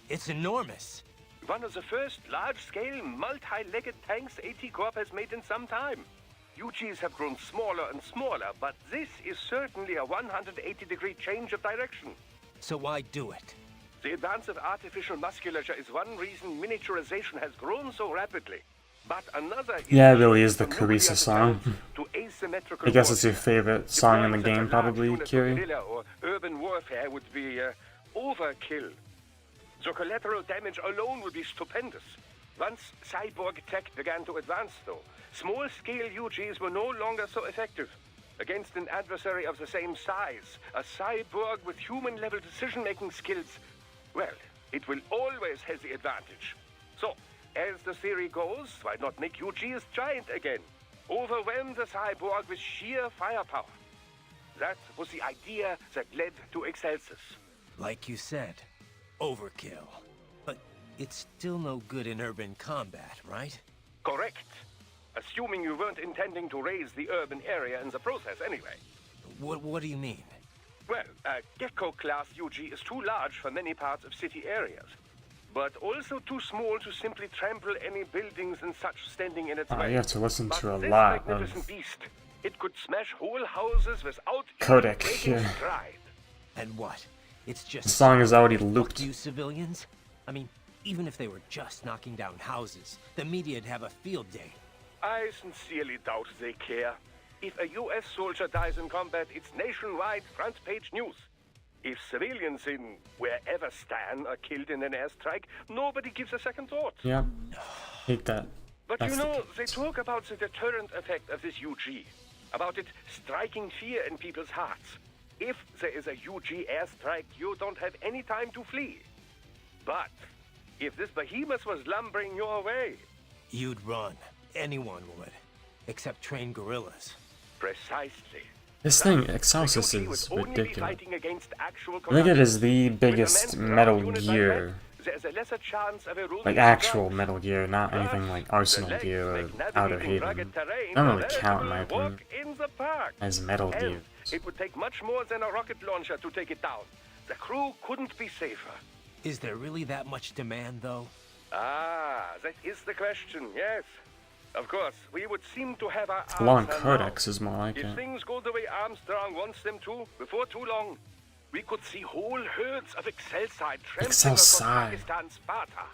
It's enormous. One of the first large-scale, multi-legged tanks AT Corp has made in some time. UGs have grown smaller and smaller, but this is certainly a 180-degree change of direction. So why do it? The advance of artificial musculature is one reason miniaturization has grown so rapidly. But another Yeah, it really is the Carissa is song. to asymmetrical I guess it's your warfare. favorite song in the Deploying game, such a large probably, unit of Kiri. guerrilla or urban warfare would be overkill. The collateral damage alone would be stupendous. Once cyborg tech began to advance, though, small-scale UGs were no longer so effective. Against an adversary of the same size, a cyborg with human-level decision-making skills, well, it will always have the advantage. So, as the theory goes, why not make UGs giant again? Overwhelm the cyborg with sheer firepower. That was the idea that led to Excelsis. Like you said, overkill. But it's still no good in urban combat, right? Correct. Assuming you weren't intending to raise the urban area in the process anyway. What do you mean? Well, a Gecko-class UG is too large for many parts of city areas, but also too small to simply trample any buildings and such standing in its way. You have to listen But to a this lot of magnificent beast, it could smash whole houses without codec even breaking here. stride. And what? It's just The song is already fuck looped. you civilians? I mean, even if they were just knocking down houses, the media'd have a field day. I sincerely doubt they care. If a US soldier dies in combat, it's nationwide front-page news. If civilians in wherever Stan are killed in an airstrike, nobody gives a second thought. Yeah, hate that. But That's you the know, case. they talk about the deterrent effect of this UG, about it striking fear in people's hearts. If there is a UG airstrike, you don't have any time to flee. But if this behemoth was lumbering your way, You'd run. Anyone would. Except trained guerrillas. precisely. This thing, Excelsis, The UG is would only be ridiculous. fighting against actual I think it is the With biggest immense Metal ground unit like Gear, that, there's a lesser chance of eroding like the actual ground. Metal Gear, not anything like Arsenal legs Gear or make navigating Outer Haven. rugged terrain Don't a really count in my veritable opinion walk in the park. as Metal And Gear. it would take much more than a rocket launcher to take it down. The crew couldn't be safer. Is there really that much demand, though? Ah, that is the question, yes. Of course, we would seem to have our Long arms Codex is more like If it. things go the way Armstrong wants them to, before too long, we could see whole herds of Excelsi trampling across Excelsi. Pakistan's Sparta.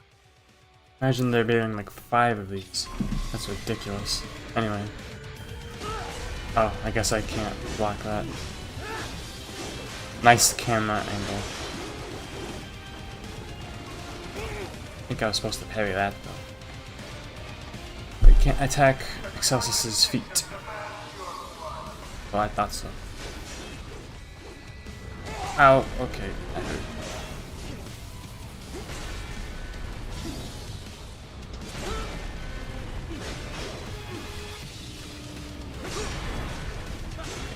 Imagine there being like 5 of these. That's ridiculous. Anyway. Oh, I guess I can't block that. Nice camera angle. I think I was supposed to parry that though. But you can't attack Excelsis' feet. Well, I thought so. Ow, okay, that hurt.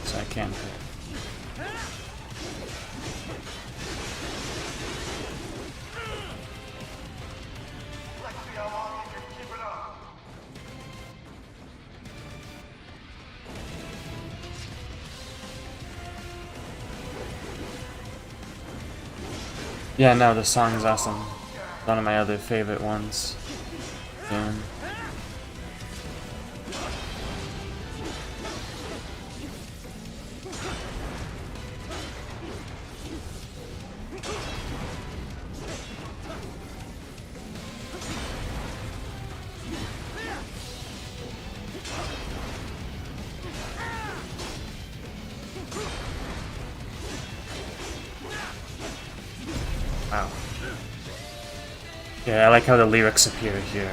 So I can't hit. Yeah, no, the song is awesome. One of my other favorite ones. And wow. Yeah, I like how the lyrics appear here.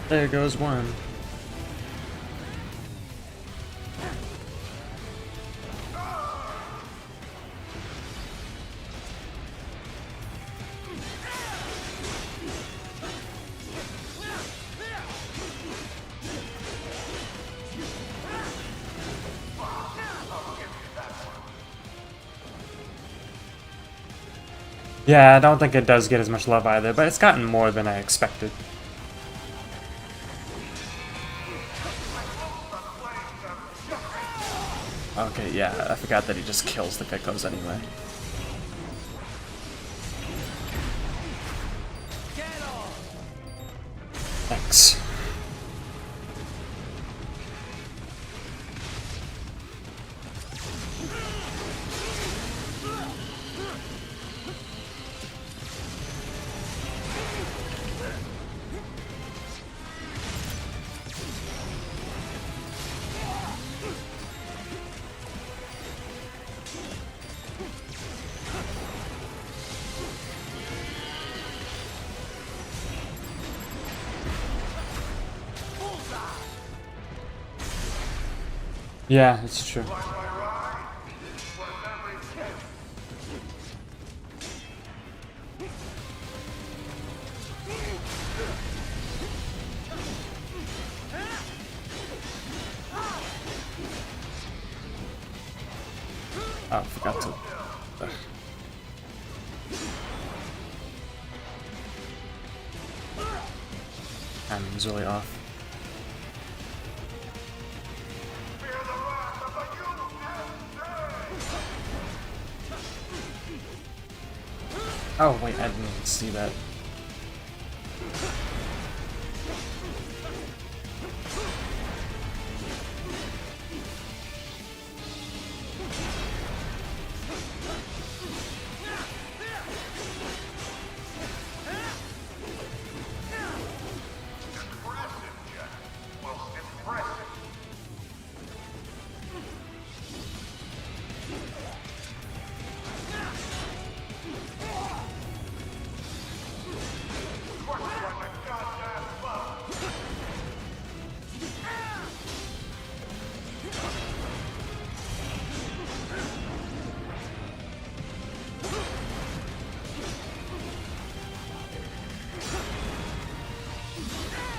There goes one. Yeah, I don't think it does get as much love either, but it's gotten more than I expected. Okay, yeah, I forgot that he just kills the geckos anyway. Thanks. Yeah, it's true. Oh, I forgot to. Ugh. Timing's really off. Oh wait, I didn't even see that.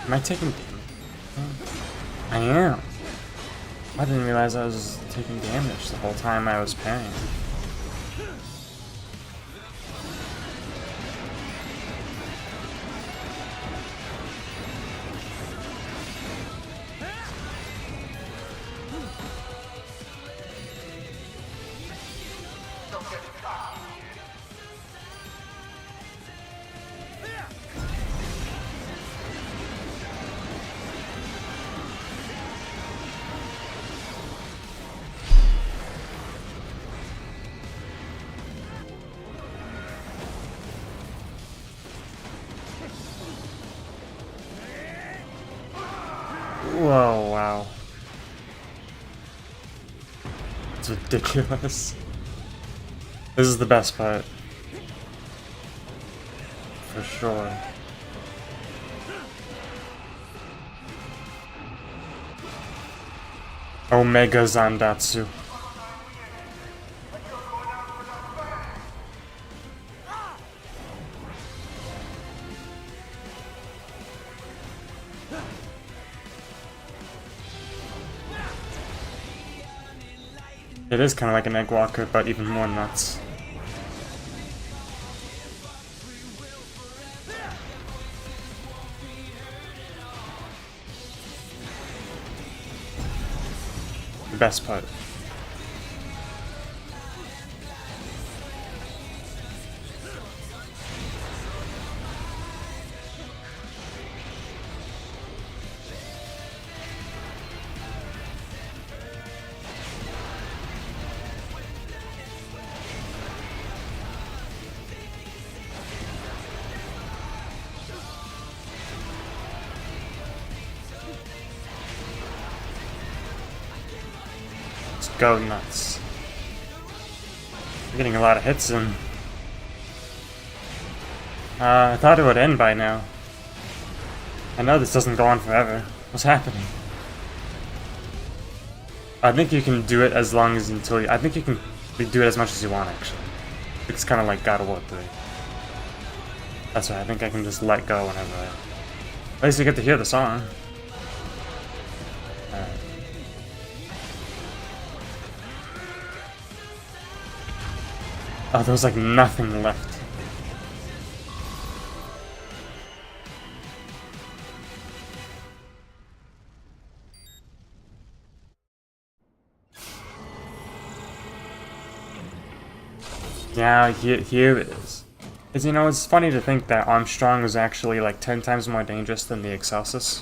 Am I taking damage? I am. I didn't realize I was taking damage the whole time I was paying. Whoa, wow. It's ridiculous. This is the best part. For sure. Omega Zandatsu. It is kind of like an egg walker, but even more nuts. The best part. Go nuts. We're getting a lot of hits in. I thought it would end by now. I know this doesn't go on forever. What's happening? I think you can do it as long as until you... I think you can do it as much as you want, actually. It's kind of like God of War 3. That's right, I think I can just let go whenever I... At least you get to hear the song. Alright. Oh, there was like nothing left. Yeah, here it is. It's, you know, it's funny to think that Armstrong was actually like 10 times more dangerous than the Excelsis.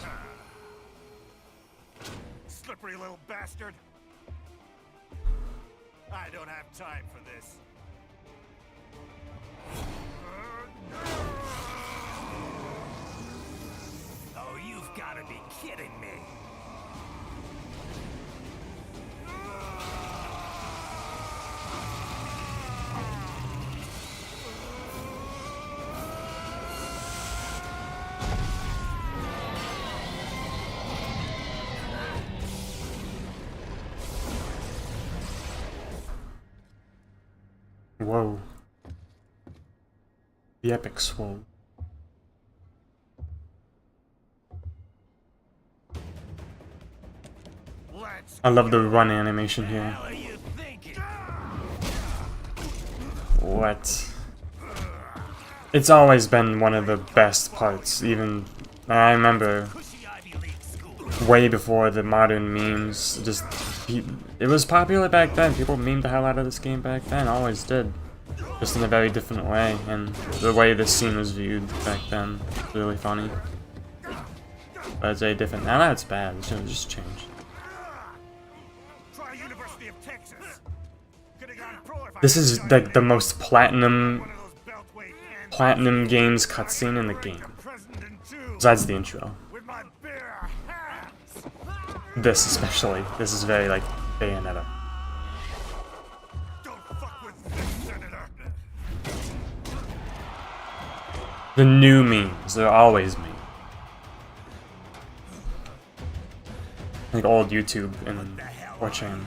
Slippery little bastard. I don't have time for this. Oh, you've got to be kidding me. Whoa. The epic swole. I love the run animation here. What? It's always been one of the best parts, even I remember way before the modern memes. Just it was popular back then. People memed the hell out of this game back then, always did. Just in a very different way, and the way this scene was viewed back then was really funny. But it's very different. Now that's bad, it should just change. This is like the most platinum games cutscene in the game. Besides the intro. This especially. This is very like Bayonetta. The new memes, they're always memes. Like old YouTube and watching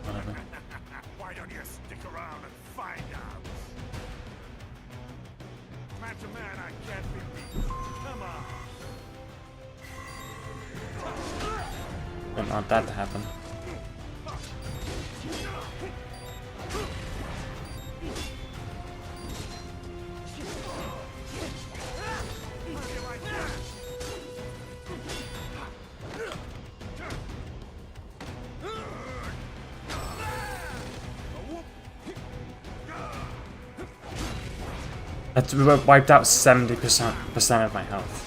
whatever. Why don't you stick around and find out? Match a man I can't be beat. Come on. Don't want that to happen. That wiped out 70% of my health.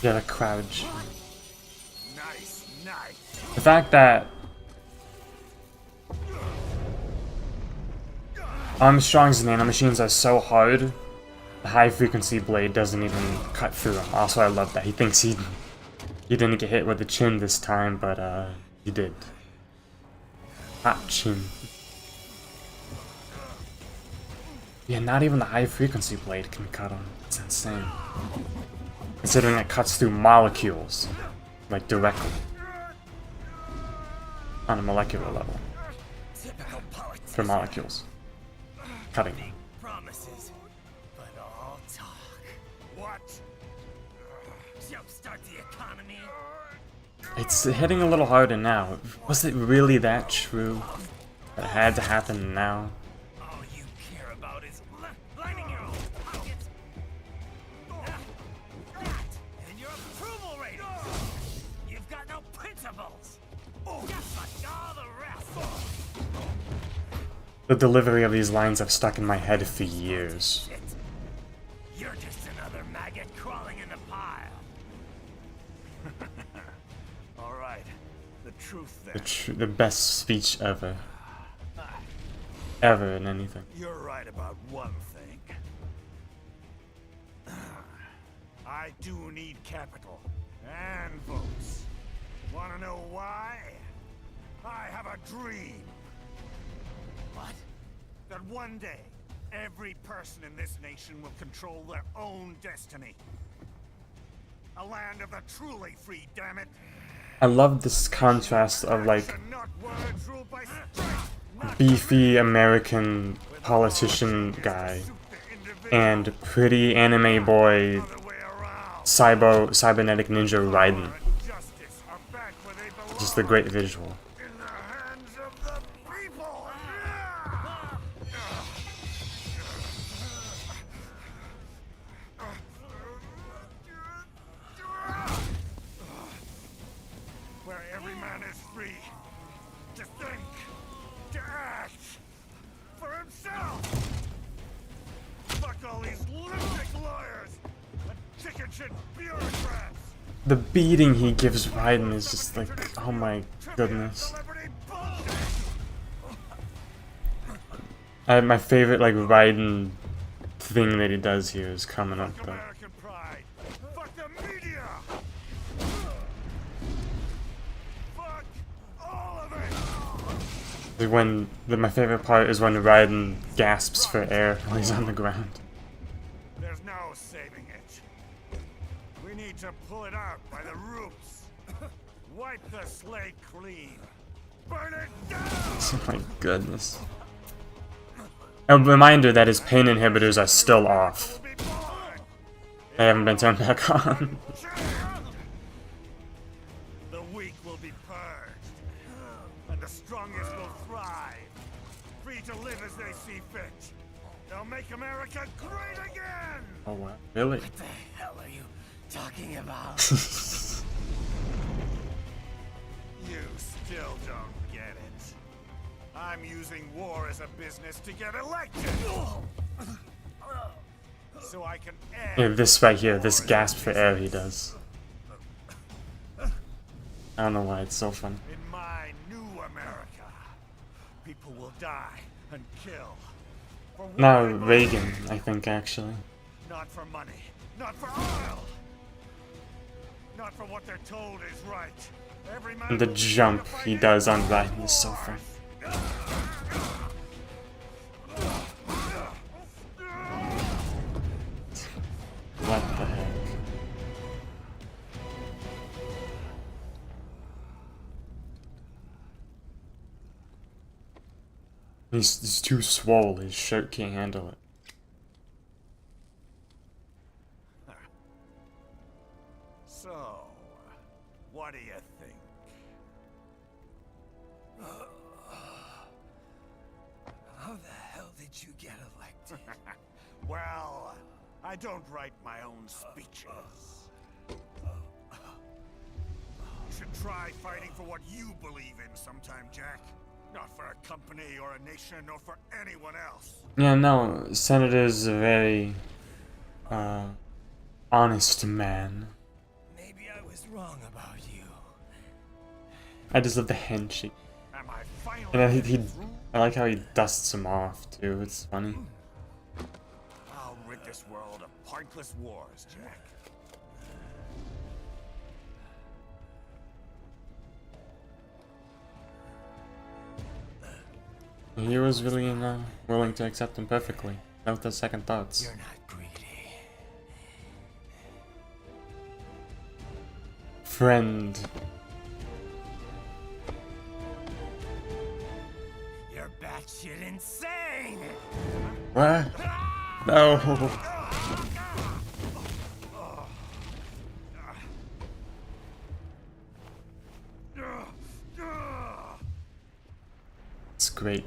Yeah, the crouch. The fact that Armstrong's nanomachines are so hard, the high frequency blade doesn't even cut through them. Also, I love that. He thinks he didn't get hit with the chin this time, but he did. Hot chin. Yeah, not even the high frequency blade can cut him. It's insane. Considering it cuts through molecules, like directly. On a molecular level. For molecules. Cutting. Promises, but all talk. What? Jumpstart the economy? It's hitting a little harder now. Was it really that true? That it had to happen now? All you care about is lining your own pockets. That and your approval rating. You've got no principles. Just like all the rest. The delivery of these lines have stuck in my head for years. You're just another maggot crawling in the pile. All right, the truth then. The best speech ever. Ever in anything. You're right about one thing. I do need capital and votes. Wanna know why? I have a dream. What? That one day, every person in this nation will control their own destiny. A land of the truly free, damn it. I love this contrast of like beefy American politician guy and pretty anime boy cybernetic ninja Raiden. Just a great visual. man is free to think, to act for himself. Fuck all these lunatic lawyers and chicken shit bureaucrats. The beating he gives Raiden is just like, oh my goodness. My favorite like Raiden thing that he does here is coming up though. Fuck the media. Fuck all of it. My favorite part is when Raiden gasps for air while he's on the ground. There's no saving it. We need to pull it out by the roots. Wipe the slate clean. Burn it down. Oh my goodness. A reminder that his pain inhibitors are still off. They haven't been turned back on. The weak will be purged, and the strongest will thrive, free to live as they see fit. They'll make America great again! Oh wow, really? What the hell are you talking about? You still don't get it. I'm using war as a business to get elected! So I can end. Yeah, this right here, this gasp for air he does. I don't know why it's so funny. In my new America, people will die and kill. For No, what they Reagan, believe. I think actually. Not for money, not for oil, not for what they're told is right. Every man And the will be jump free to he fight does any on Raiden is so funny. What the heck? He's too swole, his shirt can't handle it. So, what do you think? How the hell did you get elected? Well, I don't write my own speeches. You should try fighting for what you believe in sometime, Jack. Not for a company or a nation or for anyone else. Yeah, no, Senator's a very, honest man. Maybe I was wrong about you. I just love the handshake. Am I finally And I like how he dusts him off, too, it's funny. I'll rid this world of pointless wars, Jack. He was really, willing to accept him perfectly, without the second thoughts. You're not greedy. Friend. You're batshit insane! What? No. It's great.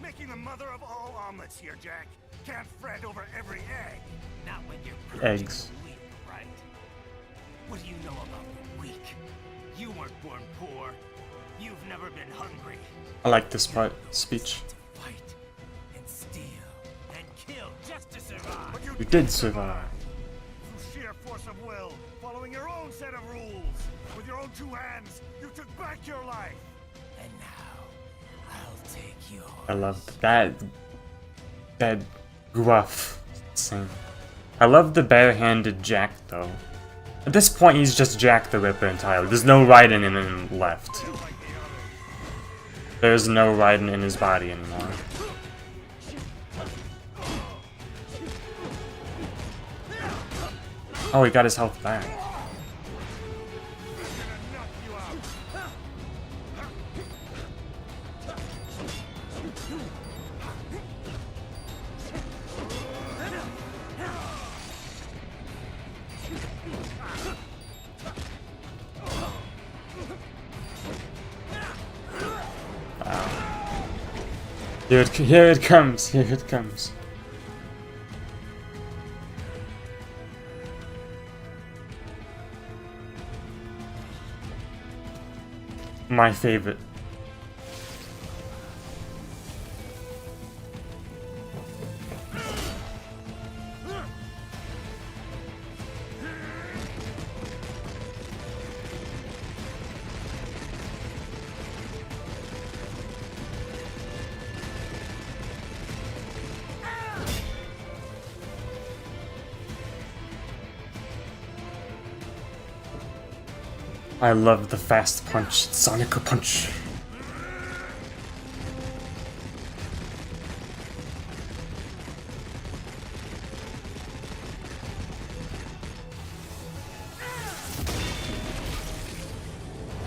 Making the mother of all omelets here, Jack. Can't fret over every egg. Not when you're Eggs. weak, right? What do you know about the weak? You weren't born poor. You've never been hungry. I like this part, speech. Fight and steal and kill just to survive. But You did survive. Through sheer force of will, following your own set of rules. With your own two hands, you took back your life. And now, I'll take yours. I love that gruff thing. I love the barehanded Jack though. At this point he's just Jack the Ripper entirely. There's no Raiden in him left. There's no Raiden in his body anymore. Oh, he got his health back. Here it comes, here it comes. My favorite. I love the fast punch, Sonic punch.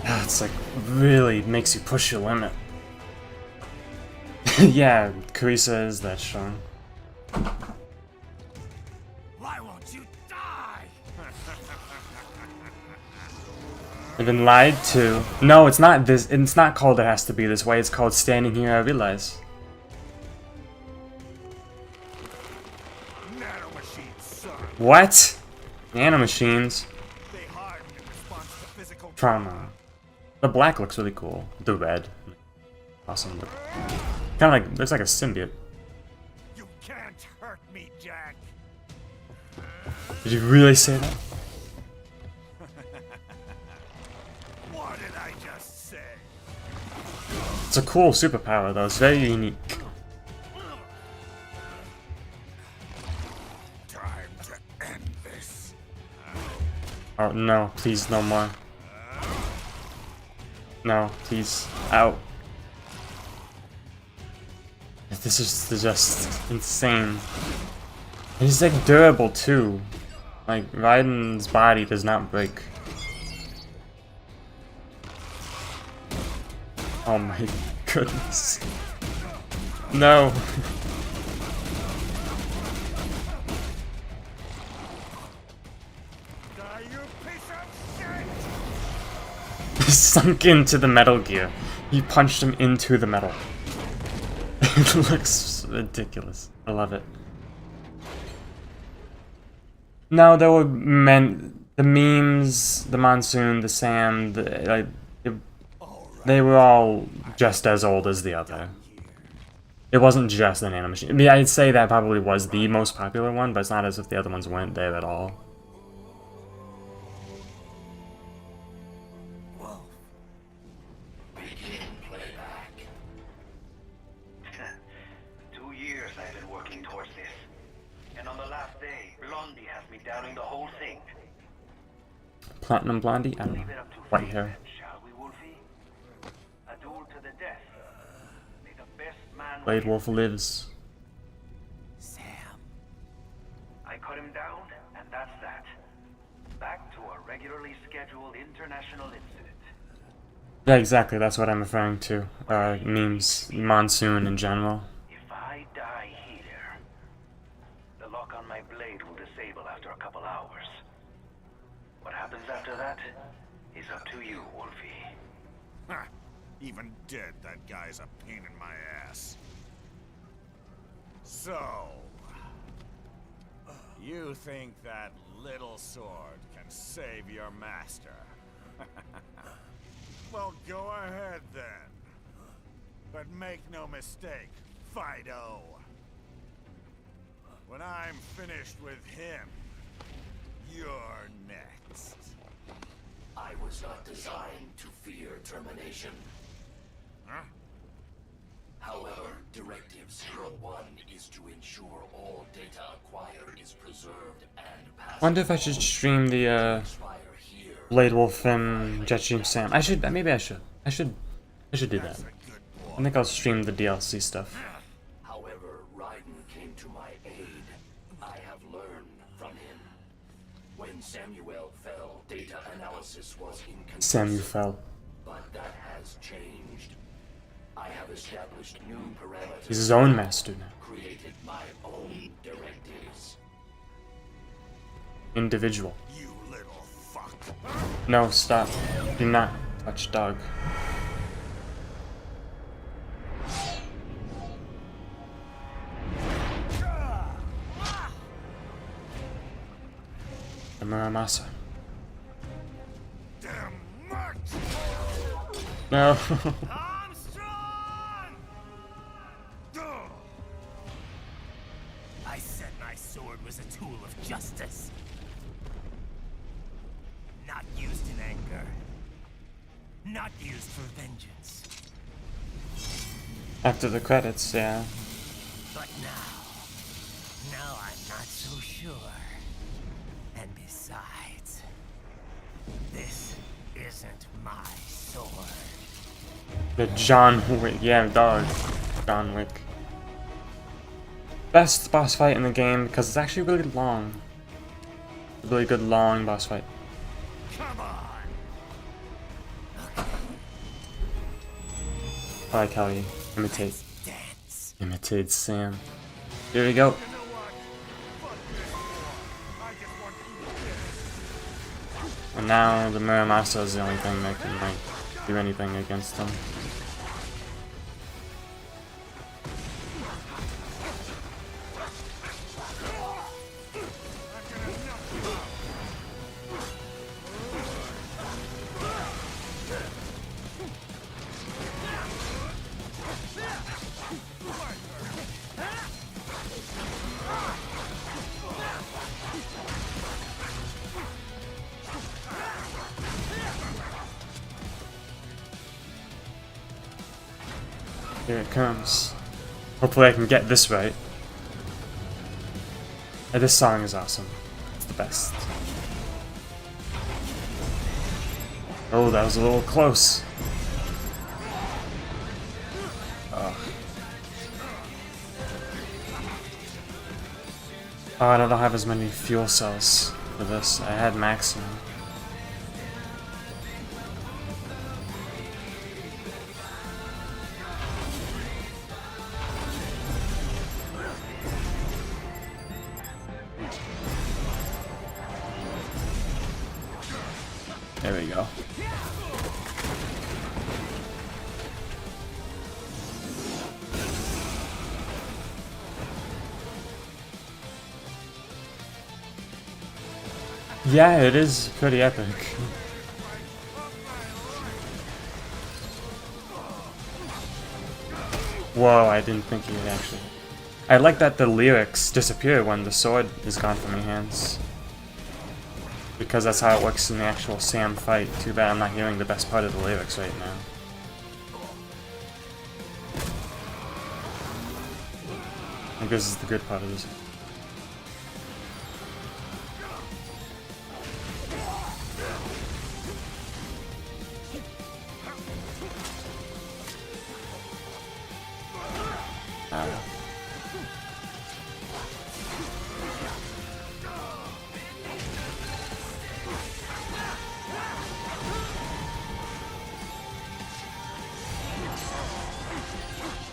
It's like really makes you push your limit. Yeah, Carissa is that strong. I've been lied to. No, it's not this. It's not called It Has to Be This Way. It's called Standing Here I Realize. What? Nanomachines? Trauma. The black looks really cool. The red. Awesome. Kind of like, looks like a symbiote. You can't hurt me, Jack. Did you really say that? What did I just say? It's a cool superpower though, it's very unique. Time to end this. Oh no, please no more. No, please. Out. This is just insane. And he's like durable too. Like Raiden's body does not break. Oh my goodness. No. He sunk into the Metal Gear. He punched him into the metal. It looks ridiculous. I love it. No, there were the memes, the Monsoon, the Sam, they were all just as old as the other. It wasn't just the Nanomachine. I mean, I'd say that probably was the most popular one, but it's not as if the other ones weren't there at all. Begin playback. 2 years I've been working towards this. And on the last day, Blondie has me downing the whole thing. Platinum Blondie? I don't know. White hair. Blade Wolf lives. Sam. I cut him down, and that's that. Back to a regularly scheduled international incident. Yeah, exactly. That's what I'm referring to. Memes, Monsoon in general. If I die here, the lock on my blade will disable after a couple hours. What happens after that is up to you, Wolfie. Ha! Even dead, that guy's a pain in my ass. So, you think that little sword can save your master? Well, go ahead then. But make no mistake, Fido. When I'm finished with him, you're next. I was not designed to fear termination. Huh? However, Directive 01 is to ensure all data acquired is preserved and passed. Wonder if I should stream the Blade Wolf and Jetstream Sam. I should. Maybe I should. I should do that. I think I'll stream the DLC stuff. However, Raiden came to my aid. I have learned from him. When Samuel fell, data analysis was inconclusive. Samuel fell. But that has changed. I have established new parameters. He's his own master now. Created my own directives. Individual. You little fuck. No, stop. Do not touch dog. The Muramasa. Damn much. No. I said my sword was a tool of justice. Not used in anger. Not used for vengeance. After the credits, yeah. But now I'm not so sure. And besides, this isn't my sword. The John Wick, yeah, dog. John Wick. Best boss fight in the game because it's actually really long. Really good long boss fight. I like how he imitates Sam. Here we go. And now the Muramasa is the only thing that can like do anything against him. Here it comes. Hopefully I can get this right. And this song is awesome. It's the best. Oh, that was a little close. Oh, I don't have as many fuel cells for this. I had maximum. There we go. Yeah, it is pretty epic. Whoa, I didn't think he would actually. I like that the lyrics disappear when the sword is gone from your hands. Because that's how it works in the actual Sam fight. Too bad I'm not hearing the best part of the lyrics right now. I think this is the good part of this.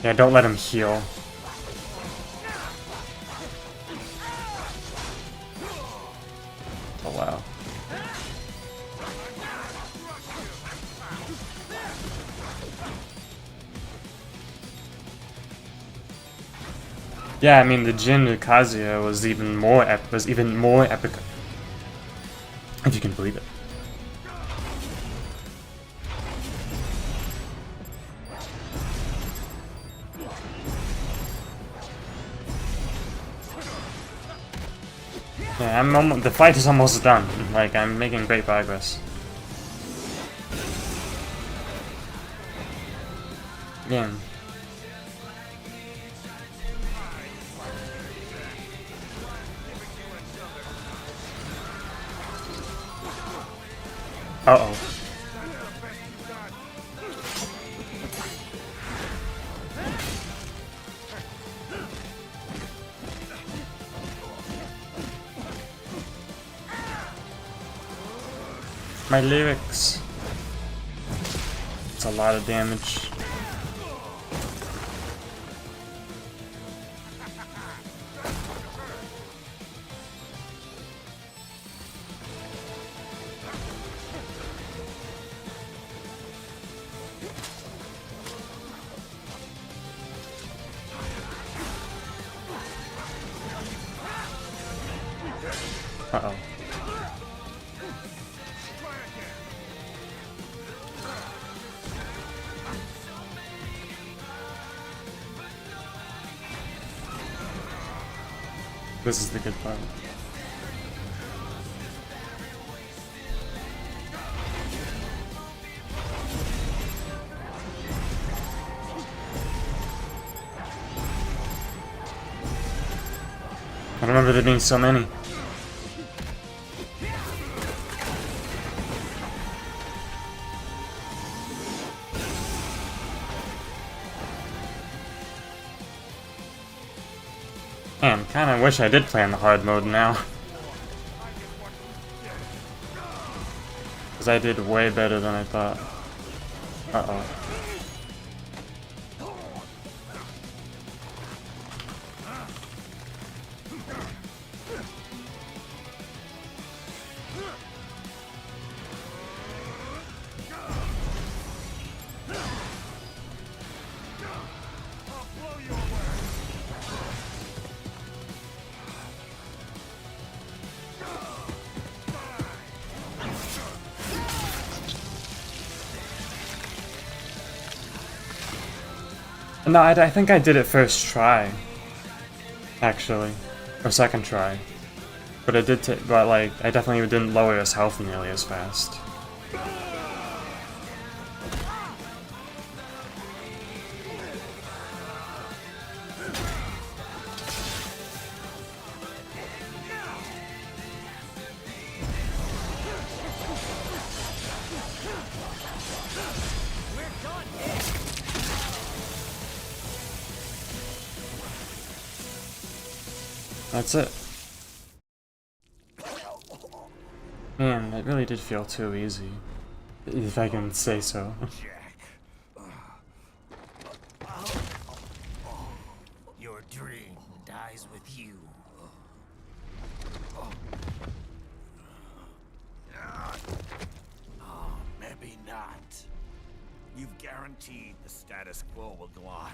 Yeah, don't let him heal. Oh wow. Yeah, I mean the Jin Kazuya was even more epic. If you can believe it. Yeah, the fight is almost done. Like, I'm making great progress. Yeah. Uh-oh. My lyrics. It's a lot of damage. Uh-oh. This is the good part. I remember there being so many. Man, kinda wish I did play in the hard mode now. Because I did way better than I thought. Uh-oh. No, I think I did it first try, actually, or second try. But it did but like, I definitely didn't lower his health nearly as fast. That's it. Man, that really did feel too easy. If I can say so. Your dream dies with you. Oh, maybe not. You've guaranteed the status quo will go on.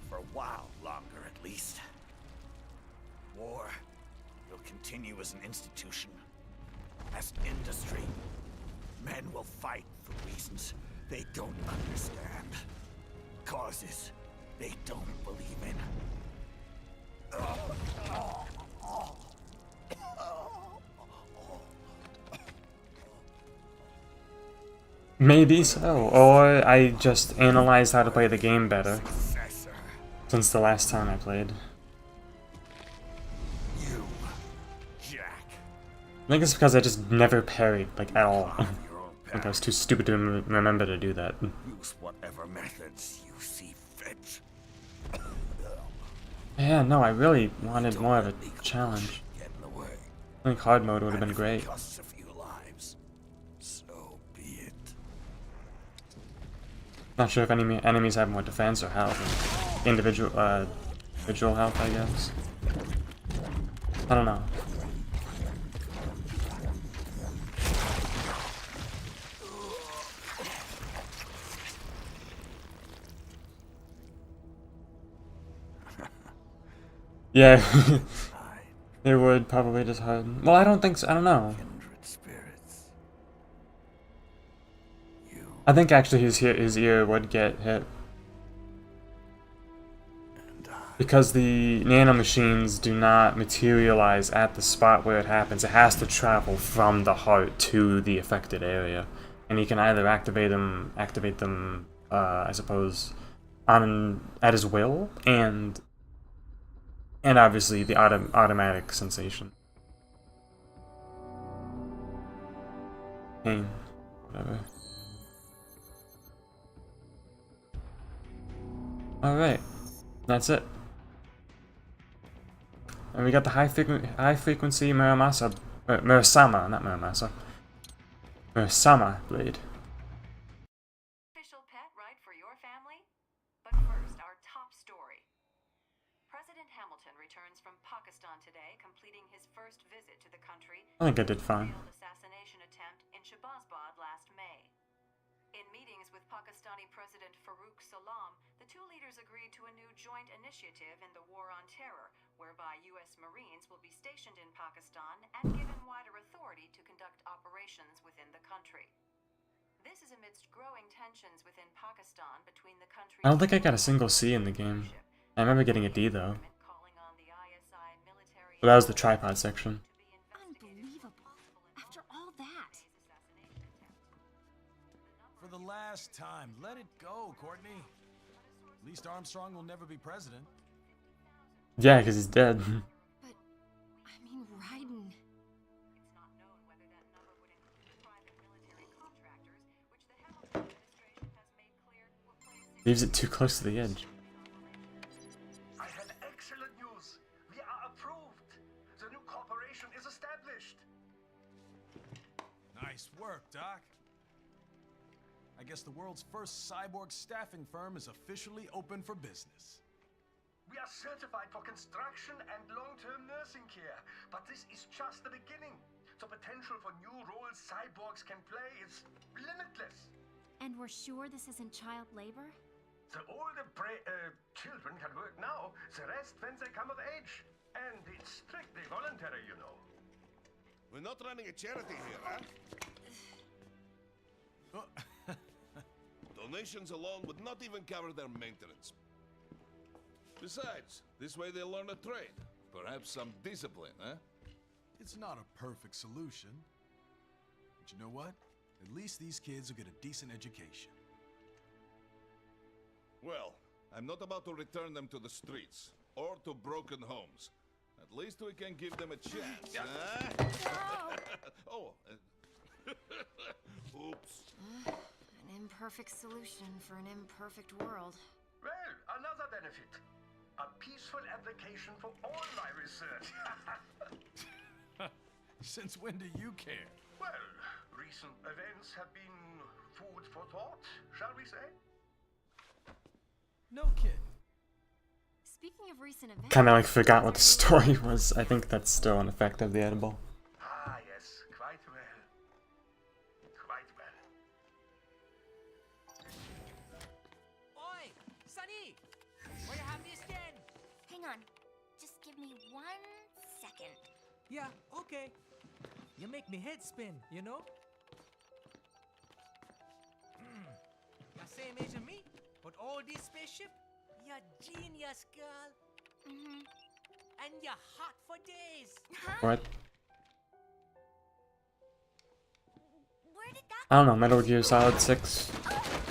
For a while longer, at least. War will continue as an institution, as industry. Men will fight for reasons they don't understand, causes they don't believe in. Maybe so, or I just analyzed how to play the game better since the last time I played. I think it's because I just never parried, like, at all. Like, I was too stupid to remember to do that. Use whatever methods you see fit. Yeah, no, I really wanted more of a challenge. I think hard mode would have been great. Not sure if any enemies have more defense or health. Individual health, I guess. I don't know. Yeah, it would probably just harden. Well, I don't think so. I don't know. I think actually his ear would get hit. Because the nanomachines do not materialize at the spot where it happens. It has to travel from the heart to the affected area. And he can either activate them, I suppose, at his will, and obviously the automatic sensation. Pain. Whatever. Alright. That's it. And we got the high frequency Muramasa, Murasama, not Muramasa. Murasama blade. Official pet right for your family? But first, our top story. President Hamilton returns from Pakistan today, completing his first visit to the country. I think I did fine. Assassination attempt in Shahbazbad last May. In meetings with Pakistani President Farooq Salam, the two leaders agreed to a new joint initiative in the war on terror, whereby U.S. Marines will be stationed in Pakistan and given wider authority to conduct operations within the country. This is amidst growing tensions within Pakistan between the countries. I don't think I got a single C in the game. I remember getting a D though. Calling on the ISI military Well, that was the tripod section. Unbelievable. After all that. For the last time, let it go, Courtney. At least Armstrong will never be president. Yeah, because he's dead. But, I mean, Raiden. Leaves it too close to the edge. I have excellent news. We are approved. The new corporation is established. Nice work, Doc. I guess the world's first cyborg staffing firm is officially open for business. We are certified for construction and long-term nursing care, but this is just the beginning. The potential for new roles cyborgs can play is limitless. And we're sure this isn't child labor? The older children can work now, the rest when they come of age. And it's strictly voluntary, you know. We're not running a charity here, huh? Donations alone would not even cover their maintenance. Besides, this way they'll learn a trade. Perhaps some discipline, huh? It's not a perfect solution. But you know what? At least these kids will get a decent education. Well, I'm not about to return them to the streets or to broken homes. At least we can give them a chance, huh? Oh, oops. An imperfect solution for an imperfect world. Well, another benefit. A peaceful application for all my research. Since when do you care? Well, recent events have been food for thought, shall we say? No kidding. Speaking of recent events... Kinda like forgot what the story was. I think that's still an effect of the edible. Ah, yes, quite well. Quite well. Oi, Sonny! Where you have this then? Hang on. Just give me 1 second. Yeah, okay. You make me head spin, you know? You same age as me, but all this spaceship, you're genius, girl. And you're hot for days. What? Where did that I don't know, Metal Gear Solid 6,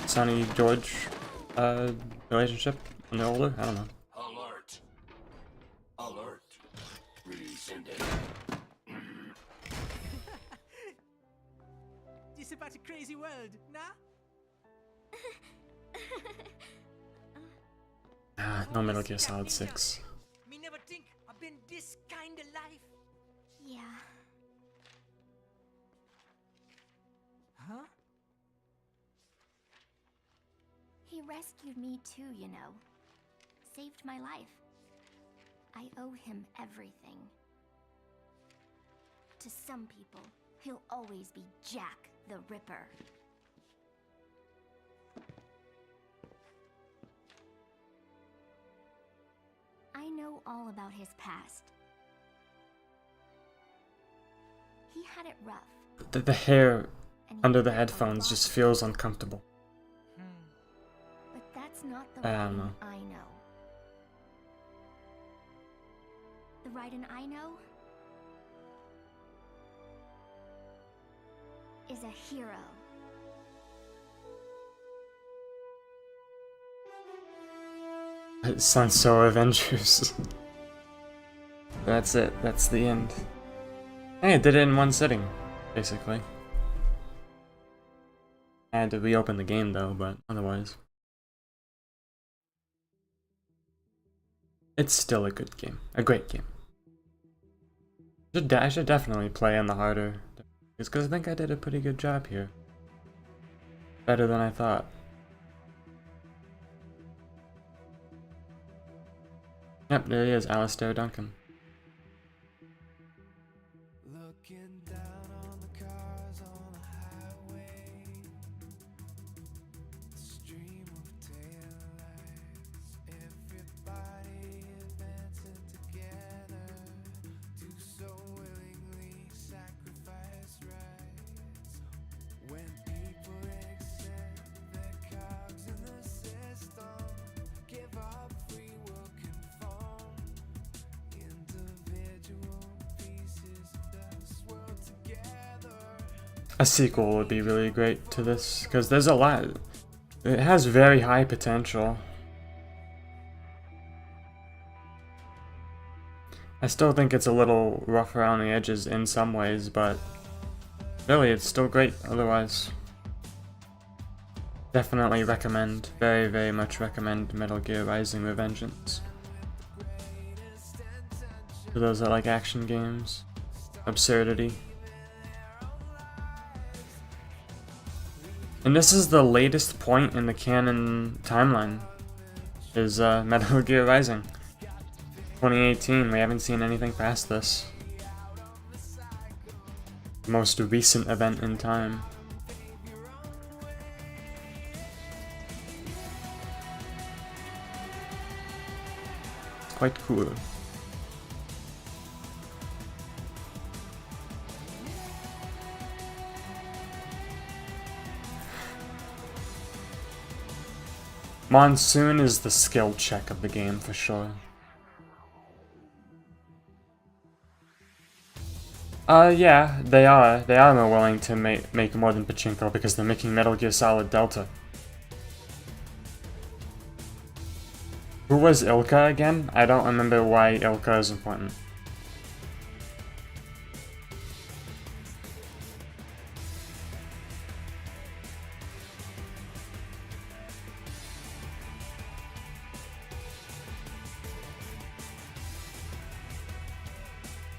Sonny George, relationship when they're older? I don't know. Alert. Alert. Rescinded. This about a crazy world, nah? Ah, no Metal Gear Solid 6. Me never think I've been this kind of life. Yeah. Huh? He rescued me too, you know. Saved my life. I owe him everything. To some people, he'll always be Jack the Ripper. I know all about his past. He had it rough. The hair under the headphones just feels uncomfortable. But that's not the I don't Raiden know. I know. The Raiden I know is a hero. It sounds so Avengers. That's it. That's the end. Hey, I did it in one sitting, basically. I had to reopen the game though, but otherwise. It's still a good game. A great game. I should definitely play on the harder. Because I think I did a pretty good job here. Better than I thought. Yep, there he is, Alistair Duncan. Looking down on the cars on the highway, the stream of taillights, everybody advancing together to so willingly sacrifice rights. When people accept their cogs in the system, give up free will conform in A sequel would be really great to this, because there's a lot. It has very high potential. I still think it's a little rough around the edges in some ways, but really it's still great otherwise. Definitely recommend, very, very much recommend Metal Gear Rising: Revengeance. For those that like action games, absurdity. And this is the latest point in the canon timeline, is Metal Gear Rising. 2018, we haven't seen anything past this. The most recent event in time. It's quite cool. Monsoon is the skill check of the game for sure. Yeah, they are. They are more willing to make more than Pachinko because they're making Metal Gear Solid Delta. Who was Ilka again? I don't remember why Ilka is important.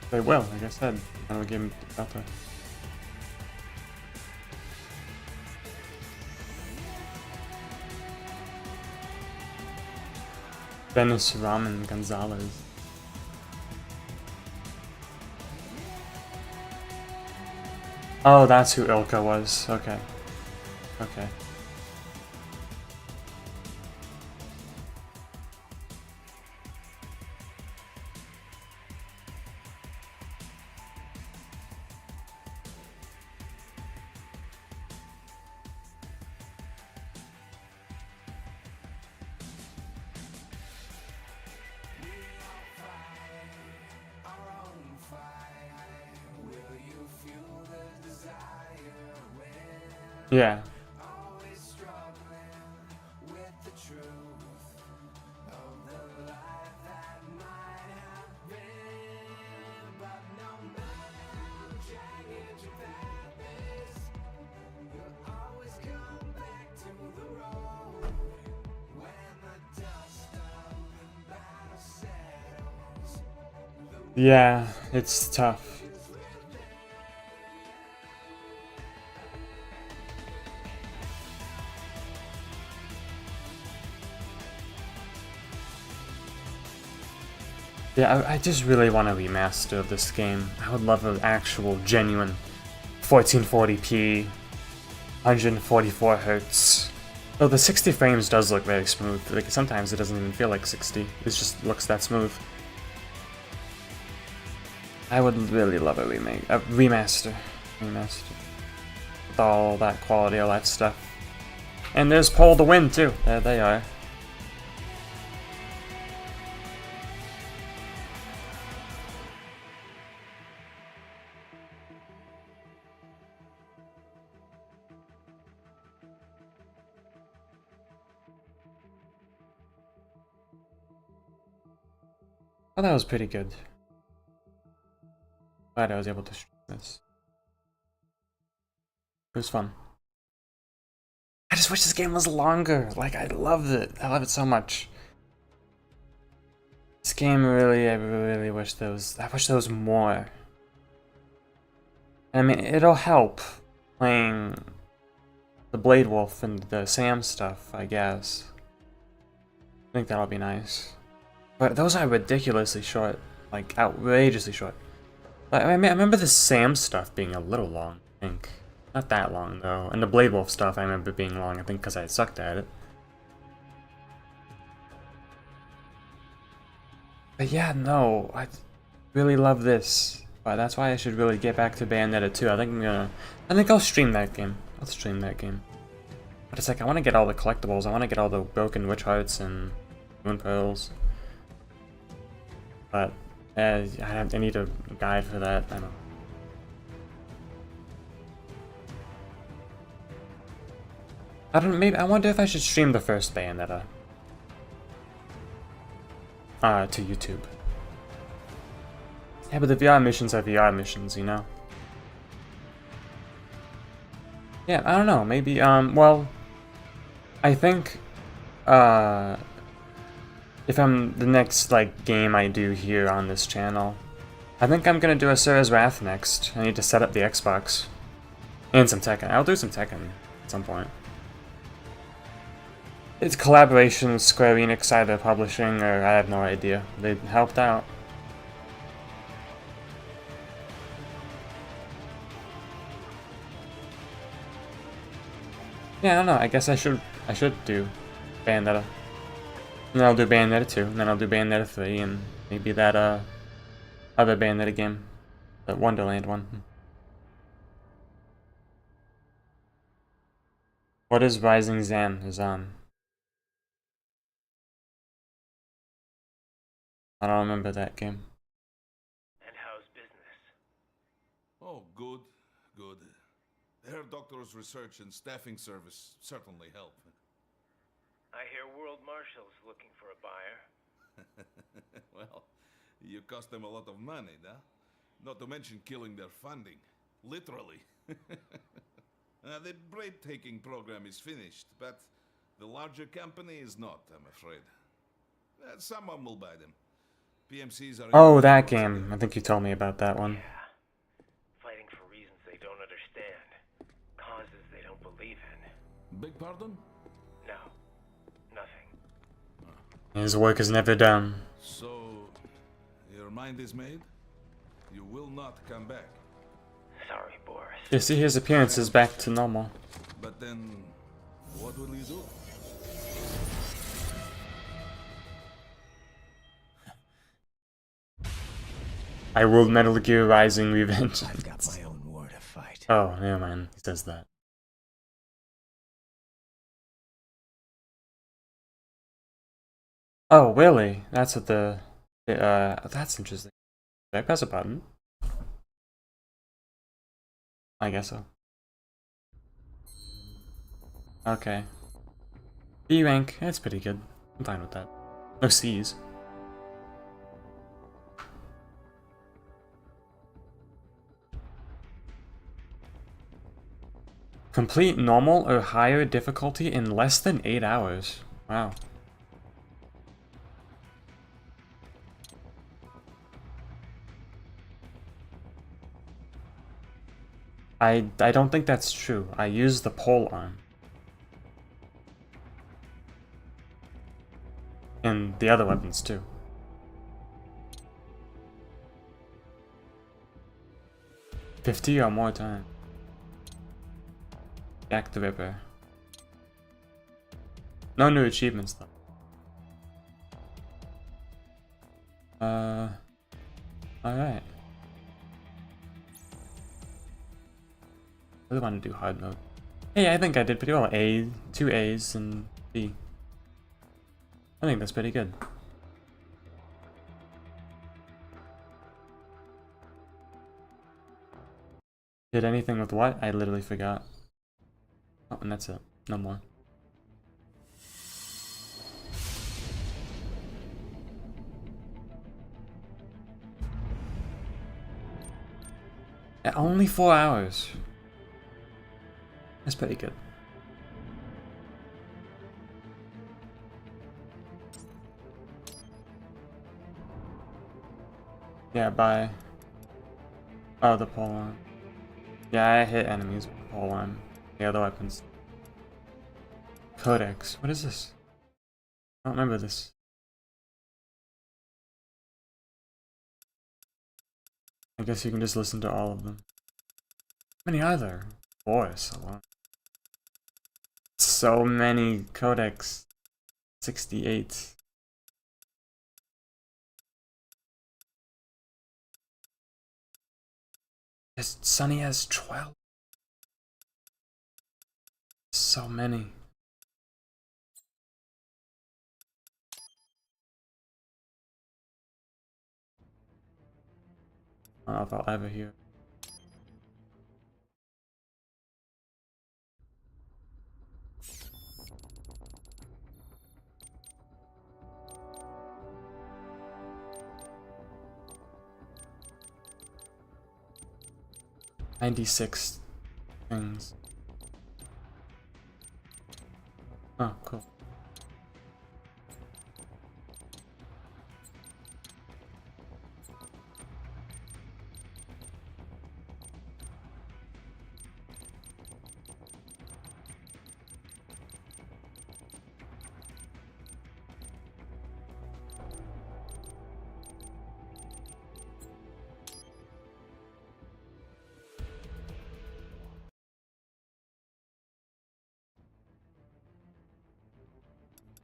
They will, like I said. I will give him Delta. Dennis Ramen Gonzalez. Oh, that's who Ilka was. Okay. Okay. Yeah. Yeah, it's tough. Yeah, I just really want a remaster of this game. I would love an actual, genuine 1440p, 144 Hz. Though the 60 frames does look very smooth. Like sometimes it doesn't even feel like 60. It just looks that smooth. I would really love a remaster. With all that quality, all that stuff. And there's Pull the Wind too. There they are. Oh, that was pretty good. Glad I was able to stream this. It was fun. I just wish this game was longer. Like, I loved it. I love it so much. This game really, I really wish there was. I wish there was more. I mean, it'll help playing the Blade Wolf and the Sam stuff, I guess. I think that'll be nice. But those are ridiculously short. Like, outrageously short. But I remember the Sam stuff being a little long, I think. Not that long, though. And the Blade Wolf stuff I remember being long, I think because I sucked at it. But yeah, no, I really love this. But that's why I should really get back to Bayonetta 2. I think I'll stream that game. I'll stream that game. But it's like, I want to get all the collectibles. I want to get all the broken witch hearts and moon pearls. But I need a guide for that. I don't know. I don't. Maybe I wonder if I should stream the first Bayonetta. To YouTube. Yeah, but the VR missions are VR missions, you know? Yeah, I don't know, maybe, well, I think, if I'm the next, like, game I do here on this channel, I think I'm gonna do Asura's Wrath next. I need to set up the Xbox. And some Tekken. I'll do some Tekken at some point. It's collaboration with Square Enix, either publishing or I have no idea. They helped out. Yeah, I don't know. I guess I should do Bayonetta. And then I'll do Bayonetta 2, and then I'll do Bayonetta 3, and maybe that other Bayonetta game, the Wonderland one. What is Rising Zan is on? I don't remember that game. And how's business? Oh, good, good. The Herr Doctor's research and staffing service certainly help. I hear World Marshal's looking for a buyer. Well, you cost them a lot of money, huh? Not to mention killing their funding. Literally. The break-taking program is finished, but the larger company is not, I'm afraid. Someone will buy them. PMCs are... Oh, that game. I think you told me about that one. Fighting for reasons they don't understand. Causes they don't believe in. Beg pardon? No. Nothing. His work is never done. So, your mind is made? You will not come back. Sorry, Boris. You see his appearance is back to normal. But then, what will you do? I will Metal Gear Rising Revenge. I've got my own war to fight. Oh, never mind. He says that. Oh, really? That's what the... that's interesting. Did I press a button? I guess so. Okay. B rank. That's pretty good. I'm fine with that. No C's. Complete normal or higher difficulty in less than 8 hours. Wow. I don't think that's true. I used the pole arm. And the other weapons too. $50 or more time. Jack the Ripper. No new achievements though. Alright. I really want to do hard mode. Hey, I think I did pretty well. A, 2 A's, and B. I think that's pretty good. Did anything with what? I literally forgot. Oh, and that's it. No more. Yeah, only 4 hours. That's pretty good. Yeah, bye. Oh, the pole arm. Yeah, I hit enemies with the pole arm. The other weapons. Codex. What is this? I don't remember this. I guess you can just listen to all of them. How many are there? 4 is so long. So many Codex. 68. Yes, Sunny has 12. So many. I don't know if I'll ever hear. 96 things. Oh, cool.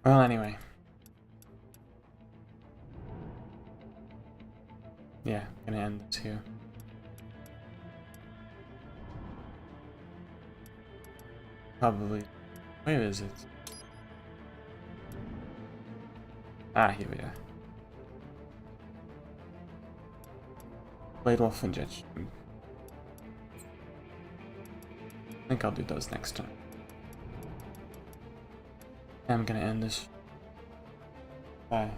Well, anyway. Yeah, gonna end this here. Probably. Where is it? Ah, here we are. Blade Wolf and Jet. I think I'll do those next time. I'm gonna end this. Bye.